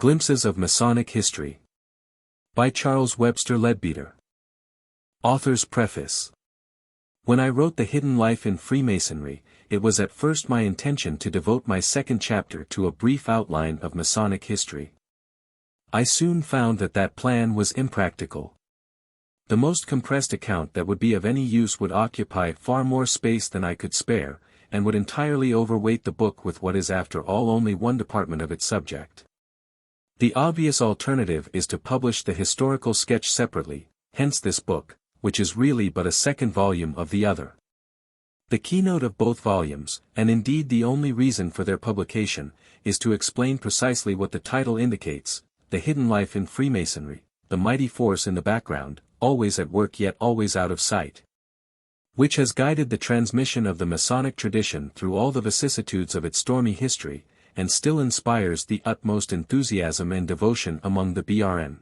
Glimpses of Masonic History. By Charles Webster Leadbeater. Author's Preface. When I wrote The Hidden Life in Freemasonry, it was at first my intention to devote my second chapter to a brief outline of Masonic history. I soon found that that plan was impractical. The most compressed account that would be of any use would occupy far more space than I could spare, and would entirely overweight the book with what is after all only one department of its subject. The obvious alternative is to publish the historical sketch separately, hence this book, which is really but a second volume of the other. The keynote of both volumes, and indeed the only reason for their publication, is to explain precisely what the title indicates: the hidden life in Freemasonry, the mighty force in the background, always at work yet always out of sight, which has guided the transmission of the Masonic tradition through all the vicissitudes of its stormy history, and still inspires the utmost enthusiasm and devotion among the BRN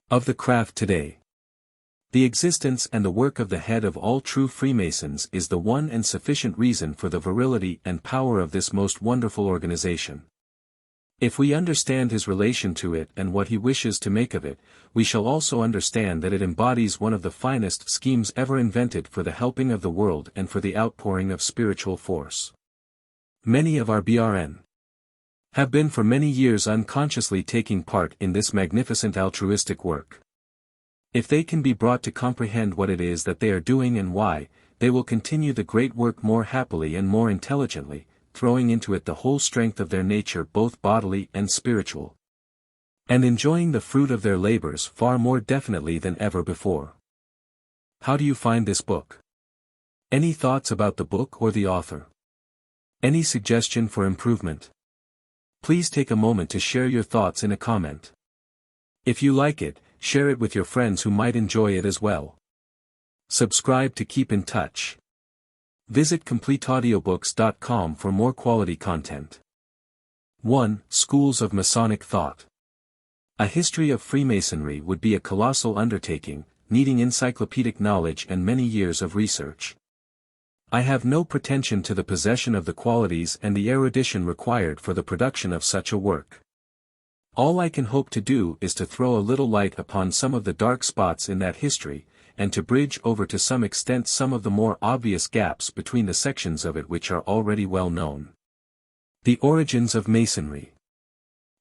of the craft today. The existence and the work of the head of all true Freemasons is the one and sufficient reason for the virility and power of this most wonderful organization. If we understand his relation to it and what he wishes to make of it, we shall also understand that it embodies one of the finest schemes ever invented for the helping of the world and for the outpouring of spiritual force. Many of our BRN have been for many years unconsciously taking part in this magnificent altruistic work. If they can be brought to comprehend what it is that they are doing and why, they will continue the great work more happily and more intelligently, throwing into it the whole strength of their nature both bodily and spiritual, and enjoying the fruit of their labors far more definitely than ever before. How do you find this book? Any thoughts about the book or the author? Any suggestion for improvement? Please take a moment to share your thoughts in a comment. If you like it, share it with your friends who might enjoy it as well. Subscribe to keep in touch. Visit CompleteAudiobooks.com for more quality content. 1. Schools of Masonic Thought. A history of Freemasonry would be a colossal undertaking, needing encyclopedic knowledge and many years of research. I have no pretension to the possession of the qualities and the erudition required for the production of such a work. All I can hope to do is to throw a little light upon some of the dark spots in that history, and to bridge over to some extent some of the more obvious gaps between the sections of it which are already well known. The origins of Masonry.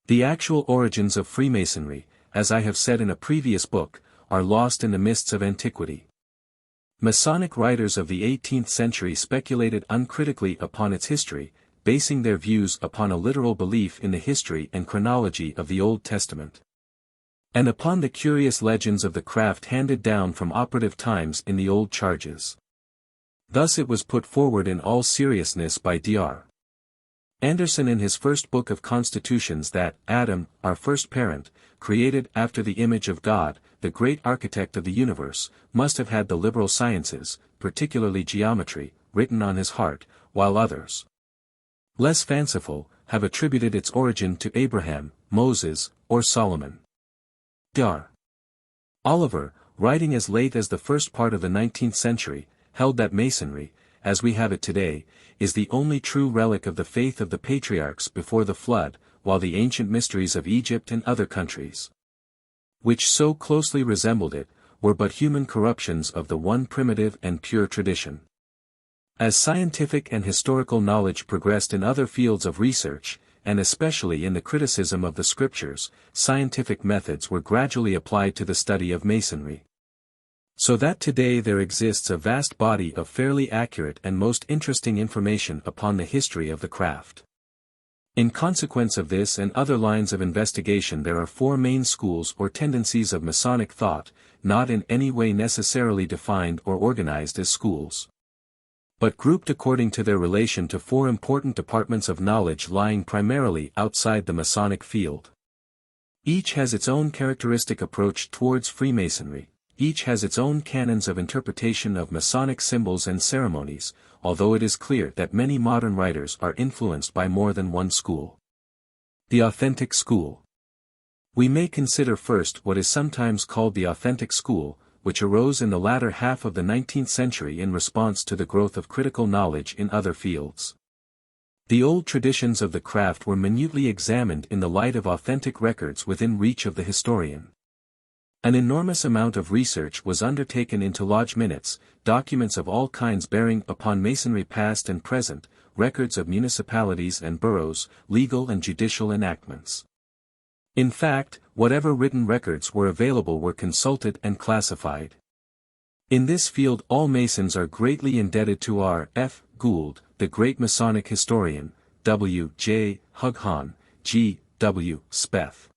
The actual origins of Freemasonry, as I have said in a previous book, are lost in the mists of antiquity. Masonic writers of the 18th century speculated uncritically upon its history, basing their views upon a literal belief in the history and chronology of the Old Testament, and upon the curious legends of the craft handed down from operative times in the old charges. Thus it was put forward in all seriousness by Dr. Anderson in his first book of Constitutions that Adam, our first parent, created after the image of God, the great architect of the universe, must have had the liberal sciences, particularly geometry, written on his heart, while others, less fanciful, have attributed its origin to Abraham, Moses, or Solomon. Dr. Oliver, writing as late as the first part of the 19th century, held that Masonry, as we have it today, is the only true relic of the faith of the patriarchs before the flood, while the ancient mysteries of Egypt and other countries, which so closely resembled it, were but human corruptions of the one primitive and pure tradition. As scientific and historical knowledge progressed in other fields of research, and especially in the criticism of the scriptures, scientific methods were gradually applied to the study of Masonry, so that today there exists a vast body of fairly accurate and most interesting information upon the history of the craft. In consequence of this and other lines of investigation, there are four main schools or tendencies of Masonic thought, not in any way necessarily defined or organized as schools, but grouped according to their relation to four important departments of knowledge lying primarily outside the Masonic field. Each has its own characteristic approach towards Freemasonry, each has its own canons of interpretation of Masonic symbols and ceremonies, although it is clear that many modern writers are influenced by more than one school. The authentic school. We may consider first what is sometimes called the authentic school, which arose in the latter half of the 19th century in response to the growth of critical knowledge in other fields. The old traditions of the craft were minutely examined in the light of authentic records within reach of the historian. An enormous amount of research was undertaken into lodge minutes, documents of all kinds bearing upon Masonry past and present, records of municipalities and boroughs, legal and judicial enactments. In fact, whatever written records were available were consulted and classified. In this field all Masons are greatly indebted to R. F. Gould, the great Masonic historian, W. J. Hughan, G. W. Speth.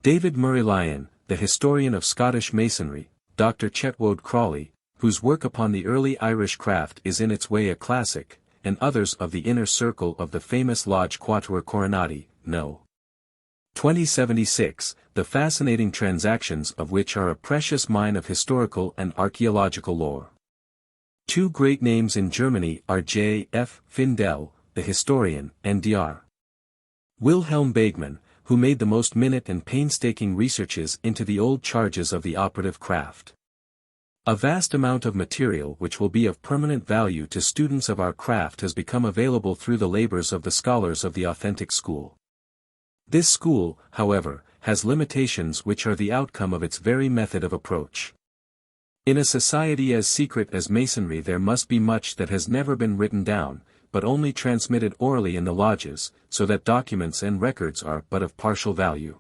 David Murray Lyon, the historian of Scottish Masonry, Dr. Chetwode Crawley, whose work upon the early Irish craft is in its way a classic, and others of the inner circle of the famous Lodge Quatuor Coronati, No. 2076, the fascinating transactions of which are a precious mine of historical and archaeological lore. Two great names in Germany are J. F. Findel, the historian, and Dr. Wilhelm Begemann, who made the most minute and painstaking researches into the old charges of the operative craft. A vast amount of material which will be of permanent value to students of our craft has become available through the labors of the scholars of the authentic school. This school, however, has limitations which are the outcome of its very method of approach. In a society as secret as Masonry there must be much that has never been written down, but only transmitted orally in the lodges, so that documents and records are but of partial value.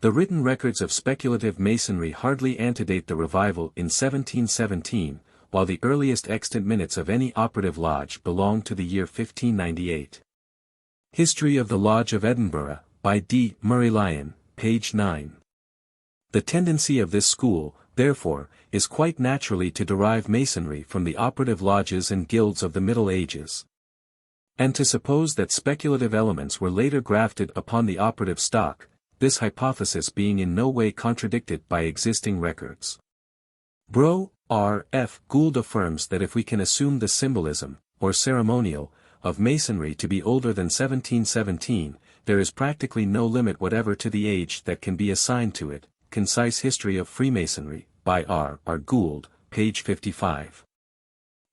The written records of speculative Masonry hardly antedate the revival in 1717, while the earliest extant minutes of any operative lodge belong to the year 1598. History of the Lodge of Edinburgh, by D. Murray Lyon, page 9. The tendency of this school, therefore, is quite naturally to derive Masonry from the operative lodges and guilds of the Middle Ages. And to suppose that speculative elements were later grafted upon the operative stock, this hypothesis being in no way contradicted by existing records. Bro. R. F. Gould affirms that if we can assume the symbolism, or ceremonial, of Masonry to be older than 1717, there is practically no limit whatever to the age that can be assigned to it. Concise History of Freemasonry, by R. R. Gould, page 55.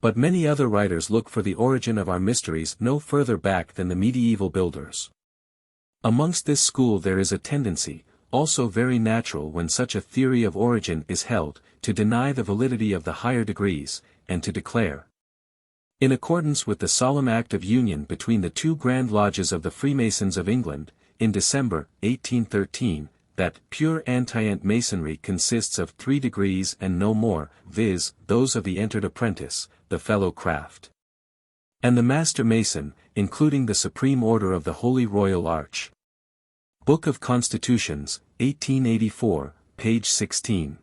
But many other writers look for the origin of our mysteries no further back than the medieval builders. Amongst this school there is a tendency, also very natural when such a theory of origin is held, to deny the validity of the higher degrees, and to declare, in accordance with the solemn act of union between the two grand lodges of the Freemasons of England, in December, 1813, that pure antient Masonry consists of 3 degrees and no more, viz., those of the entered apprentice, the fellow craft, and the Master Mason, including the Supreme Order of the Holy Royal Arch. Book of Constitutions, 1884, page 16.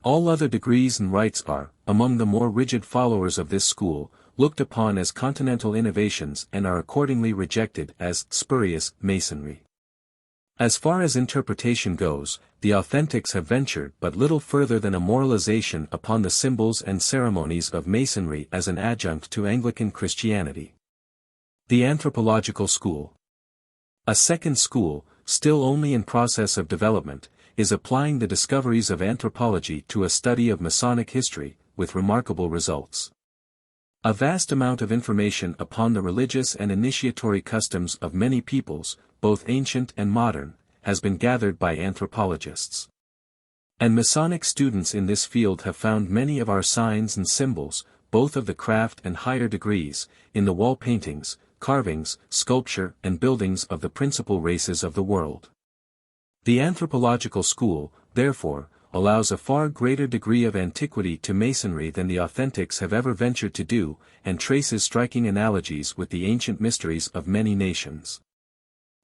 All other degrees and rites are, among the more rigid followers of this school, looked upon as continental innovations and are accordingly rejected as spurious Masonry. As far as interpretation goes, the authentics have ventured but little further than a moralization upon the symbols and ceremonies of Masonry as an adjunct to Anglican Christianity. The Anthropological School. A second school, still only in process of development, is applying the discoveries of anthropology to a study of Masonic history, with remarkable results. A vast amount of information upon the religious and initiatory customs of many peoples, both ancient and modern, has been gathered by anthropologists. And Masonic students in this field have found many of our signs and symbols, both of the craft and higher degrees, in the wall paintings, carvings, sculpture and buildings of the principal races of the world. The anthropological school, therefore, allows a far greater degree of antiquity to Masonry than the authentics have ever ventured to do, and traces striking analogies with the ancient mysteries of many nations,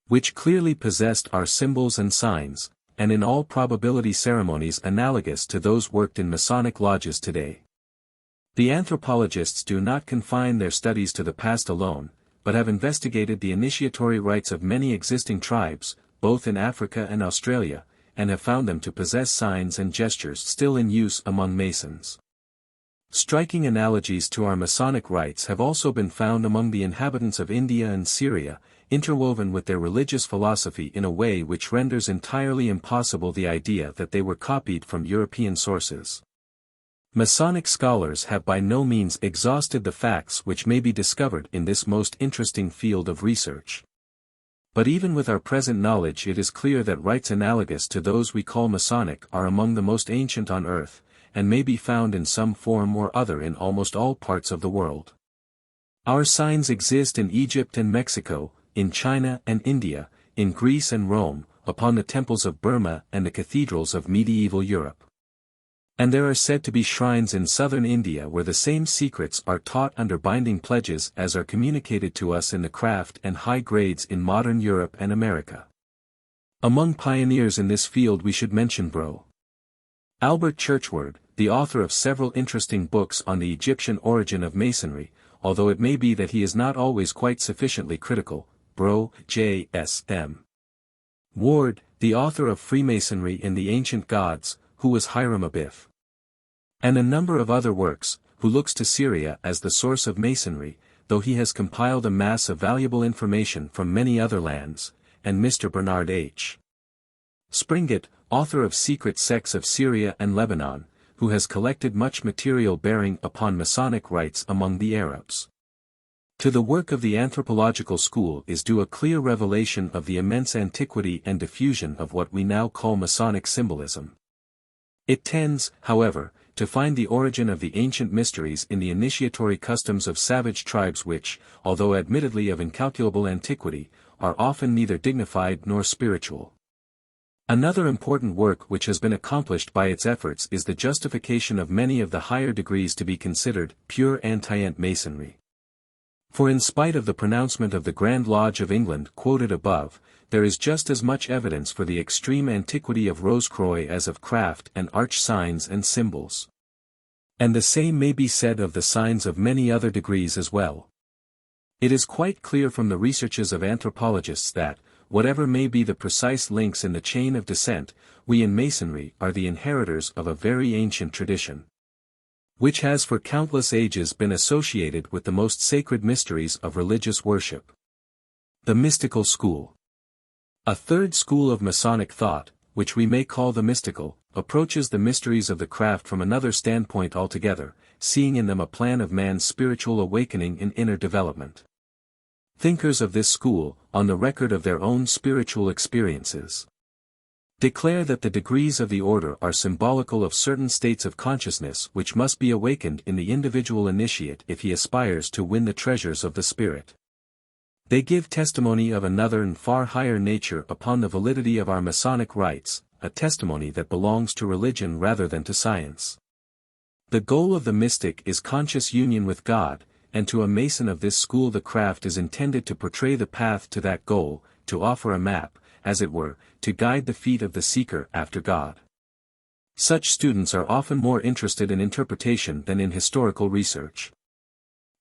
which clearly possessed our symbols and signs, and in all probability ceremonies analogous to those worked in Masonic lodges today. The anthropologists do not confine their studies to the past alone, but have investigated the initiatory rites of many existing tribes, both in Africa and Australia, and have found them to possess signs and gestures still in use among Masons. Striking analogies to our Masonic rites have also been found among the inhabitants of India and Syria, interwoven with their religious philosophy in a way which renders entirely impossible the idea that they were copied from European sources. Masonic scholars have by no means exhausted the facts which may be discovered in this most interesting field of research. But even with our present knowledge, it is clear that rites analogous to those we call Masonic are among the most ancient on earth, and may be found in some form or other in almost all parts of the world. Our signs exist in Egypt and Mexico, in China and India, in Greece and Rome, upon the temples of Burma and the cathedrals of medieval Europe. And there are said to be shrines in southern India where the same secrets are taught under binding pledges as are communicated to us in the craft and high grades in modern Europe and America. Among pioneers in this field we should mention Bro. Albert Churchward, the author of several interesting books on the Egyptian origin of Masonry, although it may be that he is not always quite sufficiently critical. Bro. J. S. M. Ward, the author of Freemasonry in the Ancient Gods, who was Hiram Abiff. And a number of other works, who looks to Syria as the source of Masonry, though he has compiled a mass of valuable information from many other lands, and Mr. Bernard H. Springett, author of Secret Sects of Syria and Lebanon, who has collected much material bearing upon Masonic rites among the Arabs. To the work of the anthropological school is due a clear revelation of the immense antiquity and diffusion of what we now call Masonic symbolism. It tends, however, to find the origin of the ancient mysteries in the initiatory customs of savage tribes which, although admittedly of incalculable antiquity, are often neither dignified nor spiritual. Another important work which has been accomplished by its efforts is the justification of many of the higher degrees to be considered pure Antient Masonry. For in spite of the pronouncement of the Grand Lodge of England quoted above, there is just as much evidence for the extreme antiquity of Rosecroix as of craft and arch signs and symbols. And the same may be said of the signs of many other degrees as well. It is quite clear from the researches of anthropologists that, whatever may be the precise links in the chain of descent, we in Masonry are the inheritors of a very ancient tradition, which has for countless ages been associated with the most sacred mysteries of religious worship. The mystical school. A third school of Masonic thought, which we may call the mystical, approaches the mysteries of the craft from another standpoint altogether, seeing in them a plan of man's spiritual awakening and inner development. Thinkers of this school, on the record of their own spiritual experiences, declare that the degrees of the order are symbolical of certain states of consciousness which must be awakened in the individual initiate if he aspires to win the treasures of the spirit. They give testimony of another and far higher nature upon the validity of our Masonic rites, a testimony that belongs to religion rather than to science. The goal of the mystic is conscious union with God, and to a Mason of this school the craft is intended to portray the path to that goal, to offer a map, as it were, to guide the feet of the seeker after God. Such students are often more interested in interpretation than in historical research.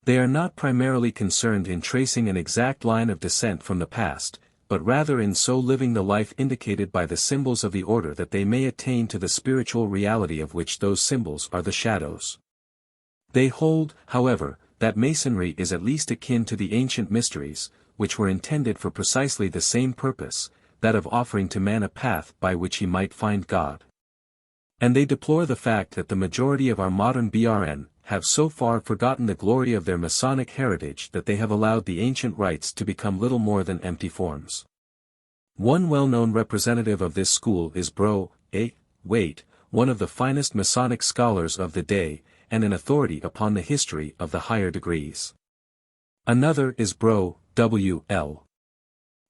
They are not primarily concerned in tracing an exact line of descent from the past, but rather in so living the life indicated by the symbols of the order that they may attain to the spiritual reality of which those symbols are the shadows. They hold, however, that Masonry is at least akin to the ancient mysteries, which were intended for precisely the same purpose, that of offering to man a path by which he might find God. And they deplore the fact that the majority of our modern BRN have so far forgotten the glory of their Masonic heritage that they have allowed the ancient rites to become little more than empty forms. One well-known representative of this school is Bro. A. Waite, one of the finest Masonic scholars of the day, and an authority upon the history of the higher degrees. Another is Bro. W. L.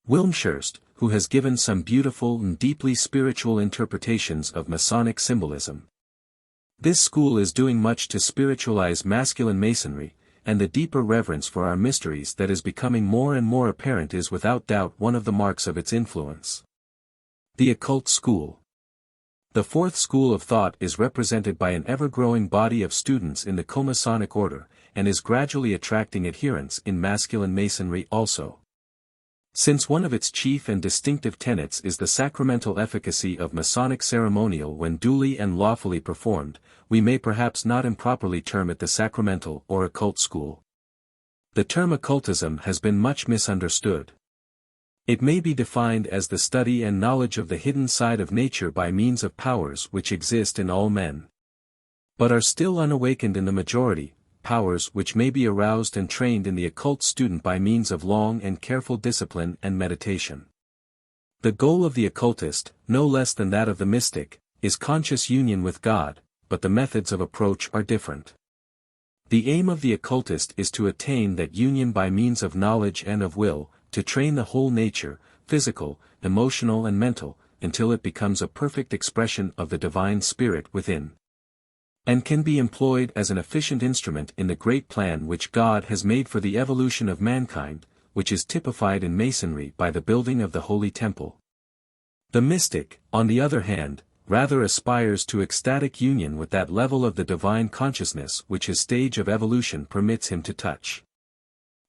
Wilmshurst, who has given some beautiful and deeply spiritual interpretations of Masonic symbolism. This school is doing much to spiritualize masculine Masonry, and the deeper reverence for our mysteries that is becoming more and more apparent is without doubt one of the marks of its influence. The occult school. The fourth school of thought is represented by an ever-growing body of students in the Co-Masonic Order, and is gradually attracting adherents in masculine Masonry also. Since one of its chief and distinctive tenets is the sacramental efficacy of Masonic ceremonial when duly and lawfully performed, we may perhaps not improperly term it the sacramental or occult school. The term occultism has been much misunderstood. It may be defined as the study and knowledge of the hidden side of nature by means of powers which exist in all men. but are still unawakened in the majority, powers which may be aroused and trained in the occult student by means of long and careful discipline and meditation. The goal of the occultist, no less than that of the mystic, is conscious union with God, but the methods of approach are different. The aim of the occultist is to attain that union by means of knowledge and of will, to train the whole nature, physical, emotional and mental, until it becomes a perfect expression of the divine spirit within, and can be employed as an efficient instrument in the great plan which God has made for the evolution of mankind, which is typified in Masonry by the building of the Holy Temple. The mystic, on the other hand, rather aspires to ecstatic union with that level of the divine consciousness which his stage of evolution permits him to touch.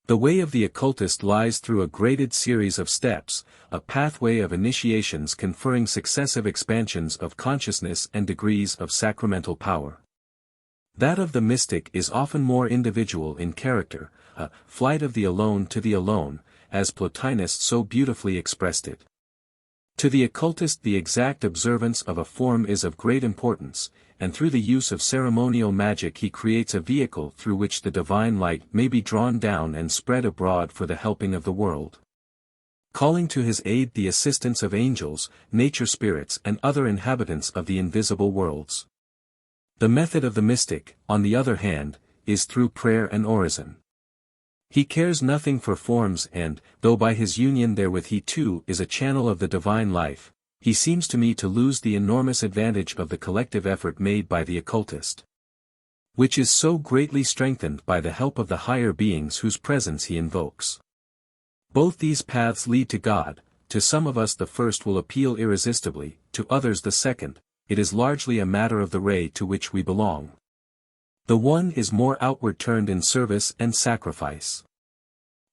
The way of the occultist lies through a graded series of steps, a pathway of initiations conferring successive expansions of consciousness and degrees of sacramental power. That of the mystic is often more individual in character, a flight of the alone to the alone, as Plotinus so beautifully expressed it. To the occultist the exact observance of a form is of great importance, and through the use of ceremonial magic he creates a vehicle through which the divine light may be drawn down and spread abroad for the helping of the world. Calling to his aid the assistance of angels, nature spirits and other inhabitants of the invisible worlds. The method of the mystic, on the other hand, is through prayer and orison. He cares nothing for forms and, though by his union therewith he too is a channel of the divine life, he seems to me to lose the enormous advantage of the collective effort made by the occultist, which is so greatly strengthened by the help of the higher beings whose presence he invokes. Both these paths lead to God. To some of us the first will appeal irresistibly, to others the second. It is largely a matter of the ray to which we belong. The one is more outward turned in service and sacrifice.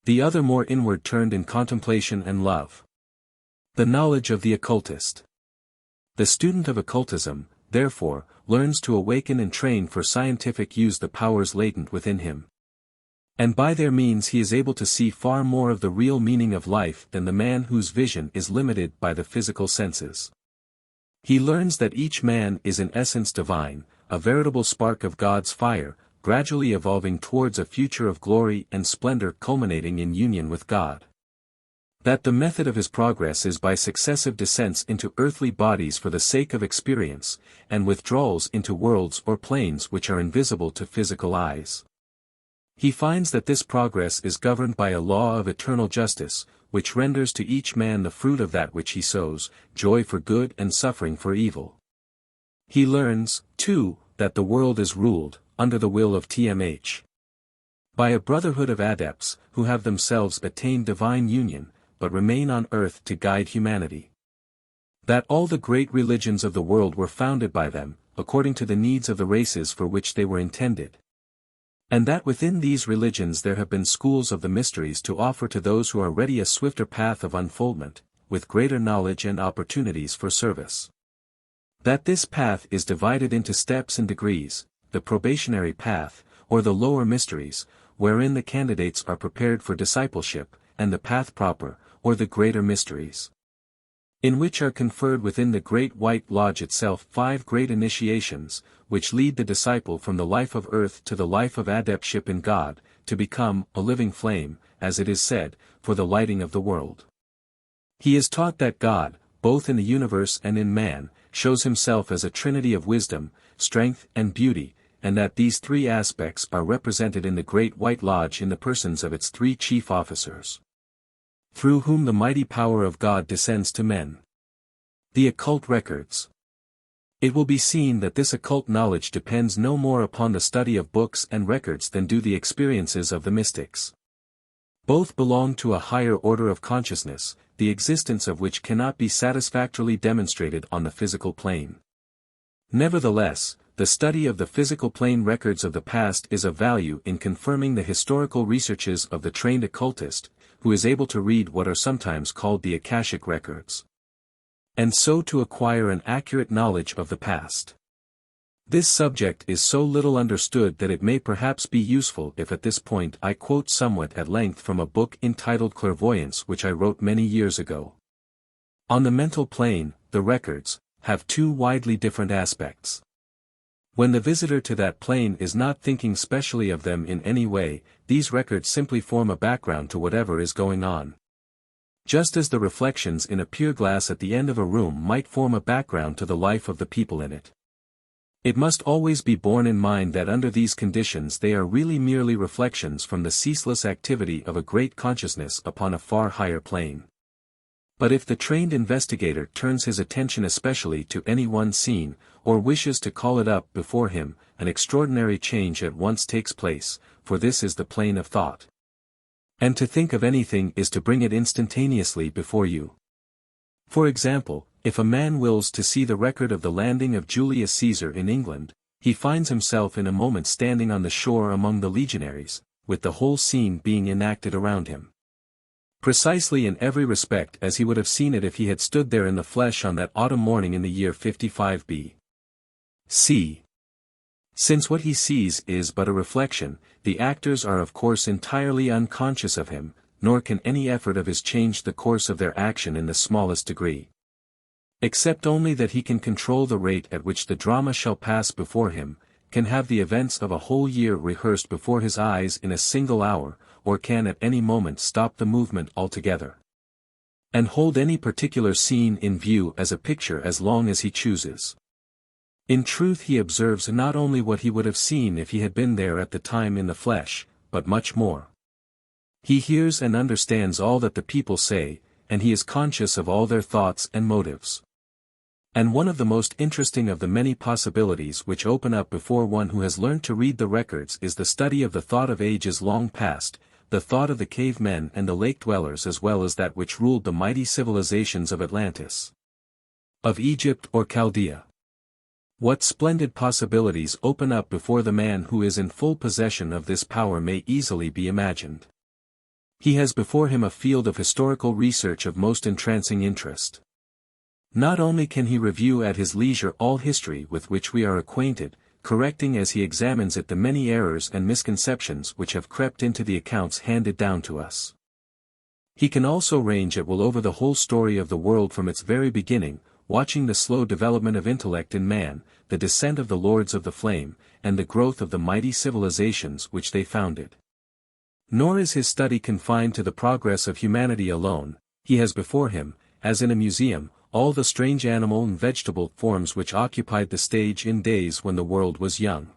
The other more inward turned in contemplation and love. The knowledge of the occultist. The student of occultism, therefore, learns to awaken and train for scientific use the powers latent within him. And by their means he is able to see far more of the real meaning of life than the man whose vision is limited by the physical senses. He learns that each man is in essence divine, a veritable spark of God's fire, gradually evolving towards a future of glory and splendor culminating in union with God. That the method of his progress is by successive descents into earthly bodies for the sake of experience, and withdrawals into worlds or planes which are invisible to physical eyes. He finds that this progress is governed by a law of eternal justice, which renders to each man the fruit of that which he sows, joy for good and suffering for evil. He learns, too, that the world is ruled, under the will of TMH, by a brotherhood of adepts, who have themselves attained divine union, but remain on earth to guide humanity. That all the great religions of the world were founded by them, according to the needs of the races for which they were intended. And that within these religions there have been schools of the mysteries to offer to those who are ready a swifter path of unfoldment, with greater knowledge and opportunities for service. That this path is divided into steps and degrees, the probationary path, or the lower mysteries, wherein the candidates are prepared for discipleship, and the path proper, or the greater mysteries, in which are conferred within the Great White Lodge itself 5 great initiations, which lead the disciple from the life of earth to the life of adeptship in God, to become a living flame, as it is said, for the lighting of the world. He is taught that God, both in the universe and in man, shows himself as a trinity of wisdom, strength and beauty, and that these 3 aspects are represented in the Great White Lodge in the persons of its 3 chief officers, through whom the mighty power of God descends to men. The occult records. It will be seen that this occult knowledge depends no more upon the study of books and records than do the experiences of the mystics. Both belong to a higher order of consciousness, the existence of which cannot be satisfactorily demonstrated on the physical plane. Nevertheless, the study of the physical plane records of the past is of value in confirming the historical researches of the trained occultist, who is able to read what are sometimes called the Akashic records, and so to acquire an accurate knowledge of the past. This subject is so little understood that it may perhaps be useful if at this point I quote somewhat at length from a book entitled Clairvoyance which I wrote many years ago. On the mental plane, the records have 2 widely different aspects. When the visitor to that plane is not thinking specially of them in any way, these records simply form a background to whatever is going on. Just as the reflections in a pier glass at the end of a room might form a background to the life of the people in it. It must always be borne in mind that under these conditions they are really merely reflections from the ceaseless activity of a great consciousness upon a far higher plane. But if the trained investigator turns his attention especially to any one scene, or wishes to call it up before him, an extraordinary change at once takes place, for this is the plane of thought. And to think of anything is to bring it instantaneously before you. For example, if a man wills to see the record of the landing of Julius Caesar in England, he finds himself in a moment standing on the shore among the legionaries, with the whole scene being enacted around him. Precisely in every respect as he would have seen it if he had stood there in the flesh on that autumn morning in the year 55 B.C. Since what he sees is but a reflection, the actors are of course entirely unconscious of him, nor can any effort of his change the course of their action in the smallest degree. Except only that he can control the rate at which the drama shall pass before him, can have the events of a whole year rehearsed before his eyes in a single hour, or can at any moment stop the movement altogether. And hold any particular scene in view as a picture as long as he chooses. In truth he observes not only what he would have seen if he had been there at the time in the flesh, but much more. He hears and understands all that the people say, and he is conscious of all their thoughts and motives. And one of the most interesting of the many possibilities which open up before one who has learnt to read the records is the study of the thought of ages long past, the thought of the cave men and the lake dwellers as well as that which ruled the mighty civilizations of Atlantis, of Egypt or Chaldea. What splendid possibilities open up before the man who is in full possession of this power may easily be imagined. He has before him a field of historical research of most entrancing interest. Not only can he review at his leisure all history with which we are acquainted, correcting as he examines it the many errors and misconceptions which have crept into the accounts handed down to us. He can also range at will over the whole story of the world from its very beginning, watching the slow development of intellect in man, the descent of the lords of the flame, and the growth of the mighty civilizations which they founded. Nor is his study confined to the progress of humanity alone, he has before him, as in a museum, all the strange animal and vegetable forms which occupied the stage in days when the world was young.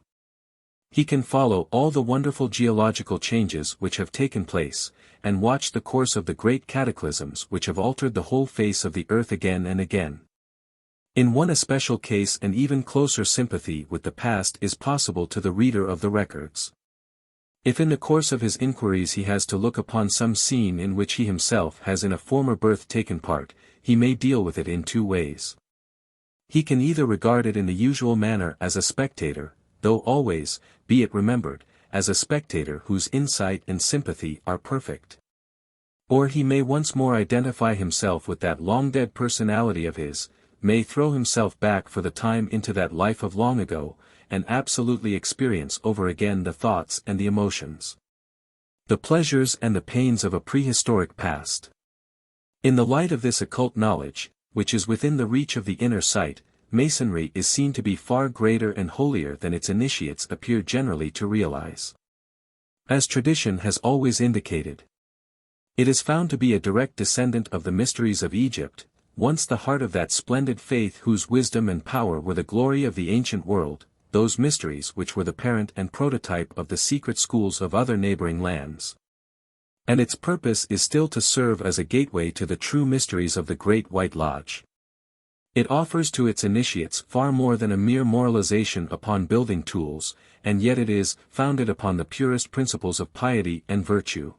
He can follow all the wonderful geological changes which have taken place, and watch the course of the great cataclysms which have altered the whole face of the earth again and again. In one especial case an even closer sympathy with the past is possible to the reader of the records. If in the course of his inquiries he has to look upon some scene in which he himself has in a former birth taken part, he may deal with it in two ways. He can either regard it in the usual manner as a spectator, though always, be it remembered, as a spectator whose insight and sympathy are perfect. Or he may once more identify himself with that long-dead personality of his, may throw himself back for the time into that life of long ago, and absolutely experience over again the thoughts and the emotions, the pleasures and the pains of a prehistoric past. In the light of this occult knowledge, which is within the reach of the inner sight, Masonry is seen to be far greater and holier than its initiates appear generally to realize. As tradition has always indicated, it is found to be a direct descendant of the mysteries of Egypt, once the heart of that splendid faith whose wisdom and power were the glory of the ancient world, those mysteries which were the parent and prototype of the secret schools of other neighboring lands. And its purpose is still to serve as a gateway to the true mysteries of the Great White Lodge. It offers to its initiates far more than a mere moralization upon building tools, and yet it is founded upon the purest principles of piety and virtue.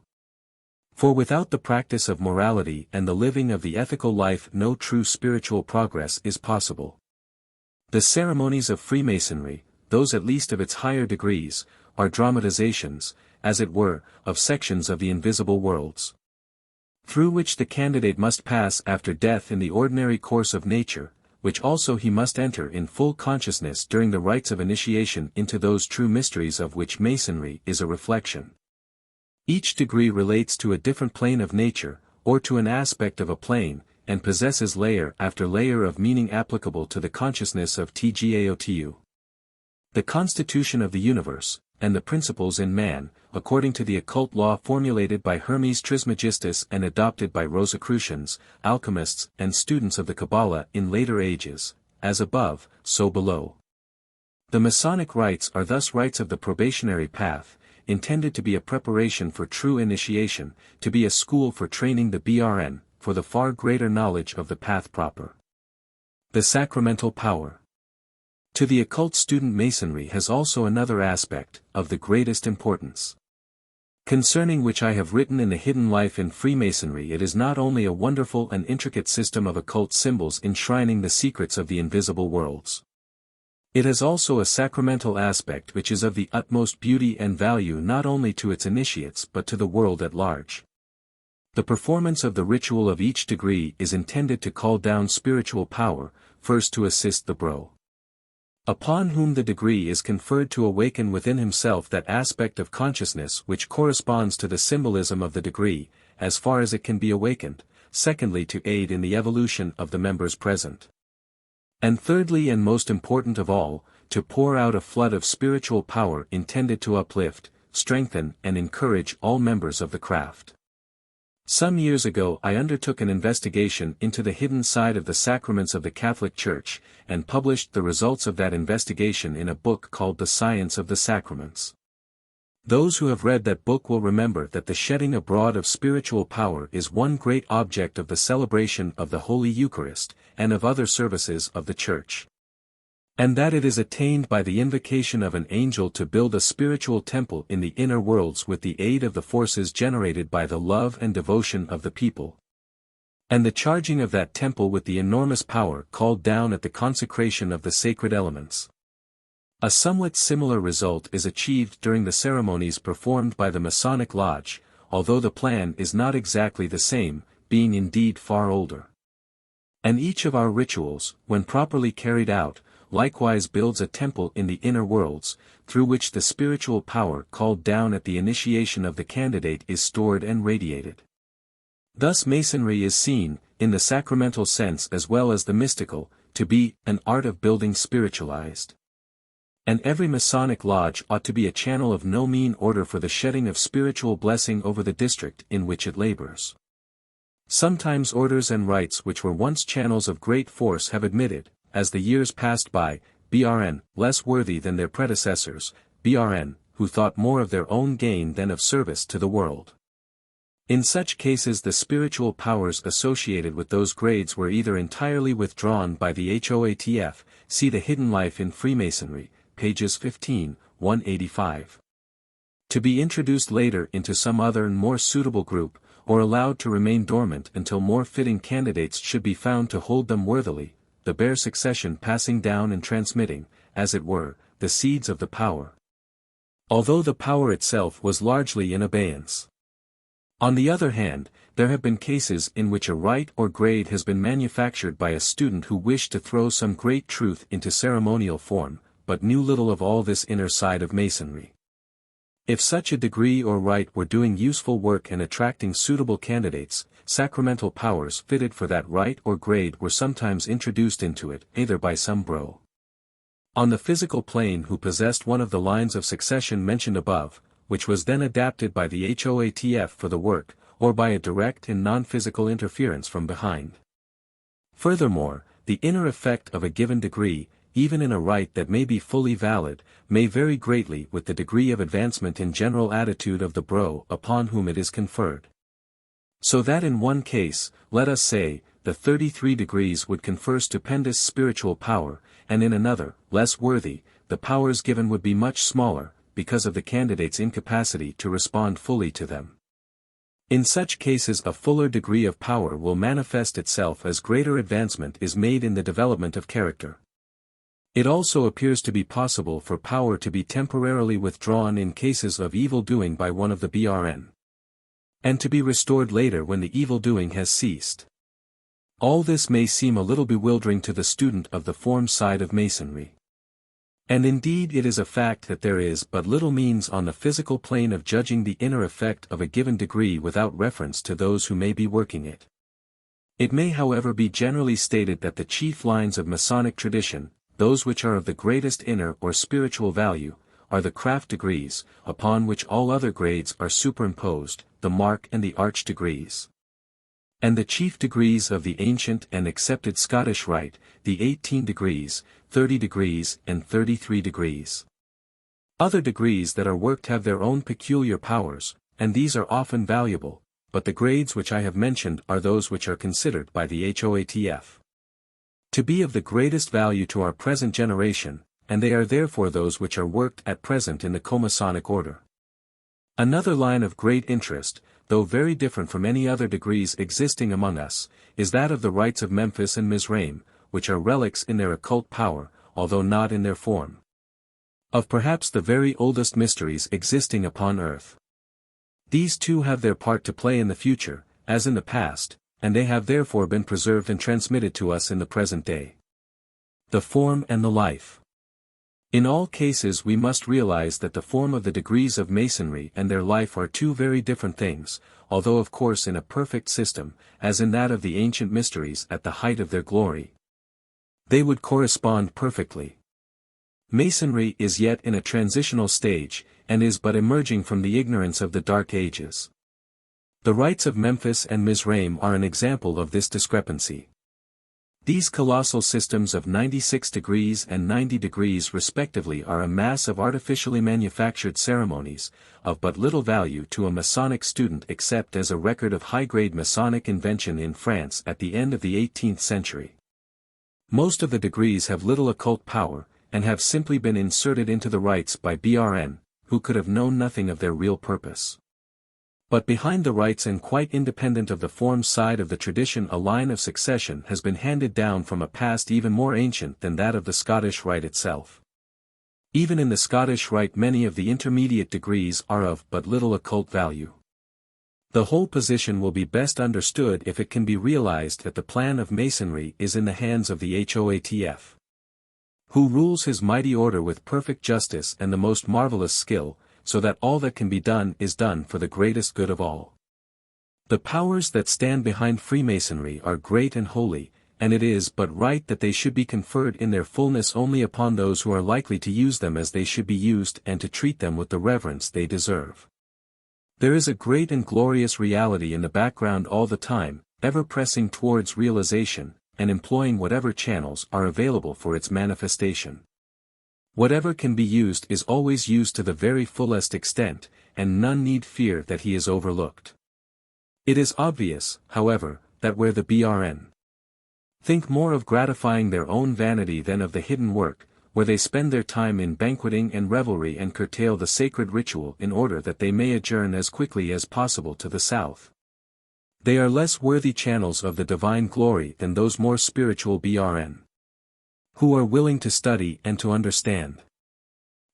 For without the practice of morality and the living of the ethical life no true spiritual progress is possible. The ceremonies of Freemasonry, those at least of its higher degrees, are dramatizations, as it were, of sections of the invisible worlds, through which the candidate must pass after death in the ordinary course of nature, which also he must enter in full consciousness during the rites of initiation into those true mysteries of which Masonry is a reflection. Each degree relates to a different plane of nature, or to an aspect of a plane, and possesses layer after layer of meaning applicable to the consciousness of Tgaotu. The constitution of the universe, and the principles in man, according to the occult law formulated by Hermes Trismegistus and adopted by Rosicrucians, alchemists and students of the Kabbalah in later ages, as above, so below. The Masonic rites are thus rites of the probationary path, intended to be a preparation for true initiation, to be a school for training the BRN, for the far greater knowledge of the path proper. The sacramental power. To the occult student Masonry has also another aspect, of the greatest importance, concerning which I have written in The Hidden Life in Freemasonry. It is not only a wonderful and intricate system of occult symbols enshrining the secrets of the invisible worlds. It has also a sacramental aspect which is of the utmost beauty and value not only to its initiates but to the world at large. The performance of the ritual of each degree is intended to call down spiritual power, first to assist the bro, upon whom the degree is conferred, to awaken within himself that aspect of consciousness which corresponds to the symbolism of the degree, as far as it can be awakened, secondly to aid in the evolution of the members present, and thirdly and most important of all, to pour out a flood of spiritual power intended to uplift, strengthen and encourage all members of the craft. Some years ago I undertook an investigation into the hidden side of the sacraments of the Catholic Church, and published the results of that investigation in a book called The Science of the Sacraments. Those who have read that book will remember that the shedding abroad of spiritual power is one great object of the celebration of the Holy Eucharist, and of other services of the Church, and that it is attained by the invocation of an angel to build a spiritual temple in the inner worlds with the aid of the forces generated by the love and devotion of the people, and the charging of that temple with the enormous power called down at the consecration of the sacred elements. A somewhat similar result is achieved during the ceremonies performed by the Masonic Lodge, although the plan is not exactly the same, being indeed far older. And each of our rituals, when properly carried out, likewise builds a temple in the inner worlds, through which the spiritual power called down at the initiation of the candidate is stored and radiated. Thus Masonry is seen, in the sacramental sense as well as the mystical, to be an art of building spiritualized. And every Masonic lodge ought to be a channel of no mean order for the shedding of spiritual blessing over the district in which it labors. Sometimes orders and rites which were once channels of great force have admitted, as the years passed by, BRN, less worthy than their predecessors, BRN, who thought more of their own gain than of service to the world. In such cases the spiritual powers associated with those grades were either entirely withdrawn by the HOATF, see The Hidden Life in Freemasonry, pages 15, 185. To be introduced later into some other and more suitable group, or allowed to remain dormant until more fitting candidates should be found to hold them worthily, the bare succession passing down and transmitting, as it were, the seeds of the power, although the power itself was largely in abeyance. On the other hand, there have been cases in which a rite or grade has been manufactured by a student who wished to throw some great truth into ceremonial form, but knew little of all this inner side of Masonry. If such a degree or rite were doing useful work and attracting suitable candidates, sacramental powers fitted for that rite or grade were sometimes introduced into it, either by some bro on the physical plane who possessed one of the lines of succession mentioned above, which was then adapted by the HOATF for the work, or by a direct and non-physical interference from behind. Furthermore, the inner effect of a given degree, even in a rite that may be fully valid, may vary greatly with the degree of advancement in general attitude of the bro upon whom it is conferred. So that in one case, let us say, the 33 degrees would confer stupendous spiritual power, and in another, less worthy, the powers given would be much smaller, because of the candidate's incapacity to respond fully to them. In such cases a fuller degree of power will manifest itself as greater advancement is made in the development of character. It also appears to be possible for power to be temporarily withdrawn in cases of evil doing by one of the BRN, and to be restored later when the evil doing has ceased. All this may seem a little bewildering to the student of the form side of Masonry. And indeed it is a fact that there is but little means on the physical plane of judging the inner effect of a given degree without reference to those who may be working it. It may however be generally stated that the chief lines of Masonic tradition, those which are of the greatest inner or spiritual value, are the craft degrees, upon which all other grades are superimposed, the mark and the arch degrees. And the chief degrees of the ancient and accepted Scottish Rite, the 18 degrees, 30 degrees and 33 degrees. Other degrees that are worked have their own peculiar powers, and these are often valuable, but the grades which I have mentioned are those which are considered by the HOATF to be of the greatest value to our present generation, and they are therefore those which are worked at present in the Co-Masonic Order. Another line of great interest, though very different from any other degrees existing among us, is that of the Rites of Memphis and Mizraim, which are relics in their occult power, although not in their form, of perhaps the very oldest mysteries existing upon earth. These too have their part to play in the future, as in the past, and they have therefore been preserved and transmitted to us in the present day. The form and the life. In all cases we must realize that the form of the degrees of Masonry and their life are two very different things, although of course in a perfect system, as in that of the ancient mysteries at the height of their glory, they would correspond perfectly. Masonry is yet in a transitional stage, and is but emerging from the ignorance of the Dark Ages. The Rites of Memphis and Mizraim are an example of this discrepancy. These colossal systems of 96 degrees and 90 degrees respectively are a mass of artificially manufactured ceremonies, of but little value to a Masonic student except as a record of high-grade Masonic invention in France at the end of the 18th century. Most of the degrees have little occult power, and have simply been inserted into the rites by BRN, who could have known nothing of their real purpose. But behind the rites and quite independent of the form side of the tradition, a line of succession has been handed down from a past even more ancient than that of the Scottish Rite itself. Even in the Scottish Rite many of the intermediate degrees are of but little occult value. The whole position will be best understood if it can be realized that the plan of Masonry is in the hands of the HOATF, who rules his mighty order with perfect justice and the most marvelous skill, so that all that can be done is done for the greatest good of all. The powers that stand behind Freemasonry are great and holy, and it is but right that they should be conferred in their fullness only upon those who are likely to use them as they should be used and to treat them with the reverence they deserve. There is a great and glorious reality in the background all the time, ever pressing towards realization, and employing whatever channels are available for its manifestation. Whatever can be used is always used to the very fullest extent, and none need fear that he is overlooked. It is obvious, however, that where the BRN think more of gratifying their own vanity than of the hidden work, where they spend their time in banqueting and revelry and curtail the sacred ritual in order that they may adjourn as quickly as possible to the south, they are less worthy channels of the divine glory than those more spiritual BRN, who are willing to study and to understand.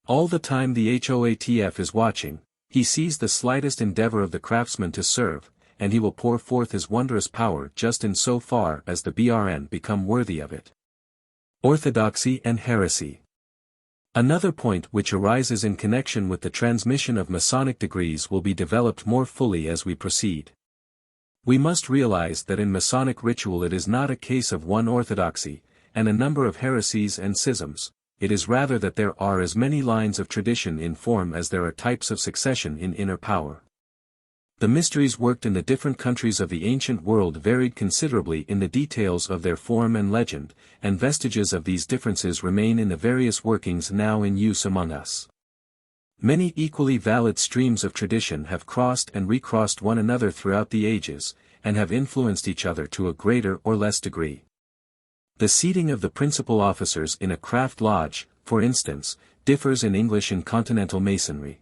All the time the HOATF is watching, he sees the slightest endeavor of the craftsman to serve, and he will pour forth his wondrous power just in so far as the BRN become worthy of it. Orthodoxy and heresy. Another point which arises in connection with the transmission of Masonic degrees will be developed more fully as we proceed. We must realize that in Masonic ritual it is not a case of one orthodoxy, and a number of heresies and schisms, it is rather that there are as many lines of tradition in form as there are types of succession in inner power. The mysteries worked in the different countries of the ancient world varied considerably in the details of their form and legend, and vestiges of these differences remain in the various workings now in use among us. Many equally valid streams of tradition have crossed and recrossed one another throughout the ages, and have influenced each other to a greater or less degree. The seating of the principal officers in a craft lodge, for instance, differs in English and continental Masonry.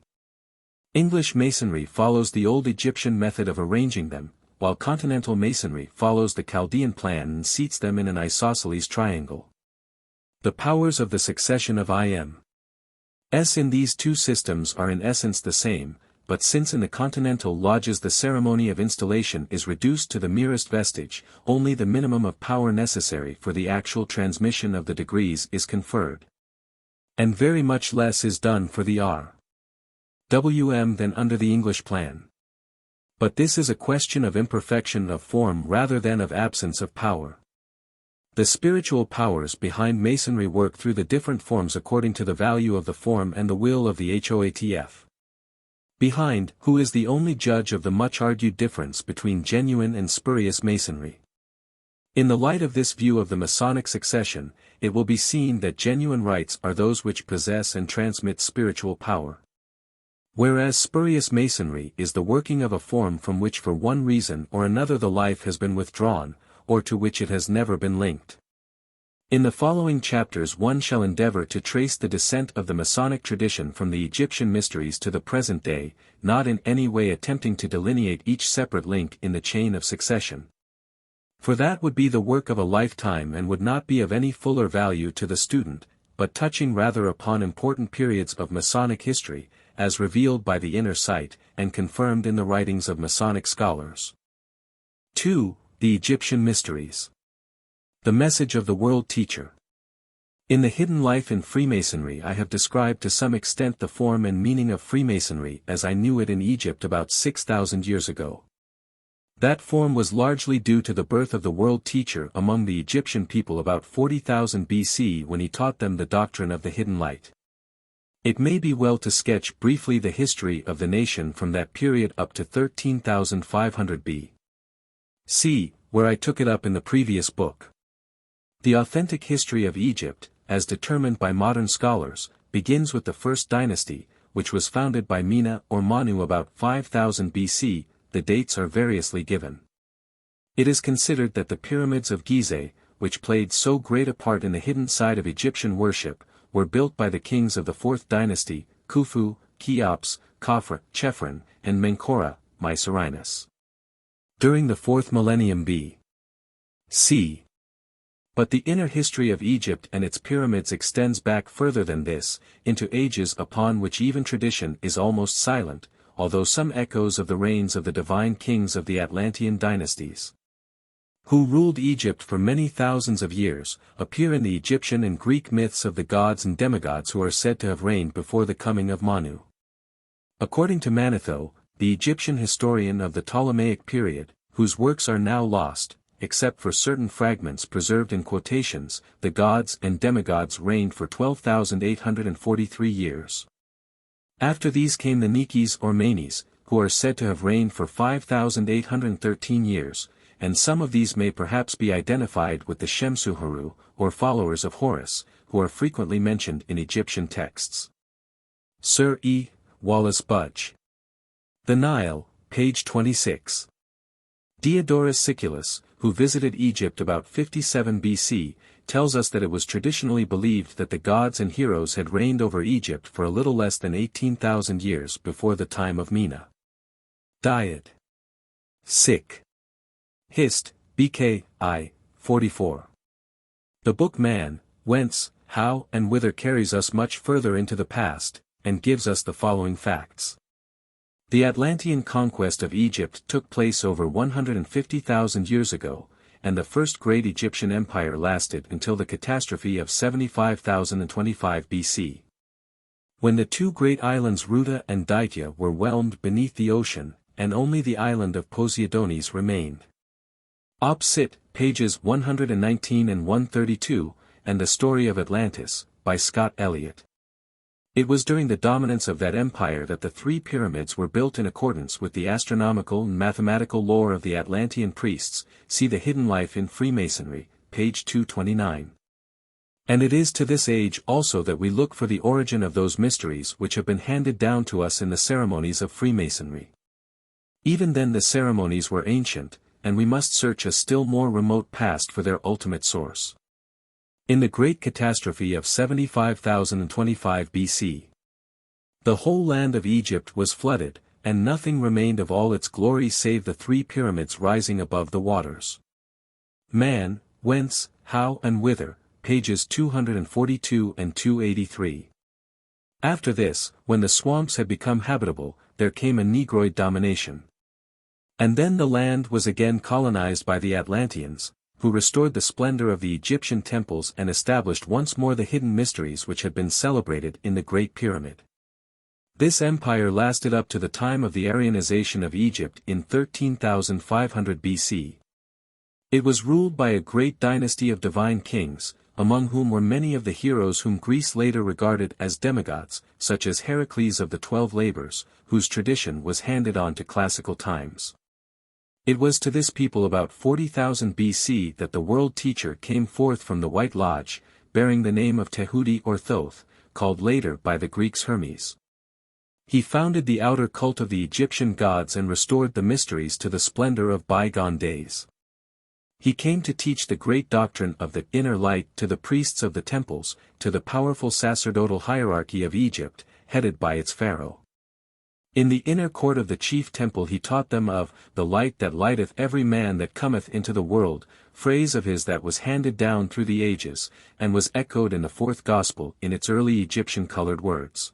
English Masonry follows the old Egyptian method of arranging them, while continental Masonry follows the Chaldean plan and seats them in an isosceles triangle. The powers of the succession of IM's in these two systems are in essence the same, but since in the continental lodges the ceremony of installation is reduced to the merest vestige, only the minimum of power necessary for the actual transmission of the degrees is conferred, and very much less is done for the R.W.M. than under the English plan. But this is a question of imperfection of form rather than of absence of power. The spiritual powers behind Masonry work through the different forms according to the value of the form and the will of the HOATF. Behind, who is the only judge of the much-argued difference between genuine and spurious Masonry. In the light of this view of the Masonic succession, it will be seen that genuine rites are those which possess and transmit spiritual power. Whereas spurious Masonry is the working of a form from which for one reason or another the life has been withdrawn, or to which it has never been linked. In the following chapters one shall endeavor to trace the descent of the Masonic tradition from the Egyptian mysteries to the present day, not in any way attempting to delineate each separate link in the chain of succession. For that would be the work of a lifetime and would not be of any fuller value to the student, but touching rather upon important periods of Masonic history, as revealed by the inner sight, and confirmed in the writings of Masonic scholars. 2. The Egyptian Mysteries. The Message of the World Teacher. In the Hidden Life in Freemasonry I have described to some extent the form and meaning of Freemasonry as I knew it in Egypt about 6,000 years ago. That form was largely due to the birth of the World Teacher among the Egyptian people about 40,000 BC when he taught them the doctrine of the hidden light. It may be well to sketch briefly the history of the nation from that period up to 13,500 B.C., where I took it up in the previous book. The authentic history of Egypt, as determined by modern scholars, begins with the first dynasty, which was founded by Mena or Manu about 5000 BC, the dates are variously given. It is considered that the pyramids of Gizeh, which played so great a part in the hidden side of Egyptian worship, were built by the kings of the fourth dynasty, Khufu, Cheops, Khafre, Chephren, and Menkora, Mycerinus. During the 4th millennium B.C. But the inner history of Egypt and its pyramids extends back further than this, into ages upon which even tradition is almost silent, although some echoes of the reigns of the divine kings of the Atlantean dynasties, who ruled Egypt for many thousands of years, appear in the Egyptian and Greek myths of the gods and demigods who are said to have reigned before the coming of Manu. According to Manetho, the Egyptian historian of the Ptolemaic period, whose works are now lost, except for certain fragments preserved in quotations, the gods and demigods reigned for 12,843 years. After these came the Nikis or Manes, who are said to have reigned for 5,813 years, and some of these may perhaps be identified with the Shemsuharu, or followers of Horus, who are frequently mentioned in Egyptian texts. Sir E. Wallace Budge. The Nile, page 26. Diodorus Siculus, who visited Egypt about 57 BC, tells us that it was traditionally believed that the gods and heroes had reigned over Egypt for a little less than 18,000 years before the time of Mena. Diet. Sick. Hist, BK, I, 44. The book Man, Whence, How and Whither carries us much further into the past, and gives us the following facts. The Atlantean conquest of Egypt took place over 150,000 years ago, and the first great Egyptian empire lasted until the catastrophe of 75,025 BC. When the two great islands Ruta and Daitya were whelmed beneath the ocean, and only the island of Poseidonis remained. Op. Cit., pages 119 and 132, and The Story of Atlantis, by Scott Elliott. It was during the dominance of that empire that the three pyramids were built in accordance with the astronomical and mathematical lore of the Atlantean priests, see The Hidden Life in Freemasonry, page 229. And it is to this age also that we look for the origin of those mysteries which have been handed down to us in the ceremonies of Freemasonry. Even then the ceremonies were ancient, and we must search a still more remote past for their ultimate source. In the great catastrophe of 75,025 BC, the whole land of Egypt was flooded, and nothing remained of all its glory save the three pyramids rising above the waters. Man, Whence, How and Whither, pages 242 and 283. After this, when the swamps had become habitable, there came a Negroid domination. And then the land was again colonized by the Atlanteans, who restored the splendor of the Egyptian temples and established once more the hidden mysteries which had been celebrated in the Great Pyramid. This empire lasted up to the time of the Aryanization of Egypt in 13,500 BC. It was ruled by a great dynasty of divine kings, among whom were many of the heroes whom Greece later regarded as demigods, such as Heracles of the 12 Labors, whose tradition was handed on to classical times. It was to this people about 40,000 BC that the world teacher came forth from the White Lodge, bearing the name of Tehuti or Thoth, called later by the Greeks Hermes. He founded the outer cult of the Egyptian gods and restored the mysteries to the splendor of bygone days. He came to teach the great doctrine of the inner light to the priests of the temples, to the powerful sacerdotal hierarchy of Egypt, headed by its pharaoh. In the inner court of the chief temple he taught them of the light that lighteth every man that cometh into the world, phrase of his that was handed down through the ages, and was echoed in the fourth gospel in its early Egyptian colored words.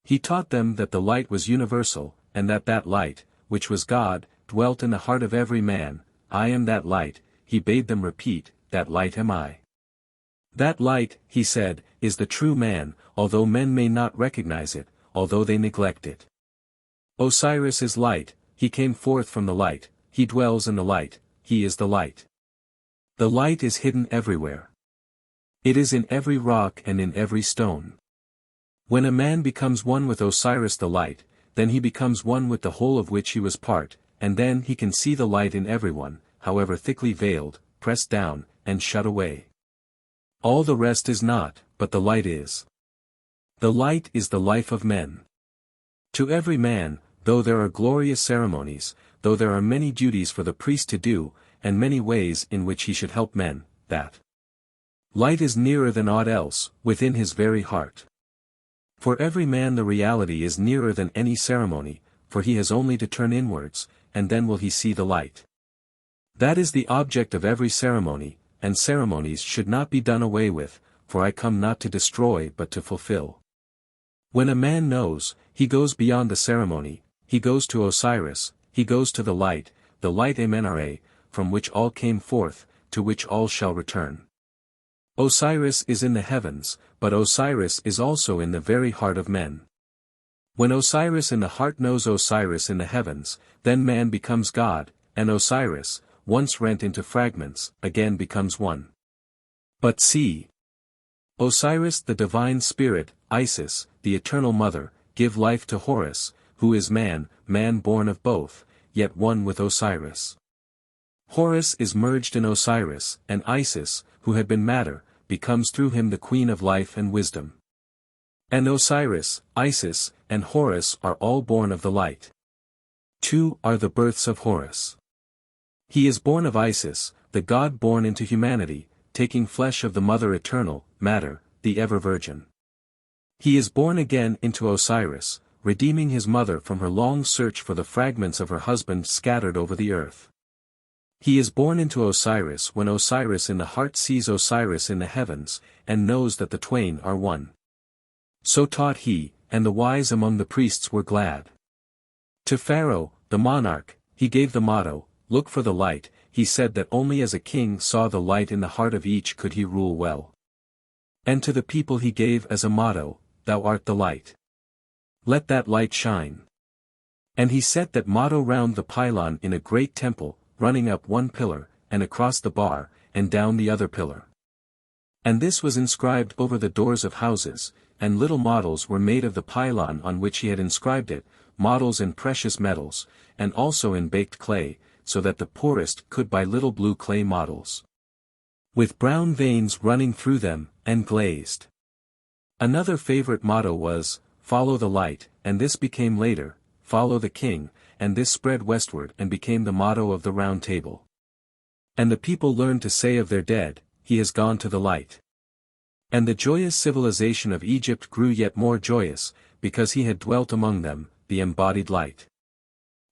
He taught them that the light was universal, and that light, which was God, dwelt in the heart of every man. I am that light, he bade them repeat, that light am I. That light, he said, is the true man, although men may not recognize it, although they neglect it. Osiris is light, he came forth from the light, he dwells in the light, he is the light. The light is hidden everywhere. It is in every rock and in every stone. When a man becomes one with Osiris the light, then he becomes one with the whole of which he was part, and then he can see the light in everyone, however thickly veiled, pressed down, and shut away. All the rest is not, but the light is. The light is the life of men. To every man, though there are glorious ceremonies, though there are many duties for the priest to do, and many ways in which he should help men, that light is nearer than aught else, within his very heart. For every man the reality is nearer than any ceremony, for he has only to turn inwards, and then will he see the light. That is the object of every ceremony, and ceremonies should not be done away with, for I come not to destroy but to fulfill. When a man knows, he goes beyond the ceremony, he goes to Osiris, he goes to the light Amenare, from which all came forth, to which all shall return. Osiris is in the heavens, but Osiris is also in the very heart of men. When Osiris in the heart knows Osiris in the heavens, then man becomes God, and Osiris, once rent into fragments, again becomes one. But see! Osiris the divine spirit, Isis, the eternal mother, give life to Horus, who is man, man born of both, yet one with Osiris. Horus is merged in Osiris, and Isis, who had been matter, becomes through him the queen of life and wisdom. And Osiris, Isis, and Horus are all born of the light. Two are the births of Horus. He is born of Isis, the God born into humanity, taking flesh of the Mother Eternal, Matter, the Ever-Virgin. He is born again into Osiris, redeeming his mother from her long search for the fragments of her husband scattered over the earth. He is born into Osiris when Osiris in the heart sees Osiris in the heavens, and knows that the twain are one. So taught he, and the wise among the priests were glad. To Pharaoh, the monarch, he gave the motto, "Look for the light." He said that only as a king saw the light in the heart of each could he rule well. And to the people he gave as a motto, "Thou art the light. Let that light shine." And he set that motto round the pylon in a great temple, running up one pillar, and across the bar, and down the other pillar. And this was inscribed over the doors of houses, and little models were made of the pylon on which he had inscribed it, models in precious metals, and also in baked clay, so that the poorest could buy little blue clay models, with brown veins running through them, and glazed. Another favorite motto was, "Follow the light," and this became later, "Follow the king," and this spread westward and became the motto of the Round Table. And the people learned to say of their dead, "He has gone to the light." And the joyous civilization of Egypt grew yet more joyous, because he had dwelt among them, the embodied light.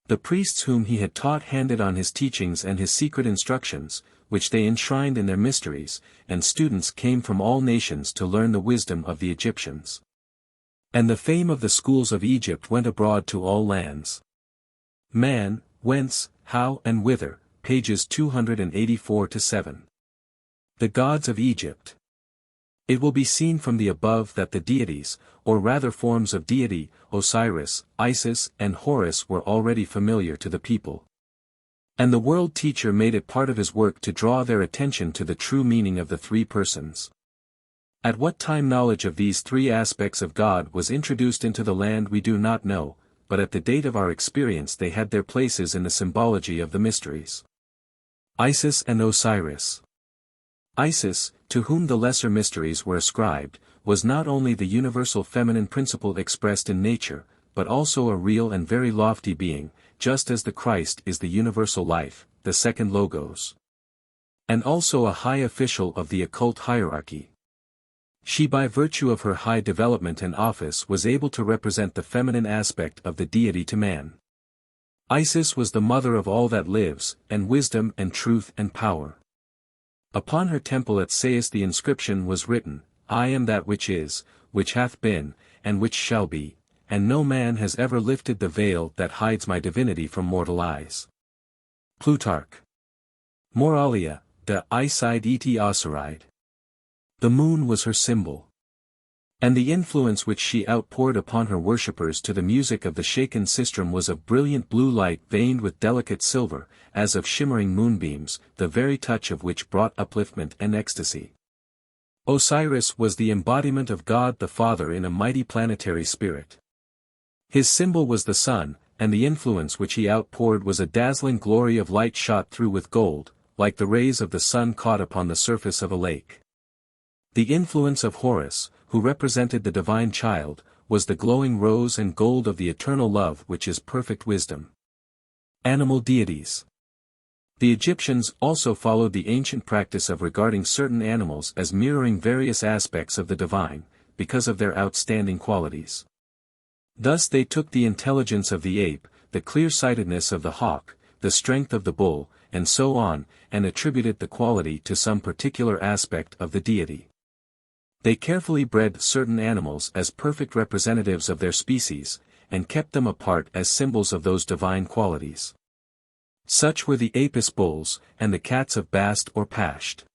The priests whom he had taught handed on his teachings and his secret instructions, which they enshrined in their mysteries, and students came from all nations to learn the wisdom of the Egyptians. And the fame of the schools of Egypt went abroad to all lands. Man, whence, how and whither, pages 284-7. The gods of Egypt. It will be seen from the above that the deities, or rather forms of deity, Osiris, Isis and Horus were already familiar to the people. And the world teacher made it part of his work to draw their attention to the true meaning of the three persons. At what time knowledge of these three aspects of God was introduced into the land we do not know, but at the date of our experience they had their places in the symbology of the mysteries. Isis and Osiris. Isis, to whom the lesser mysteries were ascribed, was not only the universal feminine principle expressed in nature, but also a real and very lofty being, just as the Christ is the universal life, the second Logos. And also a high official of the occult hierarchy. She by virtue of her high development and office was able to represent the feminine aspect of the deity to man. Isis was the mother of all that lives, and wisdom and truth and power. Upon her temple at Sais the inscription was written, I am that which is, which hath been, and which shall be, and no man has ever lifted the veil that hides my divinity from mortal eyes. Plutarch. Moralia, de Icide et Osiride. The moon was her symbol. And the influence which she outpoured upon her worshippers to the music of the shaken sistrum was of brilliant blue light veined with delicate silver, as of shimmering moonbeams, the very touch of which brought upliftment and ecstasy. Osiris was the embodiment of God the Father in a mighty planetary spirit. His symbol was the sun, and the influence which he outpoured was a dazzling glory of light shot through with gold, like the rays of the sun caught upon the surface of a lake. The influence of Horus, who represented the divine child, was the glowing rose and gold of the eternal love which is perfect wisdom. Animal deities. The Egyptians also followed the ancient practice of regarding certain animals as mirroring various aspects of the divine, because of their outstanding qualities. Thus they took the intelligence of the ape, the clear-sightedness of the hawk, the strength of the bull, and so on, and attributed the quality to some particular aspect of the deity. They carefully bred certain animals as perfect representatives of their species, and kept them apart as symbols of those divine qualities. Such were the Apis bulls, and the cats of Bast or Pasht.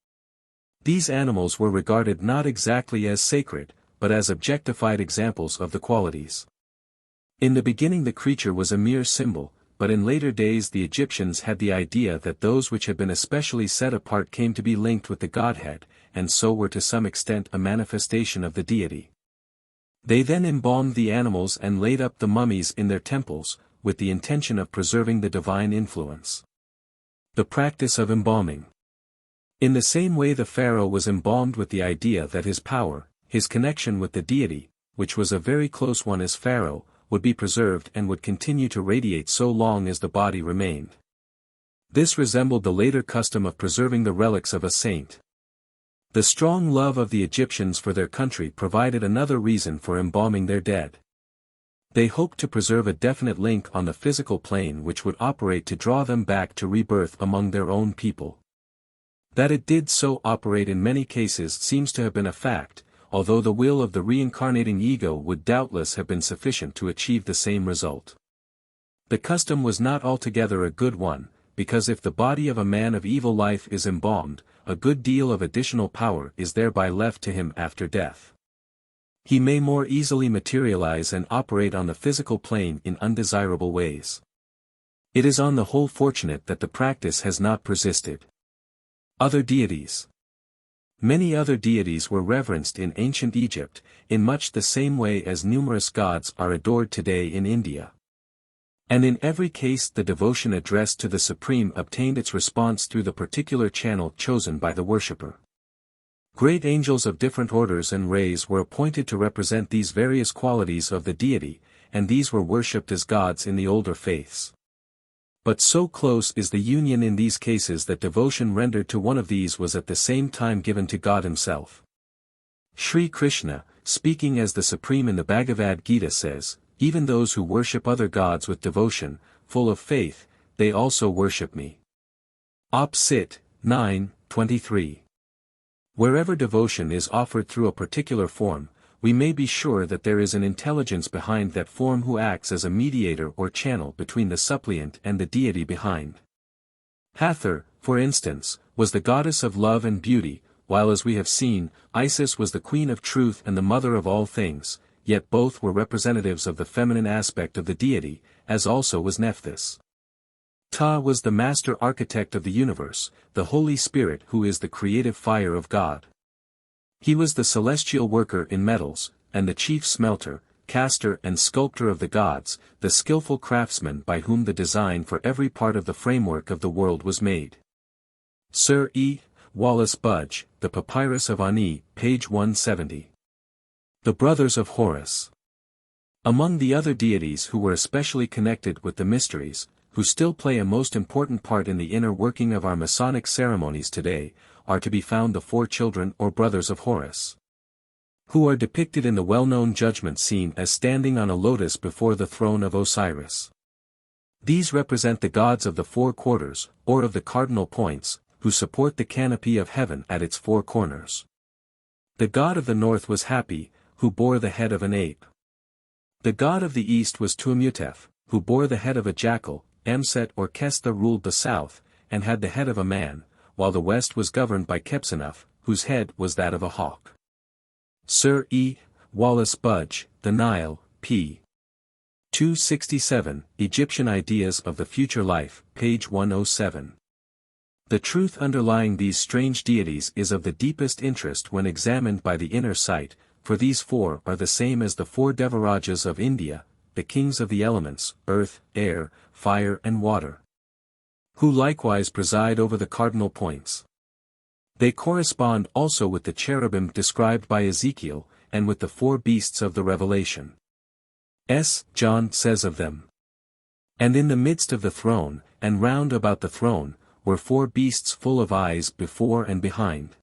These animals were regarded not exactly as sacred, but as objectified examples of the qualities. In the beginning the creature was a mere symbol, but in later days the Egyptians had the idea that those which had been especially set apart came to be linked with the Godhead, and so were to some extent a manifestation of the deity. They then embalmed the animals and laid up the mummies in their temples, with the intention of preserving the divine influence. The practice of embalming. In the same way the pharaoh was embalmed with the idea that his power, his connection with the deity, which was a very close one as pharaoh, would be preserved and would continue to radiate so long as the body remained. This resembled the later custom of preserving the relics of a saint. The strong love of the Egyptians for their country provided another reason for embalming their dead. They hoped to preserve a definite link on the physical plane which would operate to draw them back to rebirth among their own people. That it did so operate in many cases seems to have been a fact, although the will of the reincarnating ego would doubtless have been sufficient to achieve the same result. The custom was not altogether a good one, because if the body of a man of evil life is embalmed, a good deal of additional power is thereby left to him after death. He may more easily materialize and operate on the physical plane in undesirable ways. It is on the whole fortunate that the practice has not persisted. Other deities. Many other deities were reverenced in ancient Egypt, in much the same way as numerous gods are adored today in India. And in every case the devotion addressed to the Supreme obtained its response through the particular channel chosen by the worshipper. Great angels of different orders and rays were appointed to represent these various qualities of the deity, and these were worshipped as gods in the older faiths. But so close is the union in these cases that devotion rendered to one of these was at the same time given to God himself. Sri Krishna, speaking as the Supreme in the Bhagavad Gita says, even those who worship other gods with devotion, full of faith, they also worship me. Op. Cit. 9:23. Wherever devotion is offered through a particular form, we may be sure that there is an intelligence behind that form who acts as a mediator or channel between the suppliant and the deity behind. Hathor, for instance, was the goddess of love and beauty, while as we have seen, Isis was the queen of truth and the mother of all things, yet both were representatives of the feminine aspect of the deity, as also was Nephthys. Ta was the master architect of the universe, the Holy Spirit who is the creative fire of God. He was the celestial worker in metals, and the chief smelter, caster and sculptor of the gods, the skillful craftsman by whom the design for every part of the framework of the world was made. Sir E. Wallace Budge, The Papyrus of Ani, page 170. The Brothers of Horus. Among the other deities who were especially connected with the mysteries, who still play a most important part in the inner working of our Masonic ceremonies today, are to be found the four children or brothers of Horus, who are depicted in the well-known judgment scene as standing on a lotus before the throne of Osiris. These represent the gods of the four quarters, or of the cardinal points, who support the canopy of heaven at its four corners. The god of the north was Hapi, who bore the head of an ape. The god of the east was Tuamutef, who bore the head of a jackal. Amset or Kestha ruled the south, and had the head of a man, while the west was governed by Kepsenuf, whose head was that of a hawk. Sir E. Wallace Budge, The Nile, p. 267, Egyptian Ideas of the Future Life, page 107. The truth underlying these strange deities is of the deepest interest when examined by the inner sight, for these four are the same as the four Devarajas of India, the kings of the elements, earth, air, fire and water, who likewise preside over the cardinal points. They correspond also with the cherubim described by Ezekiel, and with the four beasts of the Revelation. John says of them, "And in the midst of the throne, and round about the throne, were four beasts full of eyes before and behind.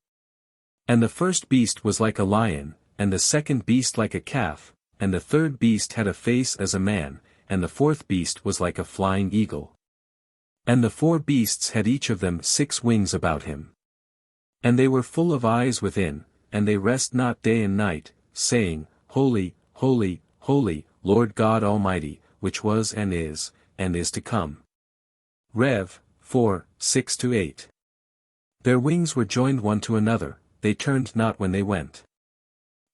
And the first beast was like a lion, and the second beast like a calf, and the third beast had a face as a man, and the fourth beast was like a flying eagle. And the four beasts had each of them 6 wings about him. And they were full of eyes within, and they rest not day and night, saying, Holy, holy, holy, Lord God Almighty, which was and is to come." Rev. 4, 6-8. Their wings were joined one to another, they turned not when they went.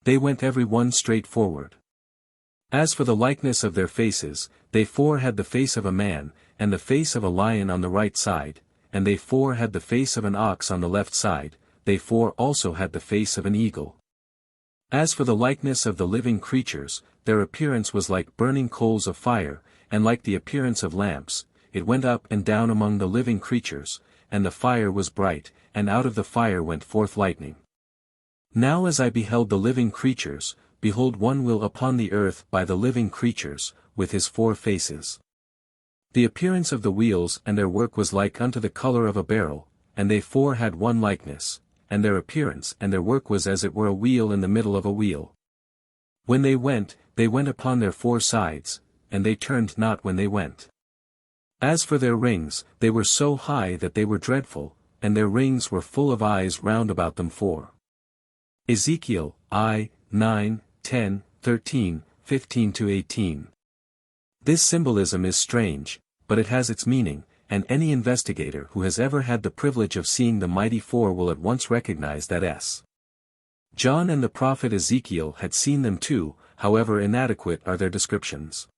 They went every one straight forward. As for the likeness of their faces, they four had the face of a man, and the face of a lion on the right side, and they four had the face of an ox on the left side, they four also had the face of an eagle. As for the likeness of the living creatures, their appearance was like burning coals of fire, and like the appearance of lamps, it went up and down among the living creatures, and the fire was bright, and out of the fire went forth lightning. Now as I beheld the living creatures, behold one wheel upon the earth by the living creatures, with his 4 faces. The appearance of the wheels and their work was like unto the color of a beryl, and they four had one likeness, and their appearance and their work was as it were a wheel in the middle of a wheel. When they went upon their 4 sides, and they turned not when they went. As for their rings, they were so high that they were dreadful, and their rings were full of eyes round about them 4. Ezekiel, I, 9, 10, 13, 15-18. This symbolism is strange, but it has its meaning, and any investigator who has ever had the privilege of seeing the mighty 4 will at once recognize that John and the prophet Ezekiel had seen them too, however inadequate are their descriptions.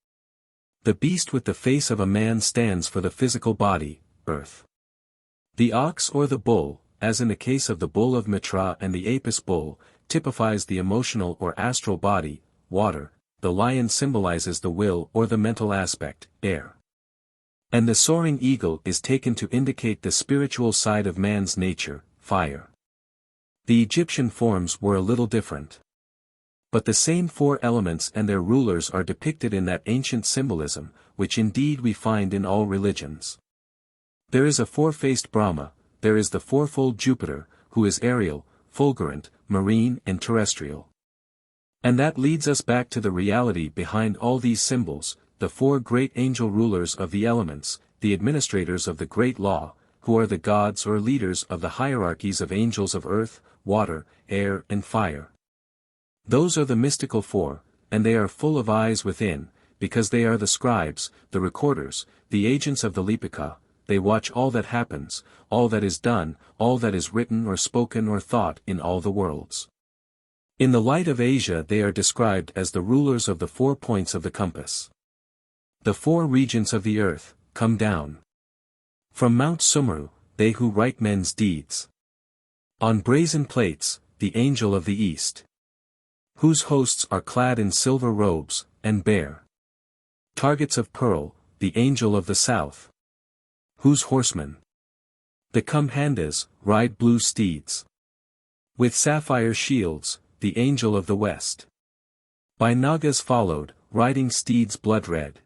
The beast with the face of a man stands for the physical body, earth. The ox or the bull, as in the case of the bull of Mitra and the Apis bull, typifies the emotional or astral body, water, the lion symbolizes the will or the mental aspect, air. And the soaring eagle is taken to indicate the spiritual side of man's nature, fire. The Egyptian forms were a little different. But the same 4 elements and their rulers are depicted in that ancient symbolism, which indeed we find in all religions. There is a 4-faced Brahma, there is the 4-fold Jupiter, who is aerial, fulgurant, marine and terrestrial. And that leads us back to the reality behind all these symbols, the 4 great angel rulers of the elements, the administrators of the great law, who are the gods or leaders of the hierarchies of angels of earth, water, air and fire. Those are the mystical 4, and they are full of eyes within, because they are the scribes, the recorders, the agents of the Lipika. They watch all that happens, all that is done, all that is written or spoken or thought in all the worlds. In the light of Asia they are described as the rulers of the 4 points of the compass. The 4 regions of the earth, come down. From Mount Sumeru, they who write men's deeds. On brazen plates, the angel of the east. Whose hosts are clad in silver robes, and bear targets of pearl, the angel of the south. Whose horsemen, the Kumhandas, ride blue steeds. With sapphire shields, the angel of the west. By Nagas followed, riding steeds blood red.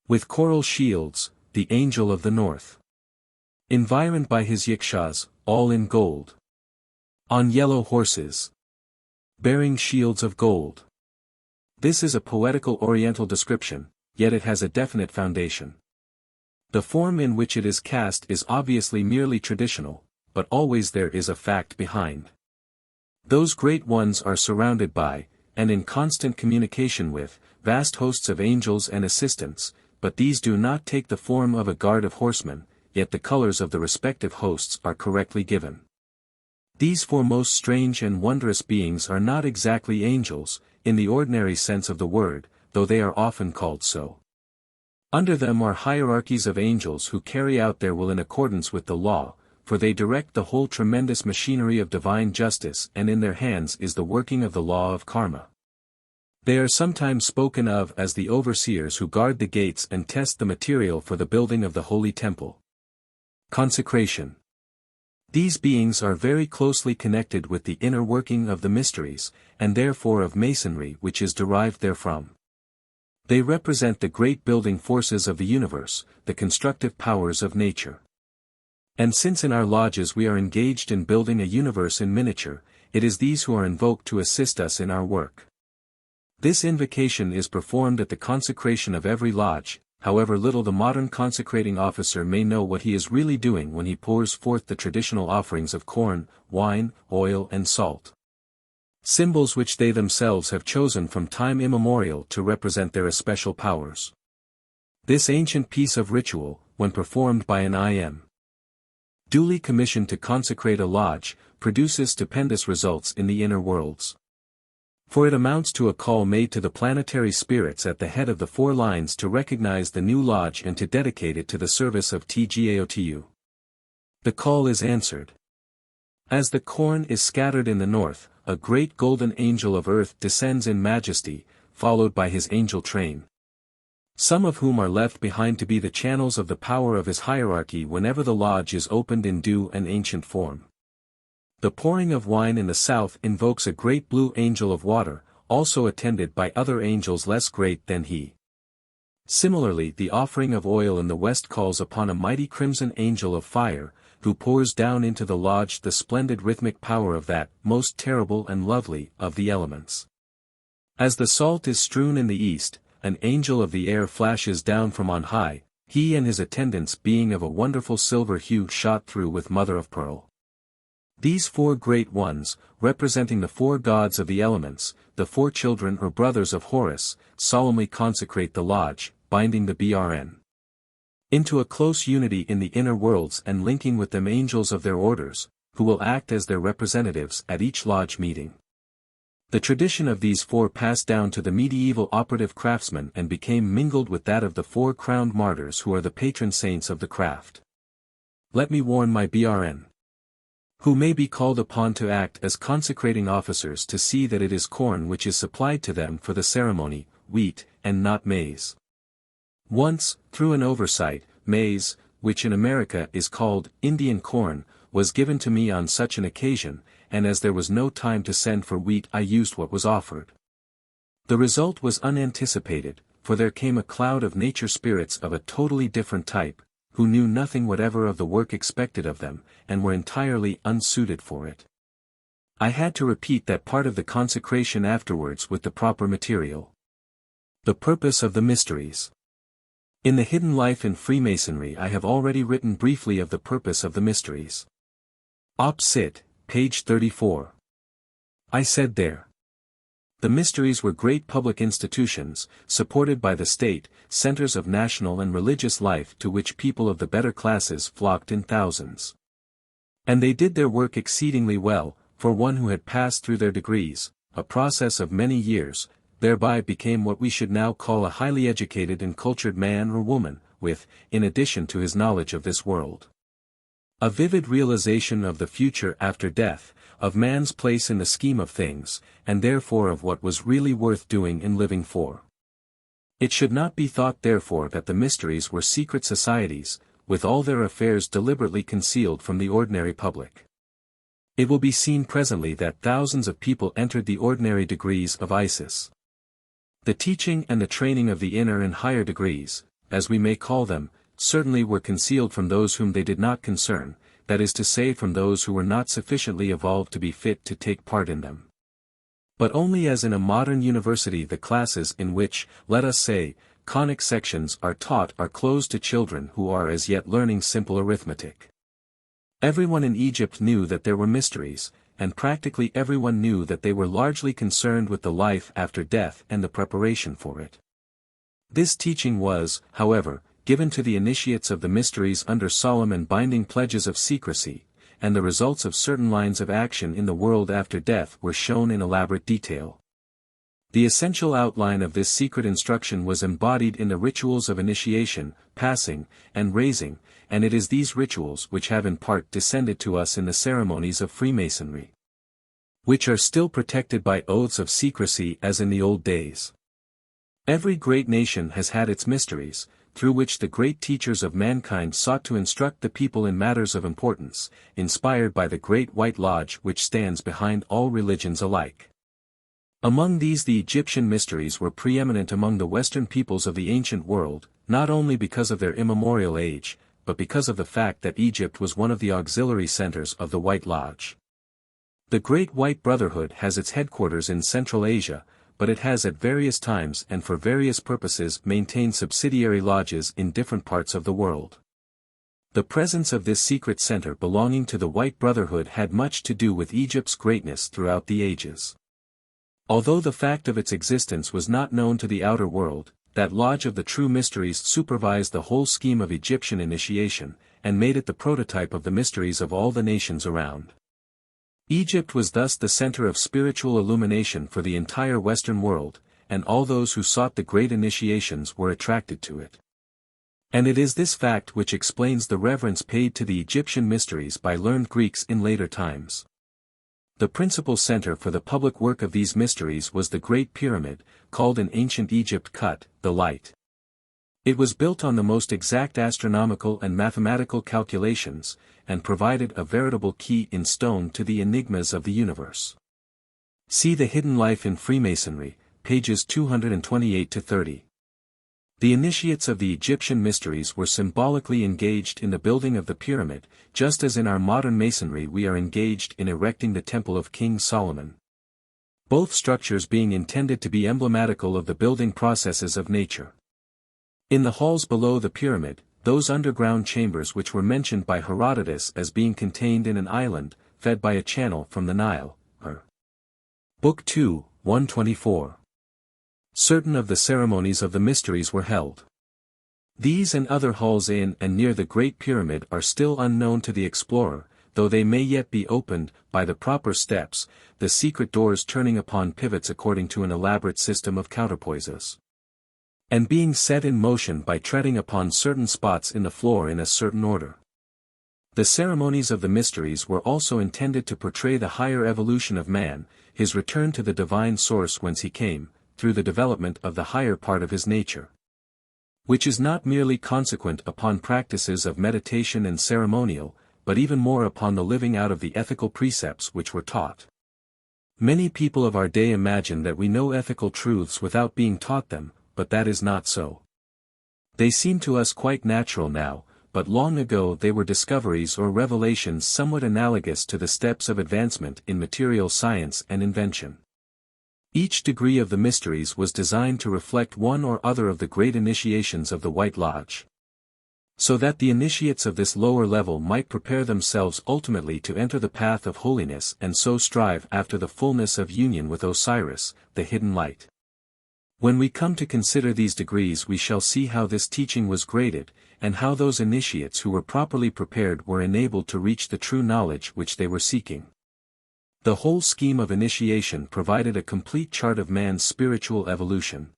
With coral shields, the angel of the north. Environed by his yakshas, all in gold. On yellow horses. Bearing shields of gold. This is a poetical oriental description, yet it has a definite foundation. The form in which it is cast is obviously merely traditional, but always there is a fact behind. Those great ones are surrounded by, and in constant communication with, vast hosts of angels and assistants, but these do not take the form of a guard of horsemen, yet the colors of the respective hosts are correctly given. These four most strange and wondrous beings are not exactly angels, in the ordinary sense of the word, though they are often called so. Under them are hierarchies of angels who carry out their will in accordance with the law, for they direct the whole tremendous machinery of divine justice, and in their hands is the working of the law of karma. They are sometimes spoken of as the overseers who guard the gates and test the material for the building of the holy temple. Consecration. These beings are very closely connected with the inner working of the mysteries, and therefore of Masonry which is derived therefrom. They represent the great building forces of the universe, the constructive powers of nature. And since in our lodges we are engaged in building a universe in miniature, it is these who are invoked to assist us in our work. This invocation is performed at the consecration of every lodge, however little the modern consecrating officer may know what he is really doing when he pours forth the traditional offerings of corn, wine, oil and salt. Symbols which they themselves have chosen from time immemorial to represent their especial powers. This ancient piece of ritual, when performed by an IM duly commissioned to consecrate a lodge, produces stupendous results in the inner worlds. For it amounts to a call made to the planetary spirits at the head of the four lines to recognize the new lodge and to dedicate it to the service of Tgaotu. The call is answered. As the corn is scattered in the north, a great golden angel of earth descends in majesty, followed by his angel train. Some of whom are left behind to be the channels of the power of his hierarchy whenever the lodge is opened in due and ancient form. The pouring of wine in the south invokes a great blue angel of water, also attended by other angels less great than he. Similarly, the offering of oil in the west calls upon a mighty crimson angel of fire, who pours down into the lodge the splendid rhythmic power of that most terrible and lovely of the elements. As the salt is strewn in the east, an angel of the air flashes down from on high, he and his attendants being of a wonderful silver hue shot through with mother of pearl. These four great ones, representing the four gods of the elements, the four children or brothers of Horus, solemnly consecrate the lodge, binding the BRN into a close unity in the inner worlds and linking with them angels of their orders, who will act as their representatives at each lodge meeting. The tradition of these four passed down to the medieval operative craftsmen and became mingled with that of the four crowned martyrs who are the patron saints of the craft. Let me warn my BRN, who may be called upon to act as consecrating officers, to see that it is corn which is supplied to them for the ceremony, wheat, and not maize. Once, through an oversight, maize, which in America is called Indian corn, was given to me on such an occasion, and as there was no time to send for wheat I used what was offered. The result was unanticipated, for there came a cloud of nature spirits of a totally different type, who knew nothing whatever of the work expected of them, and were entirely unsuited for it. I had to repeat that part of the consecration afterwards with the proper material. The purpose of the mysteries. In the Hidden Life in Freemasonry I have already written briefly of the purpose of the mysteries. Op. Cit., page 34. I said there, the mysteries were great public institutions, supported by the state, centers of national and religious life to which people of the better classes flocked in thousands. And they did their work exceedingly well, for one who had passed through their degrees, a process of many years, thereby became what we should now call a highly educated and cultured man or woman, with, in addition to his knowledge of this world. A vivid realization of the future after death, of man's place in the scheme of things, and therefore of what was really worth doing and living for. It should not be thought therefore that the mysteries were secret societies, with all their affairs deliberately concealed from the ordinary public. It will be seen presently that thousands of people entered the ordinary degrees of Isis. The teaching and the training of the inner and higher degrees, as we may call them, certainly were concealed from those whom they did not concern, that is to say from those who were not sufficiently evolved to be fit to take part in them. But only as in a modern university the classes in which, let us say, conic sections are taught are closed to children who are as yet learning simple arithmetic. Everyone in Egypt knew that there were mysteries, and practically everyone knew that they were largely concerned with the life after death and the preparation for it. This teaching was, however, given to the initiates of the mysteries under solemn and binding pledges of secrecy, and the results of certain lines of action in the world after death were shown in elaborate detail. The essential outline of this secret instruction was embodied in the rituals of initiation, passing, and raising, and it is these rituals which have in part descended to us in the ceremonies of Freemasonry, which are still protected by oaths of secrecy as in the old days. Every great nation has had its mysteries, through which the great teachers of mankind sought to instruct the people in matters of importance, inspired by the great White Lodge which stands behind all religions alike. Among these the Egyptian mysteries were preeminent among the Western peoples of the ancient world, not only because of their immemorial age, but because of the fact that Egypt was one of the auxiliary centers of the White Lodge. The Great White Brotherhood has its headquarters in Central Asia, but it has at various times and for various purposes maintained subsidiary lodges in different parts of the world. The presence of this secret center belonging to the White Brotherhood had much to do with Egypt's greatness throughout the ages. Although the fact of its existence was not known to the outer world, that lodge of the true mysteries supervised the whole scheme of Egyptian initiation, and made it the prototype of the mysteries of all the nations around. Egypt was thus the center of spiritual illumination for the entire Western world, and all those who sought the great initiations were attracted to it. And it is this fact which explains the reverence paid to the Egyptian mysteries by learned Greeks in later times. The principal center for the public work of these mysteries was the Great Pyramid, called in ancient Egypt Kut, the Light. It was built on the most exact astronomical and mathematical calculations, and provided a veritable key in stone to the enigmas of the universe. See The Hidden Life in Freemasonry, pages 228-30. The initiates of the Egyptian mysteries were symbolically engaged in the building of the pyramid, just as in our modern masonry we are engaged in erecting the Temple of King Solomon. Both structures being intended to be emblematical of the building processes of nature. In the halls below the pyramid, those underground chambers which were mentioned by Herodotus as being contained in an island, fed by a channel from the Nile, are Book 2, 124. Certain of the ceremonies of the mysteries were held. These and other halls in and near the Great Pyramid are still unknown to the explorer, though they may yet be opened, by the proper steps, the secret doors turning upon pivots according to an elaborate system of counterpoises, and being set in motion by treading upon certain spots in the floor in a certain order. The ceremonies of the mysteries were also intended to portray the higher evolution of man, his return to the divine source whence he came, through the development of the higher part of his nature, which is not merely consequent upon practices of meditation and ceremonial, but even more upon the living out of the ethical precepts which were taught. Many people of our day imagine that we know ethical truths without being taught them, but that is not so. They seem to us quite natural now, but long ago they were discoveries or revelations somewhat analogous to the steps of advancement in material science and invention. Each degree of the mysteries was designed to reflect one or other of the great initiations of the White Lodge, so that the initiates of this lower level might prepare themselves ultimately to enter the path of holiness and so strive after the fullness of union with Osiris, the hidden light. When we come to consider these degrees we shall see how this teaching was graded, and how those initiates who were properly prepared were enabled to reach the true knowledge which they were seeking. The whole scheme of initiation provided a complete chart of man's spiritual evolution.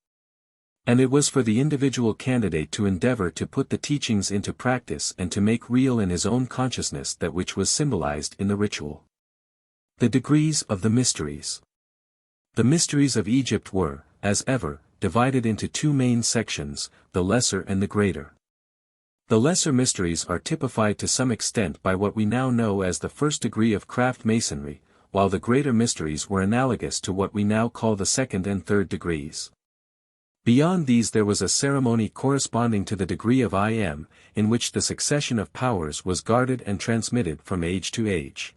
And it was for the individual candidate to endeavor to put the teachings into practice and to make real in his own consciousness that which was symbolized in the ritual. The degrees of the mysteries. The mysteries of Egypt were, as ever, divided into two main sections, the lesser and the greater. The lesser mysteries are typified to some extent by what we now know as the first degree of craft masonry, while the greater mysteries were analogous to what we now call the second and third degrees. Beyond these there was a ceremony corresponding to the degree of IM, in which the succession of powers was guarded and transmitted from age to age.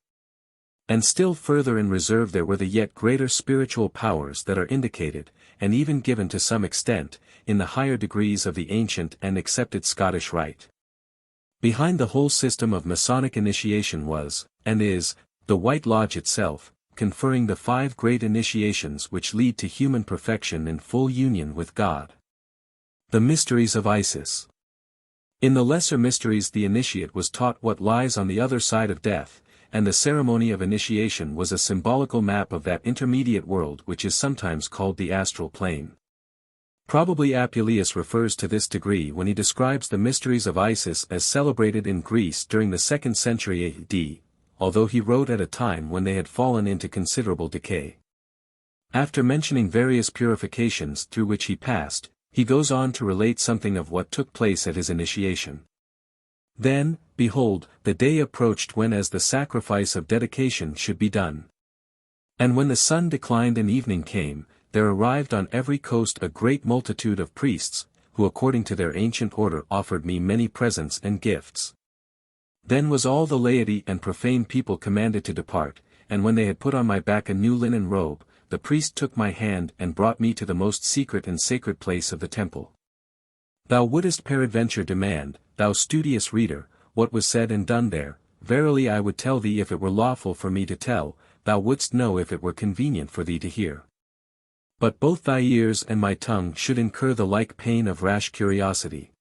And still further in reserve there were the yet greater spiritual powers that are indicated, and even given to some extent, in the higher degrees of the ancient and accepted Scottish Rite. Behind the whole system of Masonic initiation was, and is, the White Lodge itself, conferring the 5 great initiations which lead to human perfection in full union with God. The Mysteries of Isis. In the lesser mysteries the initiate was taught what lies on the other side of death, and the ceremony of initiation was a symbolical map of that intermediate world which is sometimes called the astral plane. Probably Apuleius refers to this degree when he describes the mysteries of Isis as celebrated in Greece during the 2nd century AD, although he wrote at a time when they had fallen into considerable decay. After mentioning various purifications through which he passed, he goes on to relate something of what took place at his initiation. Then, behold, the day approached when as the sacrifice of dedication should be done. And when the sun declined and evening came, there arrived on every coast a great multitude of priests, who according to their ancient order offered me many presents and gifts. Then was all the laity and profane people commanded to depart, and when they had put on my back a new linen robe, the priest took my hand and brought me to the most secret and sacred place of the temple. Thou wouldest peradventure demand, thou studious reader, what was said and done there, verily I would tell thee if it were lawful for me to tell, thou wouldst know if it were convenient for thee to hear. But both thy ears and my tongue should incur the like pain of rash curiosity.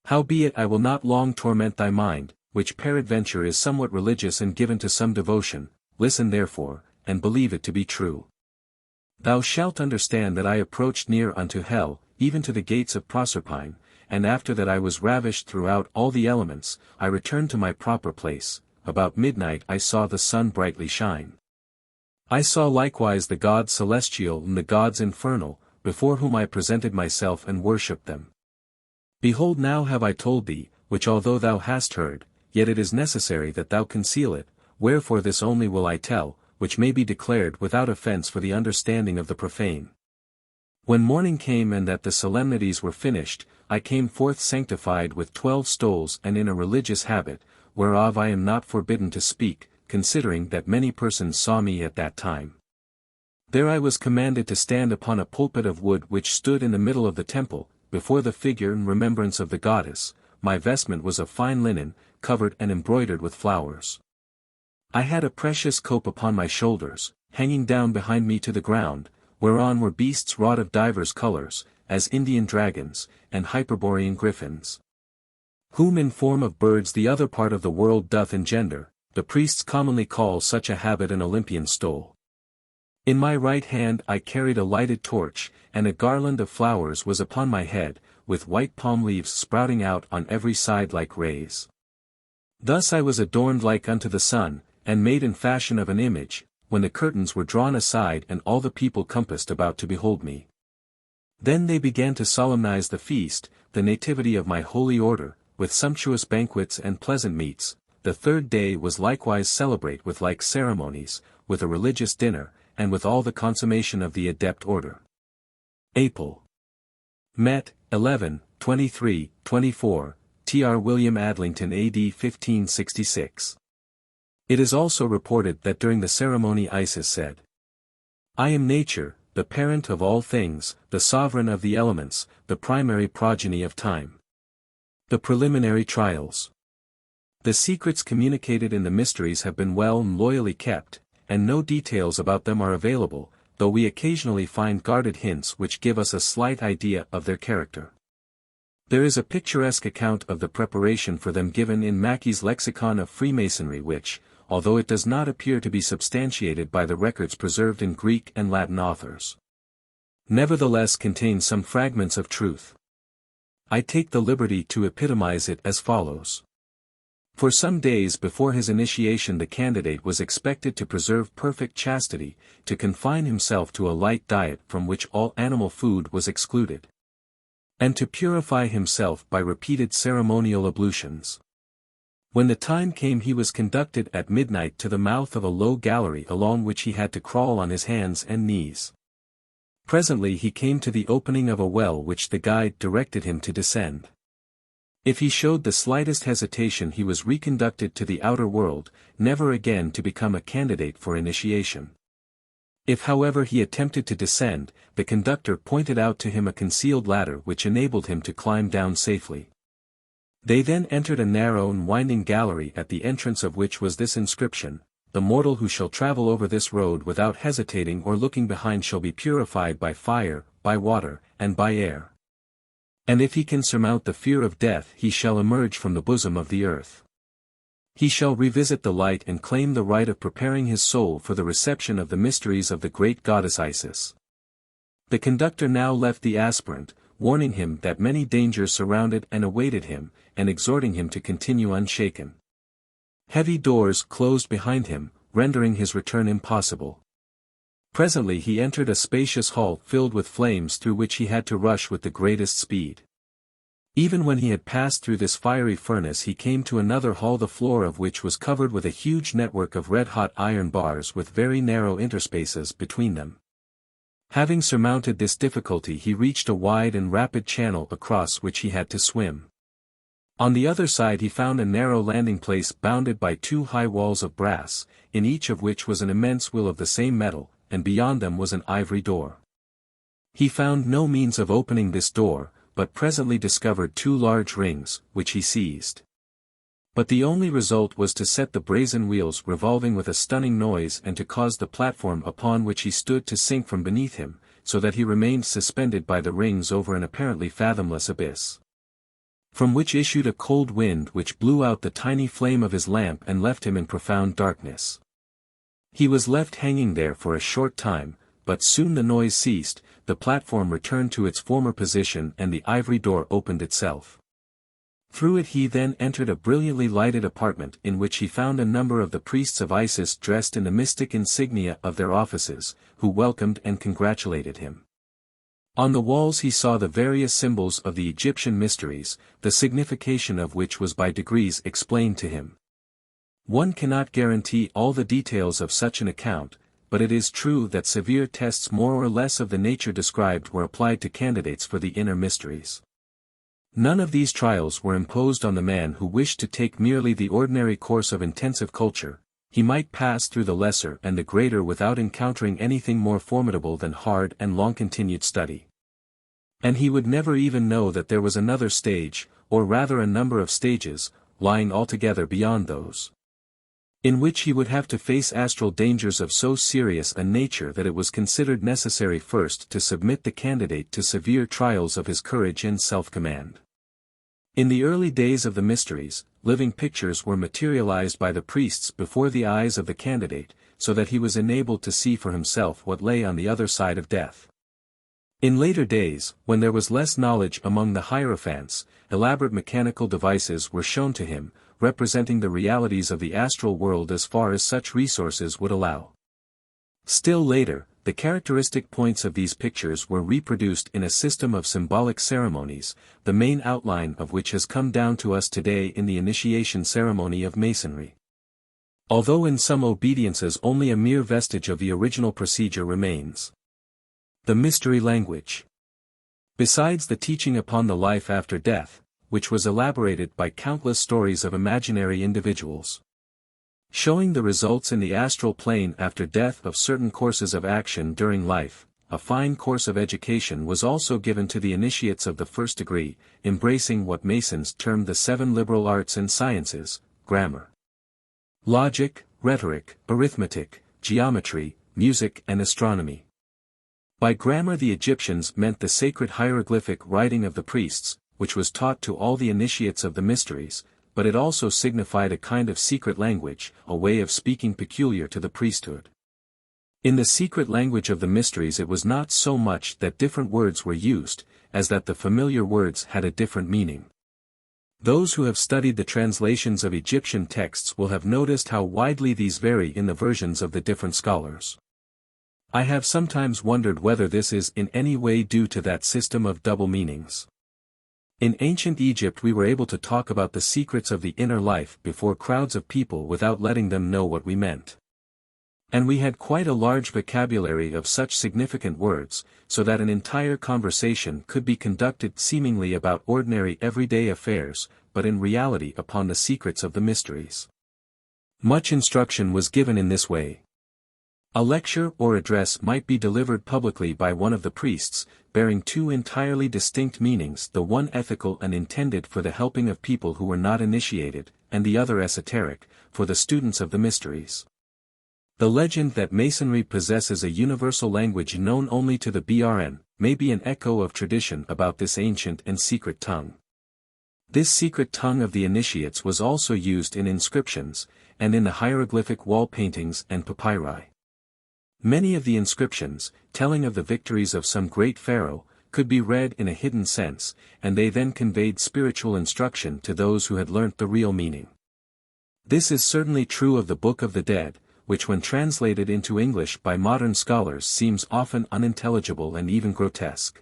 Howbeit I will not long torment thy mind, which peradventure is somewhat religious and given to some devotion, listen therefore, and believe it to be true. Thou shalt understand that I approached near unto hell, even to the gates of Proserpine, and after that I was ravished throughout all the elements, I returned to my proper place. About midnight I saw the sun brightly shine. I saw likewise the gods celestial and the gods infernal, before whom I presented myself and worshipped them. Behold, now have I told thee, which although thou hast heard, yet it is necessary that thou conceal it, wherefore this only will I tell, which may be declared without offense for the understanding of the profane. When morning came and that the solemnities were finished, I came forth sanctified with 12 stoles and in a religious habit, whereof I am not forbidden to speak, considering that many persons saw me at that time. There I was commanded to stand upon a pulpit of wood which stood in the middle of the temple, before the figure in remembrance of the goddess. My vestment was of fine linen, covered and embroidered with flowers. I had a precious cope upon my shoulders, hanging down behind me to the ground, whereon were beasts wrought of divers colors, as Indian dragons, and Hyperborean griffins. Whom in form of birds the other part of the world doth engender, the priests commonly call such a habit an Olympian stole. In my right hand I carried a lighted torch, and a garland of flowers was upon my head, with white palm leaves sprouting out on every side like rays. Thus I was adorned like unto the sun, and made in fashion of an image, when the curtains were drawn aside and all the people compassed about to behold me. Then they began to solemnize the feast, the nativity of my holy order, with sumptuous banquets and pleasant meats. The 3rd day was likewise celebrate with like ceremonies, with a religious dinner, and with all the consummation of the adept order. April. Met, 11, 23, 24, Tr. William Adlington AD 1566. It is also reported that during the ceremony Isis said, I am nature, the parent of all things, the sovereign of the elements, the primary progeny of time. The preliminary trials. The secrets communicated in the mysteries have been well and loyally kept, and no details about them are available, though we occasionally find guarded hints which give us a slight idea of their character. There is a picturesque account of the preparation for them given in Mackey's Lexicon of Freemasonry which, although it does not appear to be substantiated by the records preserved in Greek and Latin authors, nevertheless contains some fragments of truth. I take the liberty to epitomize it as follows. For some days before his initiation the candidate was expected to preserve perfect chastity, to confine himself to a light diet from which all animal food was excluded, and to purify himself by repeated ceremonial ablutions. When the time came he was conducted at midnight to the mouth of a low gallery along which he had to crawl on his hands and knees. Presently he came to the opening of a well which the guide directed him to descend. If he showed the slightest hesitation he was reconducted to the outer world, never again to become a candidate for initiation. If however he attempted to descend, the conductor pointed out to him a concealed ladder which enabled him to climb down safely. They then entered a narrow and winding gallery at the entrance of which was this inscription: "The mortal who shall travel over this road without hesitating or looking behind shall be purified by fire, by water, and by air. And if he can surmount the fear of death he shall emerge from the bosom of the earth. He shall revisit the light and claim the right of preparing his soul for the reception of the mysteries of the great goddess Isis." The conductor now left the aspirant, warning him that many dangers surrounded and awaited him, and exhorting him to continue unshaken. Heavy doors closed behind him, rendering his return impossible. Presently he entered a spacious hall filled with flames through which he had to rush with the greatest speed. Even when he had passed through this fiery furnace he came to another hall the floor of which was covered with a huge network of red-hot iron bars with very narrow interspaces between them. Having surmounted this difficulty he reached a wide and rapid channel across which he had to swim. On the other side he found a narrow landing place bounded by two high walls of brass, in each of which was an immense wheel of the same metal, and beyond them was an ivory door. He found no means of opening this door, but presently discovered two large rings, which he seized. But the only result was to set the brazen wheels revolving with a stunning noise and to cause the platform upon which he stood to sink from beneath him, so that he remained suspended by the rings over an apparently fathomless abyss, from which issued a cold wind which blew out the tiny flame of his lamp and left him in profound darkness. He was left hanging there for a short time, but soon the noise ceased, the platform returned to its former position and the ivory door opened itself. Through it he then entered a brilliantly lighted apartment in which he found a number of the priests of Isis dressed in the mystic insignia of their offices, who welcomed and congratulated him. On the walls he saw the various symbols of the Egyptian mysteries, the signification of which was by degrees explained to him. One cannot guarantee all the details of such an account, but it is true that severe tests more or less of the nature described were applied to candidates for the inner mysteries. None of these trials were imposed on the man who wished to take merely the ordinary course of intensive culture. He might pass through the lesser and the greater without encountering anything more formidable than hard and long-continued study. And he would never even know that there was another stage, or rather a number of stages, lying altogether beyond those, in which he would have to face astral dangers of so serious a nature that it was considered necessary first to submit the candidate to severe trials of his courage and self-command. In the early days of the mysteries, living pictures were materialized by the priests before the eyes of the candidate, so that he was enabled to see for himself what lay on the other side of death. In later days, when there was less knowledge among the hierophants, elaborate mechanical devices were shown to him, representing the realities of the astral world as far as such resources would allow. Still later, the characteristic points of these pictures were reproduced in a system of symbolic ceremonies, the main outline of which has come down to us today in the initiation ceremony of Masonry. Although in some obediences only a mere vestige of the original procedure remains. The mystery language. Besides the teaching upon the life after death, which was elaborated by countless stories of imaginary individuals, showing the results in the astral plane after death of certain courses of action during life, a fine course of education was also given to the initiates of the first degree, embracing what Masons termed the 7 liberal arts and sciences: grammar, logic, rhetoric, arithmetic, geometry, music and astronomy. By grammar the Egyptians meant the sacred hieroglyphic writing of the priests, which was taught to all the initiates of the mysteries, but it also signified a kind of secret language, a way of speaking peculiar to the priesthood. In the secret language of the mysteries it was not so much that different words were used, as that the familiar words had a different meaning. Those who have studied the translations of Egyptian texts will have noticed how widely these vary in the versions of the different scholars. I have sometimes wondered whether this is in any way due to that system of double meanings. In ancient Egypt we were able to talk about the secrets of the inner life before crowds of people without letting them know what we meant. And we had quite a large vocabulary of such significant words, so that an entire conversation could be conducted seemingly about ordinary everyday affairs, but in reality upon the secrets of the mysteries. Much instruction was given in this way. A lecture or address might be delivered publicly by one of the priests, bearing two entirely distinct meanings, the one ethical and intended for the helping of people who were not initiated, and the other esoteric, for the students of the mysteries. The legend that Masonry possesses a universal language known only to the BRN, may be an echo of tradition about this ancient and secret tongue. This secret tongue of the initiates was also used in inscriptions, and in the hieroglyphic wall paintings and papyri. Many of the inscriptions, telling of the victories of some great pharaoh, could be read in a hidden sense, and they then conveyed spiritual instruction to those who had learnt the real meaning. This is certainly true of the Book of the Dead, which when translated into English by modern scholars seems often unintelligible and even grotesque.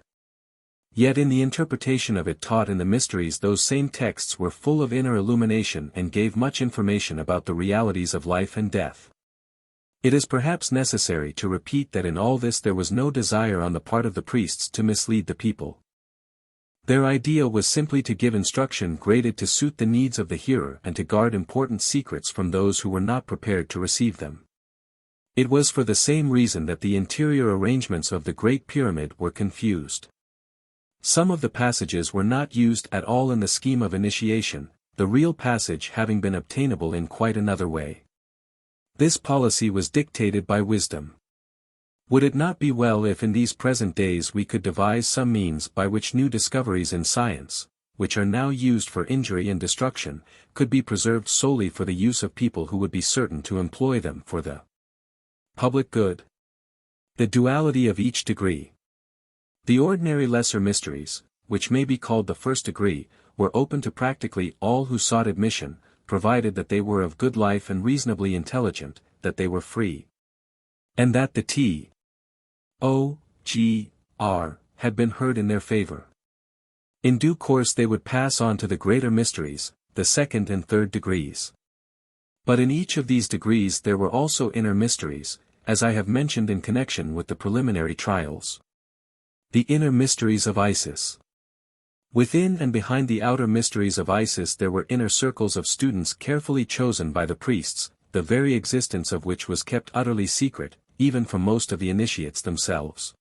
Yet in the interpretation of it taught in the mysteries those same texts were full of inner illumination and gave much information about the realities of life and death. It is perhaps necessary to repeat that in all this there was no desire on the part of the priests to mislead the people. Their idea was simply to give instruction graded to suit the needs of the hearer and to guard important secrets from those who were not prepared to receive them. It was for the same reason that the interior arrangements of the Great Pyramid were confused. Some of the passages were not used at all in the scheme of initiation, the real passage having been obtainable in quite another way. This policy was dictated by wisdom. Would it not be well if in these present days we could devise some means by which new discoveries in science, which are now used for injury and destruction, could be preserved solely for the use of people who would be certain to employ them for the public good? The duality of each degree. The ordinary lesser mysteries, which may be called the first degree, were open to practically all who sought admission, provided that they were of good life and reasonably intelligent, that they were free, and that the T.O.G.R. had been heard in their favor. In due course they would pass on to the greater mysteries, the second and third degrees. But in each of these degrees there were also inner mysteries, as I have mentioned in connection with the preliminary trials. The inner mysteries of Isis. Within and behind the outer mysteries of Isis there were inner circles of students carefully chosen by the priests, the very existence of which was kept utterly secret, even from most of the initiates themselves.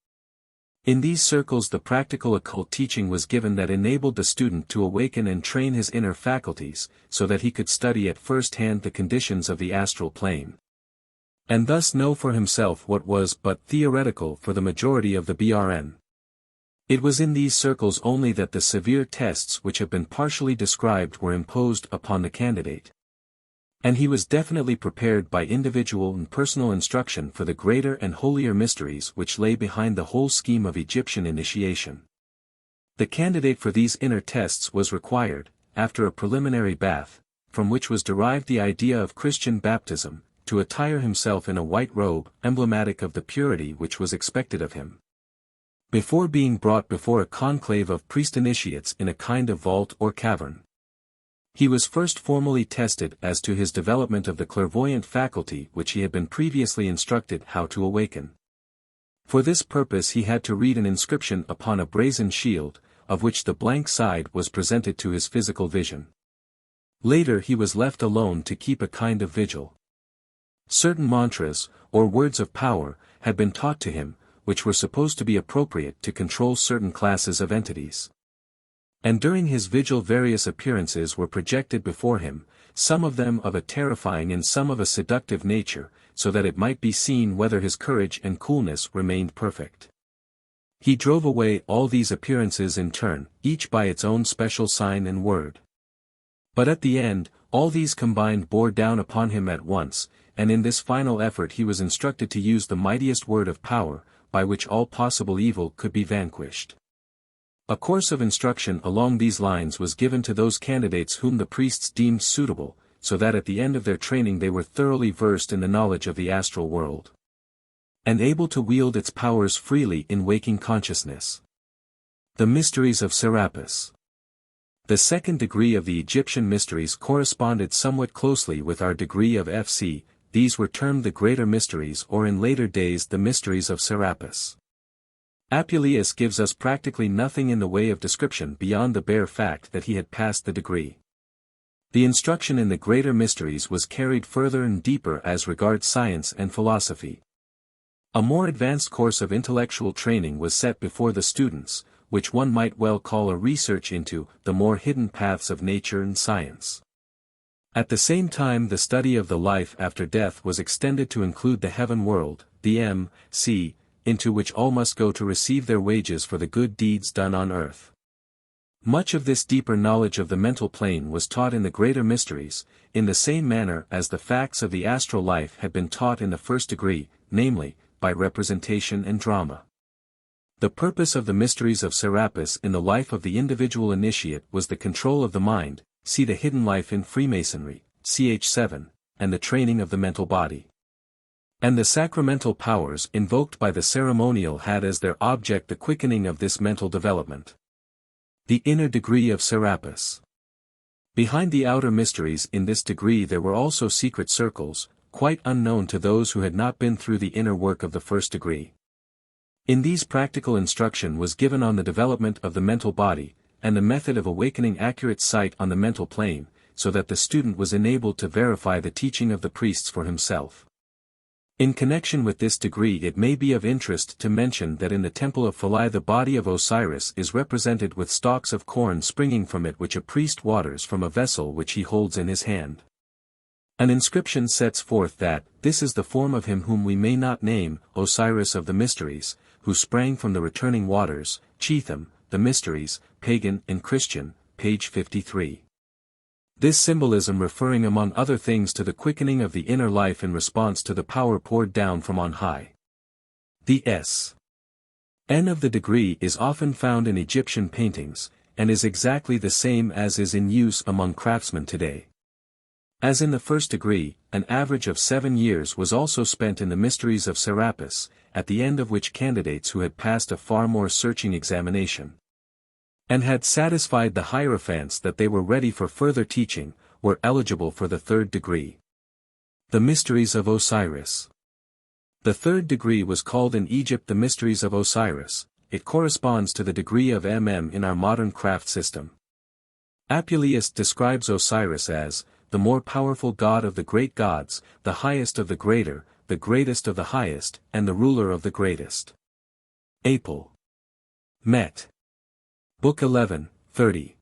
In these circles the practical occult teaching was given that enabled the student to awaken and train his inner faculties, so that he could study at first hand the conditions of the astral plane, and thus know for himself what was but theoretical for the majority of the BRN. It was in these circles only that the severe tests which have been partially described were imposed upon the candidate. And he was definitely prepared by individual and personal instruction for the greater and holier mysteries which lay behind the whole scheme of Egyptian initiation. The candidate for these inner tests was required, after a preliminary bath, from which was derived the idea of Christian baptism, to attire himself in a white robe, emblematic of the purity which was expected of him. Before being brought before a conclave of priest initiates in a kind of vault or cavern, he was first formally tested as to his development of the clairvoyant faculty which he had been previously instructed how to awaken. For this purpose he had to read an inscription upon a brazen shield, of which the blank side was presented to his physical vision. Later he was left alone to keep a kind of vigil. Certain mantras, or words of power, had been taught to him, which were supposed to be appropriate to control certain classes of entities. And during his vigil various appearances were projected before him, some of them of a terrifying and some of a seductive nature, so that it might be seen whether his courage and coolness remained perfect. He drove away all these appearances in turn, each by its own special sign and word. But at the end, all these combined bore down upon him at once, and in this final effort he was instructed to use the mightiest word of power, by which all possible evil could be vanquished. A course of instruction along these lines was given to those candidates whom the priests deemed suitable, so that at the end of their training they were thoroughly versed in the knowledge of the astral world, and able to wield its powers freely in waking consciousness. The Mysteries of Serapis. The second degree of the Egyptian mysteries corresponded somewhat closely with our degree of FC. These were termed the Greater Mysteries, or in later days the Mysteries of Serapis. Apuleius gives us practically nothing in the way of description beyond the bare fact that he had passed the degree. The instruction in the Greater Mysteries was carried further and deeper as regards science and philosophy. A more advanced course of intellectual training was set before the students, which one might well call a research into the more hidden paths of nature and science. At the same time, the study of the life after death was extended to include the heaven world, the MC, into which all must go to receive their wages for the good deeds done on earth. Much of this deeper knowledge of the mental plane was taught in the Greater Mysteries, in the same manner as the facts of the astral life had been taught in the first degree, namely, by representation and drama. The purpose of the Mysteries of Serapis in the life of the individual initiate was the control of the mind, see the hidden life in Freemasonry, ch. 7, and the training of the mental body. And the sacramental powers invoked by the ceremonial had as their object the quickening of this mental development. The inner degree of Serapis. Behind the outer mysteries in this degree there were also secret circles, quite unknown to those who had not been through the inner work of the first degree. In these practical instruction was given on the development of the mental body, and the method of awakening accurate sight on the mental plane, so that the student was enabled to verify the teaching of the priests for himself. In connection with this degree it may be of interest to mention that in the Temple of Philae the body of Osiris is represented with stalks of corn springing from it which a priest waters from a vessel which he holds in his hand. An inscription sets forth that, this is the form of him whom we may not name, Osiris of the Mysteries, who sprang from the returning waters, Chetham, the Mysteries, Pagan and Christian, page 53. This symbolism referring among other things to the quickening of the inner life in response to the power poured down from on high. The S.N. of the degree is often found in Egyptian paintings, and is exactly the same as is in use among craftsmen today. As in the first degree, an average of 7 years was also spent in the Mysteries of Serapis, at the end of which candidates who had passed a far more searching examination, and had satisfied the hierophants that they were ready for further teaching, were eligible for the third degree. The Mysteries of Osiris. The third degree was called in Egypt the Mysteries of Osiris. It corresponds to the degree of in our modern craft system. Apuleius describes Osiris as, the more powerful god of the great gods, the highest of the greater, the greatest of the highest, and the ruler of the greatest. Apel. Met. Book 11, 30.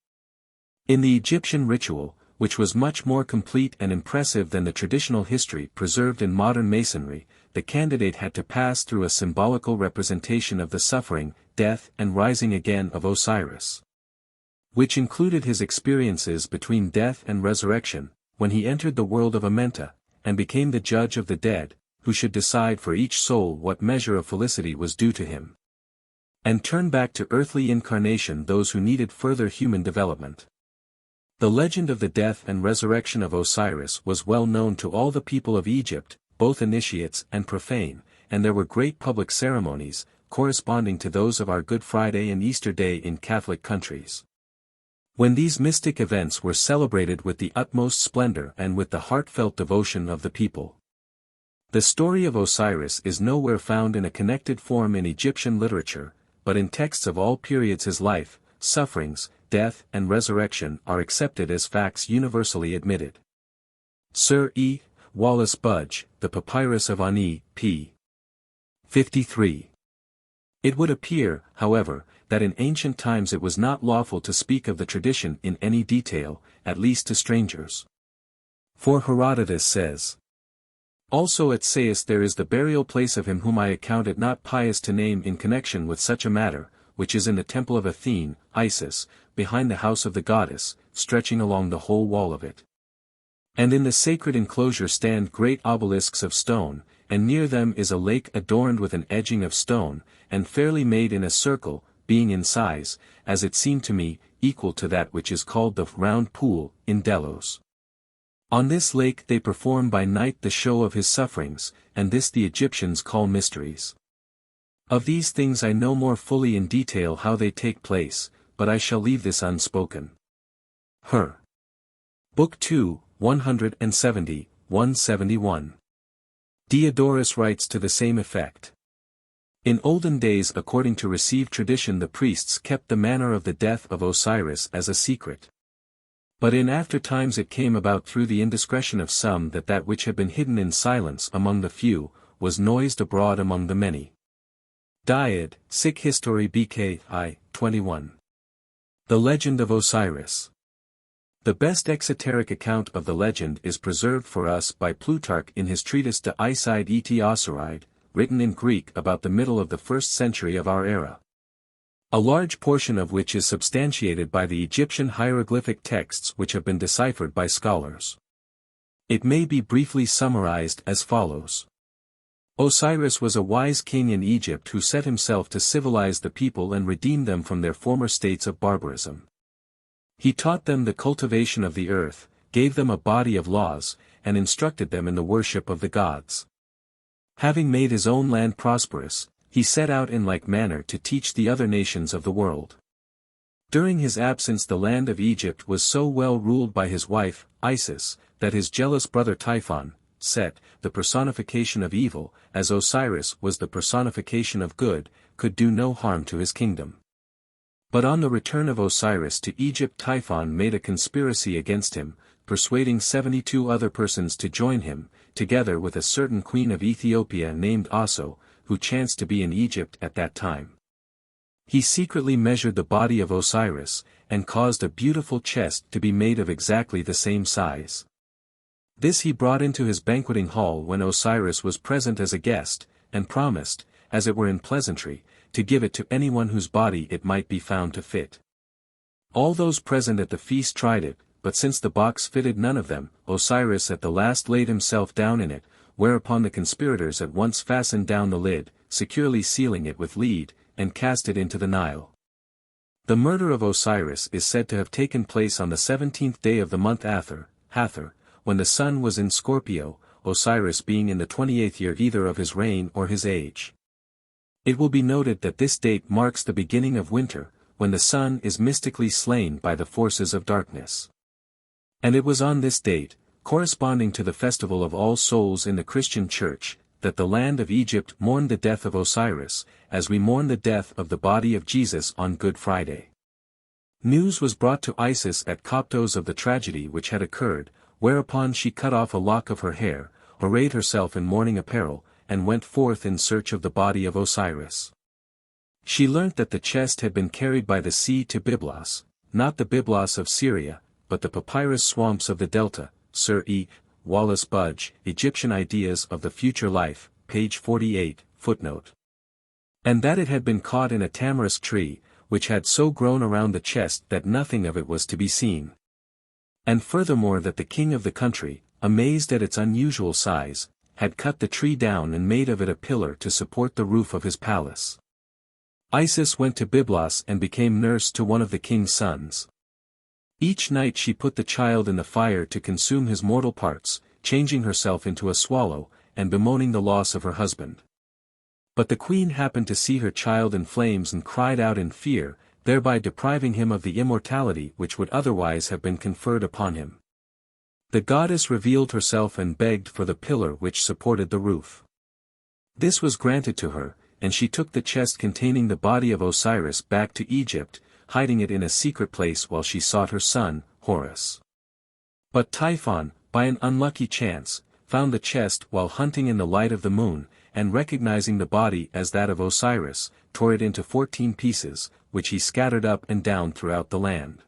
In the Egyptian ritual, which was much more complete and impressive than the traditional history preserved in modern Masonry, the candidate had to pass through a symbolical representation of the suffering, death and rising again of Osiris, which included his experiences between death and resurrection, when he entered the world of Amenta, and became the judge of the dead, who should decide for each soul what measure of felicity was due to him, and turn back to earthly incarnation those who needed further human development. The legend of the death and resurrection of Osiris was well known to all the people of Egypt, both initiates and profane, and there were great public ceremonies, corresponding to those of our Good Friday and Easter Day in Catholic countries, when these mystic events were celebrated with the utmost splendor and with the heartfelt devotion of the people. The story of Osiris is nowhere found in a connected form in Egyptian literature, but in texts of all periods his life, sufferings, death and resurrection are accepted as facts universally admitted. Sir E. Wallace Budge, The Papyrus of Ani, p. 53. It would appear, however, that in ancient times it was not lawful to speak of the tradition in any detail, at least to strangers. For Herodotus says, also at Sais there is the burial place of him whom I account it not pious to name in connection with such a matter, which is in the temple of Athene, Isis, behind the house of the goddess, stretching along the whole wall of it. And in the sacred enclosure stand great obelisks of stone, and near them is a lake adorned with an edging of stone, and fairly made in a circle, being in size, as it seemed to me, equal to that which is called the Round Pool, in Delos. On this lake they perform by night the show of his sufferings, and this the Egyptians call mysteries. Of these things I know more fully in detail how they take place, but I shall leave this unspoken. Her. Book 2, 170, 171. Diodorus writes to the same effect. In olden days, according to received tradition, the priests kept the manner of the death of Osiris as a secret. But in after times it came about through the indiscretion of some that that which had been hidden in silence among the few, was noised abroad among the many. Diod, Sic History BK I, 21. The Legend of Osiris. The best exoteric account of the legend is preserved for us by Plutarch in his treatise De Icide et Osiride, written in Greek about the middle of the 1st century of our era. A large portion of which is substantiated by the Egyptian hieroglyphic texts which have been deciphered by scholars. It may be briefly summarized as follows. Osiris was a wise king in Egypt who set himself to civilize the people and redeem them from their former states of barbarism. He taught them the cultivation of the earth, gave them a body of laws, and instructed them in the worship of the gods. Having made his own land prosperous, he set out in like manner to teach the other nations of the world. During his absence the land of Egypt was so well ruled by his wife, Isis, that his jealous brother Typhon, Set, the personification of evil, as Osiris was the personification of good, could do no harm to his kingdom. But on the return of Osiris to Egypt, Typhon made a conspiracy against him, persuading 72 other persons to join him, together with a certain queen of Ethiopia named Aso, who chanced to be in Egypt at that time. He secretly measured the body of Osiris, and caused a beautiful chest to be made of exactly the same size. This he brought into his banqueting hall when Osiris was present as a guest, and promised, as it were in pleasantry, to give it to anyone whose body it might be found to fit. All those present at the feast tried it, but since the box fitted none of them, Osiris at the last laid himself down in it, whereupon the conspirators at once fastened down the lid, securely sealing it with lead, and cast it into the Nile. The murder of Osiris is said to have taken place on the 17th day of the month Hathor, when the sun was in Scorpio, Osiris being in the 28th year either of his reign or his age. It will be noted that this date marks the beginning of winter, when the sun is mystically slain by the forces of darkness. And it was on this date, corresponding to the festival of All Souls in the Christian Church, that the land of Egypt mourned the death of Osiris, as we mourn the death of the body of Jesus on Good Friday. News was brought to Isis at Coptos of the tragedy which had occurred, whereupon she cut off a lock of her hair, arrayed herself in mourning apparel, and went forth in search of the body of Osiris. She learnt that the chest had been carried by the sea to Byblos, not the Byblos of Syria, but the papyrus swamps of the Delta. Sir E. Wallace Budge, Egyptian Ideas of the Future Life, page 48, footnote. And that it had been caught in a tamarisk tree, which had so grown around the chest that nothing of it was to be seen. And furthermore that the king of the country, amazed at its unusual size, had cut the tree down and made of it a pillar to support the roof of his palace. Isis went to Byblos and became nurse to one of the king's sons. Each night she put the child in the fire to consume his mortal parts, changing herself into a swallow, and bemoaning the loss of her husband. But the queen happened to see her child in flames and cried out in fear, thereby depriving him of the immortality which would otherwise have been conferred upon him. The goddess revealed herself and begged for the pillar which supported the roof. This was granted to her, and she took the chest containing the body of Osiris back to Egypt, hiding it in a secret place while she sought her son, Horus. But Typhon, by an unlucky chance, found the chest while hunting in the light of the moon, and recognizing the body as that of Osiris, tore it into 14 pieces, which he scattered up and down throughout the land.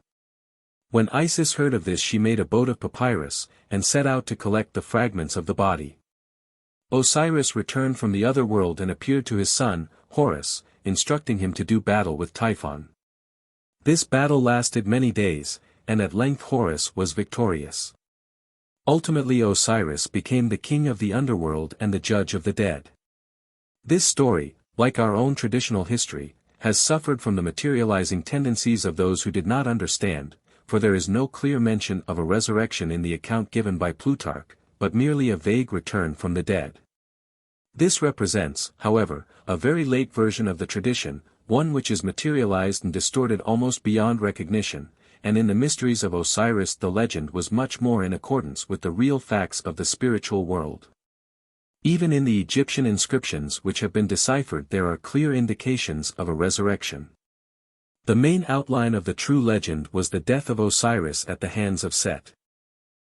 When Isis heard of this she made a boat of papyrus, and set out to collect the fragments of the body. Osiris returned from the other world and appeared to his son, Horus, instructing him to do battle with Typhon. This battle lasted many days, and at length Horus was victorious. Ultimately Osiris became the king of the underworld and the judge of the dead. This story, like our own traditional history, has suffered from the materializing tendencies of those who did not understand, for there is no clear mention of a resurrection in the account given by Plutarch, but merely a vague return from the dead. This represents, however, a very late version of the tradition, one which is materialized and distorted almost beyond recognition, and in the mysteries of Osiris the legend was much more in accordance with the real facts of the spiritual world. Even in the Egyptian inscriptions which have been deciphered there are clear indications of a resurrection. The main outline of the true legend was the death of Osiris at the hands of Set.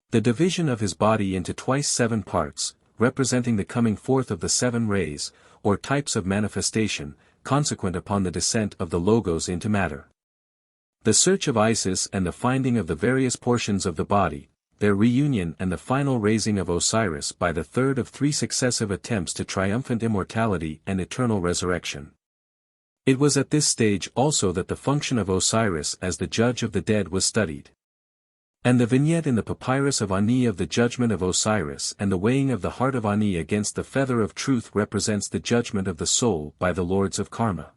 The division of his body into twice 7 parts, representing the coming forth of the 7 rays, or types of manifestation, consequent upon the descent of the Logos into matter. The search of Isis and the finding of the various portions of the body, their reunion and the final raising of Osiris by the third of 3 successive attempts to triumphant immortality and eternal resurrection. It was at this stage also that the function of Osiris as the judge of the dead was studied. And the vignette in the papyrus of Ani of the judgment of Osiris and the weighing of the heart of Ani against the feather of truth represents the judgment of the soul by the lords of karma.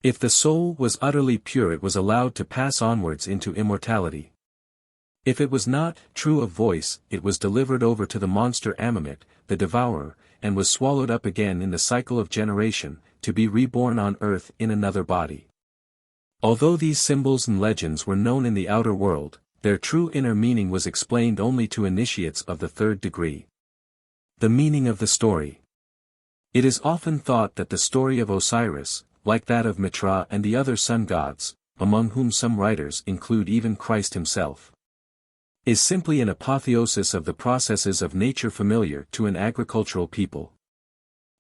If the soul was utterly pure it was allowed to pass onwards into immortality. If it was not true of voice, it was delivered over to the monster Amumet, the devourer, and was swallowed up again in the cycle of generation, to be reborn on earth in another body. Although these symbols and legends were known in the outer world, their true inner meaning was explained only to initiates of the 3rd degree. The meaning of the story. It is often thought that the story of Osiris, like that of Mitra and the other sun gods, among whom some writers include even Christ himself, is simply an apotheosis of the processes of nature familiar to an agricultural people.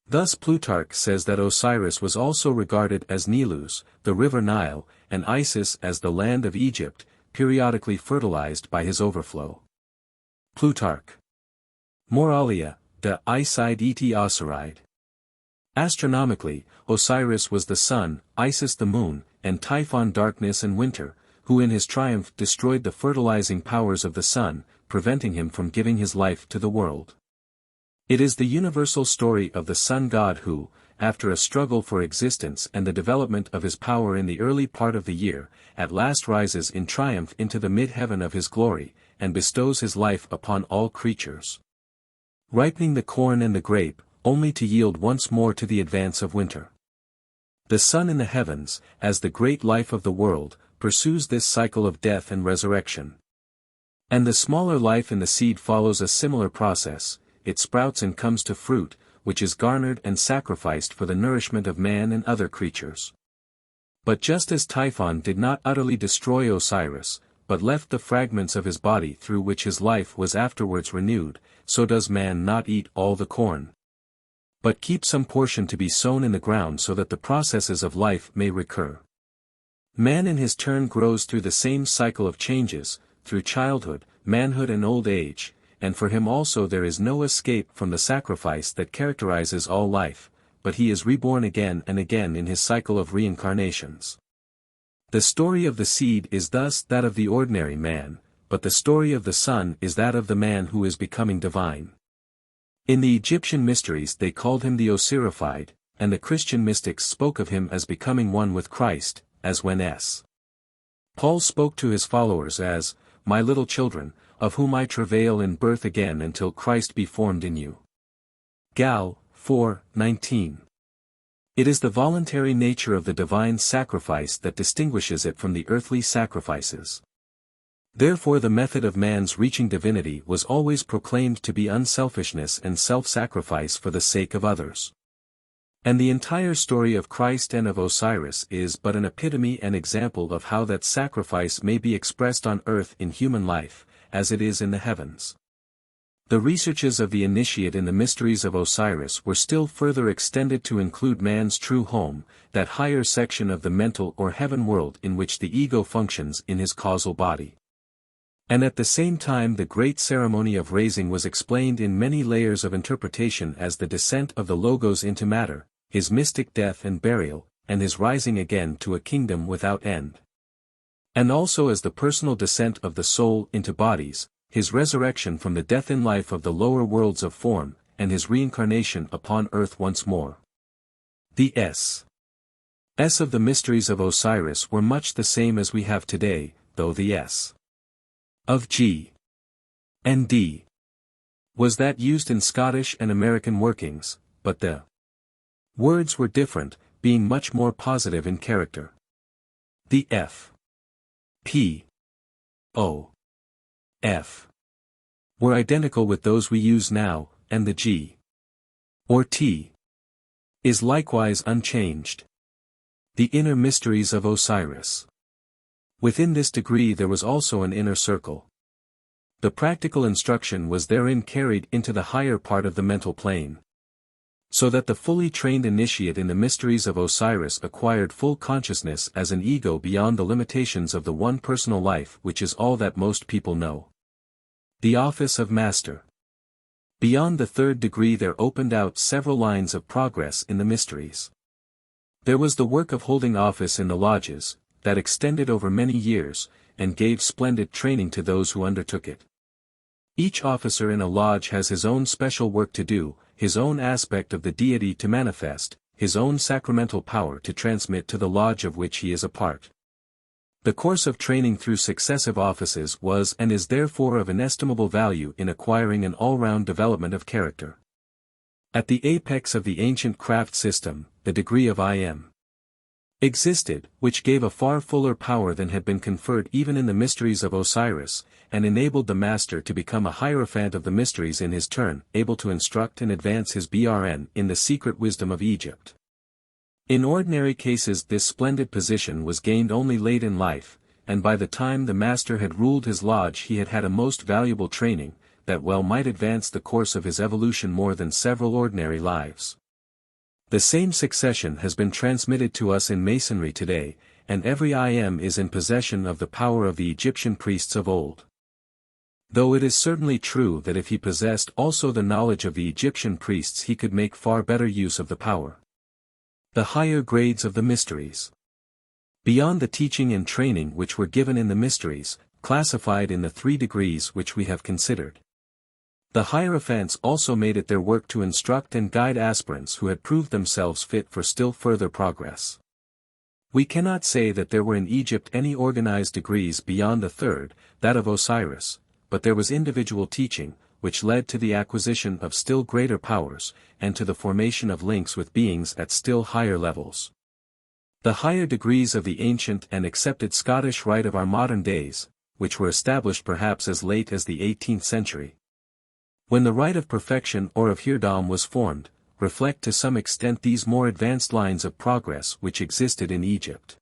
Thus Plutarch says that Osiris was also regarded as Nilus, the river Nile, and Isis as the land of Egypt, periodically fertilized by his overflow. Plutarch. Moralia, de Iside et Osiride. Astronomically, Osiris was the sun, Isis the moon, and Typhon darkness and winter, who in his triumph destroyed the fertilizing powers of the sun, preventing him from giving his life to the world. It is the universal story of the sun god who, after a struggle for existence and the development of his power in the early part of the year, at last rises in triumph into the mid-heaven of his glory, and bestows his life upon all creatures, ripening the corn and the grape, only to yield once more to the advance of winter. The sun in the heavens, as the great life of the world, pursues this cycle of death and resurrection. And the smaller life in the seed follows a similar process, it sprouts and comes to fruit, which is garnered and sacrificed for the nourishment of man and other creatures. But just as Typhon did not utterly destroy Osiris, but left the fragments of his body through which his life was afterwards renewed, so does man not eat all the corn, but keep some portion to be sown in the ground so that the processes of life may recur. Man in his turn grows through the same cycle of changes, through childhood, manhood and old age, and for him also there is no escape from the sacrifice that characterizes all life, but he is reborn again and again in his cycle of reincarnations. The story of the seed is thus that of the ordinary man, but the story of the sun is that of the man who is becoming divine. In the Egyptian mysteries they called him the Osirified, and the Christian mystics spoke of him as becoming one with Christ, as when Paul spoke to his followers as, "My little children, of whom I travail in birth again until Christ be formed in you." Gal. 4:19. It is the voluntary nature of the divine sacrifice that distinguishes it from the earthly sacrifices. Therefore the method of man's reaching divinity was always proclaimed to be unselfishness and self-sacrifice for the sake of others. And the entire story of Christ and of Osiris is but an epitome and example of how that sacrifice may be expressed on earth in human life, as it is in the heavens. The researches of the initiate in the mysteries of Osiris were still further extended to include man's true home, that higher section of the mental or heaven world in which the ego functions in his causal body. And at the same time the great ceremony of raising was explained in many layers of interpretation as the descent of the Logos into matter, his mystic death and burial, and his rising again to a kingdom without end. And also as the personal descent of the soul into bodies, his resurrection from the death in life of the lower worlds of form, and his reincarnation upon earth once more. The S of the mysteries of Osiris were much the same as we have today, though the S of G and D was that used in Scottish and American workings, but the words were different, being much more positive in character. The F, P, O, F were identical with those we use now, and the G, or T, is likewise unchanged. The inner mysteries of Osiris. Within this degree there was also an inner circle. The practical instruction was therein carried into the higher part of the mental plane, so that the fully trained initiate in the mysteries of Osiris acquired full consciousness as an ego beyond the limitations of the one personal life, which is all that most people know. The office of master. Beyond the third degree there opened out several lines of progress in the mysteries. There was the work of holding office in the lodges, that extended over many years, and gave splendid training to those who undertook it. Each officer in a lodge has his own special work to do, his own aspect of the deity to manifest, his own sacramental power to transmit to the lodge of which he is a part. The course of training through successive offices was and is therefore of inestimable value in acquiring an all-round development of character. At the apex of the ancient craft system, the degree of I.M. existed, which gave a far fuller power than had been conferred even in the mysteries of Osiris, and enabled the master to become a hierophant of the mysteries in his turn, able to instruct and advance his BRN in the secret wisdom of Egypt. In ordinary cases this splendid position was gained only late in life, and by the time the master had ruled his lodge he had had a most valuable training, that well might advance the course of his evolution more than several ordinary lives. The same succession has been transmitted to us in Masonry today, and every IM is in possession of the power of the Egyptian priests of old. Though it is certainly true that if he possessed also the knowledge of the Egyptian priests he could make far better use of the power. The higher grades of the mysteries. Beyond the teaching and training which were given in the mysteries, classified in the 3 degrees which we have considered. The hierophants also made it their work to instruct and guide aspirants who had proved themselves fit for still further progress. We cannot say that there were in Egypt any organized degrees beyond the 3rd, that of Osiris, but there was individual teaching, which led to the acquisition of still greater powers, and to the formation of links with beings at still higher levels. The higher degrees of the ancient and accepted Scottish Rite of our modern days, which were established perhaps as late as the 18th century, when the Rite of Perfection or of Heirdom was formed, reflect to some extent these more advanced lines of progress which existed in Egypt.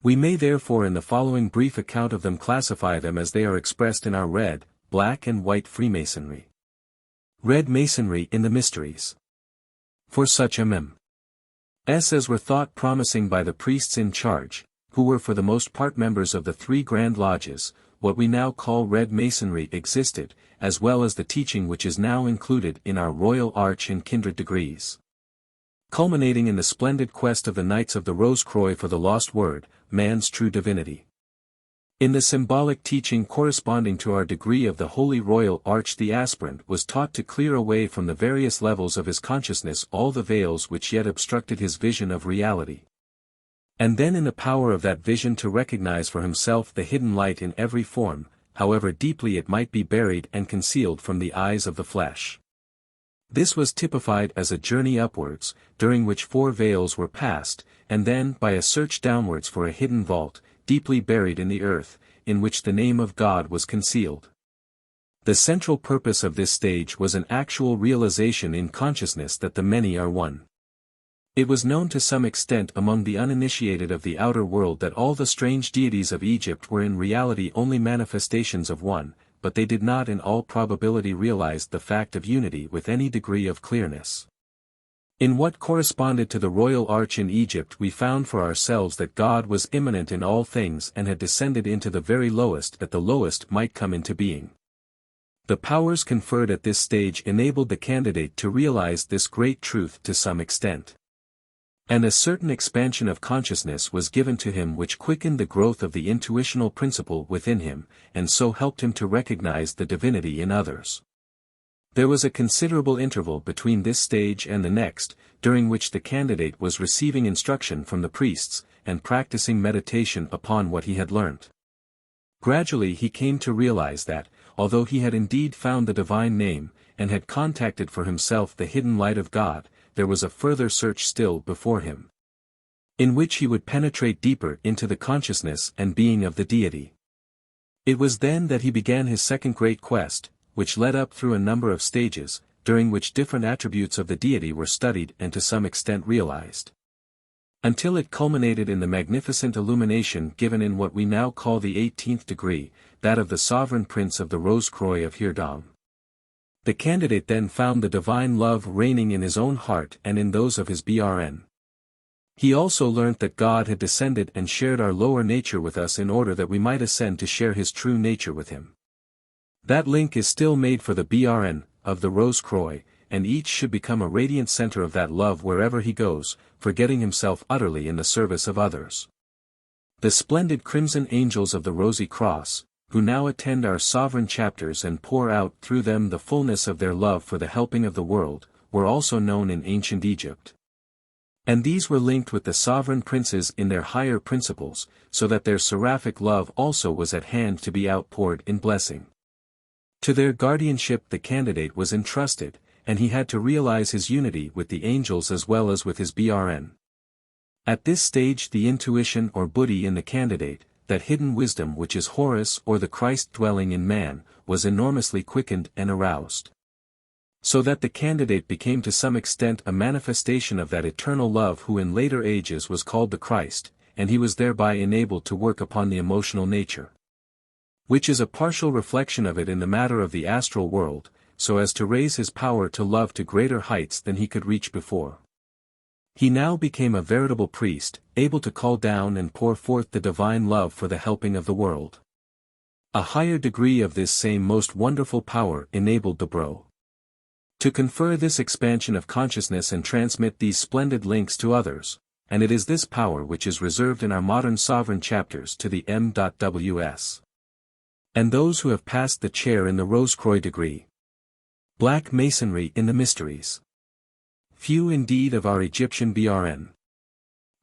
We may therefore in the following brief account of them classify them as they are expressed in our red, black and white Freemasonry. Red Masonry in the Mysteries. For such MM. as were thought promising by the priests in charge, who were for the most part members of the 3 grand lodges, what we now call Red Masonry existed, as well as the teaching which is now included in our Royal Arch and kindred degrees. Culminating in the splendid quest of the Knights of the Rose-Croix for the lost word, man's true divinity. In the symbolic teaching corresponding to our degree of the Holy Royal Arch the aspirant was taught to clear away from the various levels of his consciousness all the veils which yet obstructed his vision of reality. And then in the power of that vision to recognize for himself the hidden light in every form, however deeply it might be buried and concealed from the eyes of the flesh. This was typified as a journey upwards, during which 4 veils were passed, and then by a search downwards for a hidden vault, deeply buried in the earth, in which the name of God was concealed. The central purpose of this stage was an actual realization in consciousness that the many are one. It was known to some extent among the uninitiated of the outer world that all the strange deities of Egypt were in reality only manifestations of one, but they did not in all probability realize the fact of unity with any degree of clearness. In what corresponded to the Royal Arch in Egypt we found for ourselves that God was immanent in all things and had descended into the very lowest that the lowest might come into being. The powers conferred at this stage enabled the candidate to realize this great truth to some extent. And a certain expansion of consciousness was given to him which quickened the growth of the intuitional principle within him, and so helped him to recognize the divinity in others. There was a considerable interval between this stage and the next, during which the candidate was receiving instruction from the priests, and practicing meditation upon what he had learnt. Gradually he came to realize that, although he had indeed found the divine name, and had contacted for himself the hidden light of God, there was a further search still before him, in which he would penetrate deeper into the consciousness and being of the deity. It was then that he began his second great quest, which led up through a number of stages, during which different attributes of the deity were studied and to some extent realized, until it culminated in the magnificent illumination given in what we now call the 18th degree, that of the sovereign prince of the Rose-Croix of Hirdam. The candidate then found the divine love reigning in his own heart and in those of his BRN. He also learnt that God had descended and shared our lower nature with us in order that we might ascend to share his true nature with him. That link is still made for the BRN, of the Rose-Croix, and each should become a radiant center of that love wherever he goes, forgetting himself utterly in the service of others. The splendid crimson angels of the Rosy Cross, who now attend our sovereign chapters and pour out through them the fullness of their love for the helping of the world, were also known in ancient Egypt. And these were linked with the sovereign princes in their higher principles, so that their seraphic love also was at hand to be outpoured in blessing. To their guardianship the candidate was entrusted, and he had to realize his unity with the angels as well as with his BRN. At this stage the intuition or buddhi in the candidate, that hidden wisdom which is Horus or the Christ dwelling in man, was enormously quickened and aroused. So that the candidate became to some extent a manifestation of that eternal love who in later ages was called the Christ, and he was thereby enabled to work upon the emotional nature, which is a partial reflection of it in the matter of the astral world, so as to raise his power to love to greater heights than he could reach before. He now became a veritable priest, able to call down and pour forth the divine love for the helping of the world. A higher degree of this same most wonderful power enabled the Bro to confer this expansion of consciousness and transmit these splendid links to others, and it is this power which is reserved in our modern sovereign chapters to the M.Ws. and those who have passed the chair in the Rose-Croix degree. Black Masonry in the Mysteries. Few indeed of our Egyptian BRN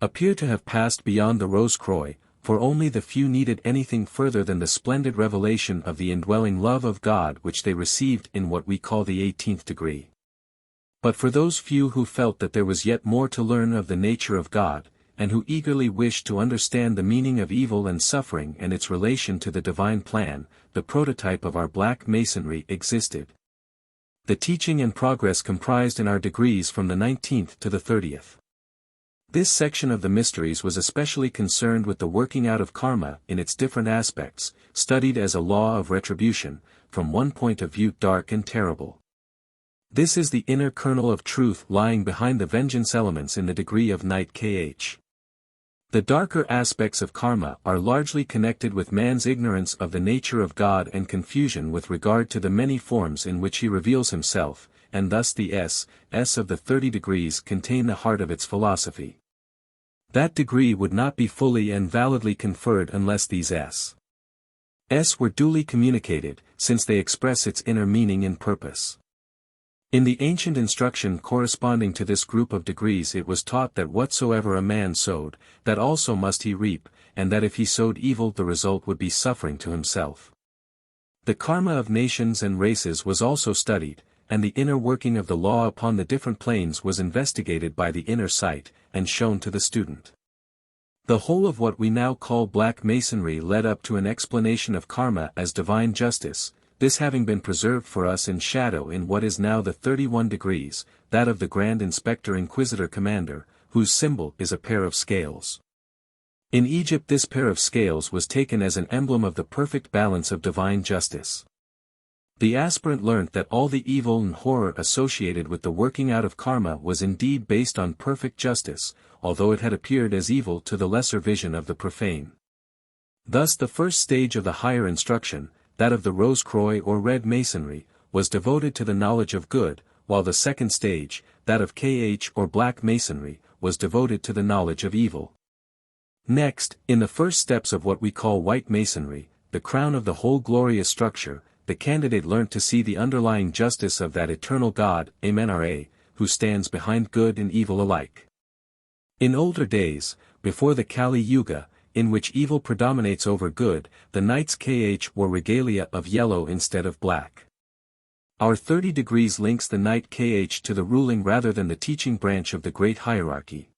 appear to have passed beyond the Rose-Croix, for only the few needed anything further than the splendid revelation of the indwelling love of God which they received in what we call the 18th degree. But for those few who felt that there was yet more to learn of the nature of God, and who eagerly wished to understand the meaning of evil and suffering and its relation to the divine plan, the prototype of our Black Masonry existed. The teaching and progress comprised in our degrees from the 19th to the 30th. This section of the Mysteries was especially concerned with the working out of karma in its different aspects, studied as a law of retribution, from one point of view dark and terrible. This is the inner kernel of truth lying behind the vengeance elements in the degree of Knight KH. The darker aspects of karma are largely connected with man's ignorance of the nature of God and confusion with regard to the many forms in which he reveals himself, and thus the S of the 30 degrees contain the heart of its philosophy. That degree would not be fully and validly conferred unless these S were duly communicated, since they express its inner meaning and purpose. In the ancient instruction corresponding to this group of degrees it was taught that whatsoever a man sowed, that also must he reap, and that if he sowed evil the result would be suffering to himself. The karma of nations and races was also studied, and the inner working of the law upon the different planes was investigated by the inner sight, and shown to the student. The whole of what we now call Black Masonry led up to an explanation of karma as divine justice, this having been preserved for us in shadow in what is now the 31 degrees, that of the Grand Inspector Inquisitor Commander, whose symbol is a pair of scales. In Egypt this pair of scales was taken as an emblem of the perfect balance of divine justice. The aspirant learnt that all the evil and horror associated with the working out of karma was indeed based on perfect justice, although it had appeared as evil to the lesser vision of the profane. Thus the first stage of the higher instruction, that of the Rose-Croix or Red Masonry, was devoted to the knowledge of good, while the second stage, that of KH or Black Masonry, was devoted to the knowledge of evil. Next, in the first steps of what we call White Masonry, the crown of the whole glorious structure, the candidate learnt to see the underlying justice of that eternal God, Amenra, who stands behind good and evil alike. In older days, before the Kali Yuga, in which evil predominates over good, the Knights wore regalia of yellow instead of black. Our 30 degrees links the Knight to the ruling rather than the teaching branch of the great hierarchy.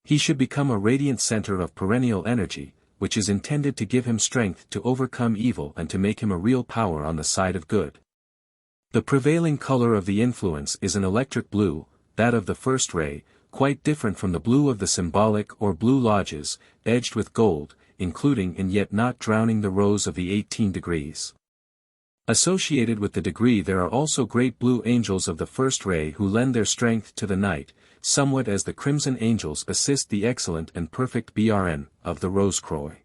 He should become a radiant center of perennial energy, which is intended to give him strength to overcome evil and to make him a real power on the side of good. The prevailing color of the influence is an electric blue, that of the first ray, quite different from the blue of the symbolic or blue lodges, edged with gold, including and yet not drowning the rose of the 18 degrees. Associated with the degree there are also great blue angels of the first ray who lend their strength to the Knight, somewhat as the crimson angels assist the excellent and perfect BRN of the Rose-Croix.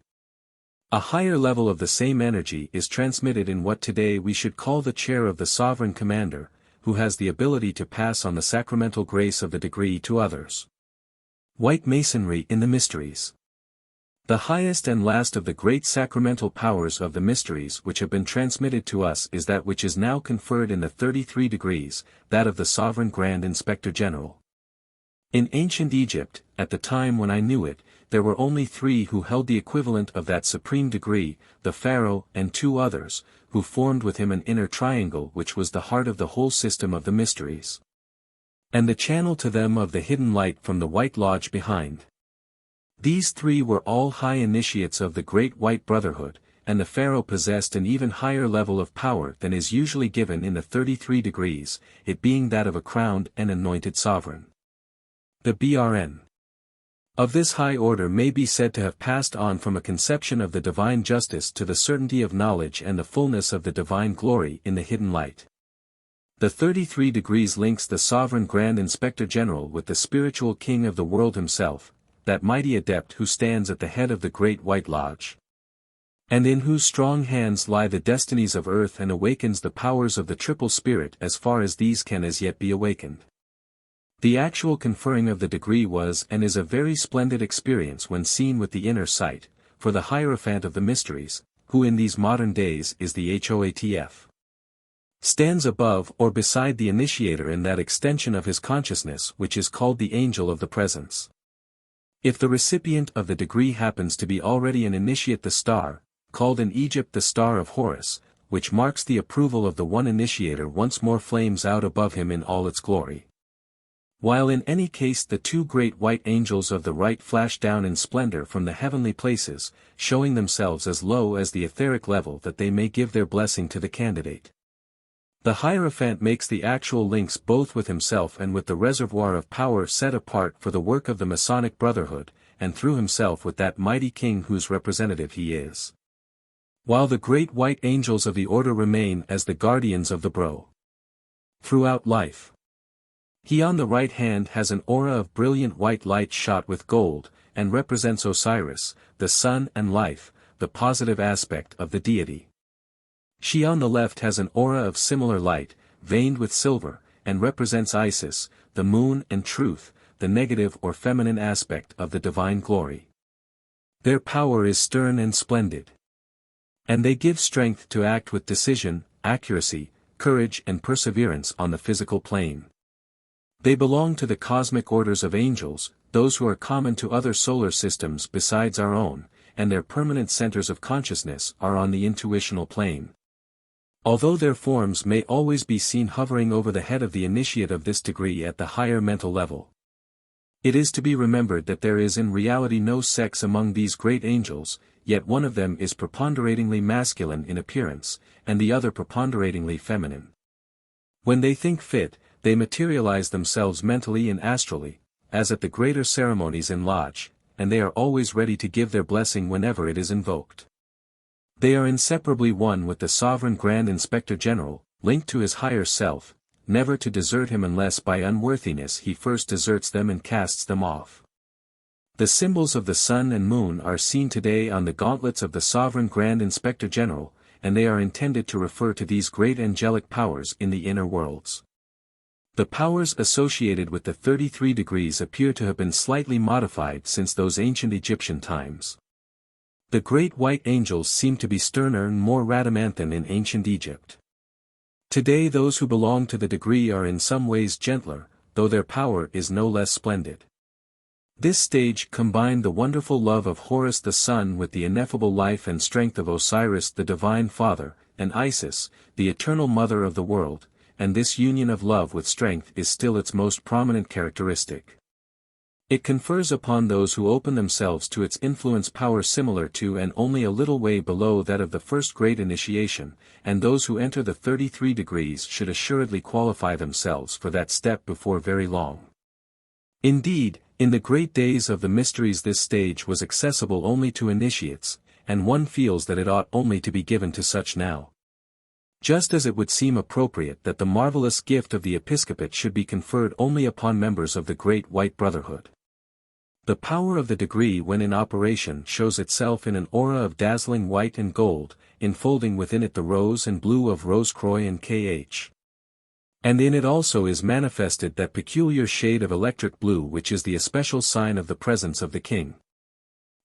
A higher level of the same energy is transmitted in what today we should call the chair of the sovereign commander, who has the ability to pass on the sacramental grace of the degree to others. White Masonry in the Mysteries. The highest and last of the great sacramental powers of the mysteries which have been transmitted to us is that which is now conferred in the 33 degrees, that of the Sovereign Grand Inspector General. In ancient Egypt, at the time when I knew it, there were only 3 who held the equivalent of that supreme degree, the pharaoh and 2 others, who formed with him an inner triangle which was the heart of the whole system of the mysteries. And the channel to them of the hidden light from the White Lodge behind. These 3 were all high initiates of the Great White Brotherhood, and the pharaoh possessed an even higher level of power than is usually given in the 33 degrees, it being that of a crowned and anointed sovereign. The BRN of this high order may be said to have passed on from a conception of the divine justice to the certainty of knowledge and the fullness of the divine glory in the hidden light. The 33 degrees links the sovereign Grand Inspector General with the spiritual king of the world himself, that mighty adept who stands at the head of the Great White Lodge, and in whose strong hands lie the destinies of earth and awakens the powers of the triple spirit as far as these can as yet be awakened. The actual conferring of the degree was and is a very splendid experience when seen with the inner sight, for the Hierophant of the Mysteries, who in these modern days is the HOATF, stands above or beside the initiator in that extension of his consciousness which is called the Angel of the Presence. If the recipient of the degree happens to be already an initiate, the star, called in Egypt the Star of Horus, which marks the approval of the one initiator, once more flames out above him in all its glory. While in any case the 2 great white angels of the Rite flash down in splendor from the heavenly places, showing themselves as low as the etheric level that they may give their blessing to the candidate. The Hierophant makes the actual links both with himself and with the reservoir of power set apart for the work of the Masonic Brotherhood, and through himself with that mighty king whose representative he is. While the great white angels of the order remain as the guardians of the bro throughout life. He on the right hand has an aura of brilliant white light shot with gold, and represents Osiris, the sun and life, the positive aspect of the deity. She on the left has an aura of similar light, veined with silver, and represents Isis, the moon and truth, the negative or feminine aspect of the divine glory. Their power is stern and splendid. And they give strength to act with decision, accuracy, courage and perseverance on the physical plane. They belong to the cosmic orders of angels, those who are common to other solar systems besides our own, and their permanent centers of consciousness are on the intuitional plane. Although their forms may always be seen hovering over the head of the initiate of this degree at the higher mental level. It is to be remembered that there is in reality no sex among these great angels, yet one of them is preponderatingly masculine in appearance, and the other preponderatingly feminine. When they think fit, they materialize themselves mentally and astrally, as at the greater ceremonies in lodge, and they are always ready to give their blessing whenever it is invoked. They are inseparably one with the Sovereign Grand Inspector General, linked to his higher self, never to desert him unless by unworthiness he first deserts them and casts them off. The symbols of the sun and moon are seen today on the gauntlets of the Sovereign Grand Inspector General, and they are intended to refer to these great angelic powers in the inner worlds. The powers associated with the 33 degrees appear to have been slightly modified since those ancient Egyptian times. The great white angels seem to be sterner and more radamanthine in ancient Egypt. Today those who belong to the degree are in some ways gentler, though their power is no less splendid. This stage combined the wonderful love of Horus the sun with the ineffable life and strength of Osiris the divine father, and Isis, the eternal mother of the world, and this union of love with strength is still its most prominent characteristic. It confers upon those who open themselves to its influence power similar to and only a little way below that of the first great initiation, and those who enter the 33 degrees should assuredly qualify themselves for that step before very long. Indeed, in the great days of the mysteries this stage was accessible only to initiates, and one feels that it ought only to be given to such now. Just as it would seem appropriate that the marvelous gift of the episcopate should be conferred only upon members of the great white brotherhood. The power of the degree when in operation shows itself in an aura of dazzling white and gold, enfolding within it the rose and blue of Rose-Croix and Kh. And in it also is manifested that peculiar shade of electric blue which is the especial sign of the presence of the king.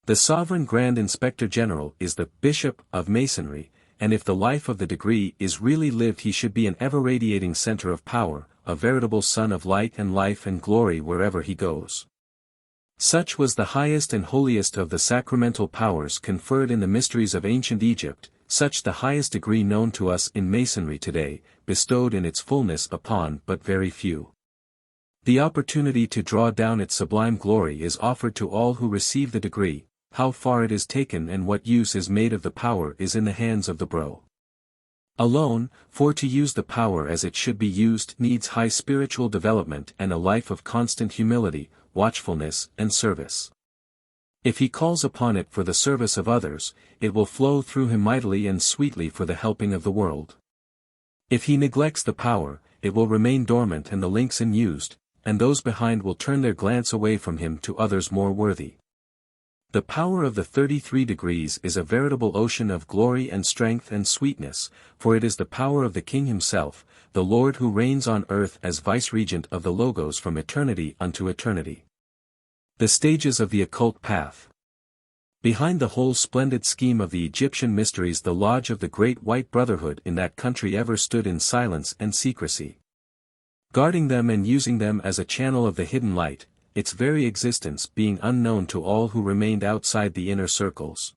The Sovereign Grand Inspector General is the Bishop of Masonry, and if the life of the degree is really lived he should be an ever-radiating center of power, a veritable sun of light and life and glory wherever he goes. Such was the highest and holiest of the sacramental powers conferred in the mysteries of ancient Egypt, such the highest degree known to us in Masonry today, bestowed in its fullness upon but very few. The opportunity to draw down its sublime glory is offered to all who receive the degree. How far it is taken and what use is made of the power is in the hands of the bro. Alone, for to use the power as it should be used needs high spiritual development and a life of constant humility, watchfulness, and service. If he calls upon it for the service of others, it will flow through him mightily and sweetly for the helping of the world. If he neglects the power, it will remain dormant and the links unused, and those behind will turn their glance away from him to others more worthy. The power of the 33 degrees is a veritable ocean of glory and strength and sweetness, for it is the power of the King himself, the Lord who reigns on earth as vice-regent of the Logos from eternity unto eternity. The stages of the occult path. Behind the whole splendid scheme of the Egyptian mysteries the lodge of the great white brotherhood in that country ever stood in silence and secrecy. Guarding them and using them as a channel of the hidden light, its very existence being unknown to all who remained outside the inner circles.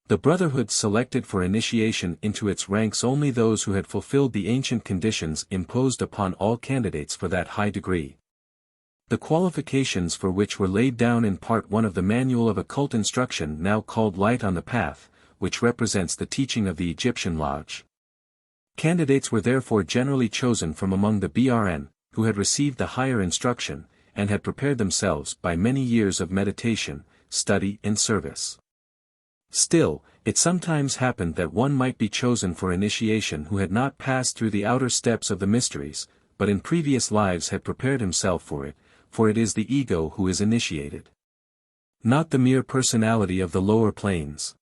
The brotherhood selected for initiation into its ranks only those who had fulfilled the ancient conditions imposed upon all candidates for that high degree. The qualifications for which were laid down in Part 1 of the Manual of Occult Instruction now called Light on the Path, which represents the teaching of the Egyptian Lodge. Candidates were therefore generally chosen from among the BRN, who had received the higher instruction, and had prepared themselves by many years of meditation, study and service. Still, it sometimes happened that one might be chosen for initiation who had not passed through the outer steps of the mysteries, but in previous lives had prepared himself for it is the ego who is initiated. Not the mere personality of the lower planes.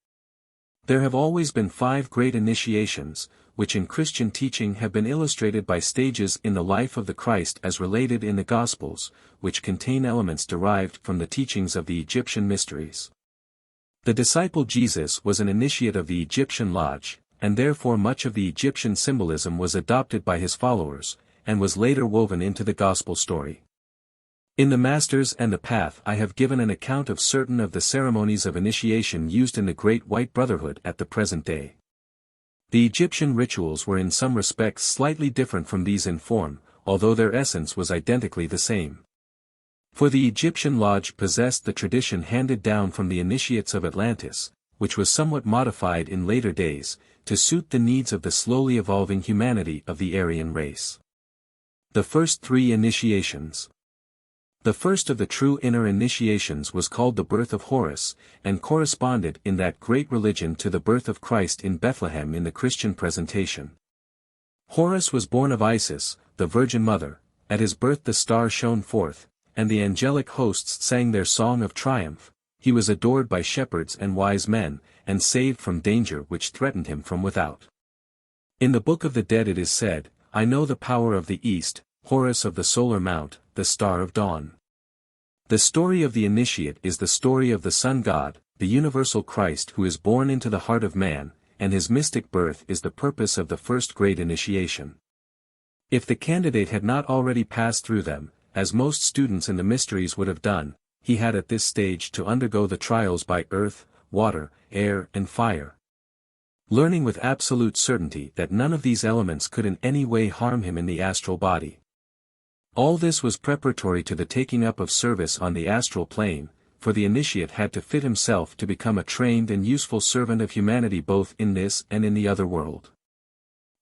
There have always been 5 great initiations, which in Christian teaching have been illustrated by stages in the life of the Christ as related in the Gospels, which contain elements derived from the teachings of the Egyptian mysteries. The disciple Jesus was an initiate of the Egyptian lodge, and therefore much of the Egyptian symbolism was adopted by his followers, and was later woven into the Gospel story. In the Masters and the Path I have given an account of certain of the ceremonies of initiation used in the Great White Brotherhood at the present day. The Egyptian rituals were in some respects slightly different from these in form, although their essence was identically the same. For the Egyptian lodge possessed the tradition handed down from the initiates of Atlantis, which was somewhat modified in later days, to suit the needs of the slowly evolving humanity of the Aryan race. The first 3 initiations. The first of the true inner initiations was called the birth of Horus, and corresponded in that great religion to the birth of Christ in Bethlehem in the Christian presentation. Horus was born of Isis, the Virgin Mother. At his birth the star shone forth, and the angelic hosts sang their song of triumph. He was adored by shepherds and wise men, and saved from danger which threatened him from without. In the Book of the Dead it is said, "I know the power of the East, Horus of the solar mount, the star of dawn. The story of the initiate is the story of the sun god, the universal Christ who is born into the heart of man, and his mystic birth is the purpose of the first great initiation. If the candidate had not already passed through them, as most students in the mysteries would have done, he had at this stage to undergo the trials by earth, water, air and fire. Learning with absolute certainty that none of these elements could in any way harm him in the astral body. All this was preparatory to the taking up of service on the astral plane, for the initiate had to fit himself to become a trained and useful servant of humanity both in this and in the other world.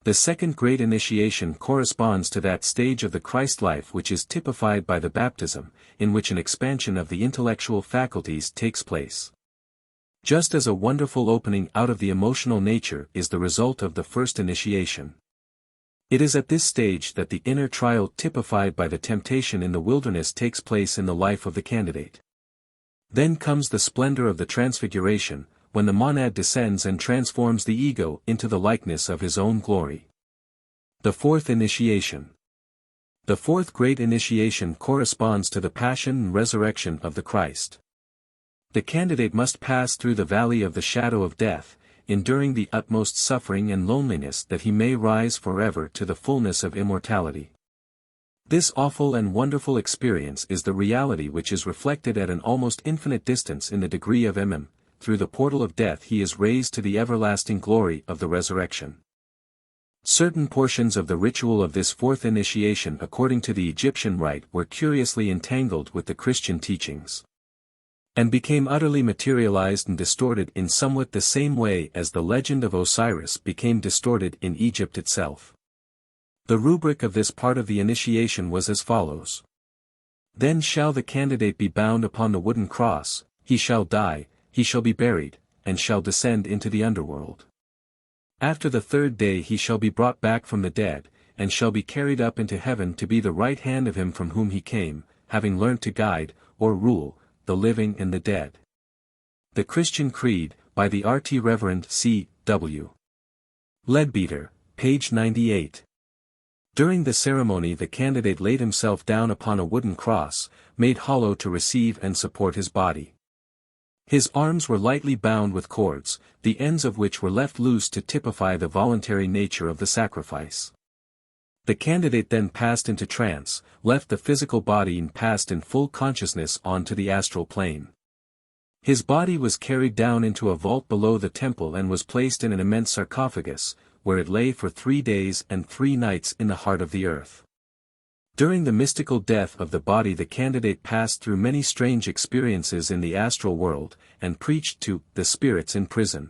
The second great initiation corresponds to that stage of the Christ life which is typified by the baptism, in which an expansion of the intellectual faculties takes place. Just as a wonderful opening out of the emotional nature is the result of the first initiation. It is at this stage that the inner trial typified by the temptation in the wilderness takes place in the life of the candidate. Then comes the splendor of the transfiguration, when the monad descends and transforms the ego into the likeness of his own glory. The fourth initiation. The fourth great initiation corresponds to the passion and resurrection of the Christ. The candidate must pass through the valley of the shadow of death, enduring the utmost suffering and loneliness that he may rise forever to the fullness of immortality. This awful and wonderful experience is the reality which is reflected at an almost infinite distance in the degree of through the portal of death he is raised to the everlasting glory of the resurrection. Certain portions of the ritual of this fourth initiation according to the Egyptian rite were curiously entangled with the Christian teachings, and became utterly materialized and distorted in somewhat the same way as the legend of Osiris became distorted in Egypt itself. The rubric of this part of the initiation was as follows. Then shall the candidate be bound upon the wooden cross, he shall die, he shall be buried, and shall descend into the underworld. After the third day he shall be brought back from the dead, and shall be carried up into heaven to be the right hand of him from whom he came, having learnt to guide, or rule, the living and the dead. The Christian Creed, by the RT Reverend C. W. Leadbeater, page 98. During the ceremony the candidate laid himself down upon a wooden cross, made hollow to receive and support his body. His arms were lightly bound with cords, the ends of which were left loose to typify the voluntary nature of the sacrifice. The candidate then passed into trance, left the physical body and passed in full consciousness on to the astral plane. His body was carried down into a vault below the temple and was placed in an immense sarcophagus, where it lay for 3 days and 3 nights in the heart of the earth. During the mystical death of the body the candidate passed through many strange experiences in the astral world, and preached to the spirits in prison.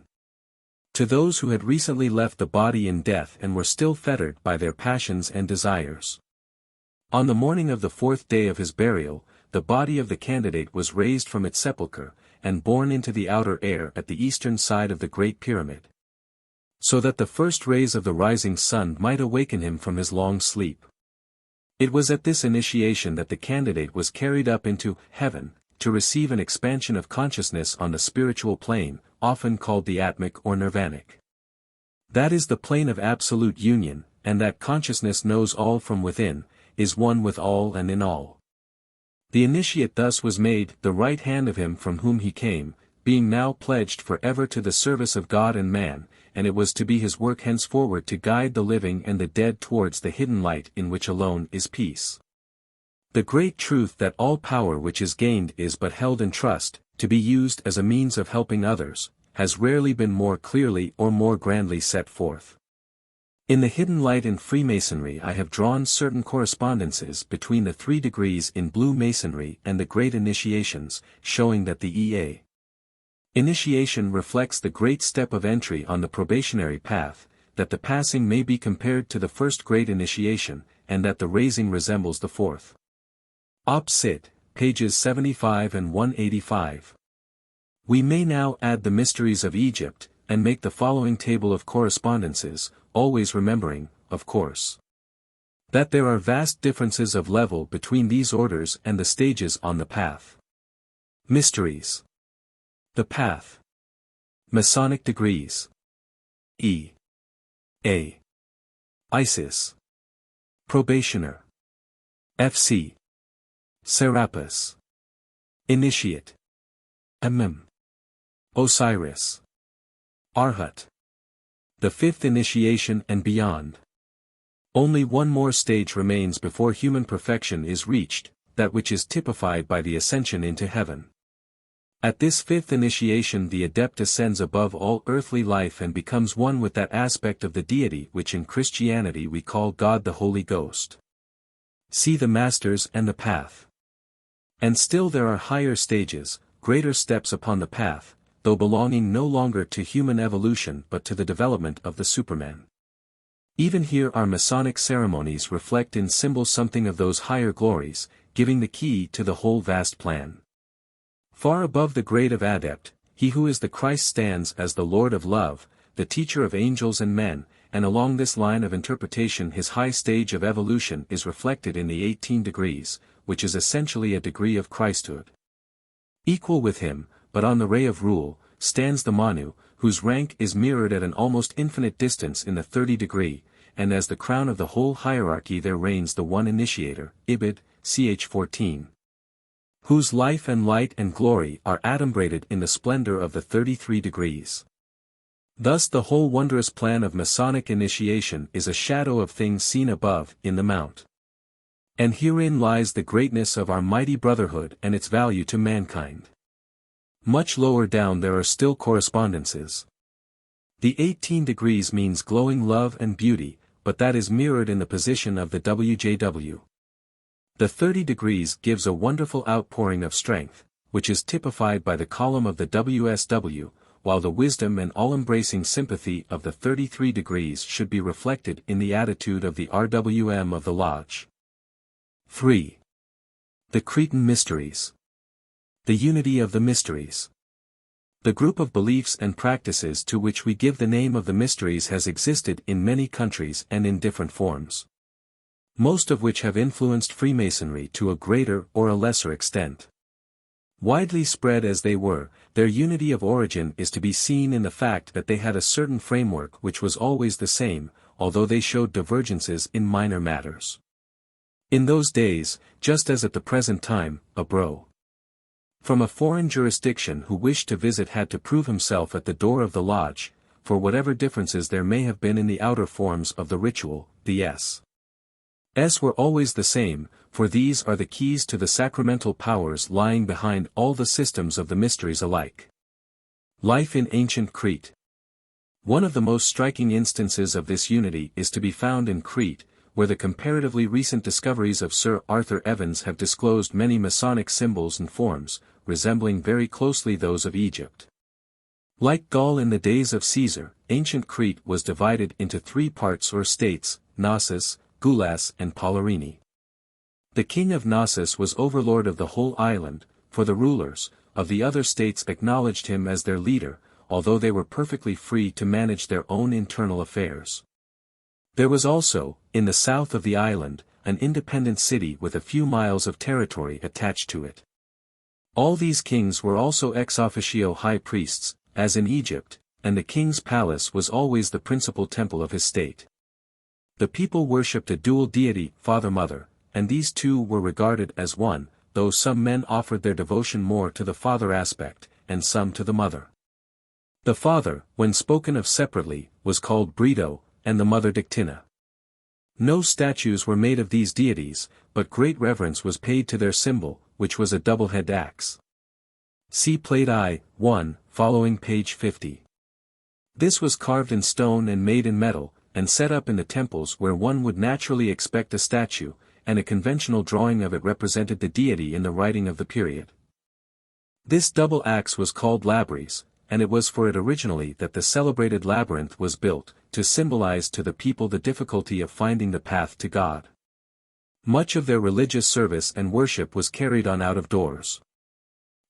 To those who had recently left the body in death and were still fettered by their passions and desires. On the morning of the 4th day of his burial, the body of the candidate was raised from its sepulchre, and borne into the outer air at the eastern side of the Great Pyramid, so that the first rays of the rising sun might awaken him from his long sleep. It was at this initiation that the candidate was carried up into heaven, to receive an expansion of consciousness on the spiritual plane, often called the Atmic or Nirvanic. That is the plane of absolute union, and that consciousness knows all from within, is one with all and in all. The initiate thus was made the right hand of him from whom he came, being now pledged forever to the service of God and man, and it was to be his work henceforward to guide the living and the dead towards the hidden light in which alone is peace. The great truth that all power which is gained is but held in trust, to be used as a means of helping others, has rarely been more clearly or more grandly set forth. In the hidden light in Freemasonry I have drawn certain correspondences between the 3 degrees in Blue Masonry and the great initiations, showing that the E.A. initiation reflects the great step of entry on the probationary path, that the passing may be compared to the first great initiation, and that the raising resembles the fourth. Op. Cit., pages 75 and 185. We may now add the mysteries of Egypt, and make the following table of correspondences, always remembering, of course, that there are vast differences of level between these orders and the stages on the path. Mysteries. The path. Masonic degrees. E. A. Isis. Probationer. FC. Serapis. Initiate. Osiris. Arhat. The fifth initiation and beyond. Only one more stage remains before human perfection is reached, that which is typified by the ascension into heaven. At this fifth initiation the adept ascends above all earthly life and becomes one with that aspect of the deity which in Christianity we call God the Holy Ghost. See the Masters and the Path. And still there are higher stages, greater steps upon the path, though belonging no longer to human evolution but to the development of the Superman. Even here our Masonic ceremonies reflect in symbol something of those higher glories, giving the key to the whole vast plan. Far above the grade of adept, he who is the Christ stands as the Lord of love, the teacher of angels and men, and along this line of interpretation his high stage of evolution is reflected in the 18 degrees, which is essentially a degree of Christhood. Equal with him, but on the ray of rule, stands the Manu, whose rank is mirrored at an almost infinite distance in the 30 degree, and as the crown of the whole hierarchy there reigns the one initiator, Ibid, ch 14. Whose life and light and glory are adumbrated in the splendor of the 33 degrees. Thus the whole wondrous plan of Masonic initiation is a shadow of things seen above, in the mount. And herein lies the greatness of our mighty brotherhood and its value to mankind. Much lower down there are still correspondences. The 18 degrees means glowing love and beauty, but that is mirrored in the position of the WJW. The 30 degrees gives a wonderful outpouring of strength, which is typified by the column of the WSW, while the wisdom and all-embracing sympathy of the 33 degrees should be reflected in the attitude of the RWM of the Lodge. 3. The Cretan Mysteries. The unity of the mysteries. The group of beliefs and practices to which we give the name of the mysteries has existed in many countries and in different forms, most of which have influenced Freemasonry to a greater or a lesser extent. Widely spread as they were, their unity of origin is to be seen in the fact that they had a certain framework which was always the same, although they showed divergences in minor matters. In those days, just as at the present time, a bro from a foreign jurisdiction who wished to visit had to prove himself at the door of the lodge, for whatever differences there may have been in the outer forms of the ritual, the S were always the same, for these are the keys to the sacramental powers lying behind all the systems of the mysteries alike. Life in ancient Crete. One of the most striking instances of this unity is to be found in Crete, where the comparatively recent discoveries of Sir Arthur Evans have disclosed many Masonic symbols and forms, resembling very closely those of Egypt. Like Gaul in the days of Caesar, ancient Crete was divided into 3 parts or states, Knossos, Goulas and Polyrene. The king of Knossos was overlord of the whole island, for the rulers of the other states acknowledged him as their leader, although they were perfectly free to manage their own internal affairs. There was also, in the south of the island, an independent city with a few miles of territory attached to it. All these kings were also ex officio high priests, as in Egypt, and the king's palace was always the principal temple of his state. The people worshipped a dual deity, Father-Mother, and these two were regarded as one, though some men offered their devotion more to the father aspect, and some to the mother. The father, when spoken of separately, was called Brito, and the mother Dictina. No statues were made of these deities, but great reverence was paid to their symbol, which was a double-head axe. See Plate I-1, following page 50. This was carved in stone and made in metal, and set up in the temples where one would naturally expect a statue, and a conventional drawing of it represented the deity in the writing of the period. This double axe was called Labres, and it was for it originally that the celebrated labyrinth was built, to symbolize to the people the difficulty of finding the path to God. Much of their religious service and worship was carried on out of doors.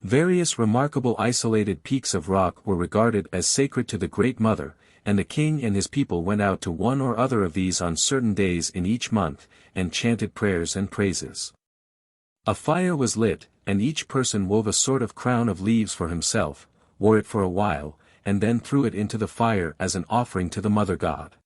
Various remarkable isolated peaks of rock were regarded as sacred to the Great Mother, and the king and his people went out to one or other of these on certain days in each month, and chanted prayers and praises. A fire was lit, and each person wove a sort of crown of leaves for himself, wore it for a while, and then threw it into the fire as an offering to the Mother God.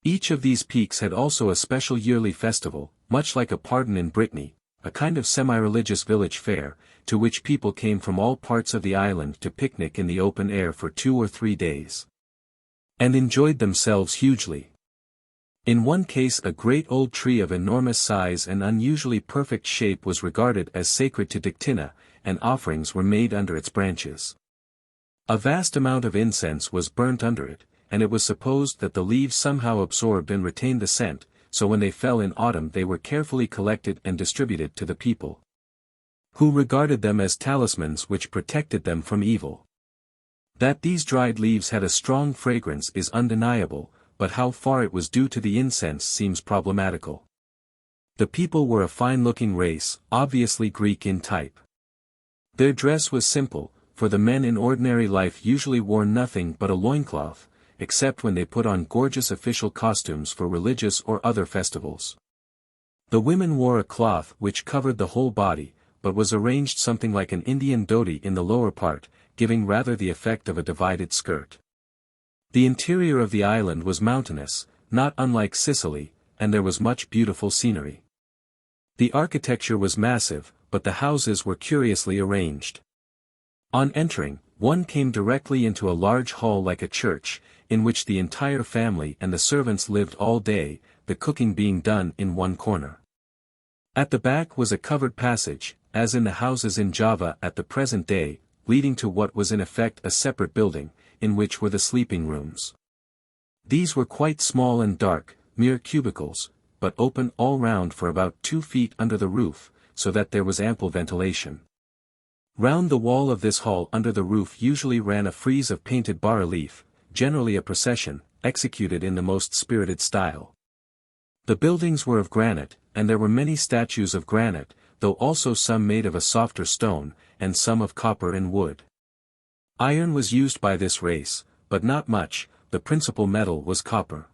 Each of these peaks had also a special yearly festival, much like a pardon in Brittany, a kind of semi-religious village fair, to which people came from all parts of the island to picnic in the open air for 2 or 3 days. And enjoyed themselves hugely. In one case a great old tree of enormous size and unusually perfect shape was regarded as sacred to Dictina, and offerings were made under its branches. A vast amount of incense was burnt under it, and it was supposed that the leaves somehow absorbed and retained the scent, so when they fell in autumn they were carefully collected and distributed to the people, who regarded them as talismans which protected them from evil. That these dried leaves had a strong fragrance is undeniable, but how far it was due to the incense seems problematical. The people were a fine-looking race, obviously Greek in type. Their dress was simple, for the men in ordinary life usually wore nothing but a loincloth, except when they put on gorgeous official costumes for religious or other festivals. The women wore a cloth which covered the whole body, but was arranged something like an Indian dhoti in the lower part, giving rather the effect of a divided skirt. The interior of the island was mountainous, not unlike Sicily, and there was much beautiful scenery. The architecture was massive, but the houses were curiously arranged. On entering, one came directly into a large hall like a church, in which the entire family and the servants lived all day, the cooking being done in one corner. At the back was a covered passage, as in the houses in Java at the present day, leading to what was in effect a separate building, in which were the sleeping rooms. These were quite small and dark, mere cubicles, but open all round for about 2 feet under the roof, so that there was ample ventilation. Round the wall of this hall under the roof usually ran a frieze of painted bas-relief, generally a procession, executed in the most spirited style. The buildings were of granite, and there were many statues of granite, though also some made of a softer stone, and some of copper and wood. Iron was used by this race, but not much, the principal metal was copper.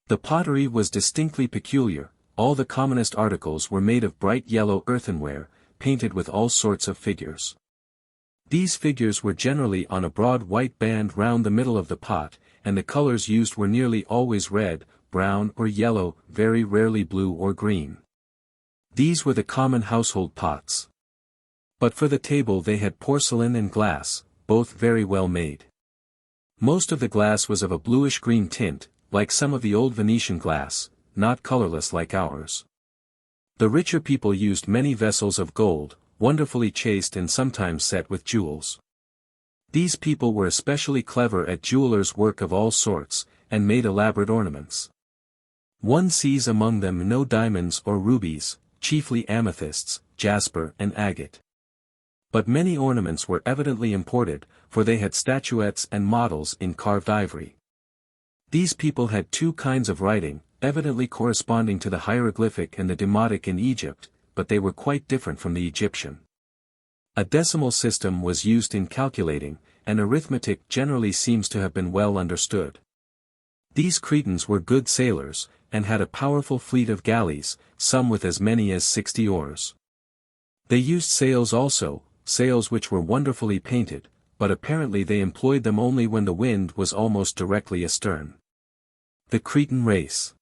The pottery was distinctly peculiar, all the commonest articles were made of bright yellow earthenware, painted with all sorts of figures. These figures were generally on a broad white band round the middle of the pot, and the colors used were nearly always red, brown or yellow, very rarely blue or green. These were the common household pots. But for the table they had porcelain and glass, both very well made. Most of the glass was of a bluish-green tint, like some of the old Venetian glass, not colorless like ours. The richer people used many vessels of gold, wonderfully chased and sometimes set with jewels. These people were especially clever at jewelers' work of all sorts, and made elaborate ornaments. One sees among them no diamonds or rubies, chiefly amethysts, jasper and agate. But many ornaments were evidently imported, for they had statuettes and models in carved ivory. These people had 2 kinds of writing, evidently corresponding to the hieroglyphic and the demotic in Egypt, but they were quite different from the Egyptian. A decimal system was used in calculating, and arithmetic generally seems to have been well understood. These Cretans were good sailors, and had a powerful fleet of galleys, some with as many as 60 oars. They used sails also, sails which were wonderfully painted, but apparently they employed them only when the wind was almost directly astern. The Cretan race.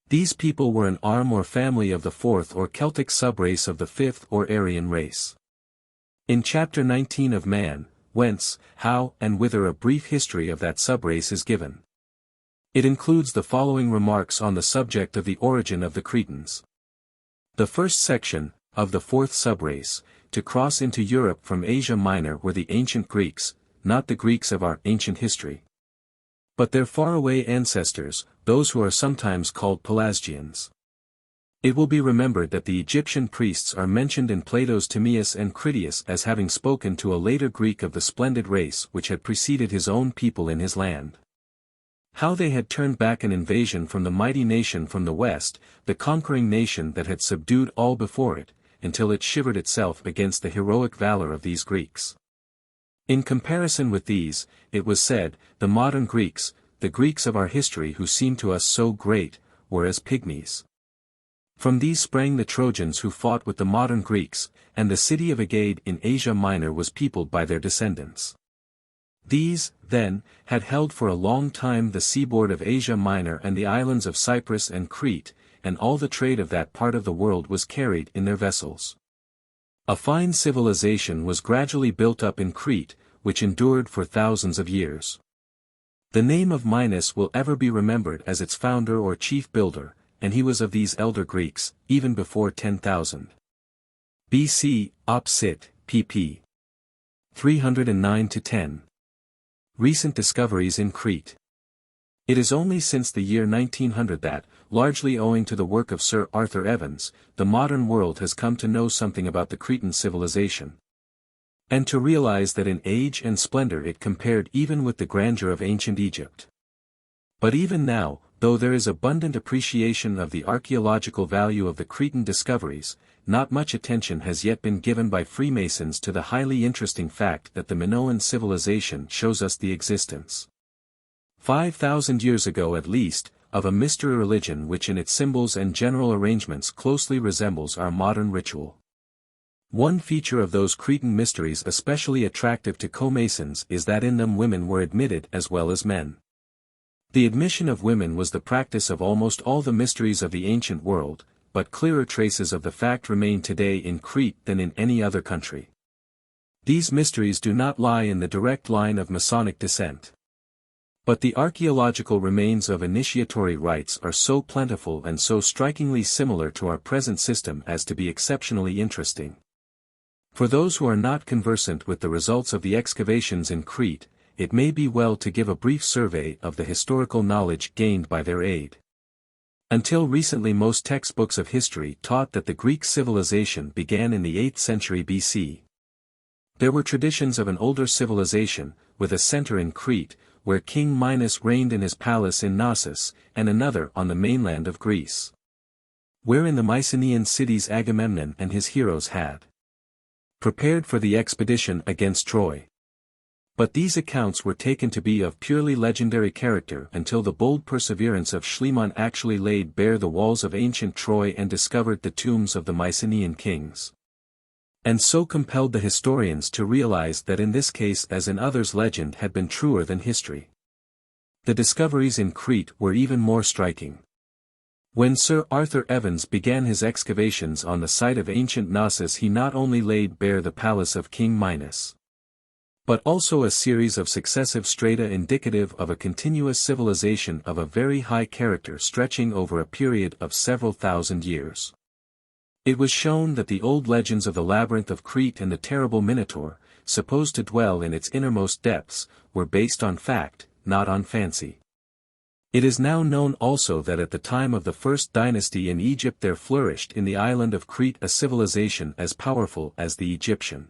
These people were an arm or family of the 4th or Celtic subrace of the 5th or Aryan race. In Chapter 19 of Man, Whence, How, and Whither a brief history of that subrace is given. It includes the following remarks on the subject of the origin of the Cretans. The first section, of the 4th subrace, to cross into Europe from Asia Minor were the ancient Greeks, not the Greeks of our ancient history, but their faraway ancestors, those who are sometimes called Pelasgians. It will be remembered that the Egyptian priests are mentioned in Plato's Timaeus and Critias as having spoken to a later Greek of the splendid race which had preceded his own people in his land. How they had turned back an invasion from the mighty nation from the west, the conquering nation that had subdued all before it, until it shivered itself against the heroic valor of these Greeks. In comparison with these, it was said, the modern Greeks, the Greeks of our history who seem to us so great, were as pygmies. From these sprang the Trojans who fought with the modern Greeks, and the city of Agade in Asia Minor was peopled by their descendants. These, then, had held for a long time the seaboard of Asia Minor and the islands of Cyprus and Crete, and all the trade of that part of the world was carried in their vessels. A fine civilization was gradually built up in Crete, which endured for thousands of years. The name of Minos will ever be remembered as its founder or chief builder, and he was of these elder Greeks, even before 10,000 BC, Op. Cit., pp. 309-10. Recent discoveries in Crete. It is only since the year 1900 that, largely owing to the work of Sir Arthur Evans, the modern world has come to know something about the Cretan civilization. And to realize that in age and splendor it compared even with the grandeur of ancient Egypt. But even now, though there is abundant appreciation of the archaeological value of the Cretan discoveries, not much attention has yet been given by Freemasons to the highly interesting fact that the Minoan civilization shows us the existence, 5,000 years ago at least, of a mystery religion which in its symbols and general arrangements closely resembles our modern ritual. One feature of those Cretan mysteries especially attractive to Co-Masons is that in them women were admitted as well as men. The admission of women was the practice of almost all the mysteries of the ancient world, but clearer traces of the fact remain today in Crete than in any other country. These mysteries do not lie in the direct line of Masonic descent. But the archaeological remains of initiatory rites are so plentiful and so strikingly similar to our present system as to be exceptionally interesting. For those who are not conversant with the results of the excavations in Crete, it may be well to give a brief survey of the historical knowledge gained by their aid. Until recently most textbooks of history taught that the Greek civilization began in the 8th century BC. There were traditions of an older civilization, with a center in Crete, where King Minos reigned in his palace in Knossos, and another on the mainland of Greece, where in the Mycenaean cities Agamemnon and his heroes had prepared for the expedition against Troy. But these accounts were taken to be of purely legendary character until the bold perseverance of Schliemann actually laid bare the walls of ancient Troy and discovered the tombs of the Mycenaean kings. And so compelled the historians to realize that in this case as in others legend had been truer than history. The discoveries in Crete were even more striking. When Sir Arthur Evans began his excavations on the site of ancient Knossos, he not only laid bare the palace of King Minos, but also a series of successive strata indicative of a continuous civilization of a very high character stretching over a period of several thousand years. It was shown that the old legends of the labyrinth of Crete and the terrible Minotaur, supposed to dwell in its innermost depths, were based on fact, not on fancy. It is now known also that at the time of the first dynasty in Egypt there flourished in the island of Crete a civilization as powerful as the Egyptian.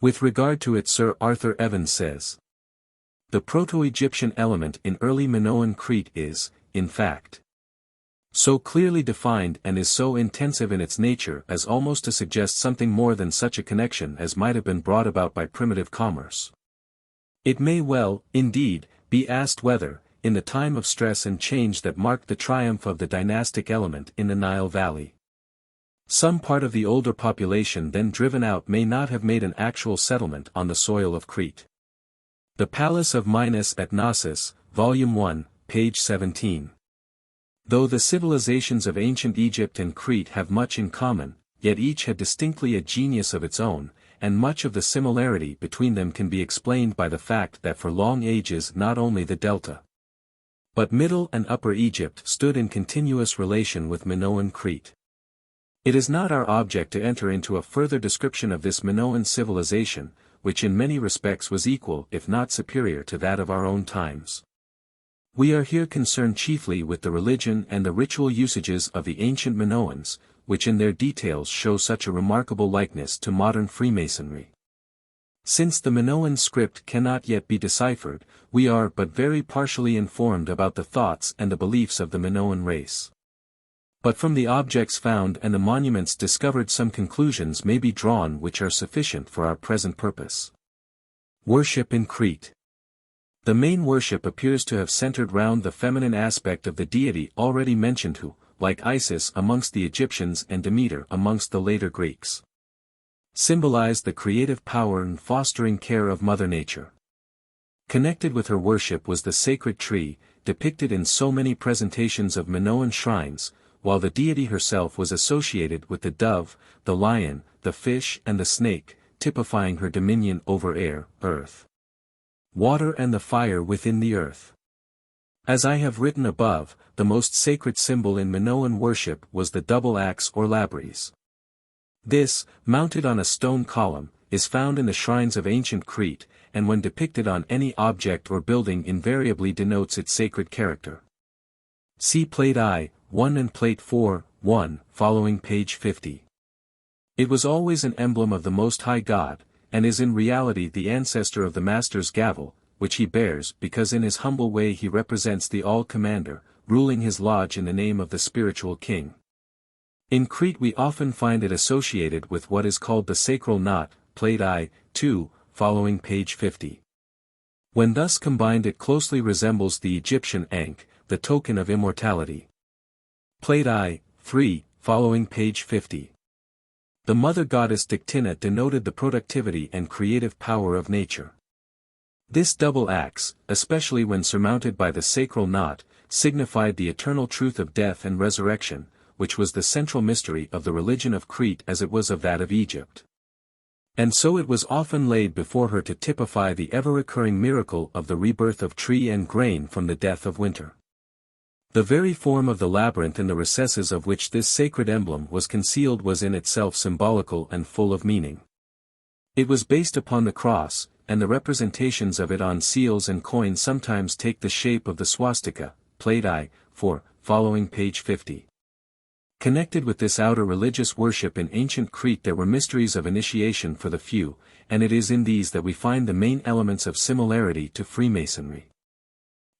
With regard to it, Sir Arthur Evans says, "The Proto-Egyptian element in early Minoan Crete is, in fact, so clearly defined and is so intensive in its nature as almost to suggest something more than such a connection as might have been brought about by primitive commerce. It may well, indeed, be asked whether, in the time of stress and change that marked the triumph of the dynastic element in the Nile Valley, some part of the older population then driven out may not have made an actual settlement on the soil of Crete." The Palace of Minos at Knossos, Volume 1, page 17. Though the civilizations of ancient Egypt and Crete have much in common, yet each had distinctly a genius of its own, and much of the similarity between them can be explained by the fact that for long ages not only the Delta, but Middle and Upper Egypt stood in continuous relation with Minoan Crete. It is not our object to enter into a further description of this Minoan civilization, which in many respects was equal if not superior to that of our own times. We are here concerned chiefly with the religion and the ritual usages of the ancient Minoans, which in their details show such a remarkable likeness to modern Freemasonry. Since the Minoan script cannot yet be deciphered, we are but very partially informed about the thoughts and the beliefs of the Minoan race. But from the objects found and the monuments discovered some conclusions may be drawn which are sufficient for our present purpose. Worship in Crete. The main worship appears to have centered round the feminine aspect of the deity already mentioned who, like Isis amongst the Egyptians and Demeter amongst the later Greeks, symbolized the creative power and fostering care of Mother Nature. Connected with her worship was the sacred tree, depicted in so many presentations of Minoan shrines, while the deity herself was associated with the dove, the lion, the fish and the snake, typifying her dominion over air, earth, water and the fire within the earth. As I have written above, the most sacred symbol in Minoan worship was the double axe or labrys. This, mounted on a stone column, is found in the shrines of ancient Crete, and when depicted on any object or building invariably denotes its sacred character. See Plate I-1 and Plate 4-1, following page 50. It was always an emblem of the Most High God, and is in reality the ancestor of the Master's gavel, which he bears because in his humble way he represents the All-Commander, ruling his lodge in the name of the spiritual king. In Crete we often find it associated with what is called the sacral knot, Plate I-2, following page 50. When thus combined it closely resembles the Egyptian ankh, the token of immortality. Plate I-3, following page 50. The mother goddess Dictina denoted the productivity and creative power of nature. This double axe, especially when surmounted by the sacral knot, signified the eternal truth of death and resurrection, which was the central mystery of the religion of Crete as it was of that of Egypt. And so it was often laid before her to typify the ever-recurring miracle of the rebirth of tree and grain from the death of winter. The very form of the labyrinth in the recesses of which this sacred emblem was concealed was in itself symbolical and full of meaning. It was based upon the cross, and the representations of it on seals and coins sometimes take the shape of the swastika, Plate I-4, following page 50. Connected with this outer religious worship in ancient Crete there were mysteries of initiation for the few, and it is in these that we find the main elements of similarity to Freemasonry.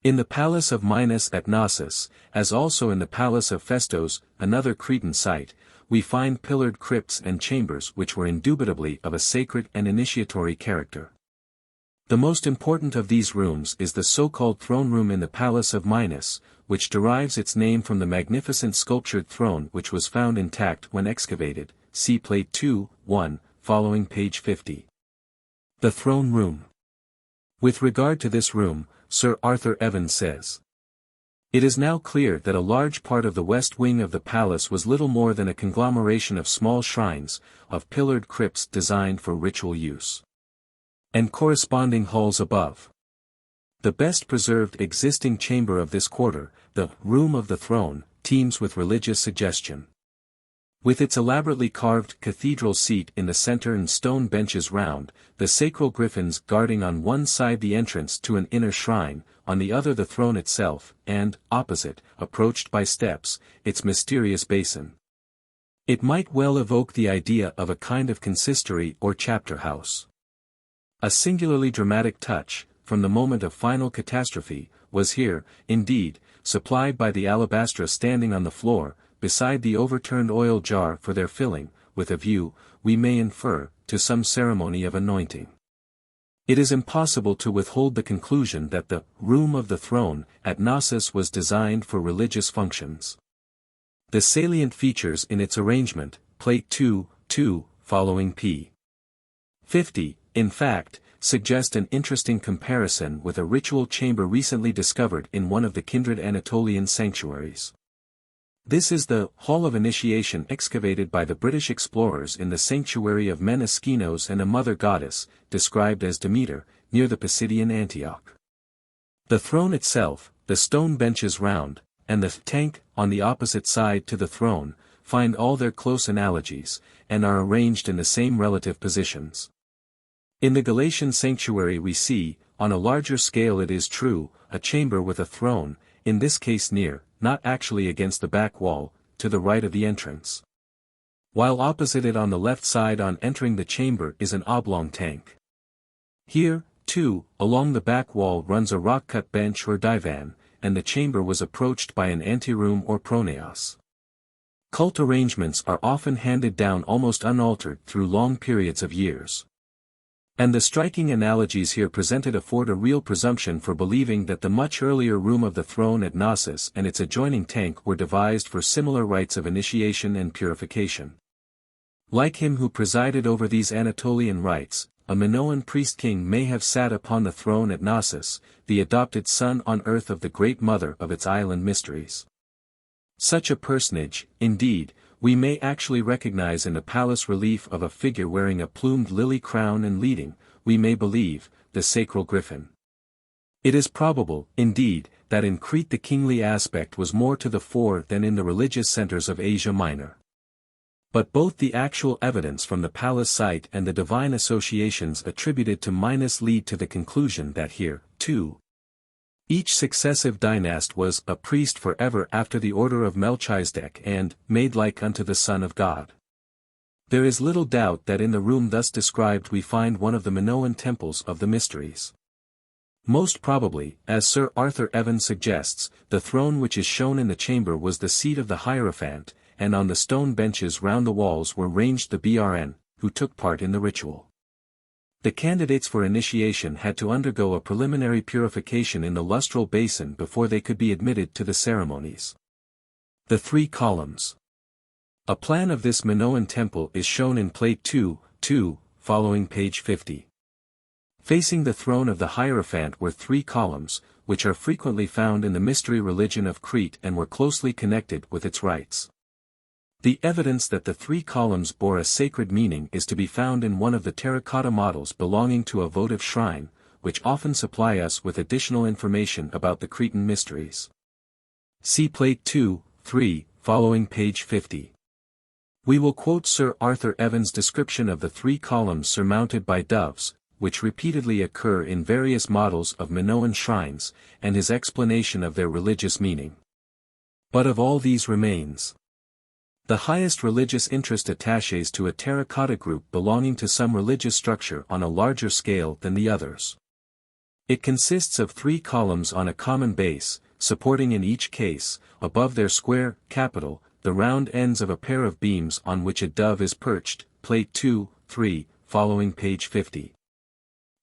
In the palace of Minos at Knossos, as also in the palace of Festos, another Cretan site, we find pillared crypts and chambers which were indubitably of a sacred and initiatory character. The most important of these rooms is the so-called throne room in the palace of Minos, which derives its name from the magnificent sculptured throne which was found intact when excavated, see Plate 2-1, following page 50. The throne room. With regard to this room, Sir Arthur Evans says, "It is now clear that a large part of the west wing of the palace was little more than a conglomeration of small shrines, of pillared crypts designed for ritual use, and corresponding halls above. The best preserved existing chamber of this quarter, the Room of the Throne, teems with religious suggestion. With its elaborately carved cathedral seat in the center and stone benches round, the sacral griffins guarding on one side the entrance to an inner shrine, on the other the throne itself, and, opposite, approached by steps, its mysterious basin. It might well evoke the idea of a kind of consistory or chapter house. A singularly dramatic touch, from the moment of final catastrophe, was here, indeed, supplied by the alabastra standing on the floor, beside the overturned oil jar for their filling, with a view, we may infer, to some ceremony of anointing. It is impossible to withhold the conclusion that the Room of the Throne at Knossos was designed for religious functions. The salient features in its arrangement, Plate 2-2, following p. 50, in fact, suggest an interesting comparison with a ritual chamber recently discovered in one of the kindred Anatolian sanctuaries. This is the Hall of Initiation excavated by the British explorers in the sanctuary of Meneskinos and a mother goddess, described as Demeter, near the Pisidian Antioch. The throne itself, the stone benches round, and the tank on the opposite side to the throne, find all their close analogies, and are arranged in the same relative positions. In the Galatian sanctuary we see, on a larger scale it is true, a chamber with a throne, in this case near, not actually against the back wall, to the right of the entrance. While opposite it on the left side on entering the chamber is an oblong tank. Here, too, along the back wall runs a rock-cut bench or divan, and the chamber was approached by an anteroom or pronaos. Cult arrangements are often handed down almost unaltered through long periods of years. And the striking analogies here presented afford a real presumption for believing that the much earlier Room of the Throne at Knossos and its adjoining tank were devised for similar rites of initiation and purification. Like him who presided over these Anatolian rites, a Minoan priest-king may have sat upon the throne at Knossos, the adopted son on earth of the great mother of its island mysteries. Such a personage, indeed, we may actually recognize in the palace relief of a figure wearing a plumed lily crown and leading, we may believe, the sacral griffin. It is probable, indeed, that in Crete the kingly aspect was more to the fore than in the religious centers of Asia Minor. But both the actual evidence from the palace site and the divine associations attributed to Minos lead to the conclusion that here, too, each successive dynast was a priest forever after the order of Melchizedek and made like unto the Son of God. There is little doubt that in the room thus described we find one of the Minoan temples of the mysteries. Most probably, as Sir Arthur Evans suggests, the throne which is shown in the chamber was the seat of the Hierophant, and on the stone benches round the walls were ranged the BRN, who took part in the ritual. The candidates for initiation had to undergo a preliminary purification in the lustral basin before they could be admitted to the ceremonies. The 3 columns. A plan of this Minoan temple is shown in Plate 2, following page 50. Facing the throne of the Hierophant were 3 columns, which are frequently found in the mystery religion of Crete and were closely connected with its rites. The evidence that the 3 columns bore a sacred meaning is to be found in one of the terracotta models belonging to a votive shrine, which often supply us with additional information about the Cretan mysteries. See Plate 2, following page 50. We will quote Sir Arthur Evans' description of the 3 columns surmounted by doves, which repeatedly occur in various models of Minoan shrines, and his explanation of their religious meaning. But of all these remains the highest religious interest attaches to a terracotta group belonging to some religious structure on a larger scale than the others. It consists of 3 columns on a common base, supporting in each case, above their square capital, the round ends of a pair of beams on which a dove is perched, Plate 2, following page 50.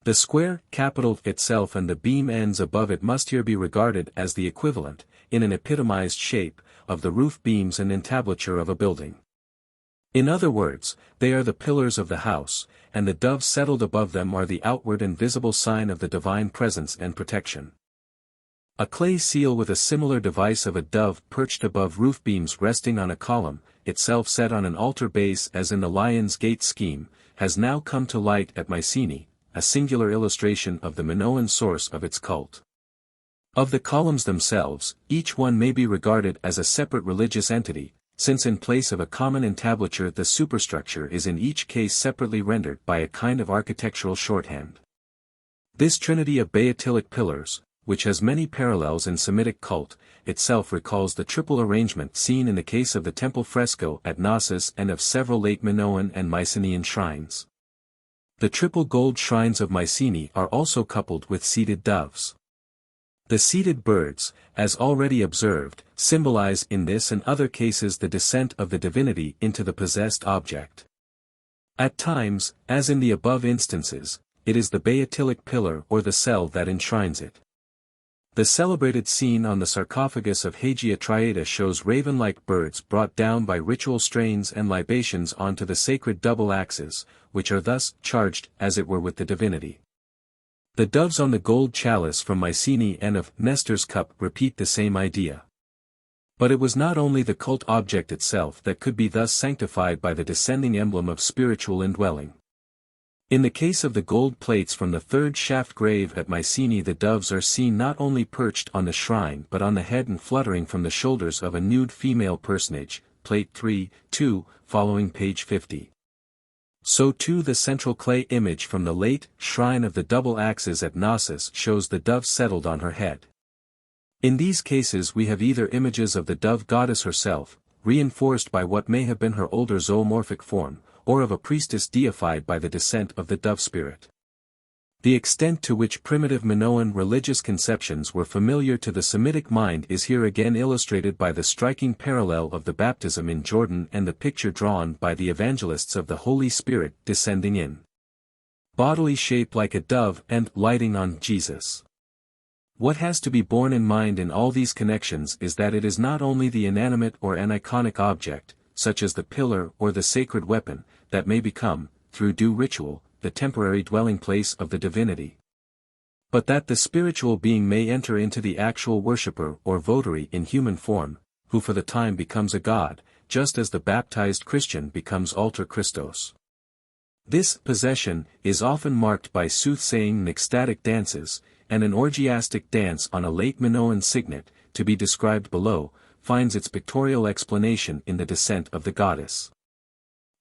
The square capital itself and the beam ends above it must here be regarded as the equivalent, in an epitomized shape, of the roof beams and entablature of a building. In other words, they are the pillars of the house, and the doves settled above them are the outward and visible sign of the divine presence and protection. A clay seal with a similar device of a dove perched above roof beams resting on a column, itself set on an altar base as in the Lion's Gate scheme, has now come to light at Mycenae, a singular illustration of the Minoan source of its cult. Of the columns themselves, each one may be regarded as a separate religious entity, since in place of a common entablature the superstructure is in each case separately rendered by a kind of architectural shorthand. This trinity of baetylic pillars, which has many parallels in Semitic cult, itself recalls the triple arrangement seen in the case of the temple fresco at Knossos and of several late Minoan and Mycenaean shrines. The triple gold shrines of Mycenae are also coupled with seated doves. The seated birds, as already observed, symbolize in this and other cases the descent of the divinity into the possessed object. At times, as in the above instances, it is the baetylic pillar or the cell that enshrines it. The celebrated scene on the sarcophagus of Hagia Triada shows raven-like birds brought down by ritual strains and libations onto the sacred double axes, which are thus charged as it were with the divinity. The doves on the gold chalice from Mycenae and of Nestor's cup repeat the same idea. But it was not only the cult object itself that could be thus sanctified by the descending emblem of spiritual indwelling. In the case of the gold plates from the 3rd shaft grave at Mycenae, the doves are seen not only perched on the shrine but on the head and fluttering from the shoulders of a nude female personage, Plate 3, following page 50. So too the central clay image from the late shrine of the double axes at Knossos shows the dove settled on her head. In these cases we have either images of the dove goddess herself, reinforced by what may have been her older zoomorphic form, or of a priestess deified by the descent of the dove spirit. The extent to which primitive Minoan religious conceptions were familiar to the Semitic mind is here again illustrated by the striking parallel of the baptism in Jordan and the picture drawn by the evangelists of the Holy Spirit descending in bodily shape like a dove and lighting on Jesus. What has to be borne in mind in all these connections is that it is not only the inanimate or aniconic object, such as the pillar or the sacred weapon, that may become, through due ritual, the temporary dwelling place of the divinity. But that the spiritual being may enter into the actual worshipper or votary in human form, who for the time becomes a god, just as the baptized Christian becomes alter Christos. This possession is often marked by soothsaying and ecstatic dances, and an orgiastic dance on a late Minoan signet, to be described below, finds its pictorial explanation in the descent of the goddess.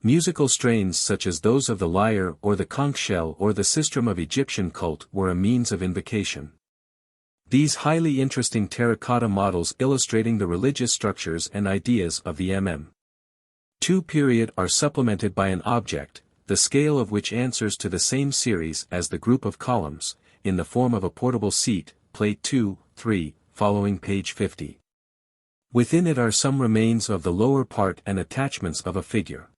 Musical strains such as those of the lyre or the conch shell or the sistrum of Egyptian cult were a means of invocation. These highly interesting terracotta models illustrating the religious structures and ideas of the MM.2 period are supplemented by an object, the scale of which answers to the same series as the group of columns, in the form of a portable seat, Plate 2-3, following page 50. Within it are some remains of the lower part and attachments of a figure.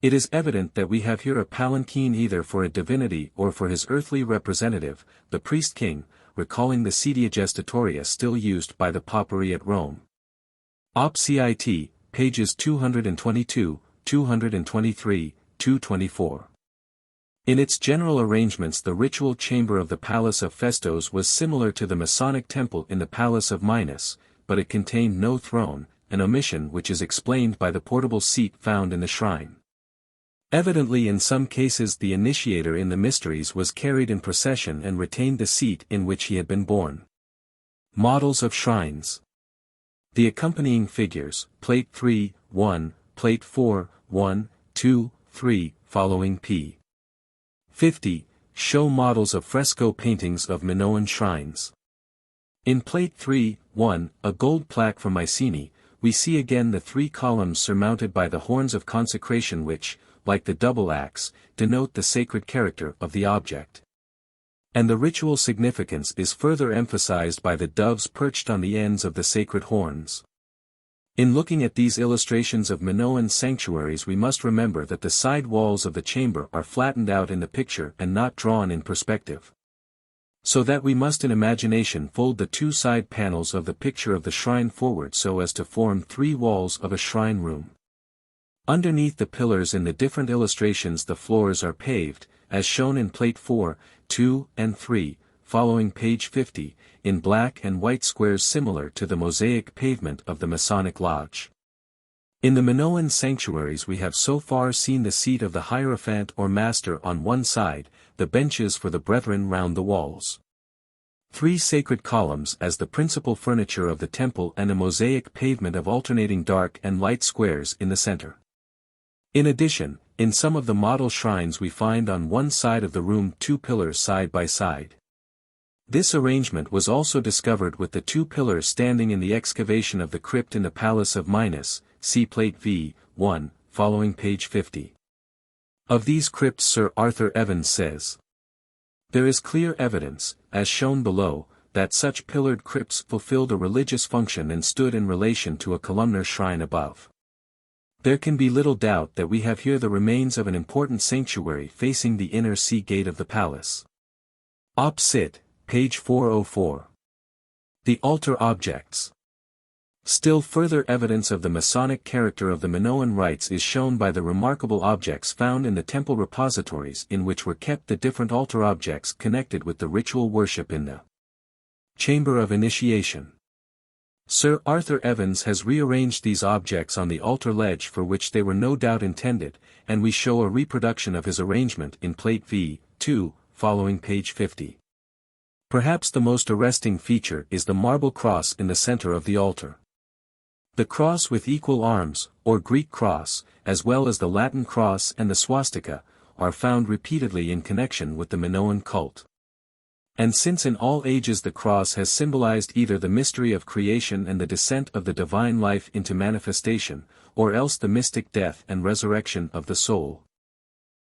It is evident that we have here a palanquin either for a divinity or for his earthly representative, the priest-king, recalling the sedia gestatoria still used by the papyri at Rome. Op. Cit, pages 222, 223, 224. In its general arrangements the ritual chamber of the Palace of Festos was similar to the Masonic temple in the Palace of Minos, but it contained no throne, an omission which is explained by the portable seat found in the shrine. Evidently in some cases the initiator in the mysteries was carried in procession and retained the seat in which he had been born. Models of shrines. The accompanying figures, Plate 3, 1, Plate 4, 1, 2, 3, following p. 50, show models of fresco paintings of Minoan shrines. In Plate 3, 1, a gold plaque from Mycenae, we see again the three columns surmounted by the horns of consecration which, like the double axe, denote the sacred character of the object. And the ritual significance is further emphasized by the doves perched on the ends of the sacred horns. In looking at these illustrations of Minoan sanctuaries we must remember that the side walls of the chamber are flattened out in the picture and not drawn in perspective. So that we must in imagination fold the two side panels of the picture of the shrine forward so as to form three walls of a shrine room. Underneath the pillars in the different illustrations the floors are paved, as shown in Plate 4, 2, and 3, following page 50, in black and white squares similar to the mosaic pavement of the Masonic Lodge. In the Minoan sanctuaries we have so far seen the seat of the Hierophant or Master on one side, the benches for the brethren round the walls. Three sacred columns as the principal furniture of the temple and a mosaic pavement of alternating dark and light squares in the center. In addition, in some of the model shrines we find on one side of the room two pillars side by side. This arrangement was also discovered with the two pillars standing in the excavation of the crypt in the Palace of Minos, see Plate V1, following page 50. Of these crypts Sir Arthur Evans says, "There is clear evidence, as shown below, that such pillared crypts fulfilled a religious function and stood in relation to a columnar shrine above. There can be little doubt that we have here the remains of an important sanctuary facing the inner sea gate of the palace." Op. Cit., page 404. The altar objects. Still further evidence of the Masonic character of the Minoan rites is shown by the remarkable objects found in the temple repositories in which were kept the different altar objects connected with the ritual worship in the Chamber of Initiation. Sir Arthur Evans has rearranged these objects on the altar ledge for which they were no doubt intended, and we show a reproduction of his arrangement in Plate V2, following page 50. Perhaps the most arresting feature is the marble cross in the center of the altar. The cross with equal arms, or Greek cross, as well as the Latin cross and the swastika, are found repeatedly in connection with the Minoan cult. And since in all ages the cross has symbolized either the mystery of creation and the descent of the divine life into manifestation, or else the mystic death and resurrection of the soul,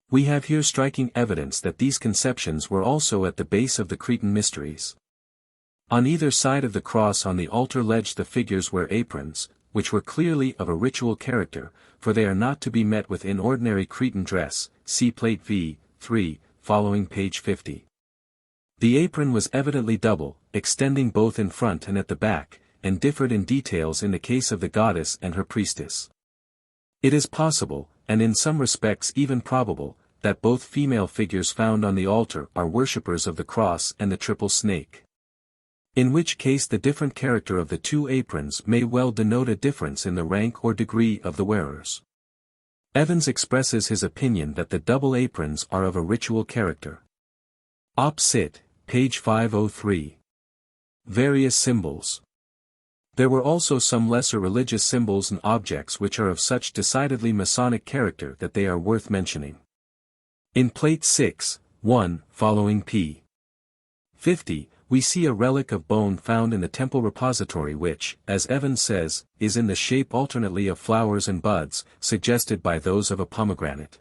we have here striking evidence that these conceptions were also at the base of the Cretan Mysteries. On either side of the cross on the altar ledge the figures wear aprons, which were clearly of a ritual character, for they are not to be met with in ordinary Cretan dress, see Plate V3, following page 50. The apron was evidently double, extending both in front and at the back, and differed in details in the case of the goddess and her priestess. It is possible, and in some respects even probable, that both female figures found on the altar are worshippers of the cross and the triple snake. In which case the different character of the two aprons may well denote a difference in the rank or degree of the wearers. Evans expresses his opinion that the double aprons are of a ritual character. Op. Cit., page 503. Various symbols. There were also some lesser religious symbols and objects which are of such decidedly Masonic character that they are worth mentioning. In Plate 6, 1, following p. 50, we see a relic of bone found in the temple repository which, as Evans says, is in the shape alternately of flowers and buds, suggested by those of a pomegranate.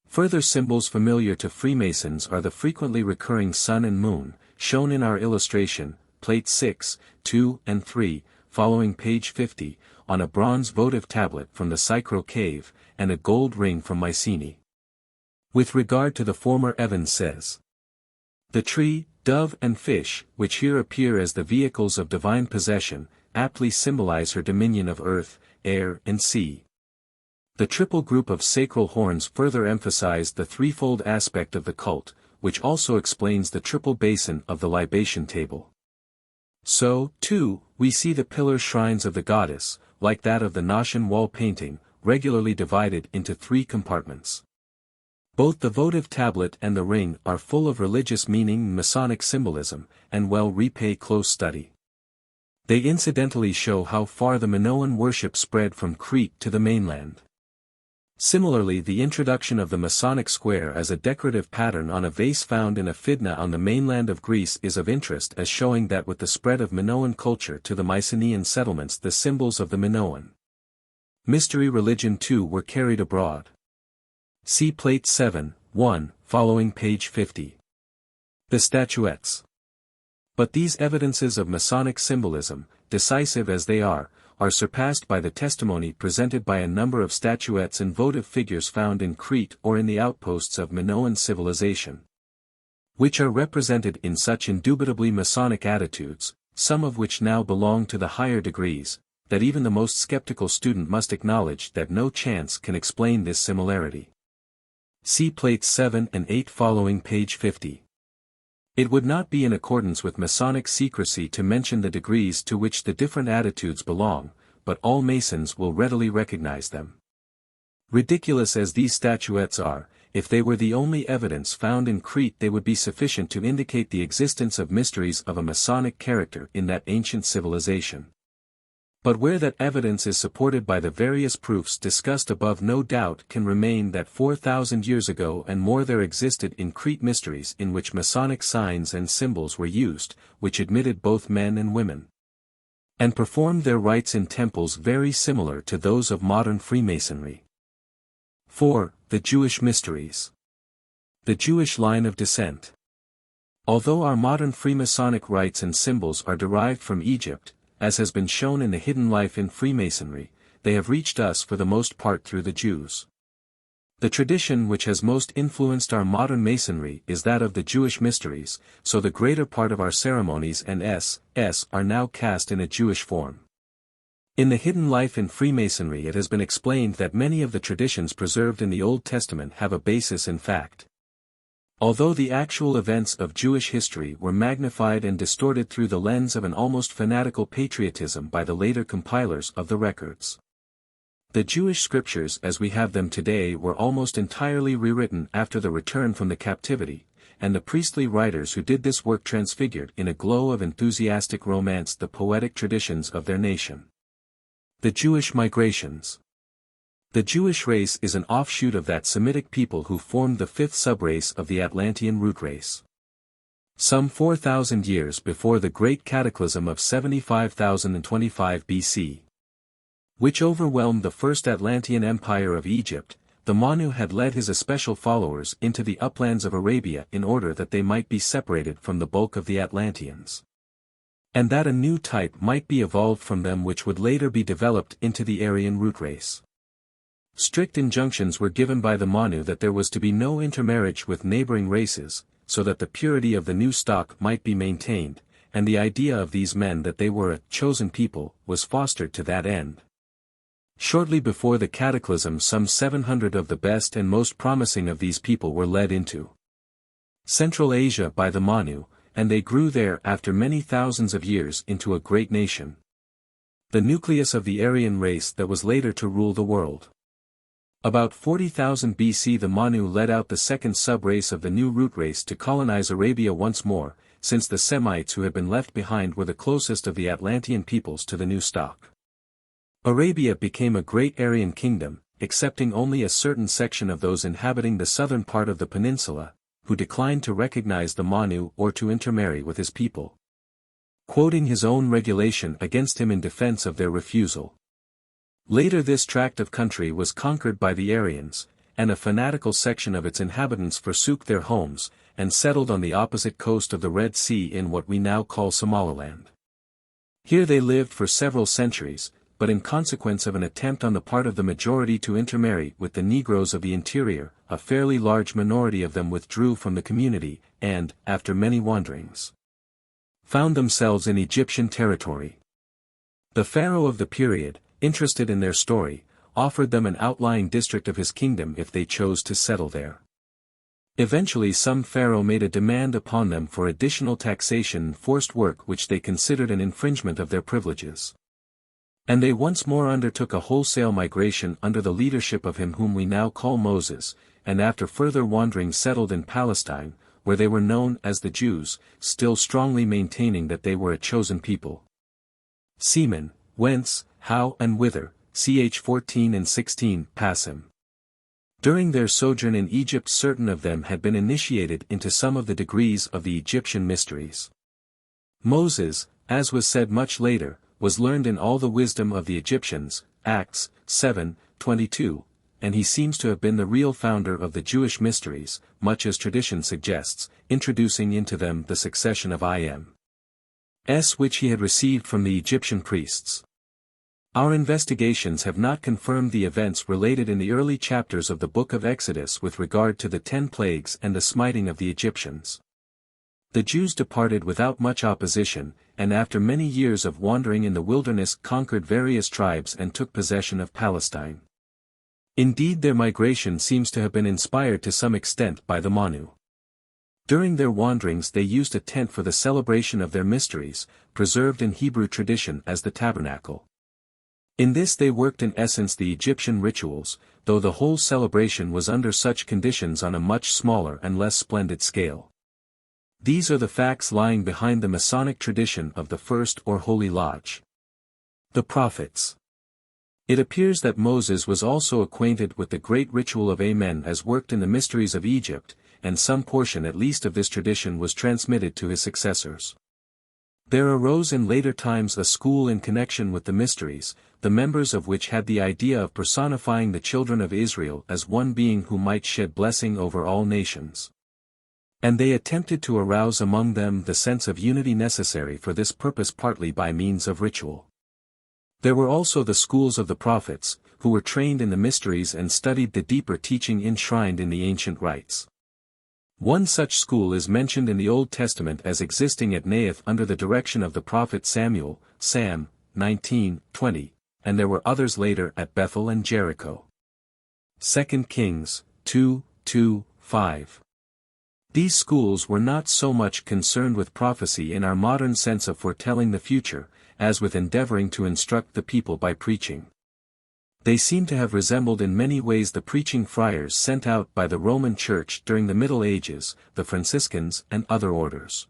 Further symbols familiar to Freemasons are the frequently recurring sun and moon, shown in our illustration, Plate 6, 2 and 3, following page 50, on a bronze votive tablet from the Sycro cave, and a gold ring from Mycenae. With regard to the former, Evans says, the tree, dove and fish, which here appear as the vehicles of divine possession, aptly symbolize her dominion of earth, air and sea. The triple group of sacral horns further emphasize the threefold aspect of the cult, which also explains the triple basin of the libation table. So, too, we see the pillar shrines of the goddess, like that of the Gnossian wall painting, regularly divided into 3 compartments. Both the votive tablet and the ring are full of religious meaning and Masonic symbolism, and well repay close study. They incidentally show how far the Minoan worship spread from Crete to the mainland. Similarly, the introduction of the Masonic square as a decorative pattern on a vase found in a fidna on the mainland of Greece is of interest as showing that with the spread of Minoan culture to the Mycenaean settlements the symbols of the Minoan mystery religion too were carried abroad. See Plate 7, 1, following page 50. The statuettes. But these evidences of Masonic symbolism, decisive as they are surpassed by the testimony presented by a number of statuettes and votive figures found in Crete or in the outposts of Minoan civilization, which are represented in such indubitably Masonic attitudes, some of which now belong to the higher degrees, that even the most skeptical student must acknowledge that no chance can explain this similarity. See Plates 7 and 8 following page 50. It would not be in accordance with Masonic secrecy to mention the degrees to which the different attitudes belong, but all Masons will readily recognize them. Ridiculous as these statuettes are, if they were the only evidence found in Crete they would be sufficient to indicate the existence of mysteries of a Masonic character in that ancient civilization. But where that evidence is supported by the various proofs discussed above, no doubt can remain that 4,000 years ago and more there existed in Crete mysteries in which Masonic signs and symbols were used, which admitted both men and women, and performed their rites in temples very similar to those of modern Freemasonry. 4. The Jewish Mysteries. The Jewish line of descent. Although our modern Freemasonic rites and symbols are derived from Egypt, as has been shown in the Hidden Life in Freemasonry, they have reached us for the most part through the Jews. The tradition which has most influenced our modern Masonry is that of the Jewish Mysteries, so the greater part of our ceremonies and s.s. are now cast in a Jewish form. In the Hidden Life in Freemasonry it has been explained that many of the traditions preserved in the Old Testament have a basis in fact. Although the actual events of Jewish history were magnified and distorted through the lens of an almost fanatical patriotism by the later compilers of the records. The Jewish scriptures as we have them today were almost entirely rewritten after the return from the captivity, and the priestly writers who did this work transfigured in a glow of enthusiastic romance the poetic traditions of their nation. The Jewish migrations. The Jewish race is an offshoot of that Semitic people who formed the fifth subrace of the Atlantean root race. Some 4,000 years before the Great Cataclysm of 75,025 BC, which overwhelmed the first Atlantean Empire of Egypt, the Manu had led his especial followers into the uplands of Arabia in order that they might be separated from the bulk of the Atlanteans, and that a new type might be evolved from them which would later be developed into the Aryan root race. Strict injunctions were given by the Manu that there was to be no intermarriage with neighboring races, so that the purity of the new stock might be maintained, and the idea of these men that they were a chosen people was fostered to that end. Shortly before the cataclysm, some 700 of the best and most promising of these people were led into Central Asia by the Manu, and they grew there after many thousands of years into a great nation. The nucleus of the Aryan race that was later to rule the world. About 40,000 BC the Manu led out the second sub-race of the new root race to colonize Arabia once more, since the Semites who had been left behind were the closest of the Atlantean peoples to the new stock. Arabia became a great Aryan kingdom, excepting only a certain section of those inhabiting the southern part of the peninsula, who declined to recognize the Manu or to intermarry with his people, quoting his own regulation against him in defense of their refusal. Later this tract of country was conquered by the Aryans, and a fanatical section of its inhabitants forsook their homes, and settled on the opposite coast of the Red Sea in what we now call Somaliland. Here they lived for several centuries, but in consequence of an attempt on the part of the majority to intermarry with the Negroes of the interior, a fairly large minority of them withdrew from the community, and, after many wanderings, found themselves in Egyptian territory. The pharaoh of the period, interested in their story, offered them an outlying district of his kingdom if they chose to settle there. Eventually some pharaoh made a demand upon them for additional taxation and forced work which they considered an infringement of their privileges. And they once more undertook a wholesale migration under the leadership of him whom we now call Moses, and after further wandering settled in Palestine, where they were known as the Jews, still strongly maintaining that they were a chosen people. Seamen, whence, how and whither, ch 14 and 16, passim. During their sojourn in Egypt certain of them had been initiated into some of the degrees of the Egyptian mysteries. Moses, as was said much later, was learned in all the wisdom of the Egyptians, Acts 7:22, and he seems to have been the real founder of the Jewish mysteries, much as tradition suggests, introducing into them the succession of IMs which he had received from the Egyptian priests. Our investigations have not confirmed the events related in the early chapters of the Book of Exodus with regard to the 10 plagues and the smiting of the Egyptians. The Jews departed without much opposition, and after many years of wandering in the wilderness conquered various tribes and took possession of Palestine. Indeed their migration seems to have been inspired to some extent by the Manu. During their wanderings they used a tent for the celebration of their mysteries, preserved in Hebrew tradition as the tabernacle. In this they worked in essence the Egyptian rituals, though the whole celebration was under such conditions on a much smaller and less splendid scale. These are the facts lying behind the Masonic tradition of the First or Holy Lodge. The Prophets. It appears that Moses was also acquainted with the great ritual of Amen as worked in the mysteries of Egypt, and some portion at least of this tradition was transmitted to his successors. There arose in later times a school in connection with the mysteries, the members of which had the idea of personifying the children of Israel as one being who might shed blessing over all nations. And they attempted to arouse among them the sense of unity necessary for this purpose partly by means of ritual. There were also the schools of the prophets, who were trained in the mysteries and studied the deeper teaching enshrined in the ancient rites. One such school is mentioned in the Old Testament as existing at Naioth under the direction of the prophet Samuel, Sam 19:20, and there were others later at Bethel and Jericho. 2 Kings 2:2-5. These schools were not so much concerned with prophecy in our modern sense of foretelling the future, as with endeavoring to instruct the people by preaching. They seem to have resembled in many ways the preaching friars sent out by the Roman Church during the Middle Ages, the Franciscans and other orders.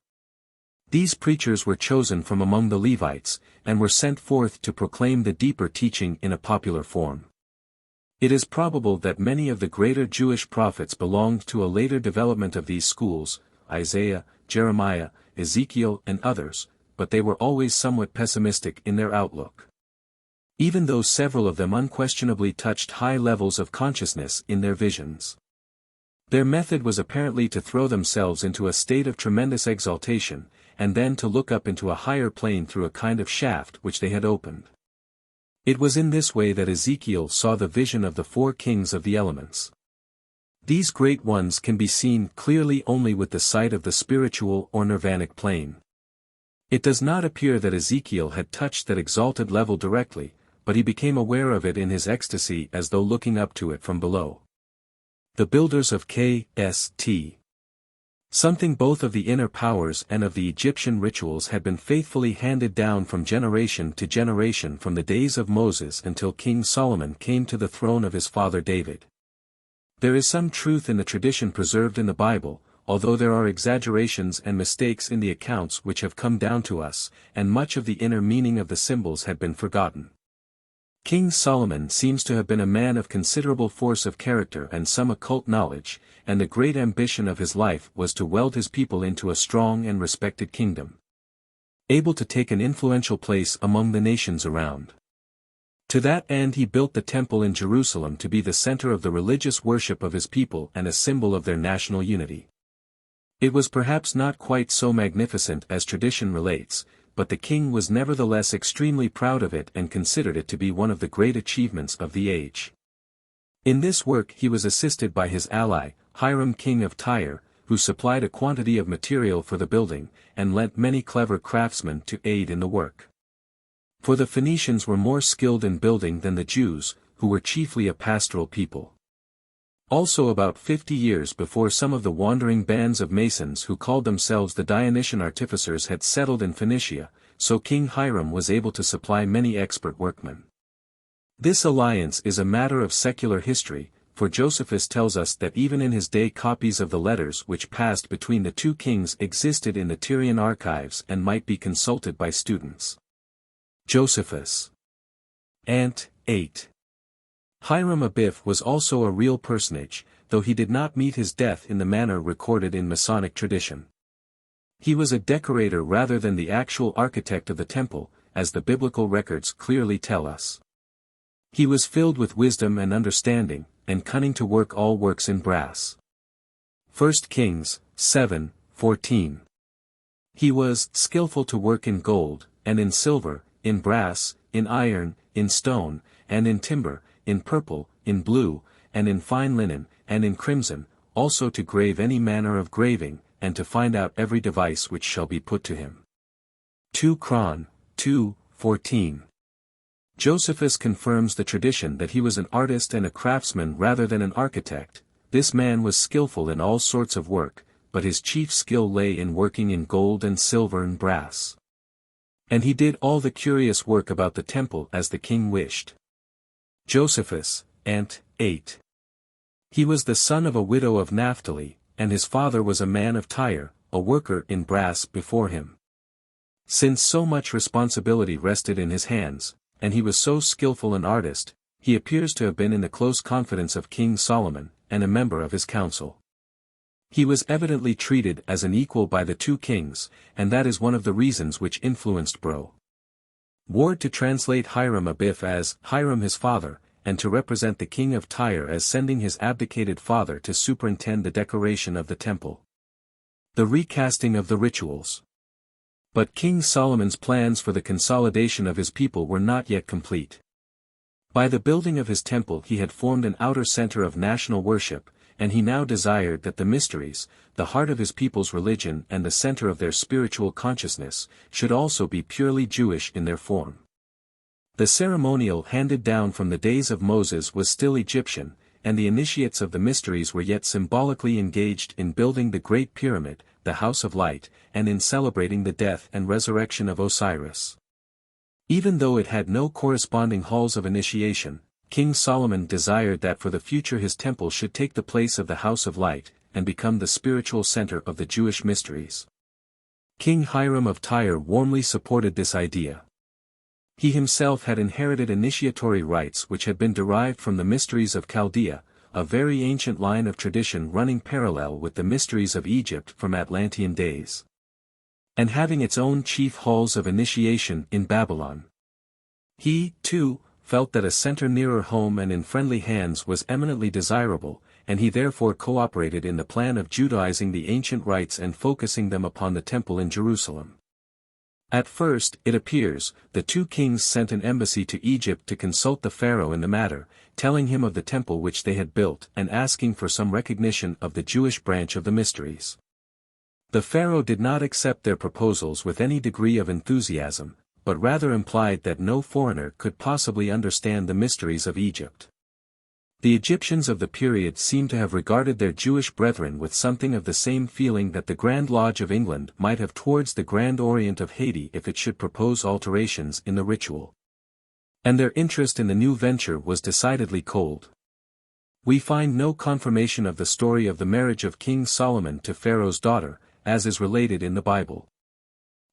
These preachers were chosen from among the Levites, and were sent forth to proclaim the deeper teaching in a popular form. It is probable that many of the greater Jewish prophets belonged to a later development of these schools, Isaiah, Jeremiah, Ezekiel and others, but they were always somewhat pessimistic in their outlook. Even though several of them unquestionably touched high levels of consciousness in their visions. Their method was apparently to throw themselves into a state of tremendous exaltation, and then to look up into a higher plane through a kind of shaft which they had opened. It was in this way that Ezekiel saw the vision of the 4 kings of the elements. These great ones can be seen clearly only with the sight of the spiritual or nirvanic plane. It does not appear that Ezekiel had touched that exalted level directly, but he became aware of it in his ecstasy as though looking up to it from below. The builders of K.S.T. Something both of the inner powers and of the Egyptian rituals had been faithfully handed down from generation to generation from the days of Moses until King Solomon came to the throne of his father David. There is some truth in the tradition preserved in the Bible, although there are exaggerations and mistakes in the accounts which have come down to us, and much of the inner meaning of the symbols had been forgotten. King Solomon seems to have been a man of considerable force of character and some occult knowledge, and the great ambition of his life was to weld his people into a strong and respected kingdom, able to take an influential place among the nations around. To that end he built the temple in Jerusalem to be the center of the religious worship of his people and a symbol of their national unity. It was perhaps not quite so magnificent as tradition relates, but the king was nevertheless extremely proud of it and considered it to be one of the great achievements of the age. In this work he was assisted by his ally, Hiram king of Tyre, who supplied a quantity of material for the building, and lent many clever craftsmen to aid in the work. For the Phoenicians were more skilled in building than the Jews, who were chiefly a pastoral people. Also about 50 years before some of the wandering bands of Masons who called themselves the Dionysian artificers had settled in Phoenicia, so King Hiram was able to supply many expert workmen. This alliance is a matter of secular history, for Josephus tells us that even in his day copies of the letters which passed between the two kings existed in the Tyrian archives and might be consulted by students. Josephus. Ant. 8. Hiram Abiff was also a real personage, though he did not meet his death in the manner recorded in Masonic tradition. He was a decorator rather than the actual architect of the temple, as the biblical records clearly tell us. He was filled with wisdom and understanding, and cunning to work all works in brass. 1 Kings 7:14. He was skillful to work in gold, and in silver, in brass, in iron, in stone, and in timber, in purple, in blue, and in fine linen, and in crimson, also to grave any manner of graving, and to find out every device which shall be put to him. 2 Chron. 2:14. Josephus confirms the tradition that he was an artist and a craftsman rather than an architect. This man was skillful in all sorts of work, but his chief skill lay in working in gold and silver and brass. And he did all the curious work about the temple as the king wished. Josephus, Ant. 8. He was the son of a widow of Naphtali, and his father was a man of Tyre, a worker in brass before him. Since so much responsibility rested in his hands, and he was so skillful an artist, he appears to have been in the close confidence of King Solomon, and a member of his council. He was evidently treated as an equal by the two kings, and that is one of the reasons which influenced Bro. Ward to translate Hiram Abiff as Hiram his father, and to represent the king of Tyre as sending his abdicated father to superintend the decoration of the temple. The recasting of the rituals. But King Solomon's plans for the consolidation of his people were not yet complete. By the building of his temple he had formed an outer center of national worship, and he now desired that the mysteries, the heart of his people's religion and the center of their spiritual consciousness, should also be purely Jewish in their form. The ceremonial handed down from the days of Moses was still Egyptian, and the initiates of the mysteries were yet symbolically engaged in building the Great Pyramid, the House of Light, and in celebrating the death and resurrection of Osiris. Even though it had no corresponding halls of initiation, King Solomon desired that for the future his temple should take the place of the House of Light, and become the spiritual center of the Jewish mysteries. King Hiram of Tyre warmly supported this idea. He himself had inherited initiatory rites which had been derived from the mysteries of Chaldea, a very ancient line of tradition running parallel with the mysteries of Egypt from Atlantean days, and having its own chief halls of initiation in Babylon. He, too, felt that a center nearer home and in friendly hands was eminently desirable, and he therefore cooperated in the plan of Judaizing the ancient rites and focusing them upon the temple in Jerusalem. At first, it appears, the two kings sent an embassy to Egypt to consult the pharaoh in the matter, telling him of the temple which they had built and asking for some recognition of the Jewish branch of the mysteries. The pharaoh did not accept their proposals with any degree of enthusiasm, but rather implied that no foreigner could possibly understand the mysteries of Egypt. The Egyptians of the period seem to have regarded their Jewish brethren with something of the same feeling that the Grand Lodge of England might have towards the Grand Orient of Haiti if it should propose alterations in the ritual. And their interest in the new venture was decidedly cold. We find no confirmation of the story of the marriage of King Solomon to Pharaoh's daughter, as is related in the Bible.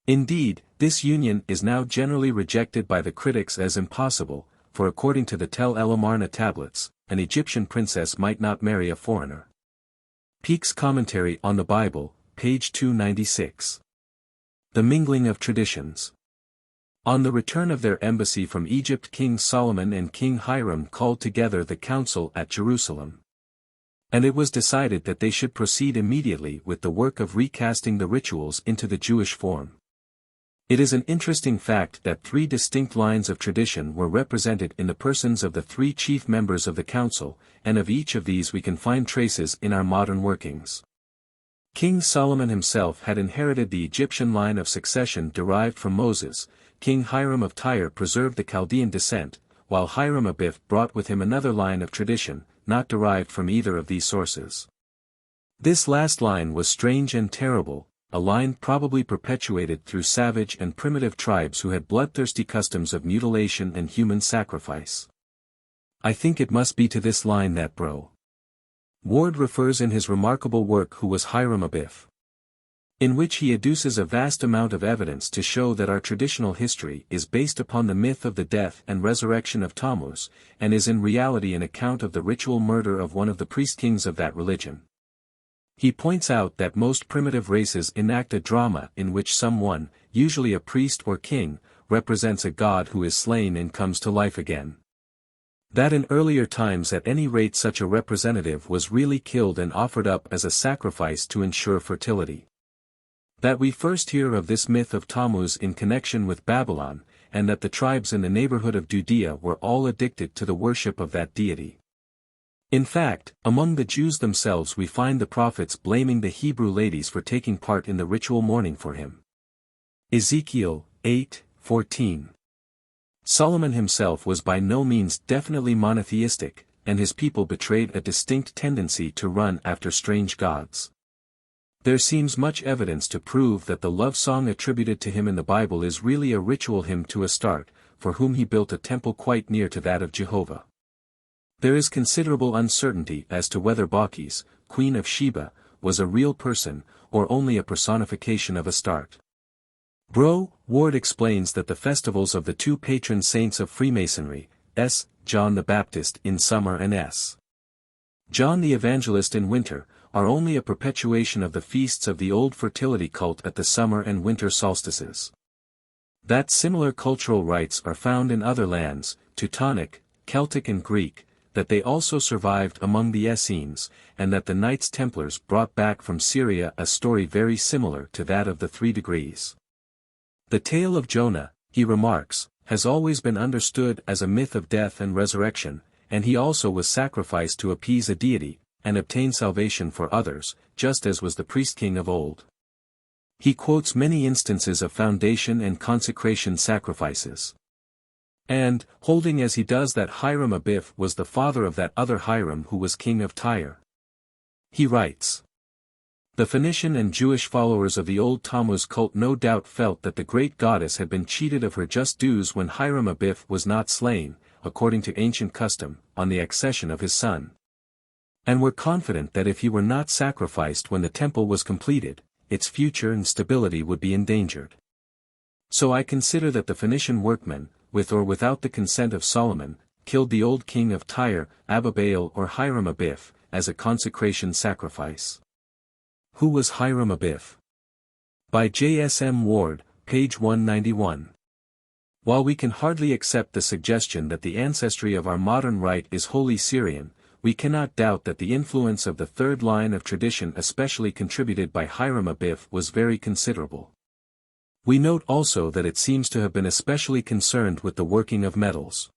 Indeed, this union is now generally rejected by the critics as impossible, for according to the Tel El Amarna tablets, an Egyptian princess might not marry a foreigner. Peake's Commentary on the Bible, page 296. The Mingling of Traditions. On the return of their embassy from Egypt, King Solomon and King Hiram called together the council at Jerusalem. And it was decided that they should proceed immediately with the work of recasting the rituals into the Jewish form. It is an interesting fact that three distinct lines of tradition were represented in the persons of the three chief members of the council, and of each of these we can find traces in our modern workings. King Solomon himself had inherited the Egyptian line of succession derived from Moses. King Hiram of Tyre preserved the Chaldean descent, while Hiram Abith brought with him another line of tradition, not derived from either of these sources. This last line was strange and terrible, a line probably perpetuated through savage and primitive tribes who had bloodthirsty customs of mutilation and human sacrifice. I think it must be to this line that Bro. Ward refers in his remarkable work Who Was Hiram Abith?, in which he adduces a vast amount of evidence to show that our traditional history is based upon the myth of the death and resurrection of Tammuz, and is in reality an account of the ritual murder of one of the priest-kings of that religion. He points out that most primitive races enact a drama in which someone, usually a priest or king, represents a god who is slain and comes to life again. That in earlier times at any rate such a representative was really killed and offered up as a sacrifice to ensure fertility. That we first hear of this myth of Tammuz in connection with Babylon, and that the tribes in the neighborhood of Judea were all addicted to the worship of that deity. In fact, among the Jews themselves we find the prophets blaming the Hebrew ladies for taking part in the ritual mourning for him. Ezekiel 8:14. Solomon himself was by no means definitely monotheistic, and his people betrayed a distinct tendency to run after strange gods. There seems much evidence to prove that the love song attributed to him in the Bible is really a ritual hymn to Astarte, for whom he built a temple quite near to that of Jehovah. There is considerable uncertainty as to whether Baucis, Queen of Sheba, was a real person, or only a personification of Astarte. Bro. Ward explains that the festivals of the two patron saints of Freemasonry, S. John the Baptist in summer and S. John the Evangelist in winter, are only a perpetuation of the feasts of the old fertility cult at the summer and winter solstices. That similar cultural rites are found in other lands, Teutonic, Celtic and Greek, that they also survived among the Essenes, and that the Knights Templars brought back from Syria a story very similar to that of the 3 degrees. The tale of Jonah, he remarks, has always been understood as a myth of death and resurrection, and he also was sacrificed to appease a deity, and obtain salvation for others, just as was the priest-king of old. He quotes many instances of foundation and consecration sacrifices. And, holding as he does that Hiram Abith was the father of that other Hiram who was king of Tyre. He writes, the Phoenician and Jewish followers of the old Tammuz cult no doubt felt that the great goddess had been cheated of her just dues when Hiram Abith was not slain, according to ancient custom, on the accession of his son. And were confident that if he were not sacrificed when the temple was completed, its future and stability would be endangered. So I consider that the Phoenician workmen, with or without the consent of Solomon, killed the old king of Tyre, Abibaal or Hiram Abith, as a consecration sacrifice. Who was Hiram Abith? By J.S.M. Ward, page 191. While we can hardly accept the suggestion that the ancestry of our modern rite is wholly Syrian, we cannot doubt that the influence of the third line of tradition especially contributed by Hiram Abith was very considerable. We note also that it seems to have been especially concerned with the working of metals.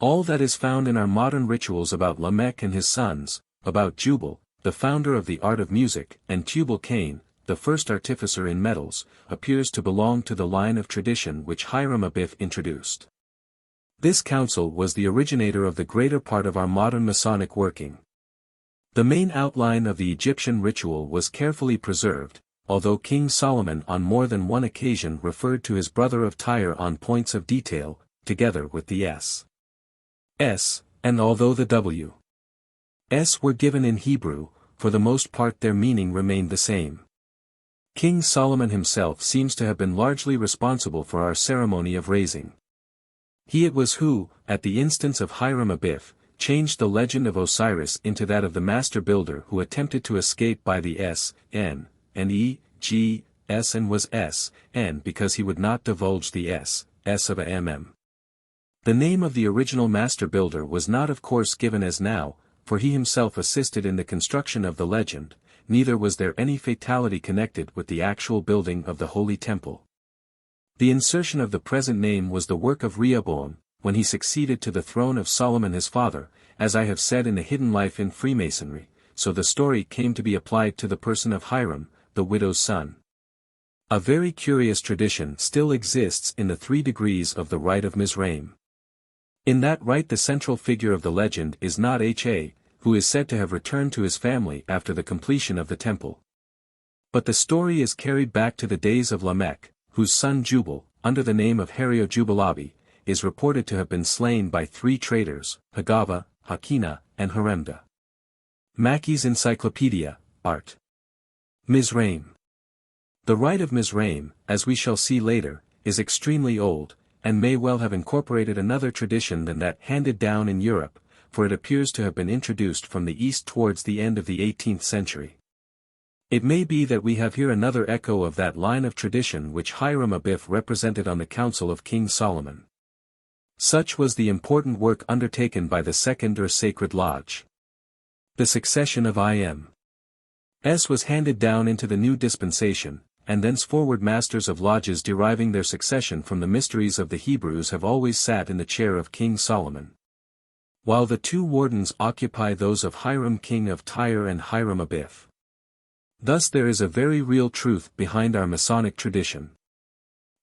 All that is found in our modern rituals about Lamech and his sons, about Jubal, the founder of the art of music, and Tubal-Cain, the first artificer in metals, appears to belong to the line of tradition which Hiram Abiff introduced. This council was the originator of the greater part of our modern Masonic working. The main outline of the Egyptian ritual was carefully preserved, although King Solomon on more than one occasion referred to his brother of Tyre on points of detail, together with the S, and although the W, S were given in Hebrew, for the most part their meaning remained the same. King Solomon himself seems to have been largely responsible for our ceremony of raising. He it was who, at the instance of Hiram Abiff, changed the legend of Osiris into that of the master builder who attempted to escape by the S, N, and E, G, S and was S, N because he would not divulge the S of a MM. The name of the original master builder was not of course given as now, for he himself assisted in the construction of the legend, neither was there any fatality connected with the actual building of the Holy Temple. The insertion of the present name was the work of Rehoboam, when he succeeded to the throne of Solomon his father, as I have said in the Hidden Life in Freemasonry, so the story came to be applied to the person of Hiram, the widow's son. A very curious tradition still exists in the 3 degrees of the Rite of Mizraim. In that rite the central figure of the legend is not Ha, who is said to have returned to his family after the completion of the temple. But the story is carried back to the days of Lamech, whose son Jubal, under the name of Jubilabi, is reported to have been slain by 3 traitors, Hagava, Hakina, and Haremda. Mackey's Encyclopedia, Art. Mizraim. The Rite of Mizraim, as we shall see later, is extremely old, and may well have incorporated another tradition than that handed down in Europe, for it appears to have been introduced from the East towards the end of the 18th century. It may be that we have here another echo of that line of tradition which Hiram Abiff represented on the council of King Solomon. Such was the important work undertaken by the Second or Sacred Lodge. The succession of I.M.S. was handed down into the new dispensation, and thenceforward masters of lodges deriving their succession from the mysteries of the Hebrews have always sat in the chair of King Solomon, while the 2 wardens occupy those of Hiram king of Tyre and Hiram Abiff. Thus there is a very real truth behind our Masonic tradition.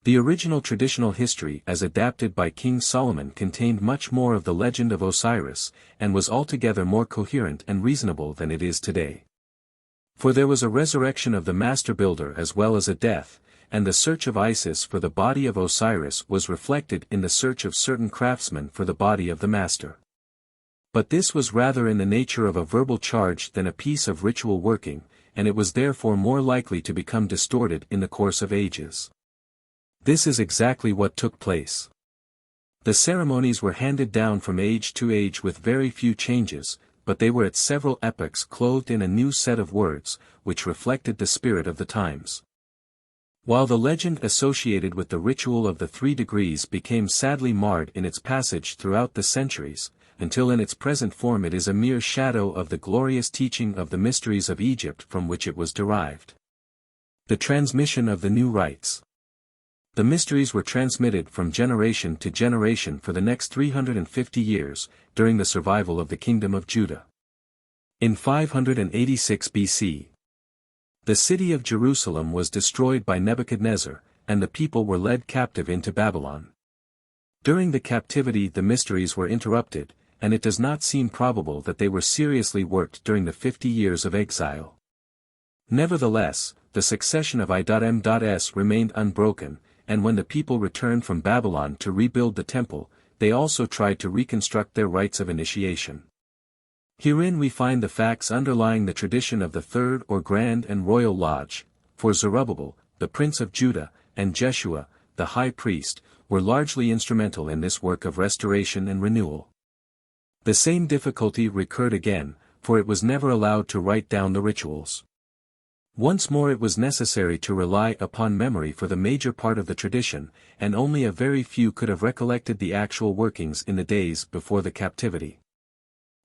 The original traditional history as adapted by King Solomon contained much more of the legend of Osiris, and was altogether more coherent and reasonable than it is today. For there was a resurrection of the master builder as well as a death, and the search of Isis for the body of Osiris was reflected in the search of certain craftsmen for the body of the master. But this was rather in the nature of a verbal charge than a piece of ritual working, and it was therefore more likely to become distorted in the course of ages. This is exactly what took place. The ceremonies were handed down from age to age with very few changes, but they were at several epochs clothed in a new set of words, which reflected the spirit of the times. While the legend associated with the ritual of the 3 degrees became sadly marred in its passage throughout the centuries, until in its present form it is a mere shadow of the glorious teaching of the mysteries of Egypt from which it was derived. The transmission of the new rites. The mysteries were transmitted from generation to generation for the next 350 years, during the survival of the Kingdom of Judah. In 586 BC, the city of Jerusalem was destroyed by Nebuchadnezzar, and the people were led captive into Babylon. During the captivity the mysteries were interrupted, and it does not seem probable that they were seriously worked during the 50 years of exile. Nevertheless, the succession of I.M.S. remained unbroken, and when the people returned from Babylon to rebuild the temple, they also tried to reconstruct their rites of initiation. Herein we find the facts underlying the tradition of the 3rd or Grand and Royal Lodge, for Zerubbabel, the prince of Judah, and Jeshua, the high priest, were largely instrumental in this work of restoration and renewal. The same difficulty recurred again, for it was never allowed to write down the rituals. Once more it was necessary to rely upon memory for the major part of the tradition, and only a very few could have recollected the actual workings in the days before the captivity.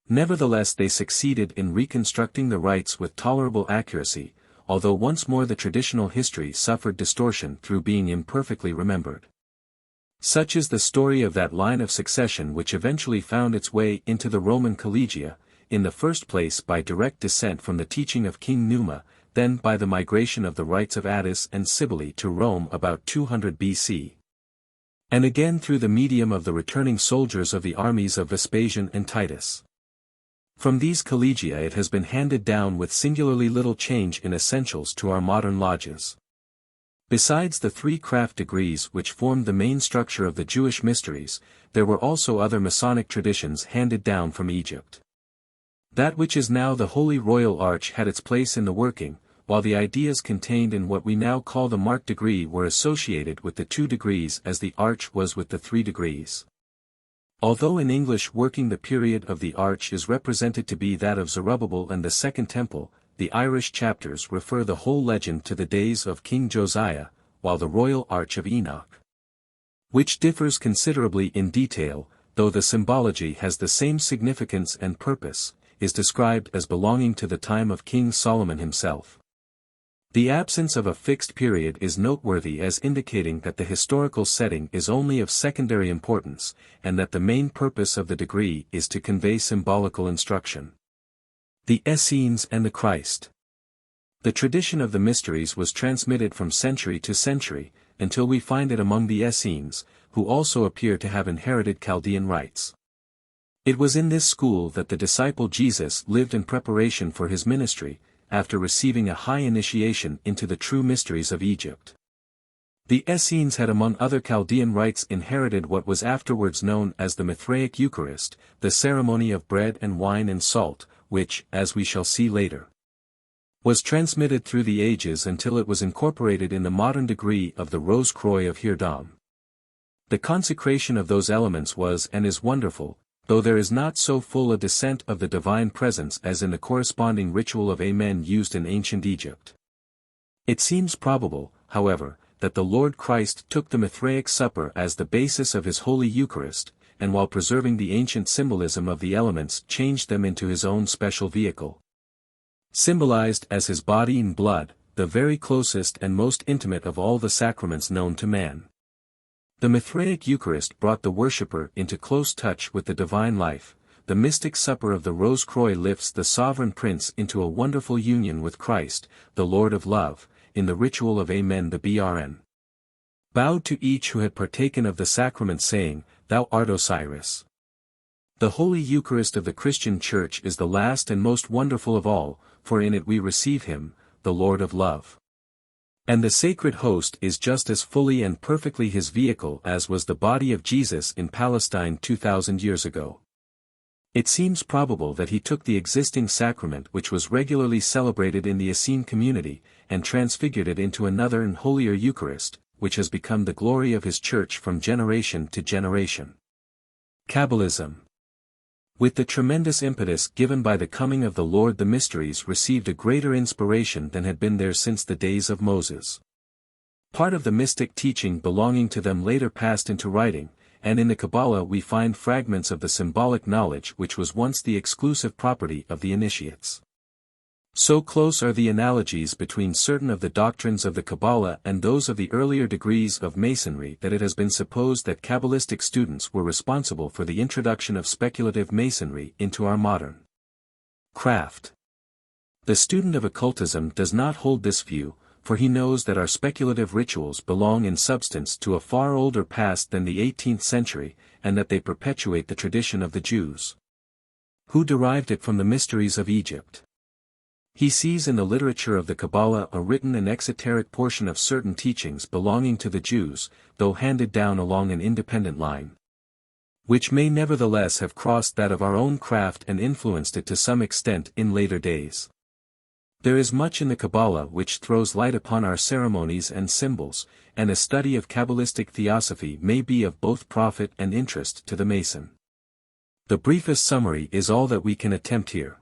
Nevertheless they succeeded in reconstructing the rites with tolerable accuracy, although once more the traditional history suffered distortion through being imperfectly remembered. Such is the story of that line of succession which eventually found its way into the Roman collegia, in the first place by direct descent from the teaching of King Numa, then by the migration of the rites of Attis and Cybele to Rome about 200 BC. And again through the medium of the returning soldiers of the armies of Vespasian and Titus. From these collegia it has been handed down with singularly little change in essentials to our modern lodges. Besides the 3 craft degrees which formed the main structure of the Jewish mysteries, there were also other Masonic traditions handed down from Egypt. That which is now the Holy Royal Arch had its place in the working, while the ideas contained in what we now call the marked degree were associated with the 2 degrees as the arch was with the 3 degrees. Although in English working the period of the arch is represented to be that of Zerubbabel and the Second Temple, the Irish chapters refer the whole legend to the days of King Josiah, while the Royal Arch of Enoch, which differs considerably in detail, though the symbology has the same significance and purpose, is described as belonging to the time of King Solomon himself. The absence of a fixed period is noteworthy as indicating that the historical setting is only of secondary importance, and that the main purpose of the degree is to convey symbolical instruction. The Essenes and the Christ. The tradition of the mysteries was transmitted from century to century, until we find it among the Essenes, who also appear to have inherited Chaldean rites. It was in this school that the disciple Jesus lived in preparation for his ministry, after receiving a high initiation into the true mysteries of Egypt. The Essenes had among other Chaldean rites inherited what was afterwards known as the Mithraic Eucharist, the ceremony of bread and wine and salt, which, as we shall see later, was transmitted through the ages until it was incorporated in the modern degree of the Rose Croix of Hirdam. The consecration of those elements was and is wonderful, though there is not so full a descent of the divine presence as in the corresponding ritual of Amen used in ancient Egypt. It seems probable, however, that the Lord Christ took the Mithraic Supper as the basis of his Holy Eucharist, and while preserving the ancient symbolism of the elements changed them into his own special vehicle. Symbolized as his body and blood, the very closest and most intimate of all the sacraments known to man. The Mithraic Eucharist brought the worshipper into close touch with the divine life. The mystic supper of the Rose Croix lifts the sovereign prince into a wonderful union with Christ, the Lord of love, in the ritual of Amen. The Brn. bowed to each who had partaken of the sacrament, saying, "Thou art Osiris." The Holy Eucharist of the Christian Church is the last and most wonderful of all, for in it we receive him, the Lord of love. And the sacred host is just as fully and perfectly his vehicle as was the body of Jesus in Palestine 2,000 years ago. It seems probable that he took the existing sacrament which was regularly celebrated in the Essene community, and transfigured it into another and holier Eucharist, which has become the glory of his Church from generation to generation. Kabbalism. With the tremendous impetus given by the coming of the Lord, the mysteries received a greater inspiration than had been there since the days of Moses. Part of the mystic teaching belonging to them later passed into writing, and in the Kabbalah we find fragments of the symbolic knowledge which was once the exclusive property of the initiates. So close are the analogies between certain of the doctrines of the Kabbalah and those of the earlier degrees of Masonry that it has been supposed that Kabbalistic students were responsible for the introduction of speculative Masonry into our modern craft. The student of occultism does not hold this view, for he knows that our speculative rituals belong in substance to a far older past than the 18th century, and that they perpetuate the tradition of the Jews, who derived it from the mysteries of Egypt. He sees in the literature of the Kabbalah a written and exoteric portion of certain teachings belonging to the Jews, though handed down along an independent line, which may nevertheless have crossed that of our own craft and influenced it to some extent in later days. There is much in the Kabbalah which throws light upon our ceremonies and symbols, and a study of Kabbalistic theosophy may be of both profit and interest to the Mason. The briefest summary is all that we can attempt here.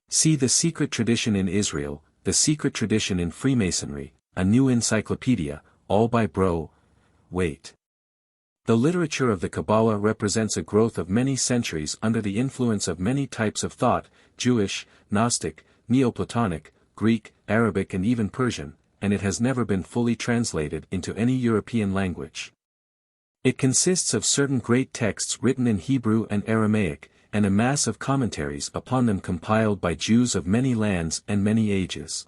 See The Secret Tradition in Israel, The Secret Tradition in Freemasonry, a new encyclopedia, all by Bro. Waite. The literature of the Kabbalah represents a growth of many centuries under the influence of many types of thought, Jewish, Gnostic, Neoplatonic, Greek, Arabic and even Persian, and it has never been fully translated into any European language. It consists of certain great texts written in Hebrew and Aramaic, and a mass of commentaries upon them compiled by Jews of many lands and many ages.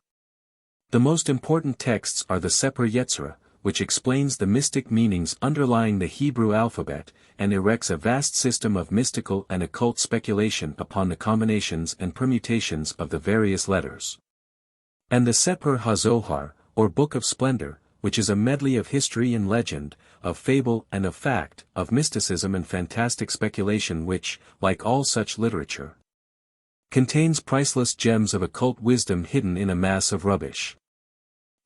The most important texts are the Sefer Yetzirah, which explains the mystic meanings underlying the Hebrew alphabet, and erects a vast system of mystical and occult speculation upon the combinations and permutations of the various letters. And the Sefer HaZohar, or Book of Splendor, which is a medley of history and legend, of fable and of fact, of mysticism and fantastic speculation which, like all such literature, contains priceless gems of occult wisdom hidden in a mass of rubbish.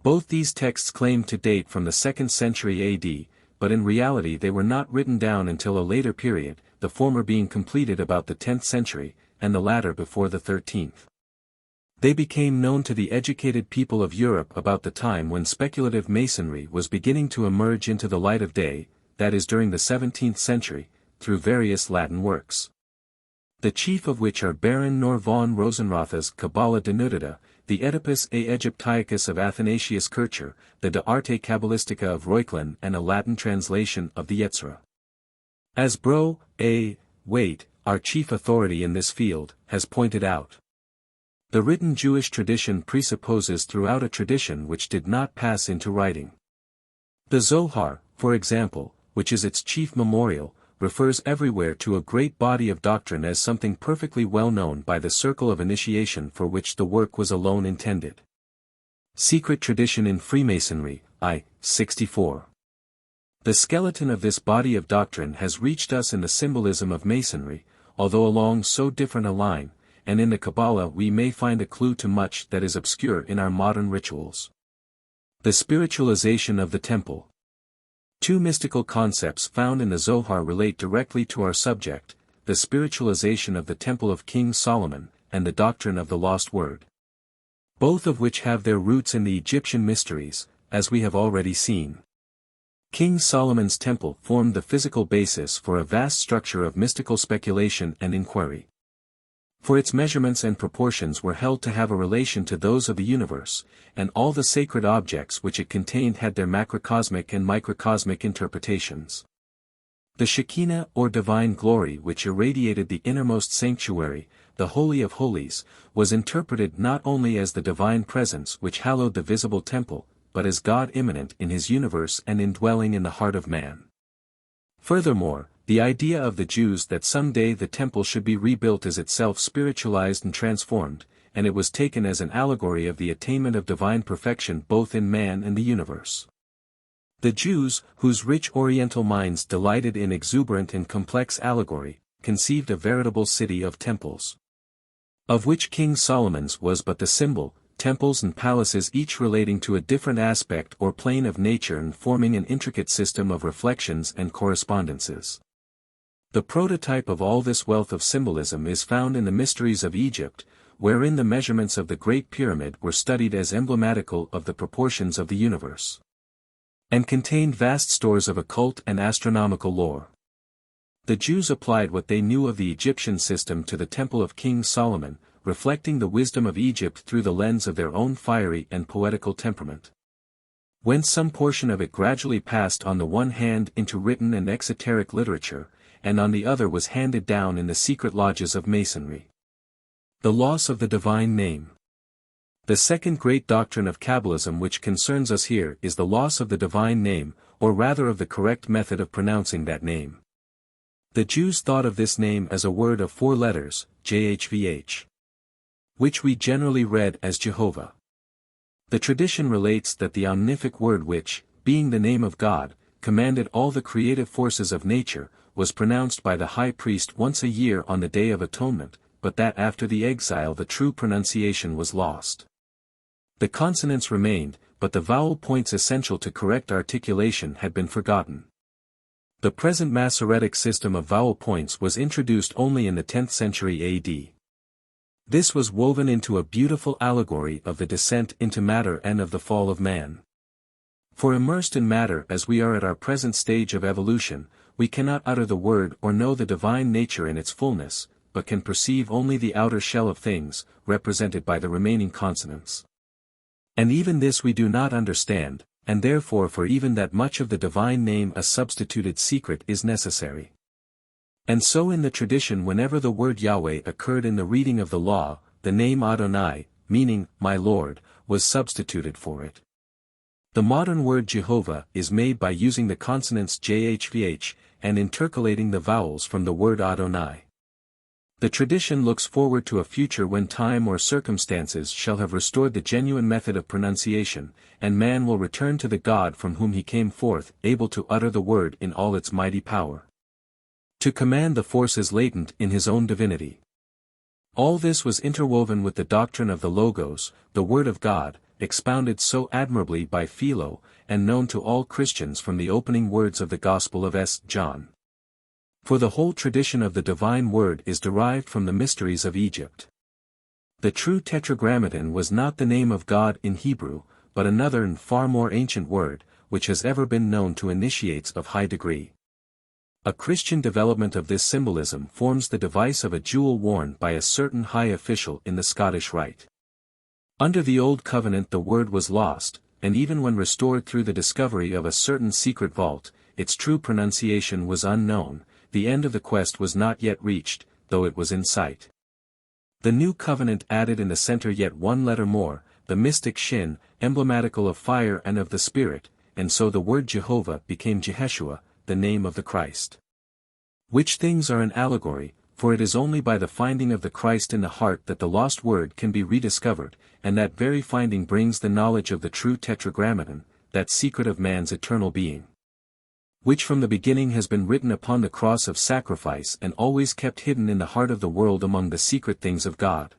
Both these texts claim to date from the 2nd century AD, but in reality they were not written down until a later period, the former being completed about the 10th century, and the latter before the 13th. They became known to the educated people of Europe about the time when speculative Masonry was beginning to emerge into the light of day, that is during the 17th century, through various Latin works. The chief of which are Baron Nor von Rosenrotha's Kabbalah Denudata, the Oedipus Aegyptiacus of Athanasius Kircher, the De Arte Kabbalistica of Reuchlin and a Latin translation of the Yetzirah. As Bro. A. Waite, our chief authority in this field, has pointed out, the written Jewish tradition presupposes throughout a tradition which did not pass into writing. The Zohar, for example, which is its chief memorial, refers everywhere to a great body of doctrine as something perfectly well known by the circle of initiation for which the work was alone intended. Secret Tradition in Freemasonry, I. 64. The skeleton of this body of doctrine has reached us in the symbolism of Masonry, although along so different a line, and in the Kabbalah we may find a clue to much that is obscure in our modern rituals. The spiritualization of the temple. Two mystical concepts found in the Zohar relate directly to our subject, the spiritualization of the Temple of King Solomon, and the doctrine of the lost word. Both of which have their roots in the Egyptian mysteries, as we have already seen. King Solomon's temple formed the physical basis for a vast structure of mystical speculation and inquiry. For its measurements and proportions were held to have a relation to those of the universe, and all the sacred objects which it contained had their macrocosmic and microcosmic interpretations. The Shekinah or divine glory which irradiated the innermost sanctuary, the Holy of Holies, was interpreted not only as the divine presence which hallowed the visible temple, but as God immanent in his universe and indwelling in the heart of man. Furthermore, the idea of the Jews that someday the temple should be rebuilt is itself spiritualized and transformed, and it was taken as an allegory of the attainment of divine perfection both in man and the universe. The Jews, whose rich Oriental minds delighted in exuberant and complex allegory, conceived a veritable city of temples, of which King Solomon's was but the symbol, temples and palaces each relating to a different aspect or plane of nature and forming an intricate system of reflections and correspondences. The prototype of all this wealth of symbolism is found in the Mysteries of Egypt, wherein the measurements of the Great Pyramid were studied as emblematical of the proportions of the universe, and contained vast stores of occult and astronomical lore. The Jews applied what they knew of the Egyptian system to the Temple of King Solomon, reflecting the wisdom of Egypt through the lens of their own fiery and poetical temperament. Whence some portion of it gradually passed on the one hand into written and exoteric literature, and on the other was handed down in the secret lodges of Masonry. The loss of the divine name. The second great doctrine of Kabbalism which concerns us here is the loss of the divine name, or rather of the correct method of pronouncing that name. The Jews thought of this name as a word of 4 letters, JHVH, which we generally read as Jehovah. The tradition relates that the omnific word which, being the name of God, commanded all the creative forces of nature, was pronounced by the high priest once a year on the Day of Atonement, but that after the exile the true pronunciation was lost. The consonants remained, but the vowel points essential to correct articulation had been forgotten. The present Masoretic system of vowel points was introduced only in the 10th century AD. This was woven into a beautiful allegory of the descent into matter and of the fall of man. For immersed in matter as we are at our present stage of evolution, we cannot utter the word or know the divine nature in its fullness, but can perceive only the outer shell of things, represented by the remaining consonants. And even this we do not understand, and therefore for even that much of the divine name a substituted secret is necessary. And so in the tradition whenever the word Yahweh occurred in the reading of the law, the name Adonai, meaning, my Lord, was substituted for it. The modern word Jehovah is made by using the consonants JHVH, and intercalating the vowels from the word Adonai. The tradition looks forward to a future when time or circumstances shall have restored the genuine method of pronunciation, and man will return to the God from whom he came forth, able to utter the word in all its mighty power. To command the forces latent in his own divinity. All this was interwoven with the doctrine of the Logos, the Word of God, expounded so admirably by Philo, and known to all Christians from the opening words of the Gospel of St. John. For the whole tradition of the divine word is derived from the mysteries of Egypt. The true Tetragrammaton was not the name of God in Hebrew, but another and far more ancient word, which has ever been known to initiates of high degree. A Christian development of this symbolism forms the device of a jewel worn by a certain high official in the Scottish Rite. Under the Old Covenant the word was lost, and even when restored through the discovery of a certain secret vault, its true pronunciation was unknown. The end of the quest was not yet reached, though it was in sight. The New Covenant added in the center yet one letter more, the mystic Shin, emblematical of fire and of the Spirit, and so the word Jehovah became Jeheshua, the name of the Christ. Which things are an allegory, for it is only by the finding of the Christ in the heart that the lost word can be rediscovered, and that very finding brings the knowledge of the true Tetragrammaton, that secret of man's eternal being, which from the beginning has been written upon the cross of sacrifice and always kept hidden in the heart of the world among the secret things of God.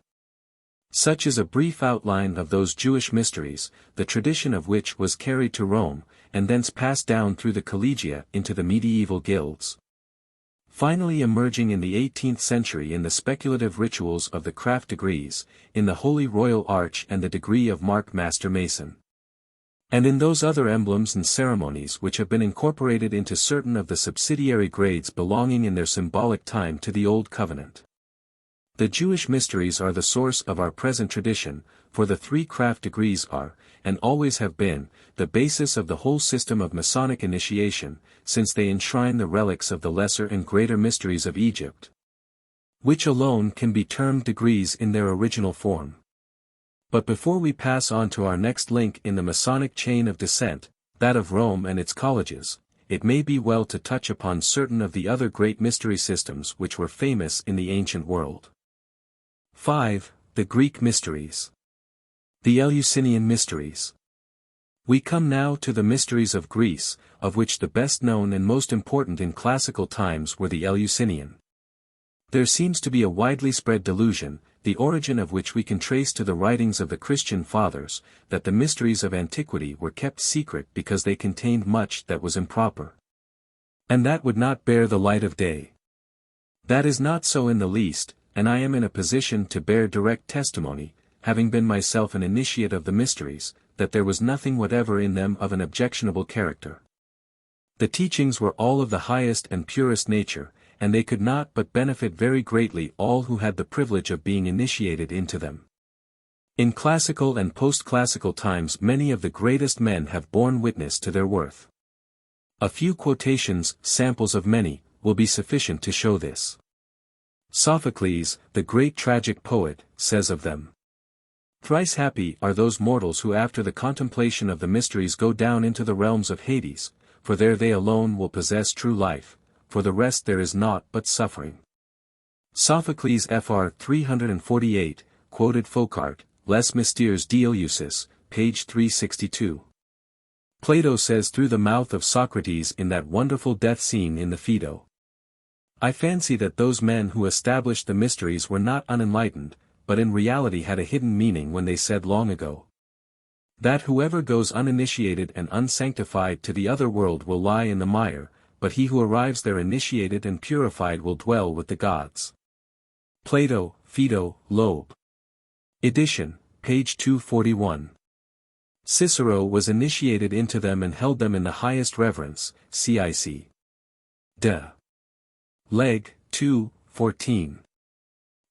Such is a brief outline of those Jewish mysteries, the tradition of which was carried to Rome, and thence passed down through the collegia into the medieval guilds. Finally emerging in the 18th century in the speculative rituals of the craft degrees, in the Holy Royal Arch and the degree of Marked Master Mason. And in those other emblems and ceremonies which have been incorporated into certain of the subsidiary grades belonging in their symbolic time to the Old Covenant. The Jewish mysteries are the source of our present tradition, for the three craft degrees are, and always have been, the basis of the whole system of Masonic initiation, since they enshrine the relics of the lesser and greater mysteries of Egypt, which alone can be termed degrees in their original form. But before we pass on to our next link in the Masonic chain of descent, that of Rome and its colleges, it may be well to touch upon certain of the other great mystery systems which were famous in the ancient world. 5. The Greek Mysteries. The Eleusinian Mysteries. We come now to the mysteries of Greece, of which the best known and most important in classical times were the Eleusinian. There seems to be a widely spread delusion, the origin of which we can trace to the writings of the Christian Fathers, that the mysteries of antiquity were kept secret because they contained much that was improper, and that would not bear the light of day. That is not so in the least, and I am in a position to bear direct testimony, having been myself an initiate of the mysteries, that there was nothing whatever in them of an objectionable character. The teachings were all of the highest and purest nature, and they could not but benefit very greatly all who had the privilege of being initiated into them. In classical and post-classical times many of the greatest men have borne witness to their worth. A few quotations, samples of many, will be sufficient to show this. Sophocles, the great tragic poet, says of them, "Thrice happy are those mortals who after the contemplation of the mysteries go down into the realms of Hades, for there they alone will possess true life, for the rest there is naught but suffering." Sophocles Fr. 348, quoted Foucault, Les Mystères d'Eleusis, page 362. Plato says through the mouth of Socrates in that wonderful death scene in the Phaedo, "I fancy that those men who established the mysteries were not unenlightened, but in reality had a hidden meaning when they said long ago, that whoever goes uninitiated and unsanctified to the other world will lie in the mire, but he who arrives there initiated and purified will dwell with the gods." Plato, Phaedo, Loeb. Edition, page 241. Cicero was initiated into them and held them in the highest reverence, cic. De Leg. 2, 14.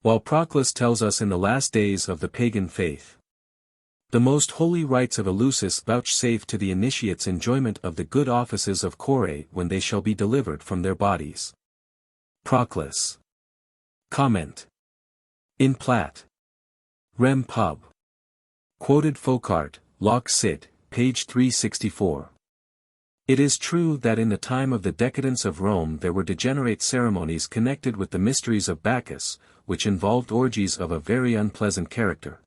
While Proclus tells us in the last days of the pagan faith, the most holy rites of Eleusis vouchsafe to the initiates enjoyment of the good offices of Chore when they shall be delivered from their bodies. Proclus. Comment. In Plat. Rem Pub. Quoted Foucault, Locke Sit, page 364. It is true that in the time of the decadence of Rome there were degenerate ceremonies connected with the mysteries of Bacchus, which involved orgies of a very unpleasant character.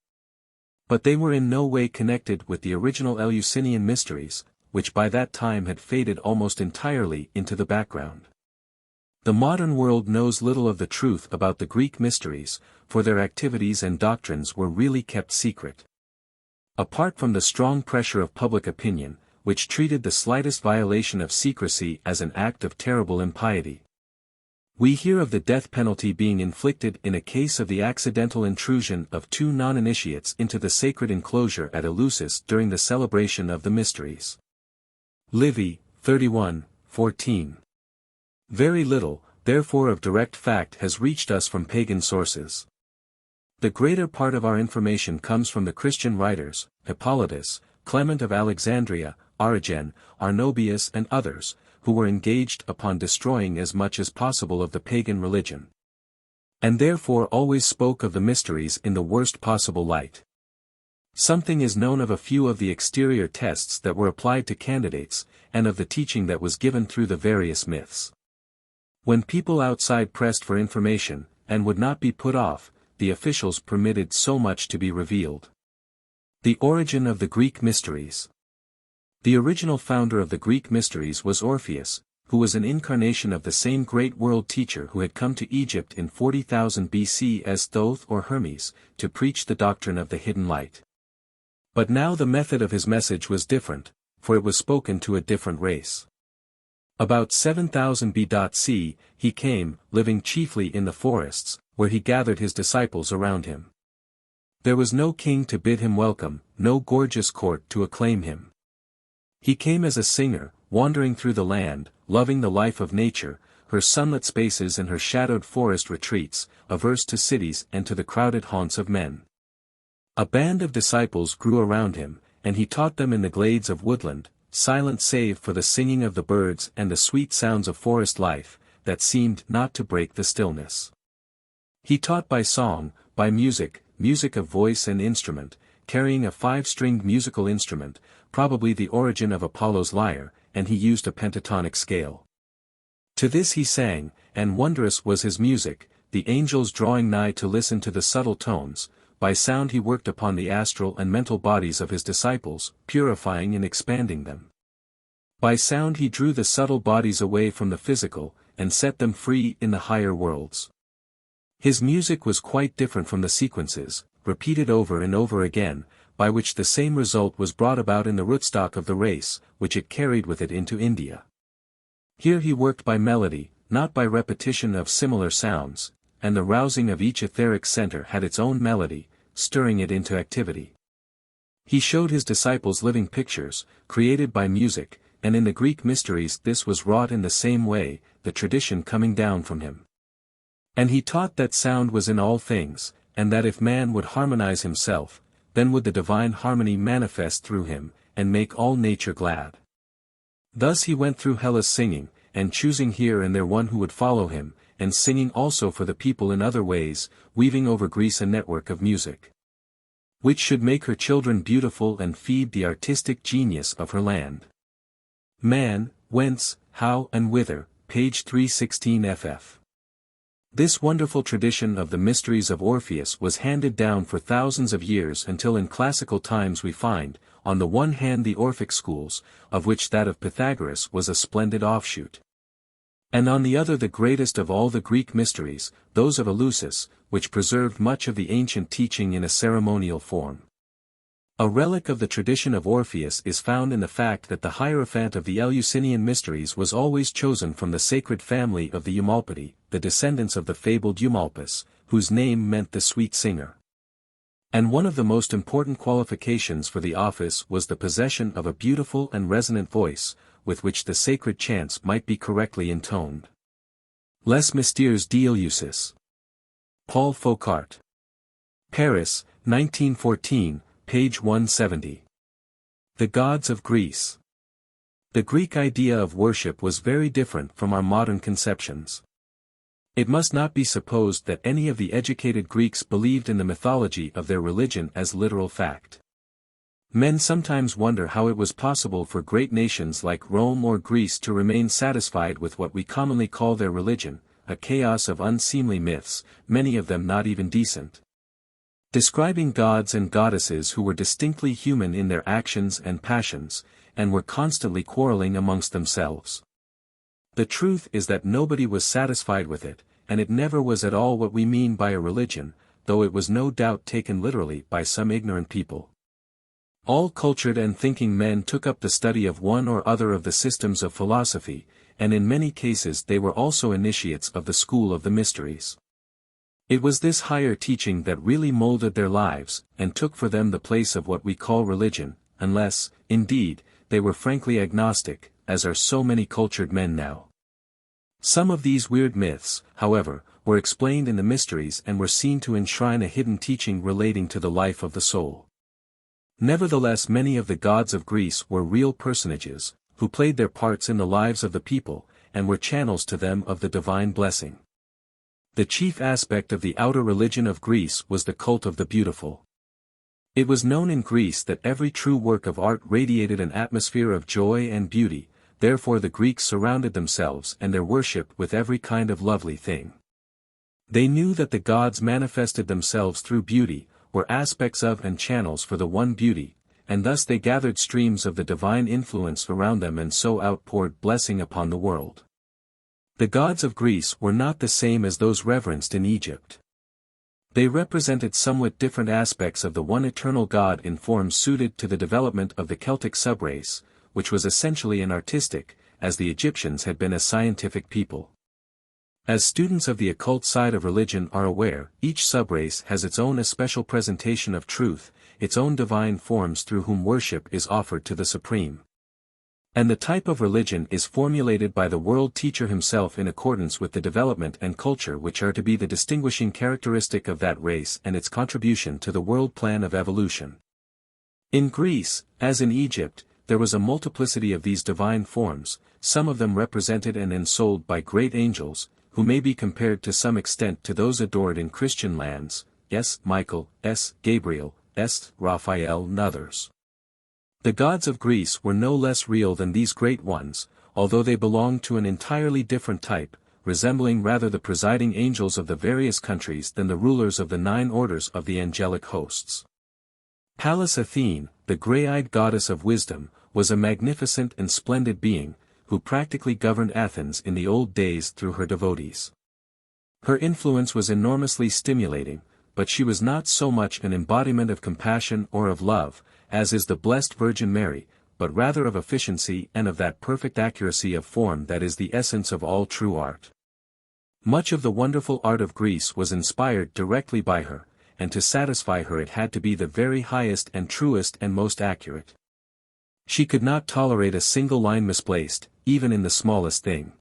But they were in no way connected with the original Eleusinian mysteries, which by that time had faded almost entirely into the background. The modern world knows little of the truth about the Greek mysteries, for their activities and doctrines were really kept secret. Apart from the strong pressure of public opinion, which treated the slightest violation of secrecy as an act of terrible impiety. We hear of the death penalty being inflicted in a case of the accidental intrusion of 2 non-initiates into the sacred enclosure at Eleusis during the celebration of the mysteries. Livy, 31:14. Very little, therefore, of direct fact has reached us from pagan sources. The greater part of our information comes from the Christian writers, Hippolytus, Clement of Alexandria, Origen, Arnobius and others, who were engaged upon destroying as much as possible of the pagan religion. And therefore always spoke of the mysteries in the worst possible light. Something is known of a few of the exterior tests that were applied to candidates, and of the teaching that was given through the various myths. When people outside pressed for information, and would not be put off, the officials permitted so much to be revealed. The origin of the Greek mysteries. The original founder of the Greek mysteries was Orpheus, who was an incarnation of the same great world teacher who had come to Egypt in 40,000 BC as Thoth or Hermes, to preach the doctrine of the hidden light. But now the method of his message was different, for it was spoken to a different race. About 7000 BC, he came, living chiefly in the forests, where he gathered his disciples around him. There was no king to bid him welcome, no gorgeous court to acclaim him. He came as a singer, wandering through the land, loving the life of nature, her sunlit spaces and her shadowed forest retreats, averse to cities and to the crowded haunts of men. A band of disciples grew around him, and he taught them in the glades of woodland, silent save for the singing of the birds and the sweet sounds of forest life, that seemed not to break the stillness. He taught by song, by music, music of voice and instrument, carrying a 5-stringed musical instrument, probably the origin of Apollo's lyre, and he used a pentatonic scale. To this he sang, and wondrous was his music, the angels drawing nigh to listen to the subtle tones. By sound he worked upon the astral and mental bodies of his disciples, purifying and expanding them. By sound he drew the subtle bodies away from the physical, and set them free in the higher worlds. His music was quite different from the sequences, repeated over and over again, by which the same result was brought about in the rootstock of the race, which it carried with it into India. Here he worked by melody, not by repetition of similar sounds, and the rousing of each etheric center had its own melody, stirring it into activity. He showed his disciples living pictures, created by music, and in the Greek mysteries this was wrought in the same way, the tradition coming down from him. And he taught that sound was in all things, and that if man would harmonize himself, then would the divine harmony manifest through him, and make all nature glad. Thus he went through Hellas singing, and choosing here and there one who would follow him, and singing also for the people in other ways, weaving over Greece a network of music, which should make her children beautiful and feed the artistic genius of her land. Man, Whence, How and Whither, page 316 ff. This wonderful tradition of the mysteries of Orpheus was handed down for thousands of years until in classical times we find, on the one hand the Orphic schools, of which that of Pythagoras was a splendid offshoot. And on the other the greatest of all the Greek mysteries, those of Eleusis, which preserved much of the ancient teaching in a ceremonial form. A relic of the tradition of Orpheus is found in the fact that the Hierophant of the Eleusinian mysteries was always chosen from the sacred family of the Eumolpidi, the descendants of the fabled Eumolpus, whose name meant the sweet singer. And one of the most important qualifications for the office was the possession of a beautiful and resonant voice, with which the sacred chants might be correctly intoned. Les Mystères d'Eleusis. Paul Foucault. Paris, 1914, page 170. The Gods of Greece. The Greek idea of worship was very different from our modern conceptions. It must not be supposed that any of the educated Greeks believed in the mythology of their religion as literal fact. Men sometimes wonder how it was possible for great nations like Rome or Greece to remain satisfied with what we commonly call their religion, a chaos of unseemly myths, many of them not even decent. Describing gods and goddesses who were distinctly human in their actions and passions, and were constantly quarreling amongst themselves. The truth is that nobody was satisfied with it, and it never was at all what we mean by a religion, though it was no doubt taken literally by some ignorant people. All cultured and thinking men took up the study of one or other of the systems of philosophy, and in many cases they were also initiates of the school of the mysteries. It was this higher teaching that really molded their lives, and took for them the place of what we call religion, unless, indeed, they were frankly agnostic, as are so many cultured men now. Some of these weird myths, however, were explained in the mysteries and were seen to enshrine a hidden teaching relating to the life of the soul. Nevertheless, many of the gods of Greece were real personages, who played their parts in the lives of the people, and were channels to them of the divine blessing. The chief aspect of the outer religion of Greece was the cult of the beautiful. It was known in Greece that every true work of art radiated an atmosphere of joy and beauty, therefore the Greeks surrounded themselves and their worship with every kind of lovely thing. They knew that the gods manifested themselves through beauty, were aspects of and channels for the one beauty, and thus they gathered streams of the divine influence around them and so outpoured blessing upon the world. The gods of Greece were not the same as those reverenced in Egypt. They represented somewhat different aspects of the one eternal God in forms suited to the development of the Celtic subrace, which was essentially an artistic, as the Egyptians had been a scientific people. As students of the occult side of religion are aware, each subrace has its own especial presentation of truth, its own divine forms through whom worship is offered to the Supreme. And the type of religion is formulated by the world teacher himself in accordance with the development and culture which are to be the distinguishing characteristic of that race and its contribution to the world plan of evolution. In Greece, as in Egypt, there was a multiplicity of these divine forms, some of them represented and ensouled by great angels, who may be compared to some extent to those adored in Christian lands, S. Michael, S. Gabriel, S. Raphael and others. The gods of Greece were no less real than these great ones, although they belonged to an entirely different type, resembling rather the presiding angels of the various countries than the rulers of the 9 orders of the angelic hosts. Pallas Athene, the grey-eyed goddess of wisdom, was a magnificent and splendid being, who practically governed Athens in the old days through her devotees. Her influence was enormously stimulating, but she was not so much an embodiment of compassion or of love, as is the Blessed Virgin Mary, but rather of efficiency and of that perfect accuracy of form that is the essence of all true art. Much of the wonderful art of Greece was inspired directly by her, and to satisfy her it had to be the very highest and truest and most accurate. She could not tolerate a single line misplaced, even in the smallest thing.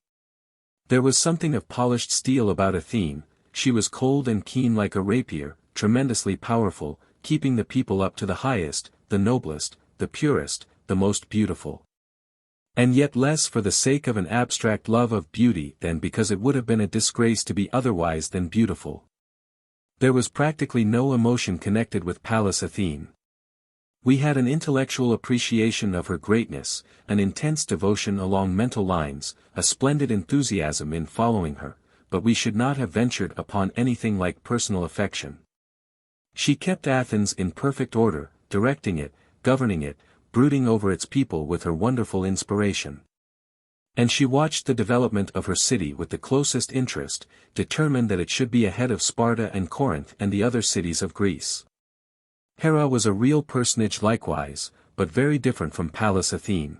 There was something of polished steel about Athene. She was cold and keen like a rapier, tremendously powerful, keeping the people up to the highest, the noblest, the purest, the most beautiful. And yet less for the sake of an abstract love of beauty than because it would have been a disgrace to be otherwise than beautiful. There was practically no emotion connected with Pallas Athene. We had an intellectual appreciation of her greatness, an intense devotion along mental lines, a splendid enthusiasm in following her, but we should not have ventured upon anything like personal affection. She kept Athens in perfect order, directing it, governing it, brooding over its people with her wonderful inspiration. And she watched the development of her city with the closest interest, determined that it should be ahead of Sparta and Corinth and the other cities of Greece. Hera was a real personage likewise, but very different from Pallas Athene.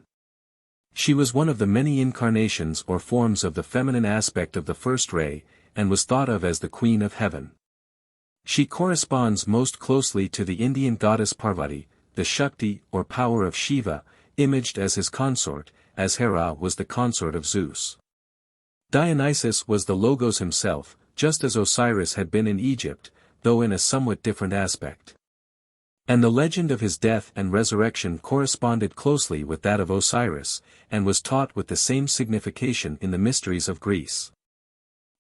She was one of the many incarnations or forms of the feminine aspect of the first ray, and was thought of as the Queen of Heaven. She corresponds most closely to the Indian goddess Parvati, the Shakti or power of Shiva, imaged as his consort, as Hera was the consort of Zeus. Dionysus was the Logos himself, just as Osiris had been in Egypt, though in a somewhat different aspect. And the legend of his death and resurrection corresponded closely with that of Osiris, and was taught with the same signification in the mysteries of Greece.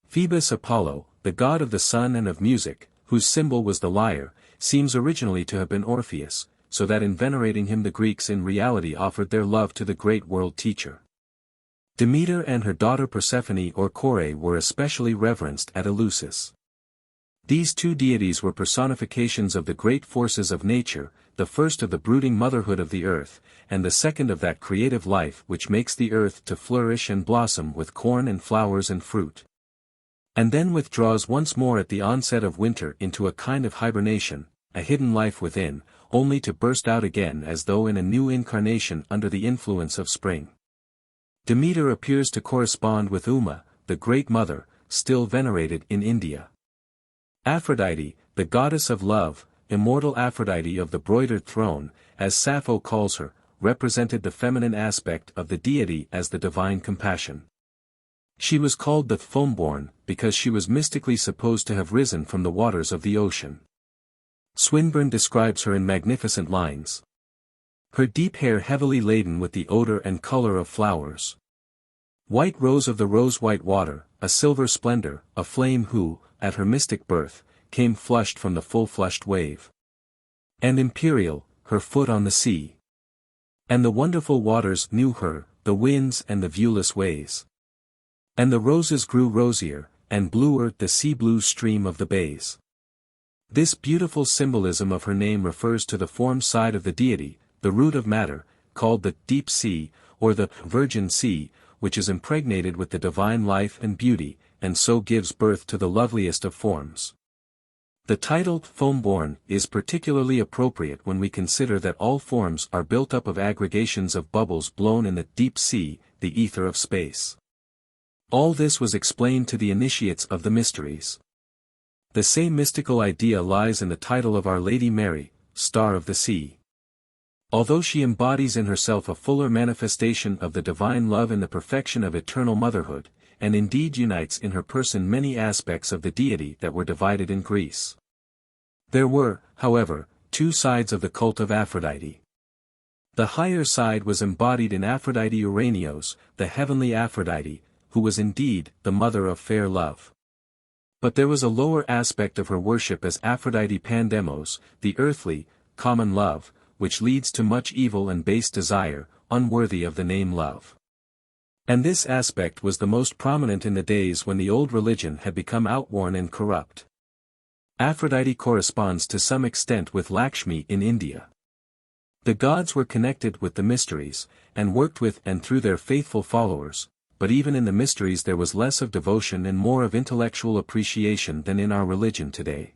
Phoebus Apollo, the god of the sun and of music, whose symbol was the lyre, seems originally to have been Orpheus, so that in venerating him the Greeks in reality offered their love to the great world teacher. Demeter and her daughter Persephone or Kore were especially reverenced at Eleusis. These two deities were personifications of the great forces of nature, the first of the brooding motherhood of the earth, and the second of that creative life which makes the earth to flourish and blossom with corn and flowers and fruit. And then withdraws once more at the onset of winter into a kind of hibernation, a hidden life within, only to burst out again as though in a new incarnation under the influence of spring. Demeter appears to correspond with Uma, the Great Mother, still venerated in India. Aphrodite, the goddess of love, immortal Aphrodite of the broidered throne, as Sappho calls her, represented the feminine aspect of the deity as the divine compassion. She was called the foam-born, because she was mystically supposed to have risen from the waters of the ocean. Swinburne describes her in magnificent lines. Her deep hair heavily laden with the odor and color of flowers. White rose of the rose-white water, a silver splendor, a flame who, at her mystic birth, came flushed from the full-flushed wave. And imperial, her foot on the sea. And the wonderful waters knew her, the winds and the viewless ways. And the roses grew rosier, and bluer the sea-blue stream of the bays. This beautiful symbolism of her name refers to the form side of the deity, the root of matter, called the deep sea, or the virgin sea, which is impregnated with the divine life and beauty, and so gives birth to the loveliest of forms. The title foam-born is particularly appropriate when we consider that all forms are built up of aggregations of bubbles blown in the deep sea, the ether of space. All this was explained to the initiates of the mysteries. The same mystical idea lies in the title of Our Lady Mary, Star of the Sea. Although she embodies in herself a fuller manifestation of the divine love in the perfection of eternal motherhood, and indeed unites in her person many aspects of the deity that were divided in Greece. There were, however, two sides of the cult of Aphrodite. The higher side was embodied in Aphrodite Uranios, the heavenly Aphrodite, who was indeed the mother of fair love. But there was a lower aspect of her worship as Aphrodite Pandemos, the earthly, common love, which leads to much evil and base desire, unworthy of the name love. And this aspect was the most prominent in the days when the old religion had become outworn and corrupt. Aphrodite corresponds to some extent with Lakshmi in India. The gods were connected with the mysteries, and worked with and through their faithful followers, but even in the mysteries there was less of devotion and more of intellectual appreciation than in our religion today.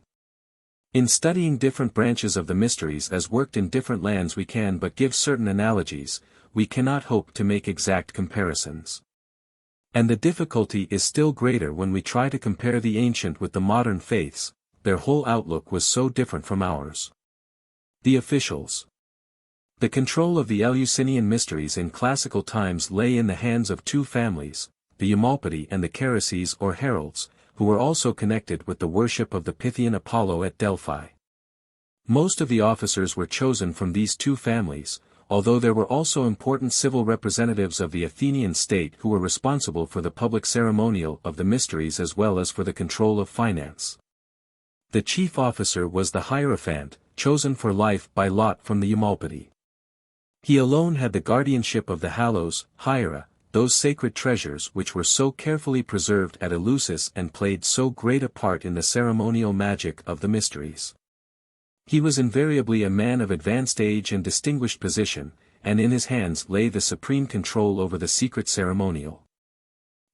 In studying different branches of the mysteries as worked in different lands we can but give certain analogies, we cannot hope to make exact comparisons. And the difficulty is still greater when we try to compare the ancient with the modern faiths, their whole outlook was so different from ours. The officials. The control of the Eleusinian mysteries in classical times lay in the hands of two families, the Eumolpidi and the Carices or heralds, who were also connected with the worship of the Pythian Apollo at Delphi. Most of the officers were chosen from these two families, although there were also important civil representatives of the Athenian state who were responsible for the public ceremonial of the mysteries as well as for the control of finance. The chief officer was the Hierophant, chosen for life by lot from the Eumolpidi. He alone had the guardianship of the Halos, Hiera, those sacred treasures which were so carefully preserved at Eleusis and played so great a part in the ceremonial magic of the mysteries. He was invariably a man of advanced age and distinguished position, and in his hands lay the supreme control over the secret ceremonial.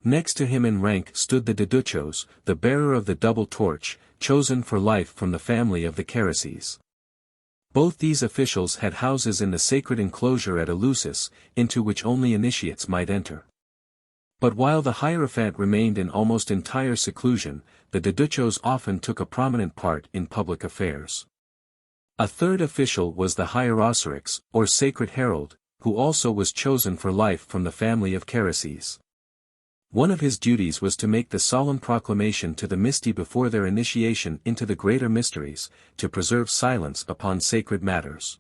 Next to him in rank stood the Deduchos, the bearer of the double torch, chosen for life from the family of the Carices. Both these officials had houses in the sacred enclosure at Eleusis, into which only initiates might enter. But while the Hierophant remained in almost entire seclusion, the Deduchos often took a prominent part in public affairs. A third official was the Hierosorix, or Sacred Herald, who also was chosen for life from the family of Carices. One of his duties was to make the solemn proclamation to the Mysti before their initiation into the greater mysteries, to preserve silence upon sacred matters.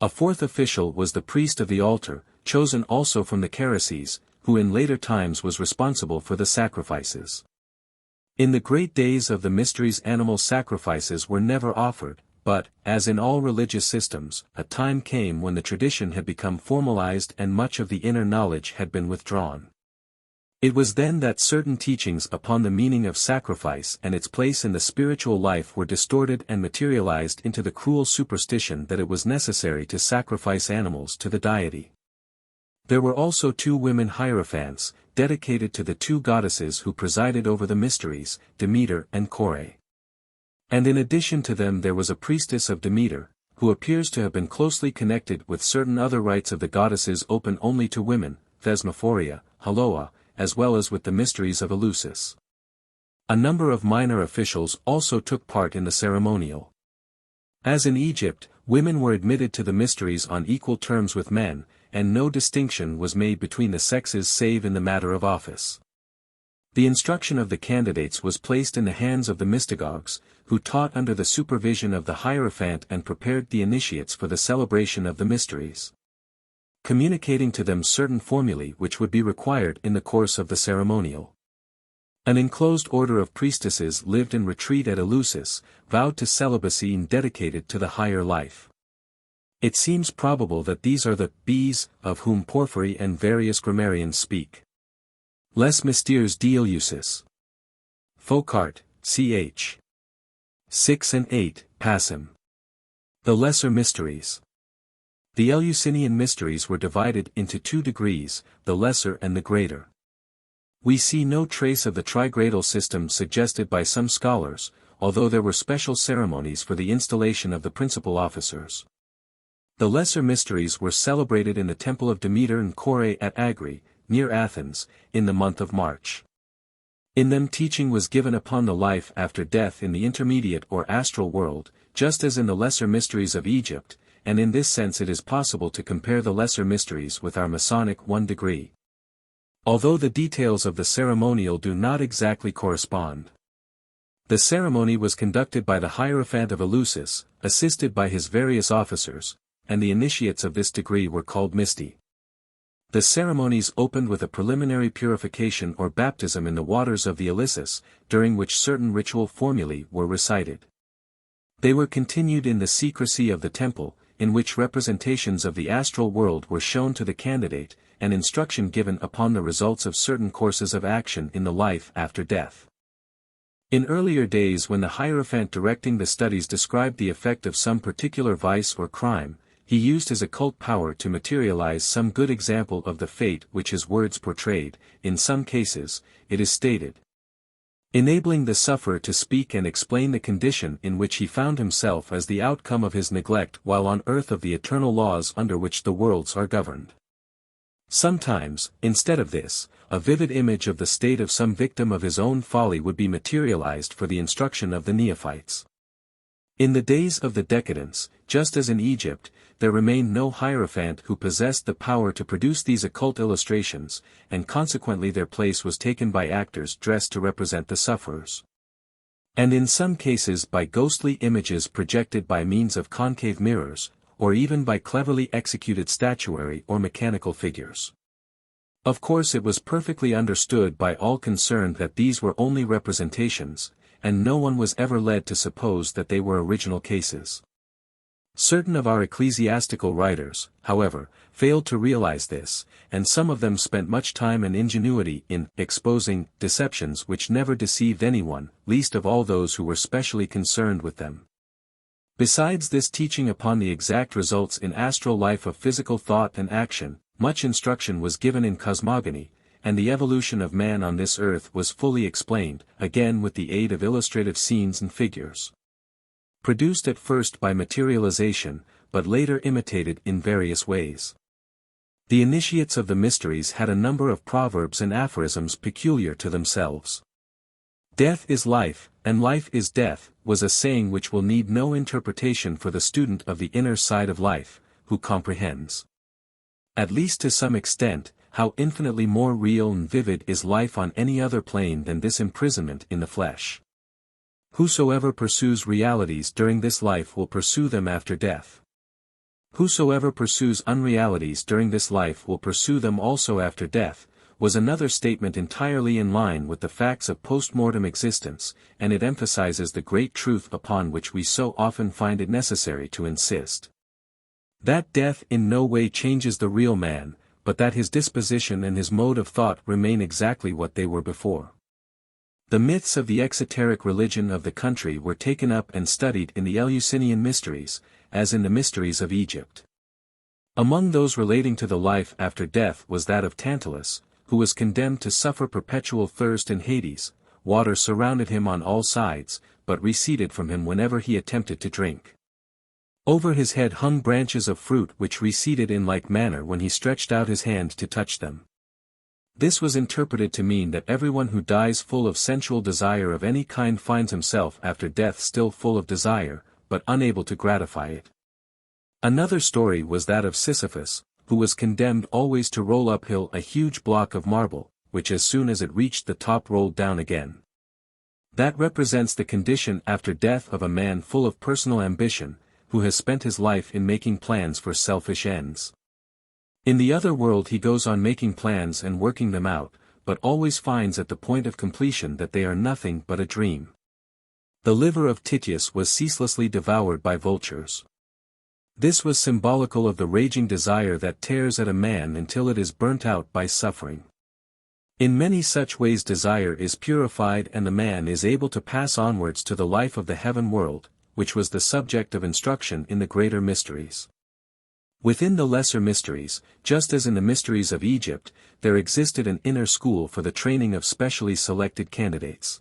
A fourth official was the priest of the altar, chosen also from the Carices, who in later times was responsible for the sacrifices. In the great days of the mysteries animal sacrifices were never offered, but, as in all religious systems, a time came when the tradition had become formalized and much of the inner knowledge had been withdrawn. It was then that certain teachings upon the meaning of sacrifice and its place in the spiritual life were distorted and materialized into the cruel superstition that it was necessary to sacrifice animals to the deity. There were also 2 women hierophants, dedicated to the 2 goddesses who presided over the mysteries, Demeter and Kore. And in addition to them there was a priestess of Demeter, who appears to have been closely connected with certain other rites of the goddesses open only to women, Thesmophoria, Haloa, as well as with the mysteries of Eleusis. A number of minor officials also took part in the ceremonial. As in Egypt, women were admitted to the mysteries on equal terms with men, and no distinction was made between the sexes save in the matter of office. The instruction of the candidates was placed in the hands of the mystagogues, who taught under the supervision of the hierophant and prepared the initiates for the celebration of the mysteries, communicating to them certain formulae which would be required in the course of the ceremonial. An enclosed order of priestesses lived in retreat at Eleusis, vowed to celibacy and dedicated to the higher life. It seems probable that these are the bees of whom Porphyry and various grammarians speak. Les Mystères d'Eleusis. Foucault, ch. 6 and 8, Passim. The Lesser Mysteries. The Eleusinian mysteries were divided into 2 degrees, the lesser and the greater. We see no trace of the trigradal system suggested by some scholars, although there were special ceremonies for the installation of the principal officers. The lesser mysteries were celebrated in the temple of Demeter and Kore at Agri, near Athens, in the month of March. In them teaching was given upon the life after death in the intermediate or astral world, just as in the lesser mysteries of Egypt, and in this sense it is possible to compare the lesser mysteries with our Masonic 1 degree. Although the details of the ceremonial do not exactly correspond. The ceremony was conducted by the Hierophant of Eleusis, assisted by his various officers, and the initiates of this degree were called Misti. The ceremonies opened with a preliminary purification or baptism in the waters of the Eleusis, during which certain ritual formulae were recited. They were continued in the secrecy of the temple, in which representations of the astral world were shown to the candidate, and instruction given upon the results of certain courses of action in the life after death. In earlier days when the Hierophant directing the studies described the effect of some particular vice or crime, he used his occult power to materialize some good example of the fate which his words portrayed, in some cases, it is stated, enabling the sufferer to speak and explain the condition in which he found himself as the outcome of his neglect while on earth of the eternal laws under which the worlds are governed. Sometimes, instead of this, a vivid image of the state of some victim of his own folly would be materialized for the instruction of the neophytes. In the days of the decadence, just as in Egypt, there remained no hierophant who possessed the power to produce these occult illustrations, and consequently their place was taken by actors dressed to represent the sufferers. And in some cases by ghostly images projected by means of concave mirrors, or even by cleverly executed statuary or mechanical figures. Of course it was perfectly understood by all concerned that these were only representations, and no one was ever led to suppose that they were original cases. Certain of our ecclesiastical writers, however, failed to realize this, and some of them spent much time and ingenuity in exposing deceptions which never deceived anyone, least of all those who were specially concerned with them. Besides this teaching upon the exact results in astral life of physical thought and action, much instruction was given in cosmogony, and the evolution of man on this earth was fully explained, again with the aid of illustrative scenes and figures. Produced at first by materialization, but later imitated in various ways. The initiates of the mysteries had a number of proverbs and aphorisms peculiar to themselves. Death is life, and life is death, was a saying which will need no interpretation for the student of the inner side of life, who comprehends, at least to some extent, how infinitely more real and vivid is life on any other plane than this imprisonment in the flesh. Whosoever pursues realities during this life will pursue them after death. Whosoever pursues unrealities during this life will pursue them also after death, was another statement entirely in line with the facts of post-mortem existence, and it emphasizes the great truth upon which we so often find it necessary to insist. That death in no way changes the real man, but that his disposition and his mode of thought remain exactly what they were before. The myths of the exoteric religion of the country were taken up and studied in the Eleusinian Mysteries, as in the Mysteries of Egypt. Among those relating to the life after death was that of Tantalus, who was condemned to suffer perpetual thirst in Hades. Water surrounded him on all sides, but receded from him whenever he attempted to drink. Over his head hung branches of fruit which receded in like manner when he stretched out his hand to touch them. This was interpreted to mean that everyone who dies full of sensual desire of any kind finds himself after death still full of desire, but unable to gratify it. Another story was that of Sisyphus, who was condemned always to roll uphill a huge block of marble, which as soon as it reached the top rolled down again. That represents the condition after death of a man full of personal ambition, who has spent his life in making plans for selfish ends. In the other world he goes on making plans and working them out, but always finds at the point of completion that they are nothing but a dream. The liver of Titius was ceaselessly devoured by vultures. This was symbolical of the raging desire that tears at a man until it is burnt out by suffering. In many such ways desire is purified and the man is able to pass onwards to the life of the heaven world, which was the subject of instruction in the greater mysteries. Within the lesser mysteries, just as in the mysteries of Egypt, there existed an inner school for the training of specially selected candidates.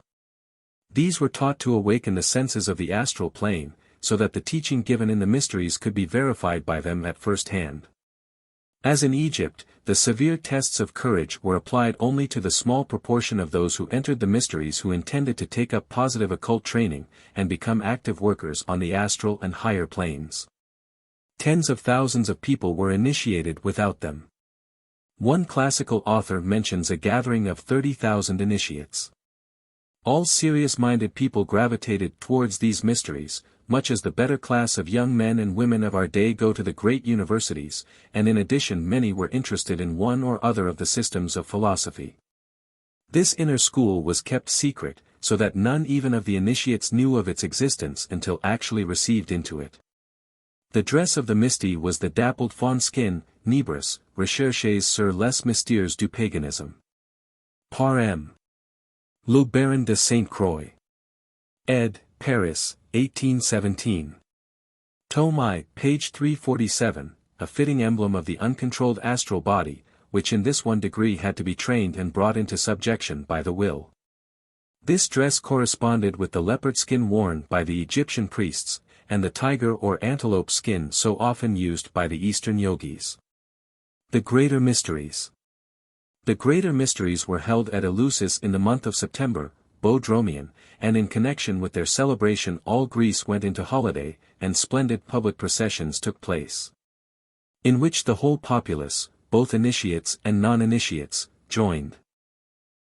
These were taught to awaken the senses of the astral plane, so that the teaching given in the mysteries could be verified by them at first hand. As in Egypt, the severe tests of courage were applied only to the small proportion of those who entered the mysteries who intended to take up positive occult training, and become active workers on the astral and higher planes. Tens of thousands of people were initiated without them. One classical author mentions a gathering of 30,000 initiates. All serious-minded people gravitated towards these mysteries, much as the better class of young men and women of our day go to the great universities, and in addition many were interested in one or other of the systems of philosophy. This inner school was kept secret, so that none even of the initiates knew of its existence until actually received into it. The dress of the mysty was the dappled fawn skin, Nebris, Recherches sur les mystères du paganisme. Par M. Le Baron de Sainte-Croix. Ed. Paris, 1817. Tome I, page 347, a fitting emblem of the uncontrolled astral body, which in this one degree had to be trained and brought into subjection by the will. This dress corresponded with the leopard skin worn by the Egyptian priests, and the tiger or antelope skin so often used by the Eastern yogis. The Greater Mysteries. The Greater Mysteries were held at Eleusis in the month of September, Bodromian, and in connection with their celebration all Greece went into holiday, and splendid public processions took place, in which the whole populace, both initiates and non-initiates, joined.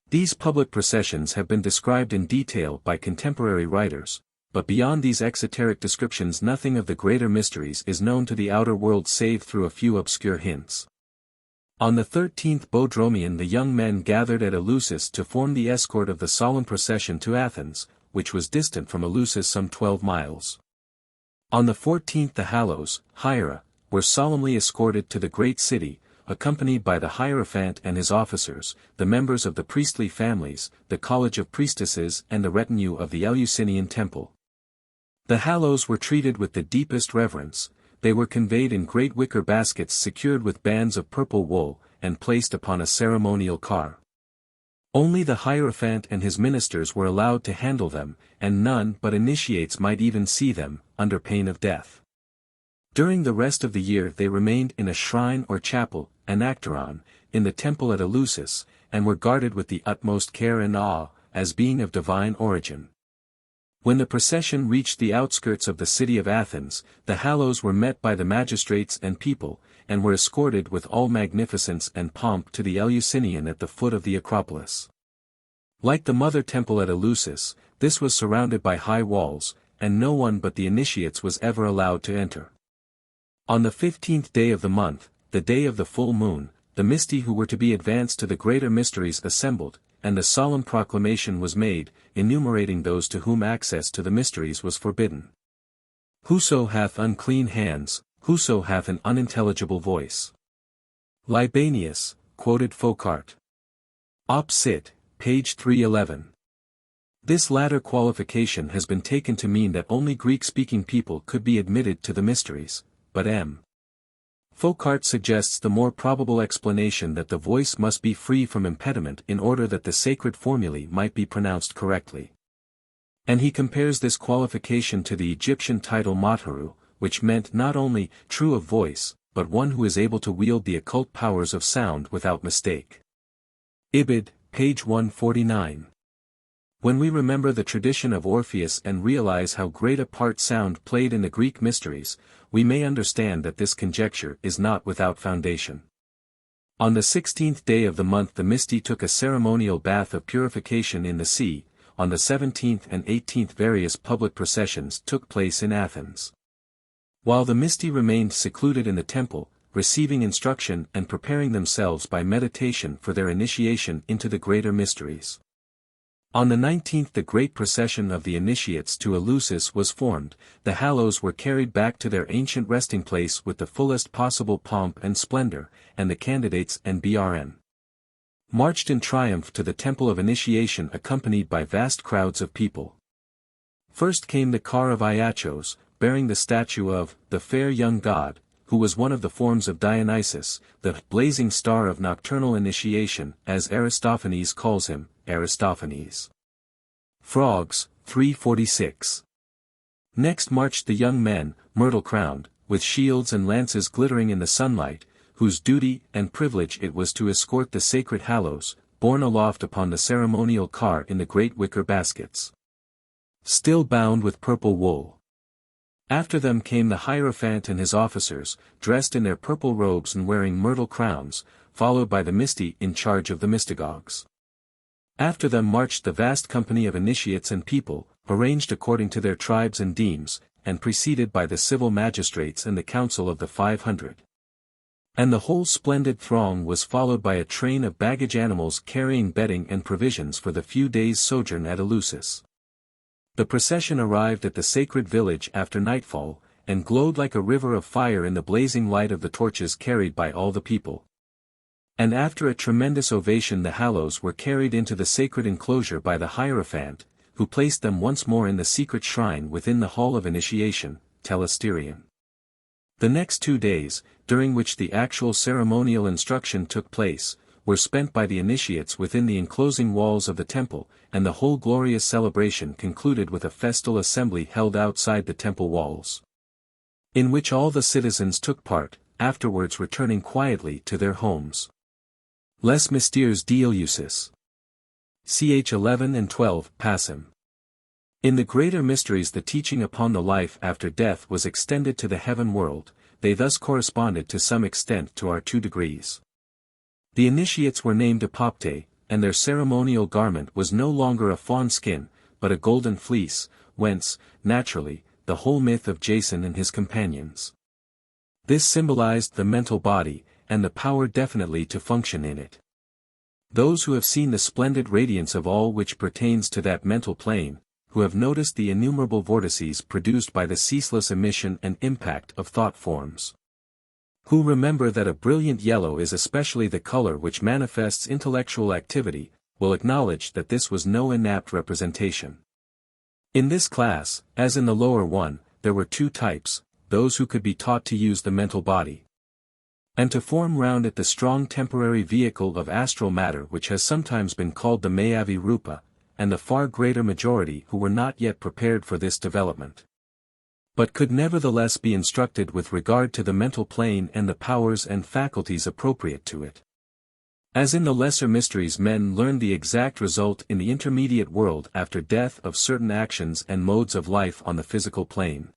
These public processions have been described in detail by contemporary writers, but beyond these exoteric descriptions nothing of the greater mysteries is known to the outer world save through a few obscure hints. On the 13th Bodromian the young men gathered at Eleusis to form the escort of the solemn procession to Athens, which was distant from Eleusis some 12 miles. On the 14th the Hallows, Hiera, were solemnly escorted to the great city, accompanied by the Hierophant and his officers, the members of the priestly families, the college of priestesses and the retinue of the Eleusinian temple. The Hallows were treated with the deepest reverence. They were conveyed in great wicker baskets secured with bands of purple wool, and placed upon a ceremonial car. Only the Hierophant and his ministers were allowed to handle them, and none but initiates might even see them, under pain of death. During the rest of the year they remained in a shrine or chapel, anacteron, in the temple at Eleusis, and were guarded with the utmost care and awe, as being of divine origin. When the procession reached the outskirts of the city of Athens, the Hallows were met by the magistrates and people, and were escorted with all magnificence and pomp to the Eleusinian at the foot of the Acropolis. Like the mother temple at Eleusis, this was surrounded by high walls, and no one but the initiates was ever allowed to enter. On the 15th day of the month, the day of the full moon, the Misty who were to be advanced to the greater mysteries assembled, and the solemn proclamation was made, enumerating those to whom access to the mysteries was forbidden. Whoso hath unclean hands, whoso hath an unintelligible voice. Libanius, quoted Foucault. Op. Cit., page 311. This latter qualification has been taken to mean that only Greek-speaking people could be admitted to the mysteries, but M. Foucault suggests the more probable explanation that the voice must be free from impediment in order that the sacred formulae might be pronounced correctly. And he compares this qualification to the Egyptian title Matharu, which meant not only true of voice, but one who is able to wield the occult powers of sound without mistake. Ibid, page 149. When we remember the tradition of Orpheus and realize how great a part sound played in the Greek mysteries, we may understand that this conjecture is not without foundation. On the 16th day of the month the Misty took a ceremonial bath of purification in the sea. On the 17th and 18th various public processions took place in Athens. While the Misty remained secluded in the temple, receiving instruction and preparing themselves by meditation for their initiation into the greater mysteries. On the 19th the great procession of the initiates to Eleusis was formed, the Hallows were carried back to their ancient resting place with the fullest possible pomp and splendor, and the candidates and Brn. marched in triumph to the temple of initiation accompanied by vast crowds of people. First came the car of Iachos, bearing the statue of the fair young god, who was one of the forms of Dionysus, the blazing star of nocturnal initiation, as Aristophanes calls him, Aristophanes. Frogs, 346. Next marched the young men, myrtle-crowned, with shields and lances glittering in the sunlight, whose duty and privilege it was to escort the sacred Hallows, borne aloft upon the ceremonial car in the great wicker baskets, still bound with purple wool. After them came the Hierophant and his officers, dressed in their purple robes and wearing myrtle crowns, followed by the Misty in charge of the mystagogues. After them marched the vast company of initiates and people, arranged according to their tribes and demes, and preceded by the civil magistrates and the council of the 500. And the whole splendid throng was followed by a train of baggage animals carrying bedding and provisions for the few days' sojourn at Eleusis. The procession arrived at the sacred village after nightfall, and glowed like a river of fire in the blazing light of the torches carried by all the people. And after a tremendous ovation the Hallows were carried into the sacred enclosure by the Hierophant, who placed them once more in the secret shrine within the hall of initiation, Telesterion. The next 2 days, during which the actual ceremonial instruction took place, were spent by the initiates within the enclosing walls of the temple, and the whole glorious celebration concluded with a festal assembly held outside the temple walls, in which all the citizens took part, afterwards returning quietly to their homes. Les Mystères d'Eleusis. Ch. 11 and 12, Passim. In the greater mysteries the teaching upon the life after death was extended to the heaven world, they thus corresponded to some extent to our 2 degrees. The initiates were named Apopte, and their ceremonial garment was no longer a fawn skin, but a golden fleece, whence, naturally, the whole myth of Jason and his companions. This symbolized the mental body, and the power definitely to function in it. Those who have seen the splendid radiance of all which pertains to that mental plane, who have noticed the innumerable vortices produced by the ceaseless emission and impact of thought forms, who remember that a brilliant yellow is especially the color which manifests intellectual activity, will acknowledge that this was no inapt representation. In this class, as in the lower one, there were 2 types, those who could be taught to use the mental body, and to form round it the strong temporary vehicle of astral matter which has sometimes been called the Mayavi Rupa, and the far greater majority who were not yet prepared for this development, but could nevertheless be instructed with regard to the mental plane and the powers and faculties appropriate to it. As in the lesser mysteries men learned the exact result in the intermediate world after death of certain actions and modes of life on the physical plane,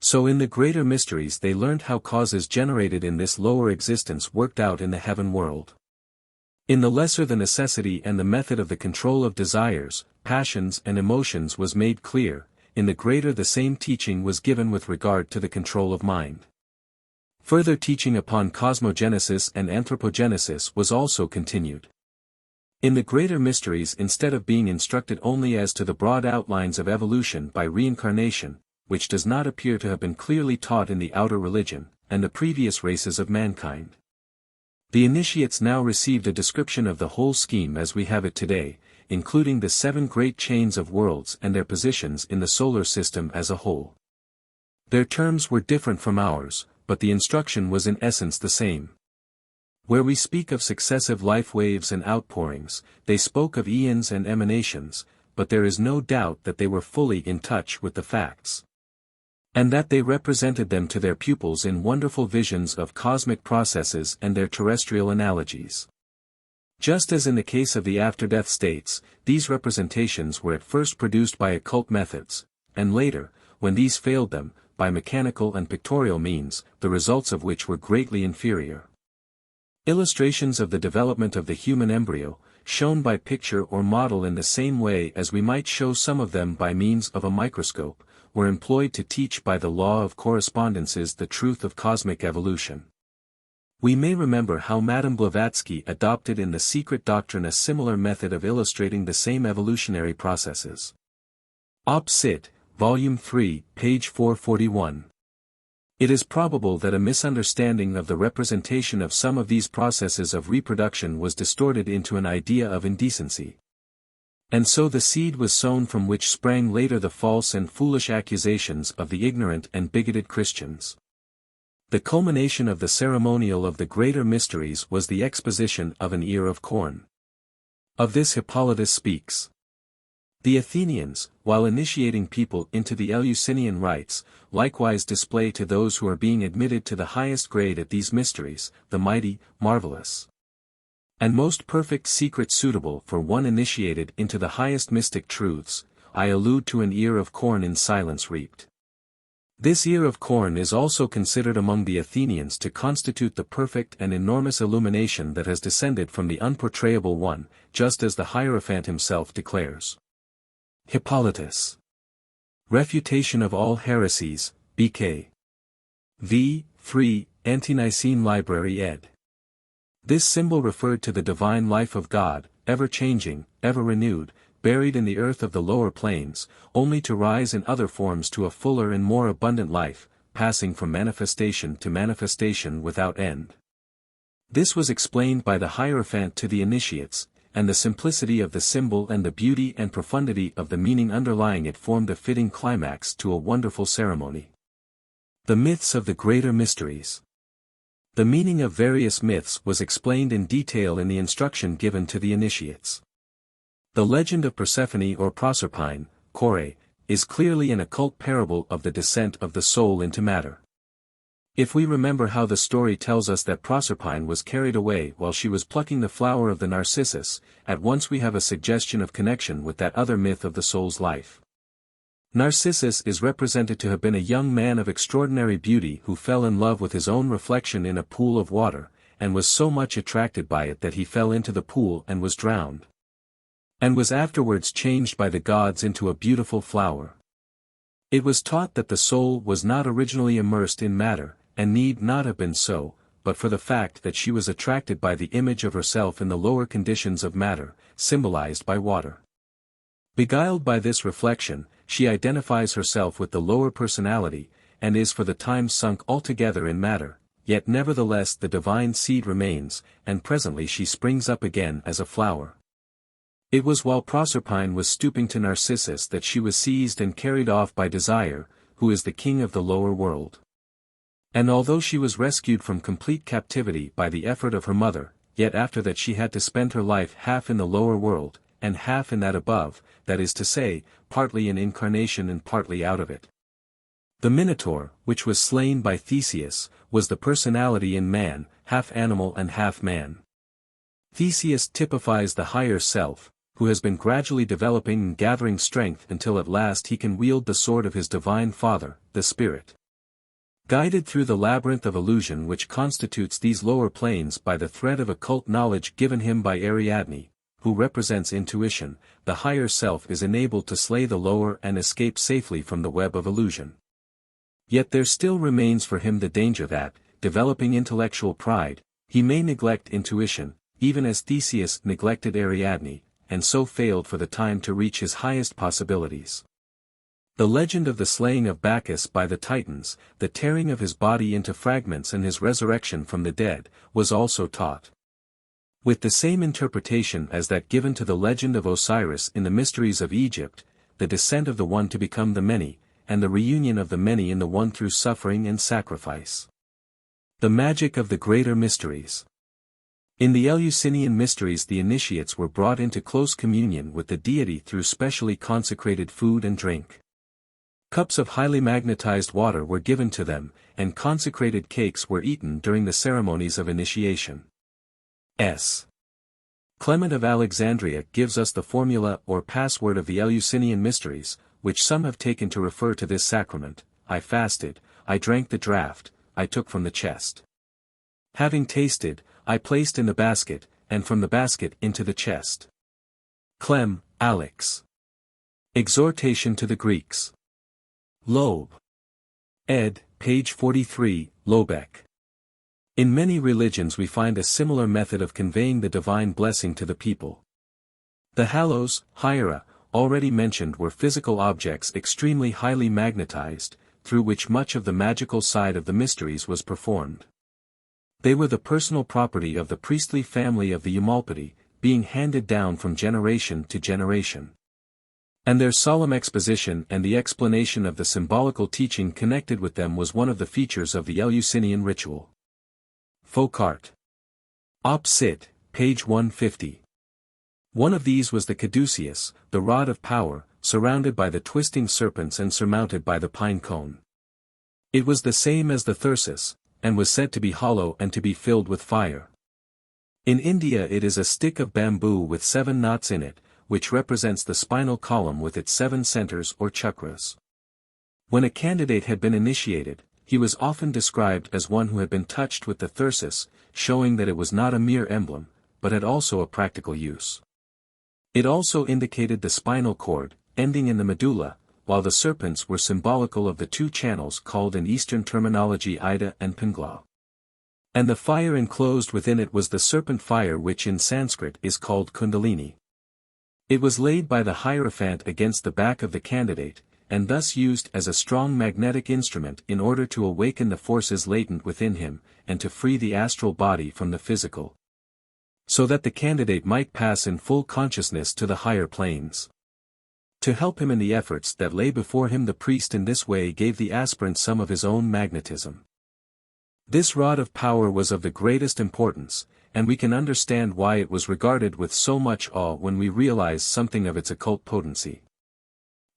so in the greater mysteries they learned how causes generated in this lower existence worked out in the heaven world. In the lesser the necessity and the method of the control of desires, passions and emotions was made clear, in the greater the same teaching was given with regard to the control of mind. Further teaching upon cosmogenesis and anthropogenesis was also continued. In the greater mysteries, instead of being instructed only as to the broad outlines of evolution by reincarnation, which does not appear to have been clearly taught in the outer religion, and the previous races of mankind, the initiates now received a description of the whole scheme as we have it today, including the 7 great chains of worlds and their positions in the solar system as a whole. Their terms were different from ours, but the instruction was in essence the same. Where we speak of successive life waves and outpourings, they spoke of eons and emanations, but there is no doubt that they were fully in touch with the facts, and that they represented them to their pupils in wonderful visions of cosmic processes and their terrestrial analogies. Just as in the case of the after-death states, these representations were at first produced by occult methods, and later, when these failed them, by mechanical and pictorial means, the results of which were greatly inferior. Illustrations of the development of the human embryo, shown by picture or model in the same way as we might show some of them by means of a microscope, were employed to teach by the law of correspondences the truth of cosmic evolution. We may remember how Madame Blavatsky adopted in The Secret Doctrine a similar method of illustrating the same evolutionary processes. Op. Cit., Volume 3, page 441. It is probable that a misunderstanding of the representation of some of these processes of reproduction was distorted into an idea of indecency. And so the seed was sown from which sprang later the false and foolish accusations of the ignorant and bigoted Christians. The culmination of the ceremonial of the greater mysteries was the exposition of an ear of corn. Of this Hippolytus speaks. The Athenians, while initiating people into the Eleusinian rites, likewise display to those who are being admitted to the highest grade at these mysteries, the mighty, marvelous, and most perfect secret suitable for one initiated into the highest mystic truths. I allude to an ear of corn in silence reaped. This ear of corn is also considered among the Athenians to constitute the perfect and enormous illumination that has descended from the unportrayable One, just as the Hierophant himself declares. Hippolytus. Refutation of all heresies, B.K. v. 3, Ante-Nicene Library ed. This symbol referred to the divine life of God, ever-changing, ever-renewed, buried in the earth of the lower planes, only to rise in other forms to a fuller and more abundant life, passing from manifestation to manifestation without end. This was explained by the Hierophant to the initiates, and the simplicity of the symbol and the beauty and profundity of the meaning underlying it formed a fitting climax to a wonderful ceremony. The myths of the greater mysteries. The meaning of various myths was explained in detail in the instruction given to the initiates. The legend of Persephone or Proserpine, Kore, is clearly an occult parable of the descent of the soul into matter. If we remember how the story tells us that Proserpine was carried away while she was plucking the flower of the narcissus, at once we have a suggestion of connection with that other myth of the soul's life. Narcissus is represented to have been a young man of extraordinary beauty who fell in love with his own reflection in a pool of water, and was so much attracted by it that he fell into the pool and was drowned, and was afterwards changed by the gods into a beautiful flower. It was taught that the soul was not originally immersed in matter, and need not have been so, but for the fact that she was attracted by the image of herself in the lower conditions of matter, symbolized by water. Beguiled by this reflection, she identifies herself with the lower personality, and is for the time sunk altogether in matter, yet nevertheless the divine seed remains, and presently she springs up again as a flower. It was while Proserpine was stooping to Narcissus that she was seized and carried off by Desire, who is the king of the lower world. And although she was rescued from complete captivity by the effort of her mother, yet after that she had to spend her life half in the lower world, and half in that above, that is to say, partly in incarnation and partly out of it. The Minotaur, which was slain by Theseus, was the personality in man, half animal and half man. Theseus typifies the higher self, who has been gradually developing and gathering strength until at last he can wield the sword of his divine father, the Spirit. Guided through the labyrinth of illusion which constitutes these lower planes by the thread of occult knowledge given him by Ariadne, who represents intuition, the higher self is enabled to slay the lower and escape safely from the web of illusion. Yet there still remains for him the danger that, developing intellectual pride, he may neglect intuition, even as Theseus neglected Ariadne, and so failed for the time to reach his highest possibilities. The legend of the slaying of Bacchus by the Titans, the tearing of his body into fragments and his resurrection from the dead, was also taught. With the same interpretation as that given to the legend of Osiris in the Mysteries of Egypt, the descent of the one to become the many, and the reunion of the many in the one through suffering and sacrifice. The magic of the greater mysteries. In the Eleusinian mysteries the initiates were brought into close communion with the deity through specially consecrated food and drink. Cups of highly magnetized water were given to them, and consecrated cakes were eaten during the ceremonies of initiation. Clement of Alexandria gives us the formula or password of the Eleusinian mysteries, which some have taken to refer to this sacrament: I fasted, I drank the draught, I took from the chest. Having tasted, I placed in the basket, and from the basket into the chest. Clem, Alex. Exhortation to the Greeks. Loeb. Ed., page 43, Lobeck. In many religions we find a similar method of conveying the divine blessing to the people. The halos, hiera, already mentioned were physical objects extremely highly magnetized, through which much of the magical side of the mysteries was performed. They were the personal property of the priestly family of the Eumolpidi, being handed down from generation to generation. And their solemn exposition and the explanation of the symbolical teaching connected with them was one of the features of the Eleusinian ritual. Foucault. Op. Cit., page 150. One of these was the caduceus, the rod of power, surrounded by the twisting serpents and surmounted by the pine cone. It was the same as the thyrsus, and was said to be hollow and to be filled with fire. In India it is a stick of bamboo with 7 knots in it, which represents the spinal column with its 7 centers or chakras. When a candidate had been initiated, he was often described as one who had been touched with the thyrsus, showing that it was not a mere emblem, but had also a practical use. It also indicated the spinal cord, ending in the medulla, while the serpents were symbolical of the 2 channels called in Eastern terminology Ida and Pingla. And the fire enclosed within it was the serpent fire, which in Sanskrit is called Kundalini. It was laid by the Hierophant against the back of the candidate, and thus used as a strong magnetic instrument in order to awaken the forces latent within him, and to free the astral body from the physical, so that the candidate might pass in full consciousness to the higher planes. To help him in the efforts that lay before him, the priest in this way gave the aspirant some of his own magnetism. This rod of power was of the greatest importance, and we can understand why it was regarded with so much awe when we realize something of its occult potency.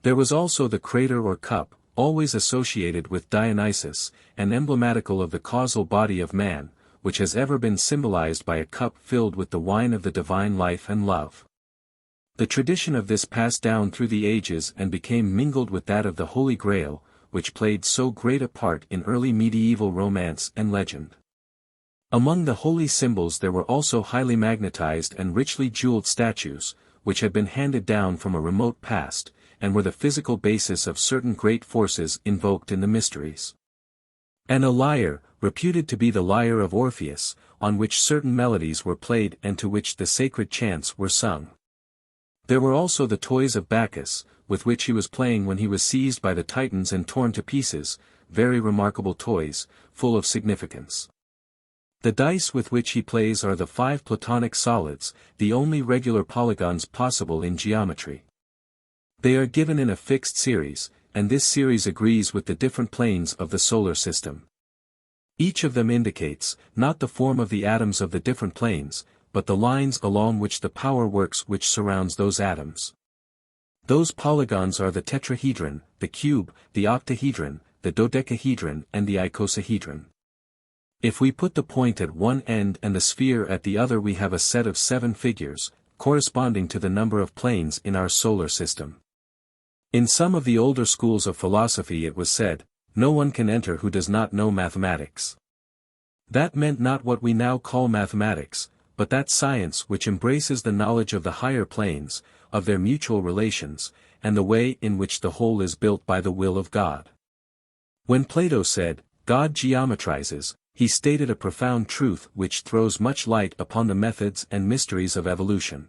There was also the crater or cup, always associated with Dionysus, and emblematical of the causal body of man, which has ever been symbolized by a cup filled with the wine of the divine life and love. The tradition of this passed down through the ages and became mingled with that of the Holy Grail, which played so great a part in early medieval romance and legend. Among the holy symbols there were also highly magnetized and richly jeweled statues, which had been handed down from a remote past, and were the physical basis of certain great forces invoked in the mysteries. And a lyre, reputed to be the lyre of Orpheus, on which certain melodies were played and to which the sacred chants were sung. There were also the toys of Bacchus, with which he was playing when he was seized by the Titans and torn to pieces, very remarkable toys, full of significance. The dice with which he plays are the 5 Platonic solids, the only regular polygons possible in geometry. They are given in a fixed series, and this series agrees with the different planes of the solar system. Each of them indicates, not the form of the atoms of the different planes, but the lines along which the power works which surrounds those atoms. Those polygons are the tetrahedron, the cube, the octahedron, the dodecahedron and the icosahedron. If we put the point at one end and the sphere at the other, we have a set of 7 figures, corresponding to the number of planes in our solar system. In some of the older schools of philosophy it was said, no one can enter who does not know mathematics. That meant not what we now call mathematics, but that science which embraces the knowledge of the higher planes, of their mutual relations, and the way in which the whole is built by the will of God. When Plato said, God geometrizes, he stated a profound truth which throws much light upon the methods and mysteries of evolution.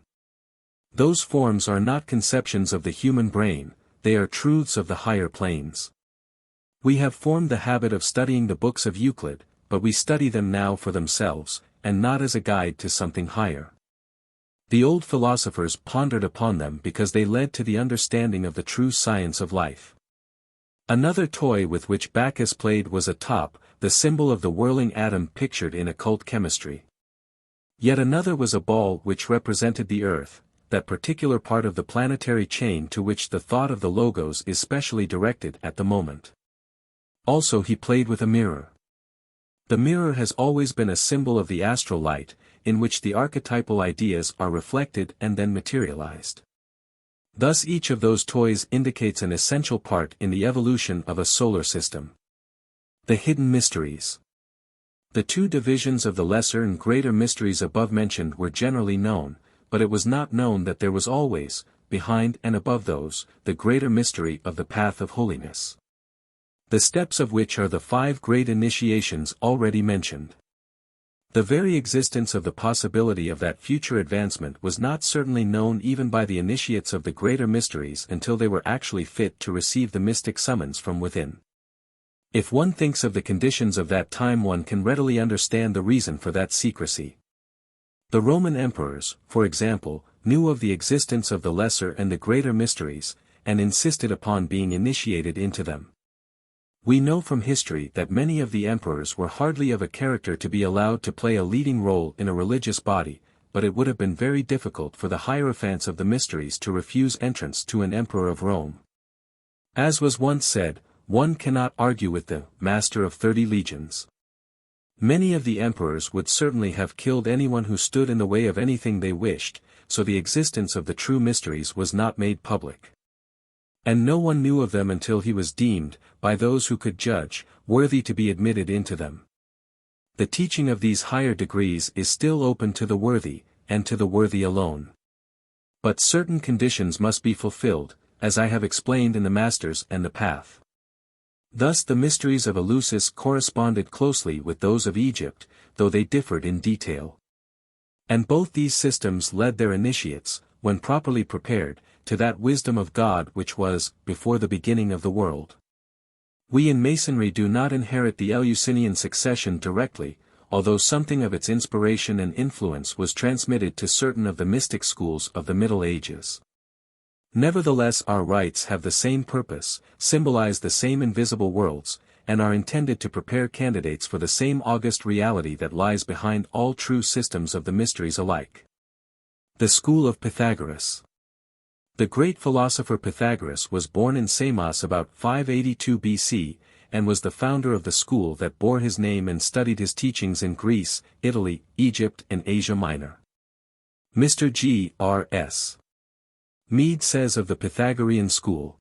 Those forms are not conceptions of the human brain, they are truths of the higher planes. We have formed the habit of studying the books of Euclid, but we study them now for themselves, and not as a guide to something higher. The old philosophers pondered upon them because they led to the understanding of the true science of life. Another toy with which Bacchus played was a top, the symbol of the whirling atom pictured in occult chemistry. Yet another was a ball which represented the Earth, that particular part of the planetary chain to which the thought of the Logos is specially directed at the moment. Also he played with a mirror. The mirror has always been a symbol of the astral light, in which the archetypal ideas are reflected and then materialized. Thus each of those toys indicates an essential part in the evolution of a solar system. The hidden mysteries. The two divisions of the lesser and greater mysteries above mentioned were generally known, but it was not known that there was always, behind and above those, the greater mystery of the path of holiness. The steps of which are the 5 great initiations already mentioned. The very existence of the possibility of that future advancement was not certainly known even by the initiates of the greater mysteries until they were actually fit to receive the mystic summons from within. If one thinks of the conditions of that time, one can readily understand the reason for that secrecy. The Roman emperors, for example, knew of the existence of the lesser and the greater mysteries, and insisted upon being initiated into them. We know from history that many of the emperors were hardly of a character to be allowed to play a leading role in a religious body, but it would have been very difficult for the hierophants of the mysteries to refuse entrance to an emperor of Rome. As was once said, one cannot argue with the master of 30 legions. Many of the emperors would certainly have killed anyone who stood in the way of anything they wished, so the existence of the true mysteries was not made public. And no one knew of them until he was deemed, by those who could judge, worthy to be admitted into them. The teaching of these higher degrees is still open to the worthy, and to the worthy alone. But certain conditions must be fulfilled, as I have explained in the Masters and the Path. Thus the mysteries of Eleusis corresponded closely with those of Egypt, though they differed in detail. And both these systems led their initiates, when properly prepared, to that wisdom of God which was, before the beginning of the world. We in Masonry do not inherit the Eleusinian succession directly, although something of its inspiration and influence was transmitted to certain of the mystic schools of the Middle Ages. Nevertheless, our rites have the same purpose, symbolize the same invisible worlds, and are intended to prepare candidates for the same august reality that lies behind all true systems of the mysteries alike. The School of Pythagoras. The great philosopher Pythagoras was born in Samos about 582 BC, and was the founder of the school that bore his name and studied his teachings in Greece, Italy, Egypt and Asia Minor. Mr. G.R.S. Mead says of the Pythagorean school,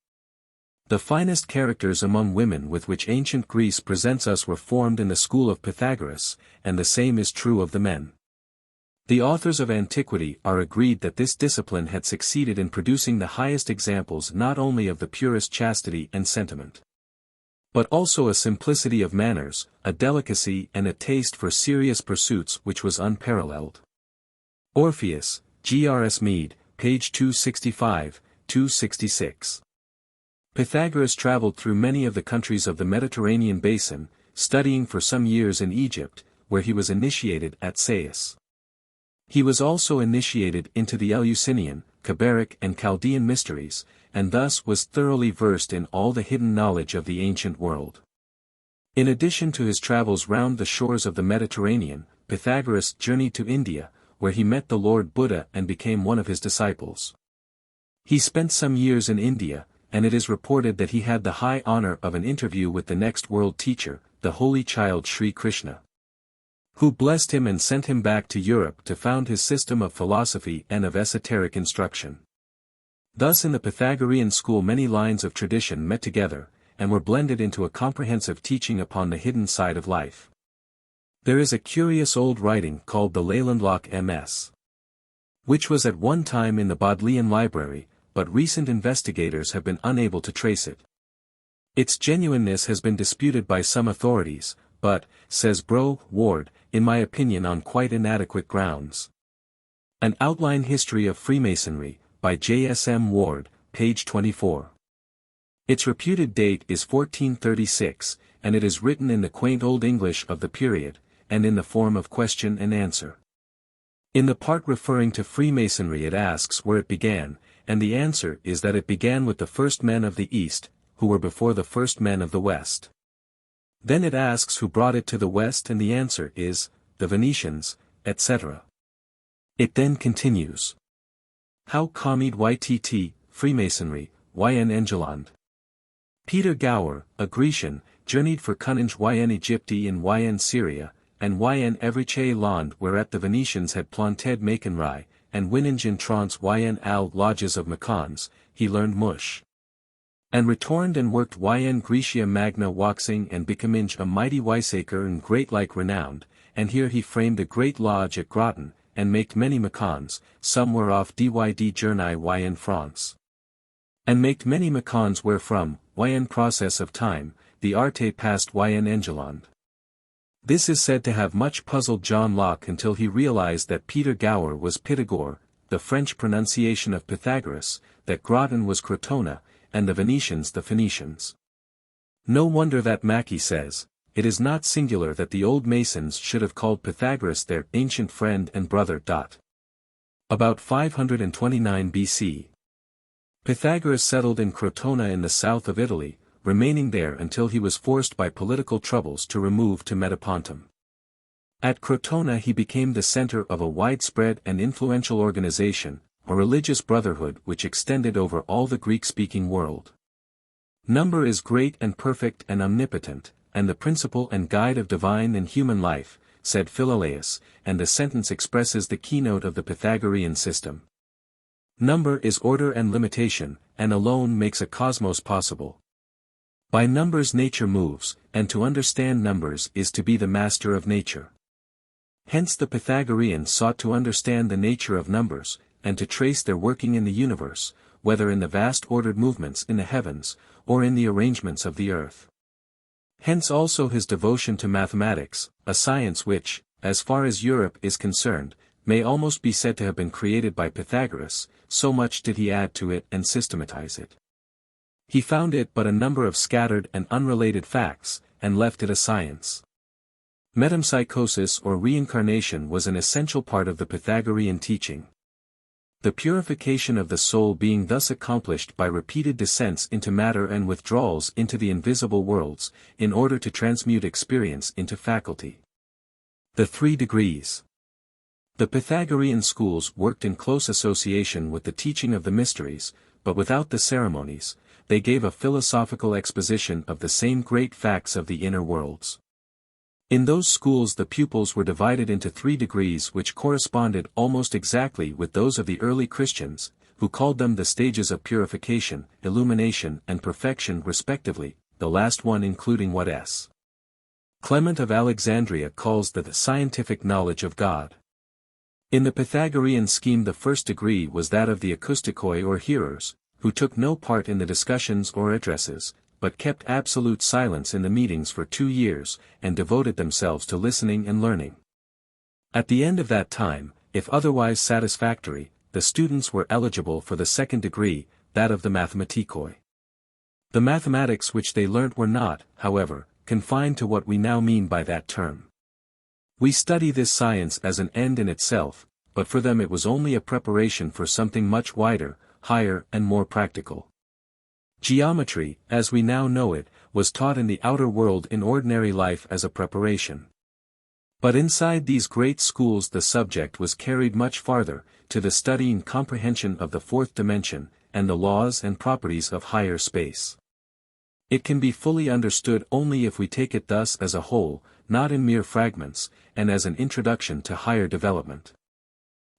"The finest characters among women with which ancient Greece presents us were formed in the school of Pythagoras, and the same is true of the men." The authors of antiquity are agreed that this discipline had succeeded in producing the highest examples not only of the purest chastity and sentiment, but also a simplicity of manners, a delicacy and a taste for serious pursuits which was unparalleled. Orpheus, G.R.S. Mead, page 265, 266. Pythagoras traveled through many of the countries of the Mediterranean basin, studying for some years in Egypt, where he was initiated at Sais. He was also initiated into the Eleusinian, Kabaric and Chaldean mysteries, and thus was thoroughly versed in all the hidden knowledge of the ancient world. In addition to his travels round the shores of the Mediterranean, Pythagoras journeyed to India, where he met the Lord Buddha and became one of his disciples. He spent some years in India, and it is reported that he had the high honor of an interview with the next world teacher, the Holy Child Sri Krishna, who blessed him and sent him back to Europe to found his system of philosophy and of esoteric instruction. Thus in the Pythagorean school many lines of tradition met together, and were blended into a comprehensive teaching upon the hidden side of life. There is a curious old writing called the Leylandloch MS, which was at one time in the Bodleian Library, but recent investigators have been unable to trace it. Its genuineness has been disputed by some authorities, but, says Bro. Ward, in my opinion on quite inadequate grounds. An Outline History of Freemasonry, by J.S.M. Ward, page 24. Its reputed date is 1436, and it is written in the quaint Old English of the period, and in the form of question and answer. In the part referring to Freemasonry it asks where it began, and the answer is that it began with the first men of the East, who were before the first men of the West. Then it asks who brought it to the West, and the answer is, the Venetians, etc. It then continues. How comed ytt, Freemasonry, yn Engeland. Peter Gower, a Grecian, journeyed for cunnage yn Egypti in yn Syria, and yn Evriche land whereat the Venetians had planted Maconry, and wininge in trance yn al lodges of Macons, he learned mush. And returned and worked yn Grecia magna waxing and becominge a mighty wiseacre and great like renowned, and here he framed a great lodge at Groton, and maked many Macons, some whereof dyd journey yn France. And maked many Macons wherefrom, yn process of time, the arte passed yn Engeland. This is said to have much puzzled John Locke until he realized that Peter Gower was Pythagore, the French pronunciation of Pythagoras, that Groton was Crotona, and the Venetians the Phoenicians. No wonder that Mackey says, it is not singular that the old Masons should have called Pythagoras their ancient friend and brother. About 529 BC. Pythagoras settled in Crotona in the south of Italy, remaining there until he was forced by political troubles to remove to Metapontum. At Crotona he became the center of a widespread and influential organization, a religious brotherhood which extended over all the Greek-speaking world. Number is great and perfect and omnipotent, and the principle and guide of divine and human life, said Philolaus, and the sentence expresses the keynote of the Pythagorean system. Number is order and limitation, and alone makes a cosmos possible. By numbers nature moves, and to understand numbers is to be the master of nature. Hence the Pythagoreans sought to understand the nature of numbers, and to trace their working in the universe, whether in the vast ordered movements in the heavens, or in the arrangements of the earth. Hence also his devotion to mathematics, a science which, as far as Europe is concerned, may almost be said to have been created by Pythagoras, so much did he add to it and systematize it. He found it but a number of scattered and unrelated facts, and left it a science. Metempsychosis or reincarnation was an essential part of the Pythagorean teaching. The purification of the soul being thus accomplished by repeated descents into matter and withdrawals into the invisible worlds, in order to transmute experience into faculty. The 3 degrees. The Pythagorean schools worked in close association with the teaching of the mysteries, but without the ceremonies. They gave a philosophical exposition of the same great facts of the inner worlds. In those schools the pupils were divided into 3 degrees which corresponded almost exactly with those of the early Christians, who called them the stages of purification, illumination and perfection respectively, the last one including what S. Clement of Alexandria calls the scientific knowledge of God. In the Pythagorean scheme the first degree was that of the acoustikoi or hearers, who took no part in the discussions or addresses, but kept absolute silence in the meetings for 2 years, and devoted themselves to listening and learning. At the end of that time, if otherwise satisfactory, the students were eligible for the second degree, that of the mathematikoi. The mathematics which they learnt were not, however, confined to what we now mean by that term. We study this science as an end in itself, but for them it was only a preparation for something much wider, higher and more practical. Geometry, as we now know it, was taught in the outer world in ordinary life as a preparation. But inside these great schools the subject was carried much farther, to the study and comprehension of the 4th dimension, and the laws and properties of higher space. It can be fully understood only if we take it thus as a whole, not in mere fragments, and as an introduction to higher development.